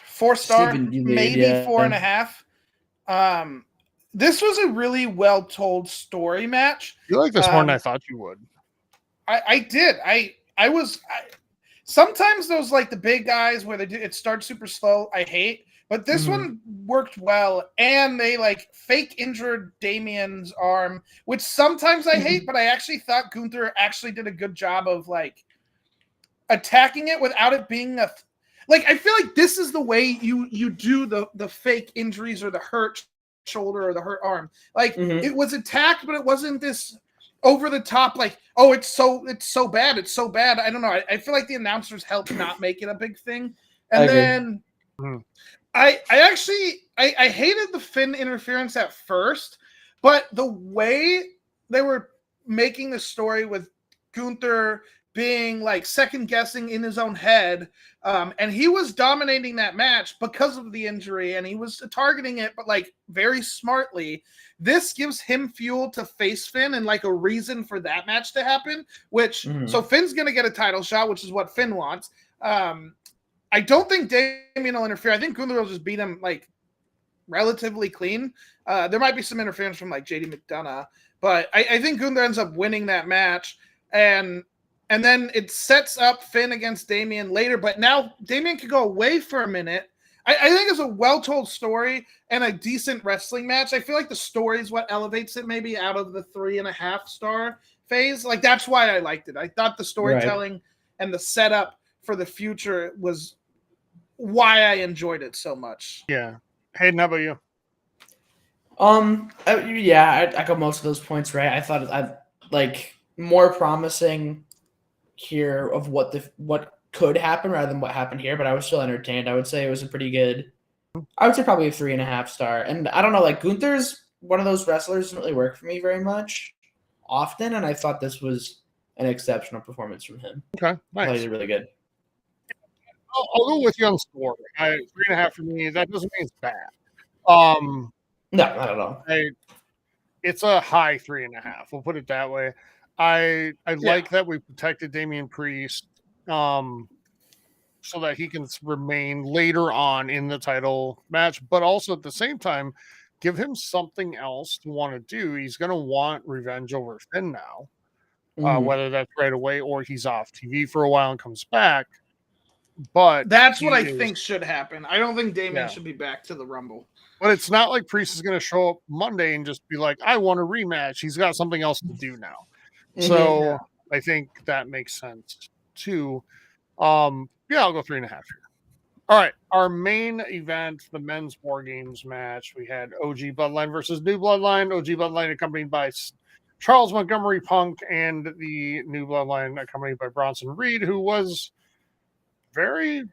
Four star, maybe 4.5. This was a really well told story match. You like this more than I thought you would. I did. Sometimes those like the big guys where it starts super slow, I hate. But this one worked well, and they like fake injured Damian's arm, which sometimes I hate, but I actually thought Gunther actually did a good job of like attacking it without it being I feel like this is the way you do the fake injuries or the hurt shoulder or the hurt arm. Like it was attacked, but it wasn't this over the top. Like, oh, it's so bad. It's so bad. I don't know. I feel like the announcers helped not make it a big thing. And then I hated the Finn interference at first, but the way they were making the story with Gunther being like second guessing in his own head. And he was dominating that match because of the injury and he was targeting it, but like very smartly. This gives him fuel to face Finn and like a reason for that match to happen, which so Finn's going to get a title shot, which is what Finn wants. I don't think Damian will interfere. I think Gunther will just beat him like relatively clean. There might be some interference from like JD McDonough, but I think Gunther ends up winning that match. And then it sets up Finn against Damian later, but now Damian could go away for a minute. I think it's a well-told story and a decent wrestling match. I feel like the story is what elevates it maybe out of the 3.5 star phase. Like, that's why I liked it. I thought the storytelling and the setup for the future was why I enjoyed it so much. Yeah. Hayden, how about you? I echo most of those points, right? I thought I've like more promising here of what could happen rather than what happened here, but I was still entertained. I would say it was a pretty good. I would say probably a 3.5 star. And I don't know, like Gunther's one of those wrestlers doesn't really work for me very much often, and I thought this was an exceptional performance from him. Okay, I thought he nice. did really good. I'll go with you on the score. 3.5 for me. That doesn't mean it's bad. No, not at all. It's a high 3.5. We'll put it that way. I like that we protected Damian Priest, so that he can remain later on in the title match, but also at the same time, give him something else to want to do. He's going to want revenge over Finn now, whether that's right away or he's off TV for a while and comes back. But that's what I think should happen. I don't think Damian Yeah. should be back to the Rumble. But it's not like Priest is going to show up Monday and just be like, I want a rematch. He's got something else to do now. So I think that makes sense too. I'll go 3.5 here. All right. Our main event, the men's War Games match. We had OG Bloodline versus New Bloodline. OG Bloodline accompanied by Charles Montgomery Punk, and the New Bloodline accompanied by Bronson Reed, who was very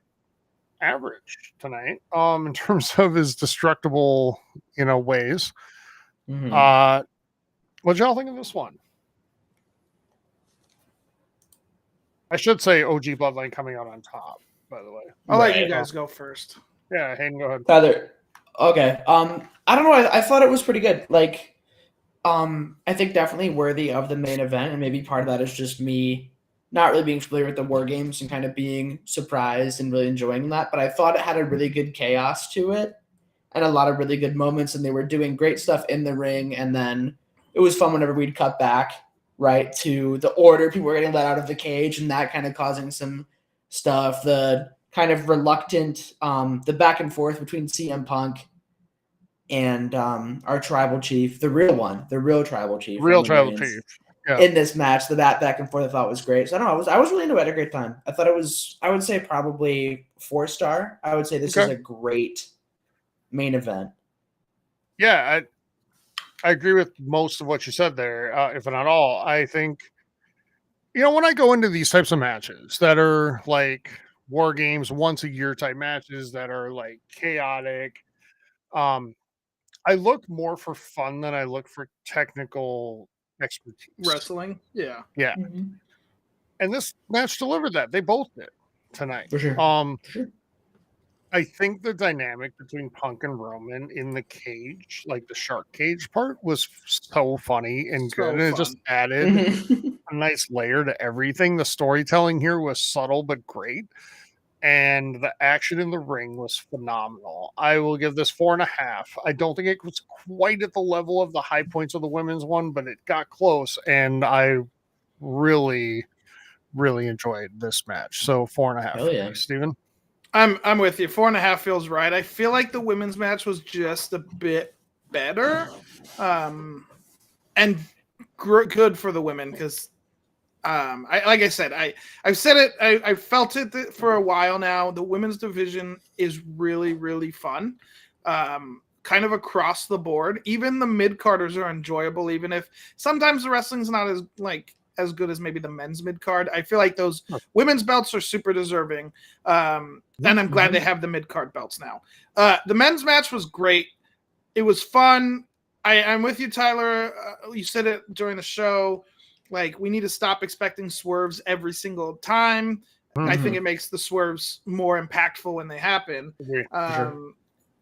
average tonight in terms of his destructible, ways. What y'all think of this one? I should say OG Bloodline coming out on top, by the way. I'll let you guys go first. Yeah, Hayden, go ahead. Tyler. Okay. I don't know. I thought it was pretty good. Like, I think definitely worthy of the main event, and maybe part of that is just me not really being familiar with the War Games and kind of being surprised and really enjoying that. But I thought it had a really good chaos to it and a lot of really good moments, and they were doing great stuff in the ring. And then it was fun whenever we'd cut back, right, to the order. People were getting let out of the cage and that kind of causing some stuff. The kind of reluctant, the back and forth between CM Punk and our tribal chief, the real tribal chief. Yeah. In this match, the back and forth I thought was great. So I don't know. I was really into it. I had a great time. I thought it was, I would say probably 4-star. I would say this is a great main event. Yeah, I agree with most of what you said there, if not all. I think, when I go into these types of matches that are like War Games, once a year type matches that are like chaotic, I look more for fun than I look for technical expertise. Wrestling, yeah. Mm-hmm. And this match delivered that. They both did tonight. For sure. I think the dynamic between Punk and Roman in the cage, like the shark cage part, was so funny and good. And it just added a nice layer to everything. The storytelling here was subtle but great. And the action in the ring was phenomenal. I will give this 4.5. I don't think it was quite at the level of the high points of the women's one, but it got close. And I really, really enjoyed this match. So 4.5. Hell yeah. Steven? I'm with you. 4.5 feels right. I feel like the women's match was just a bit better, and good for the women because, I've said it. I felt it for a while now. The women's division is really, really fun, kind of across the board. Even the mid-carders are enjoyable, even if sometimes the wrestling's not as good as maybe the men's mid-card. I feel like those women's belts are super deserving. And I'm glad they have the mid-card belts now. The men's match was great. It was fun. I'm with you, Tyler. You said it during the show. Like, we need to stop expecting swerves every single time. I think it makes the swerves more impactful when they happen. Sure.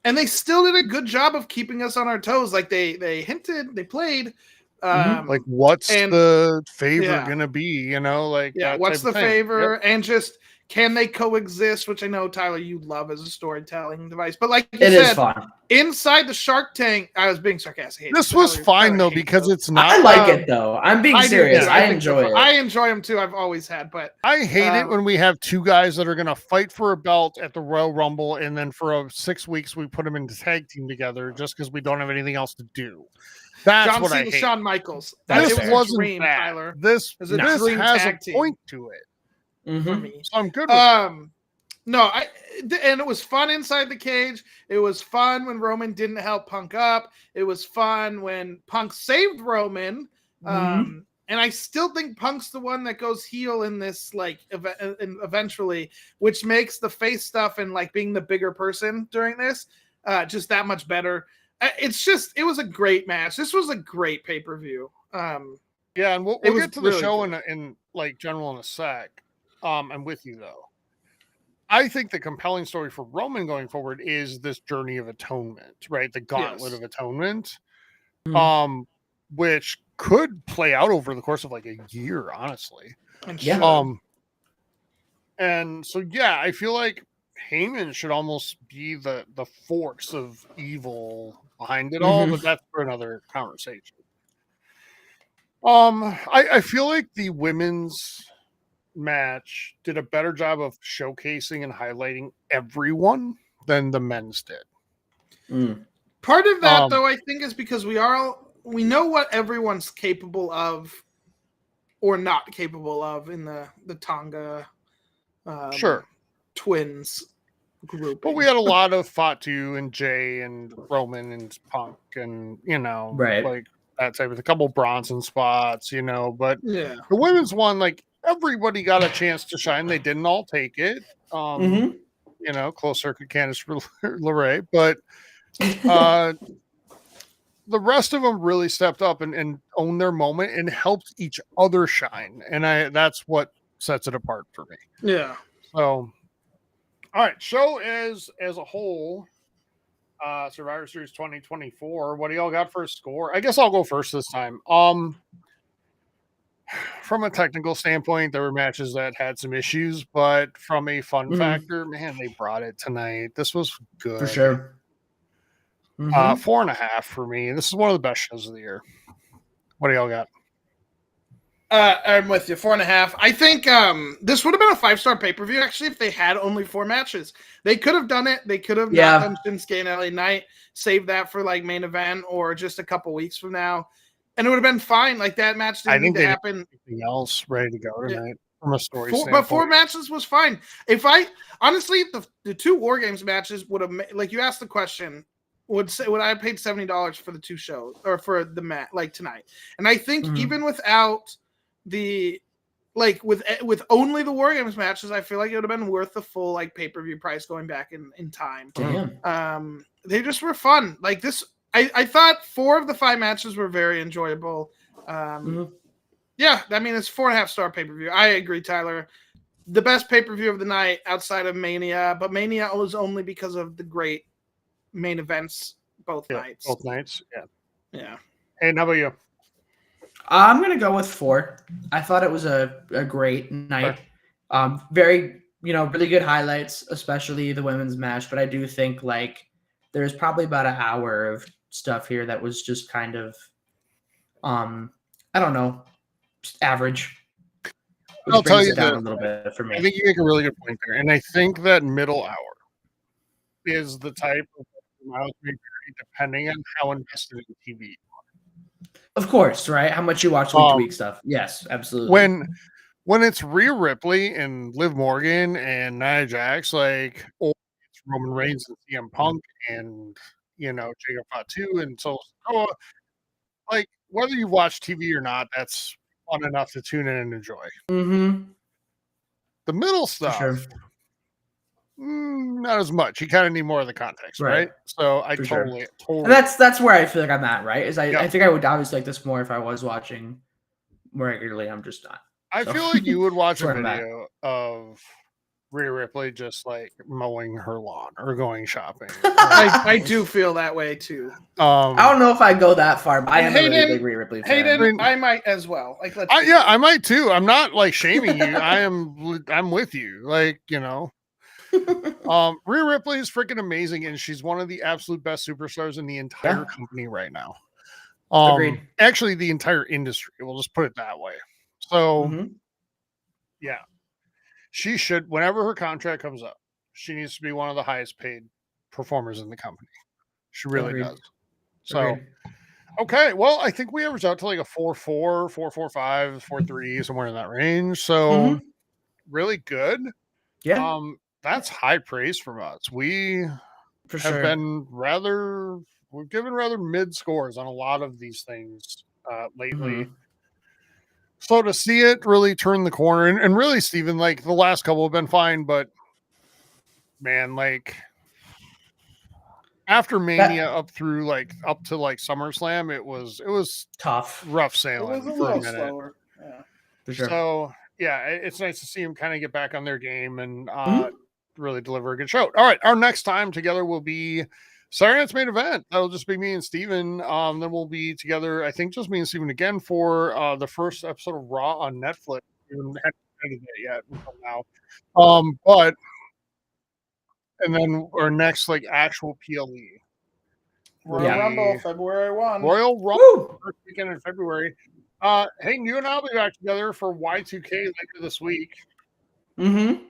And they still did a good job of keeping us on our toes. Like, they hinted, they played. Like, what's the favor gonna be? What's the favor? Yep. And just, can they coexist? Which I know, Tyler, you love as a storytelling device. But like you said, is fun. Inside the Shark Tank, I was being sarcastic. This was fine though, because it's not. I like it though. I'm being serious. I enjoy it. I enjoy them too. I've always had, but I hate it when we have two guys that are gonna fight for a belt at the Royal Rumble, and then for 6 weeks we put them in the tag team together just because we don't have anything else to do. That's John what Cena, I hate. Shawn Michaels. This wasn't dream, bad. Tyler. This has a tag point to it. for me. So I'm good with it. No, and it was fun inside the cage. It was fun when Roman didn't help Punk up. It was fun when Punk saved Roman. Mhm. And I still think Punk's the one that goes heel in this, like, eventually, which makes the face stuff and like being the bigger person during this just that much better. It was a great match. This was a great pay-per-view. Yeah, and we'll It was get to the really show good. in like general in a sec. I'm with you though. I think the compelling story for Roman going forward is this journey of atonement, right? The gauntlet Yes. of atonement, Mhm. which could play out over the course of like a year, honestly. And Yeah. should. And so yeah, I feel like Heyman should almost be the force of evil behind it all, Mhm. but that's for another conversation. I feel like the women's match did a better job of showcasing and highlighting everyone than the men's did. Mm. Part of that, Um, though, I think, is because we know what everyone's capable of or not capable of in the Tonga Sure, twins group. but we had a lot of Fatu and Jay and Roman and Punk and Right. like that type of a couple Bronson spots, but Yeah. the women's one, like everybody got a chance to shine. They didn't all take it. Mhm. Close circuit Candice LeRae, but the rest of them really stepped up and owned their moment and helped each other shine. And that's what sets it apart for me. Yeah. So, all right, show as a whole, Survivor Series 2024. What do y'all got for a score? I guess I'll go first this time. From a technical standpoint, there were matches that had some issues, but from a fun Mhm. factor, man, they brought it tonight. This was good. For sure. Mhm. 4.5 for me. This is one of the best shows of the year. What do y'all got? I'm with you. 4.5. I think this would have been a 5-star pay-per-view actually if they had only 4 matches. They could have done it. They could have not done Shinsuke and LA Knight, saved that for like main event or just a couple weeks from now, and it would have been fine. Like that match didn't need to happen. Anything else ready to go tonight from a story standpoint? But 4 matches was fine. If I honestly, the 2 War Games matches would have, like you asked the question, would I have paid $70 for the 2 shows or for the match like tonight? And I think even without the with only the War Games matches, I feel like it would have been worth the full like pay-per-view price going back in time. Damn. They just were fun. Like this, I thought 4 of the 5 matches were very enjoyable. Yeah, I mean it's 4.5-star pay-per-view. I agree, Tyler. The best pay-per-view of the night outside of Mania, but Mania was only because of the great main events both nights. Both nights, yeah. Hey, how about you? I'm gonna go with 4. I thought it was a great night. Very, really good highlights, especially the women's match. But I do think like there's probably about an hour of stuff here that was just kind of, I don't know, just average. Which I'll tell you it down this, a little bit for me. I think you make a really good point there, and I think that middle hour is the type of miles may vary depending on how invested in TV. Of course, right? How much you watch week to week stuff? Yes, absolutely. When it's Rhea Ripley and Liv Morgan and Nia Jax, like, or it's Roman Reigns and CM Punk and Jacob Fatu and so like whether you watch TV or not, that's fun enough to tune in and enjoy. The middle stuff, not as much. You kind of need more of the context, right? So I totally. And that's where I feel like I'm at, right? Is I think I would obviously like this more if I was watching more regularly. I'm just not. I feel like you would watch a video of Rhea Ripley just like mowing her lawn or going shopping. I do feel that way too. I don't know if I go that far, but I am a really big Rhea Ripley fan. Hayden, I might as well. Like, I might too. I'm not like shaming you. I'm with you. Like, Rhea Ripley is freaking amazing, and she's one of the absolute best superstars in the entire company right now. Agreed. Actually, the entire industry. We'll just put it that way. So, yeah, she should. Whenever her contract comes up, she needs to be one of the highest paid performers in the company. She really does. So, okay, well, I think we average out to like a 4.4, 4.45, 4.3, somewhere in that range. So, really good. Yeah. that's high praise from us. We For have sure. been we've given rather mid scores on a lot of these things lately. Mhm. So to see it really turn the corner, and really, Steven, like the last couple have been fine, but man, like after Mania up to like SummerSlam, it was Tough. rough It sailing was a for a little minute. slower. Yeah. For sure. So yeah, it's nice to see him kind of get back on their game and Mhm. really deliver a good show. All right, our next time together will be Saturday night's main event. That'll just be me and Steven. Then we'll be together, I think just me and Steven again for the first episode of Raw on Netflix. We haven't edited it yet until now. But and then our next like actual PLE. Royal Yeah. Rumble, February 1. Royal Rumble Woo! first weekend in February. Hey, you and I'll be back together for Y2K later this week Mm-hmm.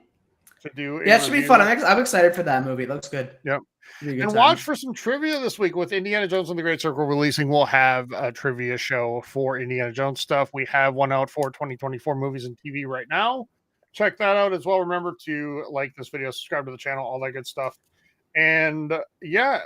to do a Yeah, it should be review. fun. I'm excited for that movie. It looks good. Yep. Should be a good And time. watch for some trivia this week with Indiana Jones and the Great Circle releasing. We'll have a trivia show for Indiana Jones stuff. We have one out for 2024 movies and TV right now. Check that out as well. Remember to like this video, subscribe to the channel, all that good stuff. And yeah,